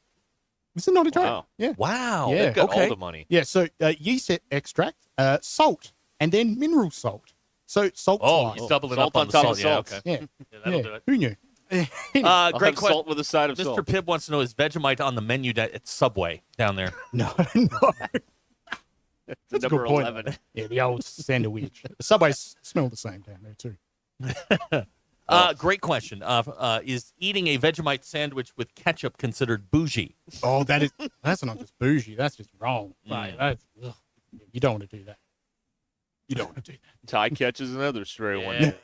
Is it not a joke? Wow. Yeah. Wow. They've got okay. all the money. Yeah. So yeast extract, salt, and then mineral salt. So salt. Oh, twice. he's doubling Salt up on on the top salt. of Yeah, salt. okay. Yeah. That'll do it. Who knew? I'll Great have question. salt with a side of Mr. salt. Pibb wants to know, is Vegemite on the menu at Subway down there? No. It's That's a number good point. 11. Yeah, the old sandwich. The Subways smell the same down there too. Great question. Is eating a Vegemite sandwich with ketchup considered bougie? Oh, that's not just bougie. That's just wrong. Like, ugh. You don't want to do that. You don't want to do that. Ty catches another stray one.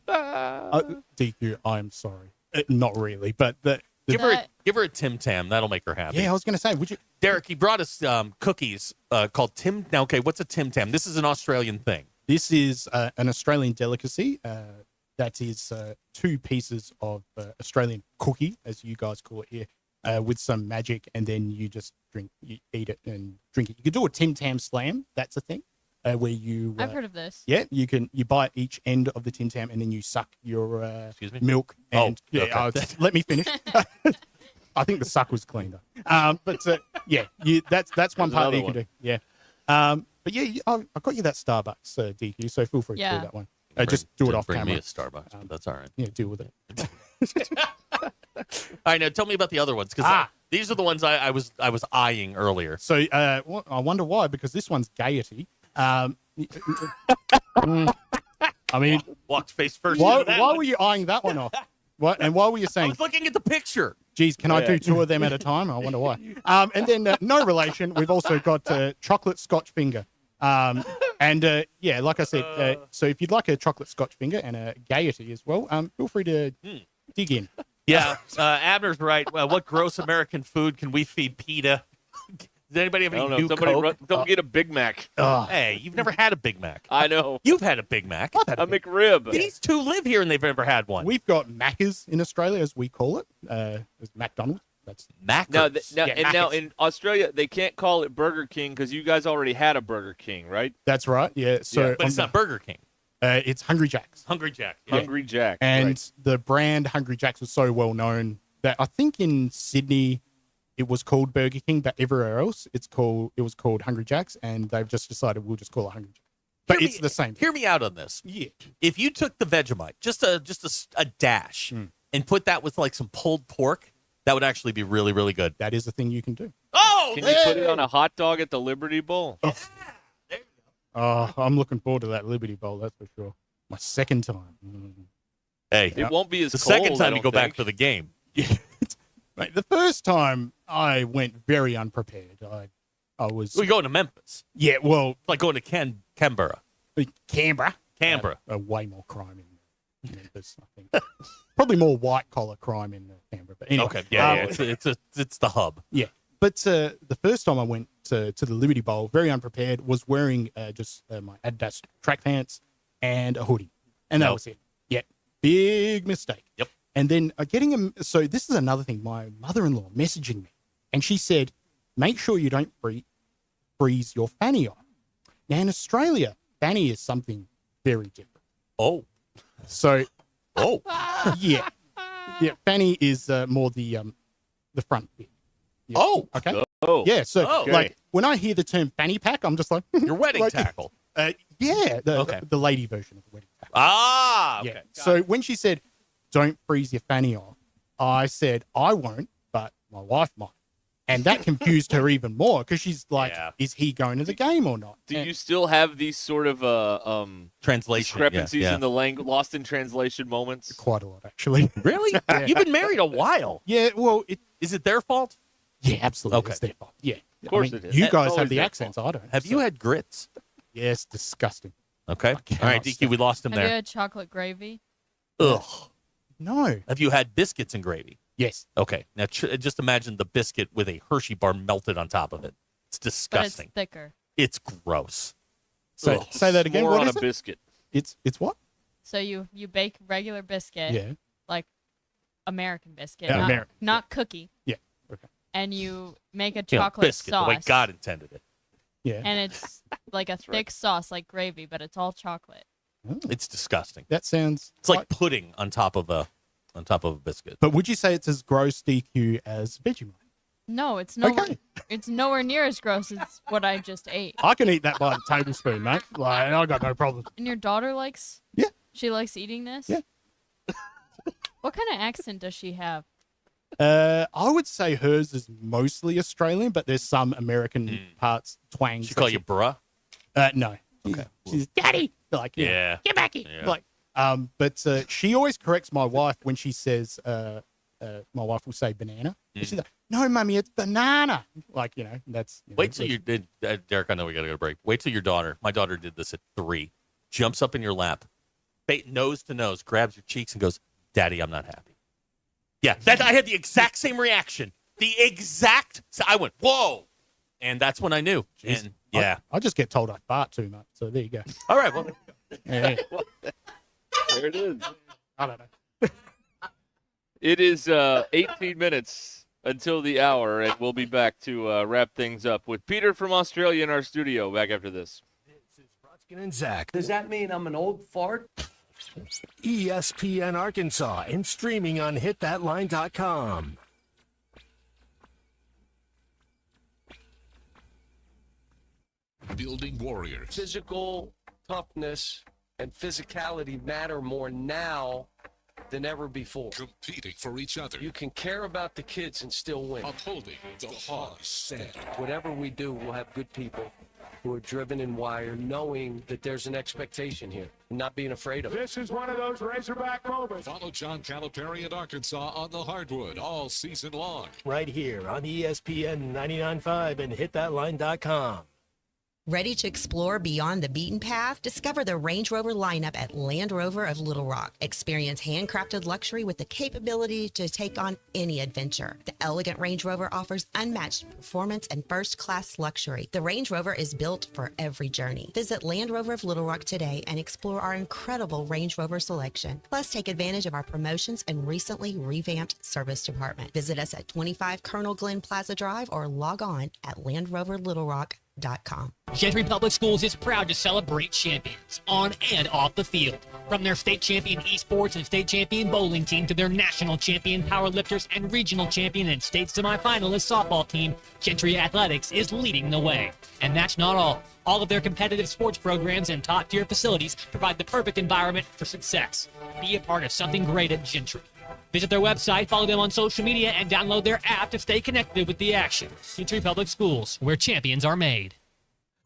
DQ, I'm sorry. Not really, but Give her a Tim Tam. That'll make her happy. yeah, I was going to say, would you? Derek, he brought us cookies called Tim. Now, okay, what's a Tim Tam? This is an Australian thing. This is an Australian delicacy. That is 2 pieces of Australian cookie, as you guys call it here, with some magic, and then you just you eat it and drink it. You could do a Tim Tam slam. That's a thing where you. I've heard of this. Yeah, you bite each end of the Tim Tam, and then you suck your Excuse me? milk. And okay. Let me finish. I think the suck was clean though. But yeah, that's one part that you can do. Yeah. But yeah, I got you that Starbucks DQ, so feel free to do that one. Just do it off bring camera. me a Starbucks, but that's all right. Yeah, deal with it. All right, now tell me about the other ones, because these are the ones I was eyeing earlier. So I wonder why, because this one's gaiety. I mean, walked face first. Why were you eyeing that one off? What and why were you saying? I was looking at the picture. Geez, can I do 2 of them at a time? I wonder why. And then no relation. We've also got chocolate Scotch finger. And yeah, like I said, so if you'd like a chocolate Scotch finger and a gaiety as well, feel free to dig in. Yeah, Abner's right. What gross American food can we feed PETA? Does anybody have any new Coke? Don't get a Big Mac. Hey, you've never had a Big Mac. I know. You've had a Big Mac. A McRib. These 2 live here and they've never had one. We've got Maccas in Australia, as we call it. As McDonald's. That's Maccas. Now in Australia, they can't call it Burger King because you guys already had a Burger King, right? That's right. Yeah. So, but it's not Burger King. It's Hungry Jack's. Hungry Jack. Hungry Jack. And the brand Hungry Jack's was so well known that I think in Sydney it was called Burger King, but everywhere else it was called Hungry Jack's, and they've just decided we'll just call it Hungry Jack. But it's the same. Hear me out on this. Yeah. If you took the Vegemite, just a dash, and put that with like some pulled pork, that would actually be really, really good. That is a thing you can do. Oh, can you put it on a hot dog at the Liberty Bowl? Oh, I'm looking forward to that Liberty Bowl, that's for sure. My second time. Hey, it won't be as the cold, second time you go back for the game. Mate, the first time I went very unprepared. I was. We going to Memphis. Yeah, well, it's like going to Canberra. Canberra. Way more crime in Memphis, I think. Probably more white collar crime in Canberra. But anyway, okay, yeah, it's the hub. Yeah, but the first time I went to the Liberty Bowl, very unprepared, was wearing just my Adidas track pants and a hoodie, and that was it. Yeah, big mistake. Yep. And then getting him. So this is another thing. My mother-in-law messaging me, and she said, "Make sure you don't freeze your fanny on." Now in Australia, fanny is something very different. Oh. So. Oh. Yeah. Yeah. Fanny is more the front bit. Yeah. Oh. Okay. Oh. Yeah. So Okay. like when I hear the term fanny pack, I'm just like your wedding tackle. Yeah. The lady version of the wedding tackle. Ah. Okay. Yeah. So when she said, "Don't freeze your fanny off," I said, "I won't, but my wife might." And that confused her even more because she's like, "Is he going to the game or not?" Do you still have these sort of translation discrepancies in the language, lost in translation moments? Quite a lot, actually. Really? Yeah. You've been married a while. Yeah. Well, is it their fault? Yeah, absolutely. Okay. It's their fault. Yeah. Of course I mean, it is. You It's guys always have the their accents. I don't. Have you had grits? Yes, disgusting. Okay. All right, DQ, we lost him Have you there. had chocolate gravy? Ugh. No. Have you had biscuits and gravy? Yes. Okay. Now just imagine the biscuit with a Hershey bar melted on top of it. It's But disgusting. it's thicker. It's gross. So say that again. More What on is a it? biscuit. It's what? So you bake regular biscuit, Yeah. like American biscuit, Yeah, not, American. not cookie, Yeah. Okay. and you make a You know, chocolate biscuit, sauce. the way God intended it. Yeah. And it's like a thick sauce, like gravy, but it's all chocolate. It's disgusting. That sounds. It's like pudding on top of a biscuit. But would you say it's as gross DQ as Vegemite? No, it's nowhere. It's nowhere near as gross as what I just ate. I can eat that by the tablespoon, mate. Like, I got no problem. And your daughter likes? Yeah. She likes eating this? Yeah. What kind of accent does she have? I would say hers is mostly Australian, but there's some American parts twangs. She call you bruh? No. Okay. She's daddy. Like, you know, Yeah. get back here. Yeah. Like, but she always corrects my wife when she says, my wife will say banana. She's like, no, mummy, it's banana. Like, you know, that's. You know, Wait till you did, Derek. I know we got to go to break. Wait till your daughter. My daughter did this at 3. Jumps up in your lap, nose to nose, grabs your cheeks, and goes, "Daddy, I'm not happy." Yeah, I had the exact same reaction. I went, "Whoa," and that's when I knew. Jeez. And yeah, I just get told I fart too much. So there you go. All right, well, yeah. There it is. I don't know. It is 18 minutes until the hour, and we'll be back to wrap things up with Peter from Australia in our studio. Back after this. This is Ruscin and Zach. Does that mean I'm an old fart? ESPN Arkansas and streaming on hitthatline.com. Building warriors. Physical toughness and physicality matter more now than ever before. Competing for each other. You can care about the kids and still win. Upholding the highest standard. Whatever we do, we'll have good people who are driven and wired, knowing that there's an expectation here and not being afraid of it. This is one of those Razorback moments. Follow John Calipari and Arkansas on the hardwood all season long. Right here on ESPN 99.5 and hitthatline.com. Ready to explore beyond the beaten path? Discover the Range Rover lineup at Land Rover of Little Rock. Experience handcrafted luxury with the capability to take on any adventure. The elegant Range Rover offers unmatched performance and first-class luxury. The Range Rover is built for every journey. Visit Land Rover of Little Rock today and explore our incredible Range Rover selection. Plus, take advantage of our promotions and recently revamped service department. Visit us at 25 Colonel Glenn Plaza Drive or log on at LandRoverLittleRock.com. Gentry Public Schools is proud to celebrate champions on and off the field. From their state champion esports and state champion bowling team to their national champion powerlifters and regional champion and state semifinalist softball team, Gentry Athletics is leading the way. And that's not all. All of their competitive sports programs and top-tier facilities provide the perfect environment for success. Be a part of something great at Gentry. Visit their website, follow them on social media, and download their app to stay connected with the action. Gentry Public Schools, where champions are made.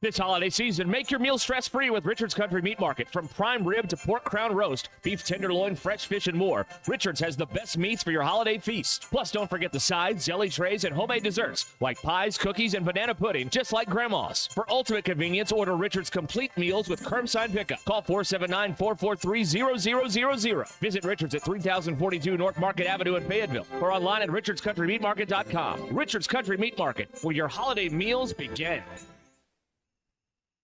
This holiday season, make your meal stress-free with Richard's Country Meat Market. From prime rib to pork crown roast, beef tenderloin, fresh fish, and more, Richard's has the best meats for your holiday feast. Plus, don't forget the sides, deli trays, and homemade desserts like pies, cookies, and banana pudding, just like Grandma's. For ultimate convenience, order Richard's complete meals with curbside pickup. Call 479-443-0000. Visit Richard's at 3042 North Market Avenue in Fayetteville or online at richardscountrymeatmarket.com. Richard's Country Meat Market, where your holiday meals begin.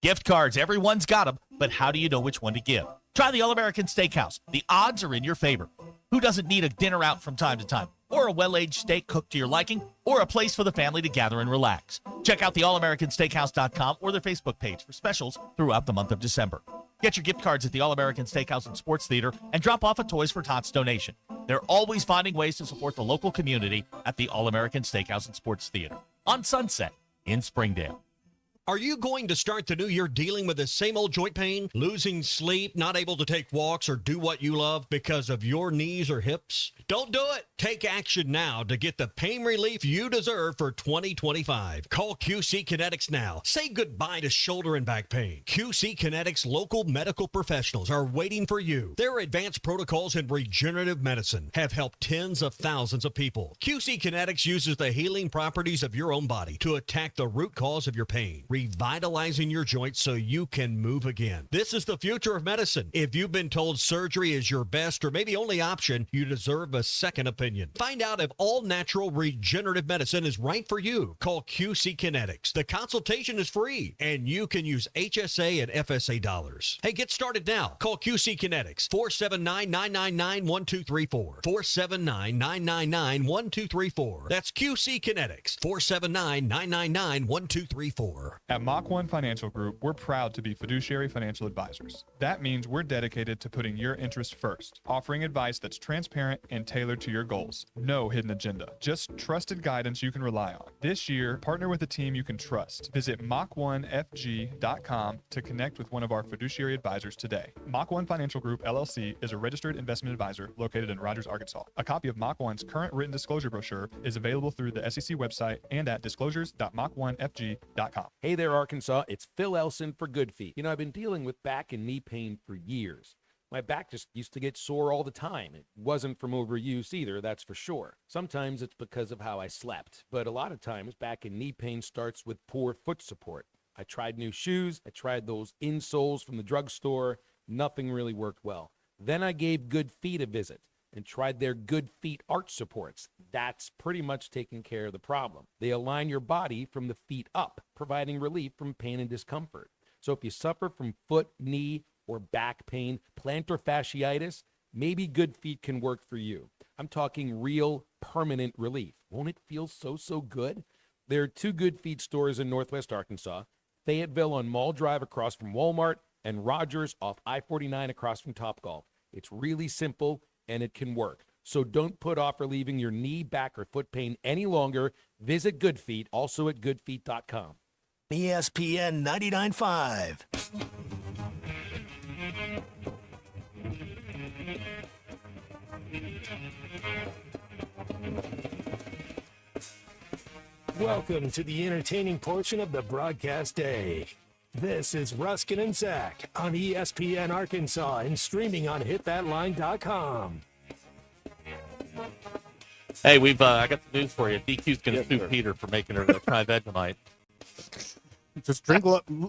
Gift cards, everyone's got them, but how do you know which one to give? Try the All-American Steakhouse. The odds are in your favor. Who doesn't need a dinner out from time to time? Or a well-aged steak cooked to your liking? Or a place for the family to gather and relax? Check out the allamericansteakhouse.com or their Facebook page for specials throughout the month of December. Get your gift cards at the All-American Steakhouse and Sports Theater and drop off a Toys for Tots donation. They're always finding ways to support the local community at the All-American Steakhouse and Sports Theater on Sunset in Springdale. Are you going to start the new year dealing with the same old joint pain, losing sleep, not able to take walks or do what you love because of your knees or hips? Don't do it. Take action now to get the pain relief you deserve for 2025. Call QC Kinetics now. Say goodbye to shoulder and back pain. QC Kinetics local medical professionals are waiting for you. Their advanced protocols in regenerative medicine have helped tens of thousands of people. QC Kinetics uses the healing properties of your own body to attack the root cause of your pain, revitalizing your joints so you can move again. This is the future of medicine. If you've been told surgery is your best or maybe only option, you deserve a second opinion. Find out if all-natural regenerative medicine is right for you. Call QC Kinetics. The consultation is free, and you can use HSA and FSA dollars. Hey, get started now. Call QC Kinetics, 479-999-1234. 479-999-1234. That's QC Kinetics, 479-999-1234. At Mach 1 Financial Group, we're proud to be fiduciary financial advisors. That means we're dedicated to putting your interests first, offering advice that's transparent and tailored to your goals. No hidden agenda, just trusted guidance you can rely on. This year, partner with a team you can trust. Visit Mach1FG.com to connect with one of our fiduciary advisors today. Mach 1 Financial Group, LLC is a registered investment advisor located in Rogers, Arkansas. A copy of Mach 1's current written disclosure brochure is available through the SEC website and at disclosures.mach1fg.com. Hey there, Arkansas. It's Phil Elson for Good Feet. You know, I've been dealing with back and knee pain for years. My back just used to get sore all the time. It wasn't from overuse either, that's for sure. Sometimes it's because of how I slept, but a lot of times back and knee pain starts with poor foot support. I tried new shoes. I tried those insoles from the drugstore. Nothing really worked well. Then I gave Good Feet a visit and tried their Good Feet arch supports. That's pretty much taking care of the problem. They align your body from the feet up, providing relief from pain and discomfort. So if you suffer from foot, knee, or back pain, plantar fasciitis, maybe Good Feet can work for you. I'm talking real, permanent relief. Won't it feel so good? There are 2 Good Feet stores in Northwest Arkansas, Fayetteville on Mall Drive across from Walmart, and Rogers off I-49 across from Topgolf. It's really simple, and it can work. So don't put off relieving your knee, back, or foot pain any longer. Visit Good Feet, also at goodfeet.com. ESPN 99.5. Welcome to the entertaining portion of the broadcast day. This is Ruscin and Zach on ESPN Arkansas and streaming on hitthatline.com. Hey, I got the news for you. DQ's going to sue Peter for making her try Vegemite. Just drink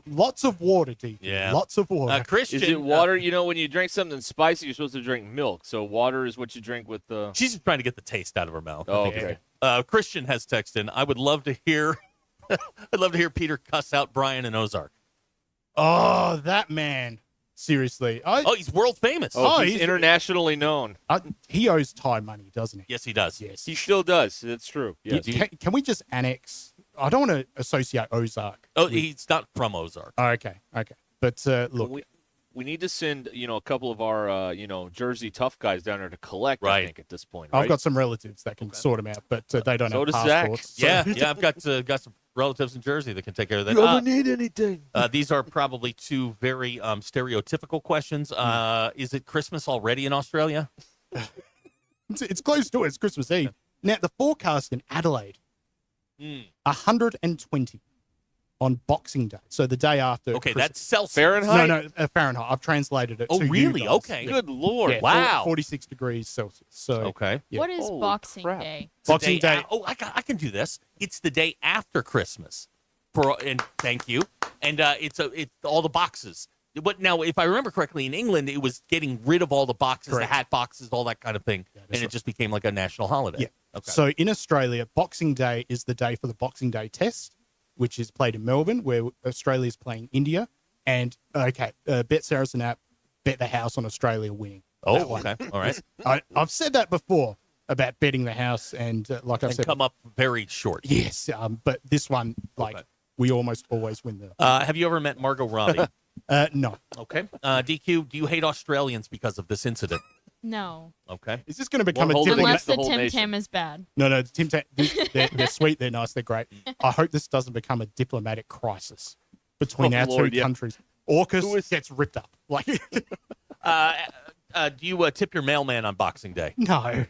lots of water, DQ. Yeah. Lots of water. Christian, Is it water? You know, when you drink something spicy, you're supposed to drink milk. So water is what you drink with the... She's just trying to get the taste out of her mouth. Oh, okay. Christian has texted in. I would love to hear Peter cuss out Brian in Ozark. Oh, that man. Seriously. He's world famous. He's internationally known. He owes Ty money, doesn't he? Yes, he does. Yes. He still does. That's true. Yes. Can we just annex? I don't want to associate Ozark. Oh, he's not from Ozark. Oh, okay. But look. We need to send, a couple of our, Jersey tough guys down there to collect, I think, at this point. I've got some relatives that can sort them out, but they don't have passports. Zach. Yeah, I've got some relatives in Jersey that can take care of that. You ever need anything? These are probably 2 very stereotypical questions. Is it Christmas already in Australia? It's close to it. It's Christmas Eve. Now, the forecast in Adelaide, 120 on Boxing Day. So the day after. Okay, Christmas. that's Celsius. Fahrenheit? No, Fahrenheit. I've translated it to really? you guys. Okay. Good Lord. Yeah, wow. 46 degrees Celsius. So, okay. Yeah. What is Boxing Day? Boxing Day. I can do this. It's the day after Christmas. And thank you. And it's all the boxes. But now, if I remember correctly, in England, it was getting rid of all the boxes, Correct. the hat boxes, all that kind of thing, and it just became like a national holiday. Yeah. Okay. So in Australia, Boxing Day is the day for the Boxing Day Test, which is played in Melbourne, where Australia is playing India. And bet Saracen app, bet the house on Australia winning. Oh, okay, all right. I've said that before about betting the house, and like I've said, come up very short. Yes, but this one, we almost always win the. Have you ever met Margot Robbie? No. Okay. DQ, do you hate Australians because of this incident? No. Okay. Is this going to become a Unless the Tim Tam is bad. No, Tim Tam, they're sweet, they're nice, they're great. I hope this doesn't become a diplomatic crisis between our two countries. AUKUS gets ripped up. Like, do you tip your mailman on Boxing Day? No.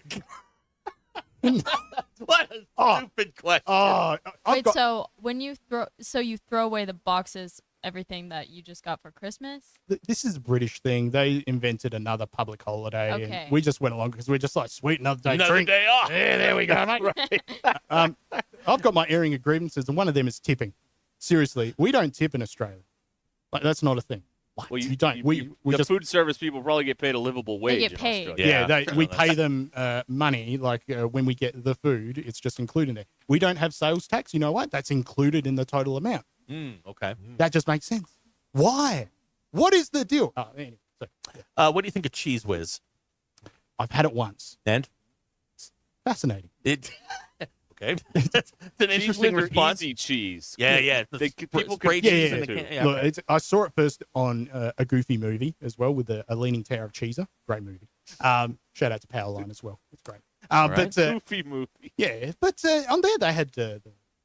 What a stupid question. Wait, so when you throw away the boxes, everything that you just got for Christmas? This is a British thing. They invented another public holiday. Okay. And we just went along because we're just like, sweet, another day. Another drink. day off. Yeah, there we go, mate. I've got my airing of grievances, and one of them is tipping. Seriously, we don't tip in Australia. Like, that's not a thing. Well, you don't. We the just food service people probably get paid a livable wage. get in paid. Australia. we pay them money. Like when we get the food, it's just included there. We don't have sales tax. You know what? That's included in the total amount. Okay. That just makes sense. Why? What is the deal? Anyway, what do you think of Cheese Whiz? I've had it once. And? It's fascinating. Okay. Okay. That's an Cheese interesting whiz or response. easy cheese. Yeah. People spray can cheese Yeah. in the can. Yeah, Look, okay. I saw it first on a Goofy movie as well with a Leaning Tower of Cheeser. Great movie. Shout out to Powerline as well. It's great. But Goofy movie. yeah, but on there they had the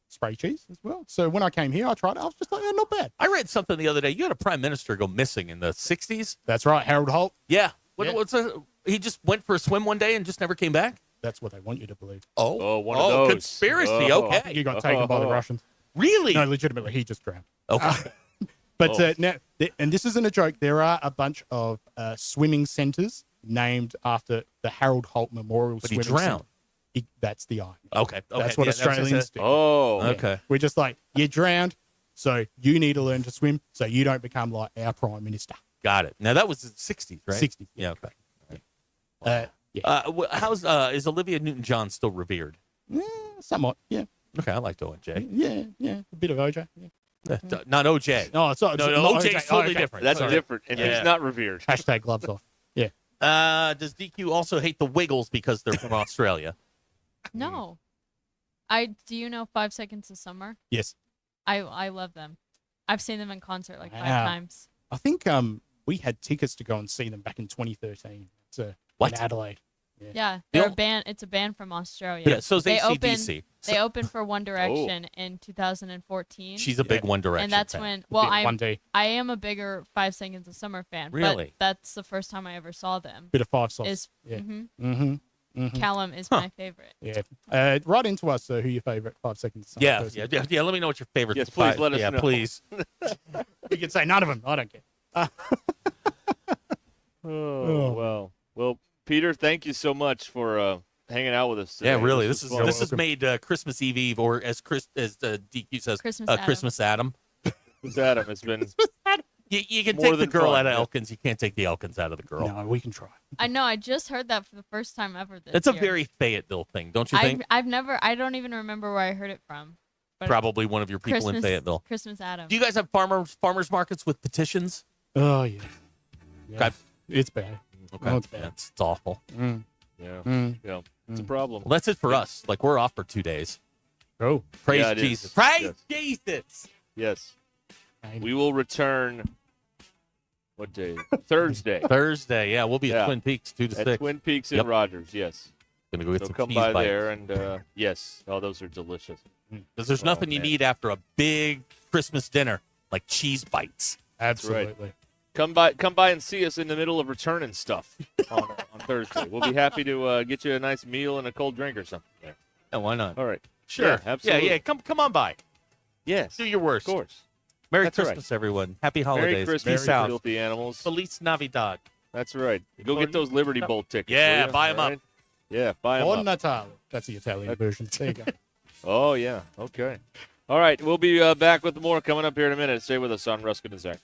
spray cheese as well. So when I came here, I tried it. I was just like, oh, not bad. I read something the other day. You had a prime minister go missing in the 60s. That's right, Harold Holt. Yeah. Yeah. He just went for a swim one day and just never came back? That's what they want you to believe. Oh, one of those. conspiracy. Oh. Okay. I think he got taken by the Russians. Really? No, legitimately, he just drowned. Okay. But now, and this isn't a joke, there are a bunch of swimming centres named after the Harold Holt Memorial But he Swimming drowned. Centre. That's the irony. Okay. That's what Yeah, Australians do. Oh. Yeah. Okay. We're just like, you drowned, so you need to learn to swim so you don't become like our Prime Minister. Got it. Now, that was the 60s, right? 60s. Yeah, okay. Yeah. Is Olivia Newton-John still revered? Somewhat, yeah. Okay, I liked OJ. Yeah. A bit of OJ. Yeah. Not OJ. No, it's not. No, not OJ's totally OJ. different. That's Sorry. different. And Yeah. he's not revered. Hashtag gloves off. Yeah. Does DQ also hate the Wiggles because they're from Australia? No. Do you know 5 Seconds of Summer? Yes. I love them. I've seen them in concert like 5 Wow. times. I think we had tickets to go and see them back in 2013. What? In Adelaide. Yeah, they're a band. It's a band from Australia. Yeah, so is they AC/DC. They opened for One Direction in 2014. She's a big One Direction and that's fan. when. Well, One day. I am a bigger 5 Seconds of Summer fan. Really? But that's the first time I ever saw them. Bit of 5 sauce. Is Yeah. mhm. Mm-hmm. Callum is my favorite. Yeah. Write into us who your favorite 5 seconds. Of Yeah, person yeah, is. yeah. Let me know what your favorite. Yes, please let us yeah, know. please. You can say none of them. I don't care. Well, Peter, thank you so much for hanging out with us today. Yeah, really. was This fun. has made Christmas Eve, or as DQ says, Christmas Adam. Christmas Adam. Christmas Adam. It's been You can More take the than girl fun, out of yeah. Elkins. You can't take the Elkins out of the girl. No, we can try. I know. I just heard that for the first time ever this That's a year. very Fayetteville thing, don't you think? I've never. I don't even remember where I heard it from. But Probably one of your people in Fayetteville. Christmas Adam. Do you guys have farmers markets with petitions? Oh, yeah. Okay. It's bad. Okay. Oh, it's bad. Yeah, it's awful. Mm. Yeah. Mm. Yeah. It's a problem. Well, that's it for us. Like, we're off for 2 days. Oh. Praise Yeah, it is. Jesus. Praise Yes. Jesus. Yes. We will return. What day? Thursday. Thursday, yeah. We'll be at Twin Peaks 2 to At 6. Twin Peaks in Yep. Rogers, yes. Gonna go get So some come cheese by bites. there and yes. Oh, those are delicious. Because there's nothing you man. need after a big Christmas dinner like cheese bites. Absolutely. Come by and see us in the middle of returning stuff on Thursday. We'll be happy to get you a nice meal and a cold drink or something there. Yeah, why not? All right. Sure. Yeah, absolutely. Yeah. Come on by. Yes. Do your worst. Of course. Merry That's right. Christmas, everyone. Happy holidays. Merry Christmas, Peace out. filthy animals. Feliz Navidad. That's right. Go get those Liberty Bowl tickets. Yeah, will ya? buy 'em All up. right? Yeah, buy them Buon up. Natale. That's the Italian version. There you go. Oh, yeah. Okay. All right. We'll be back with more coming up here in a minute. Stay with us on Ruscin and Zach.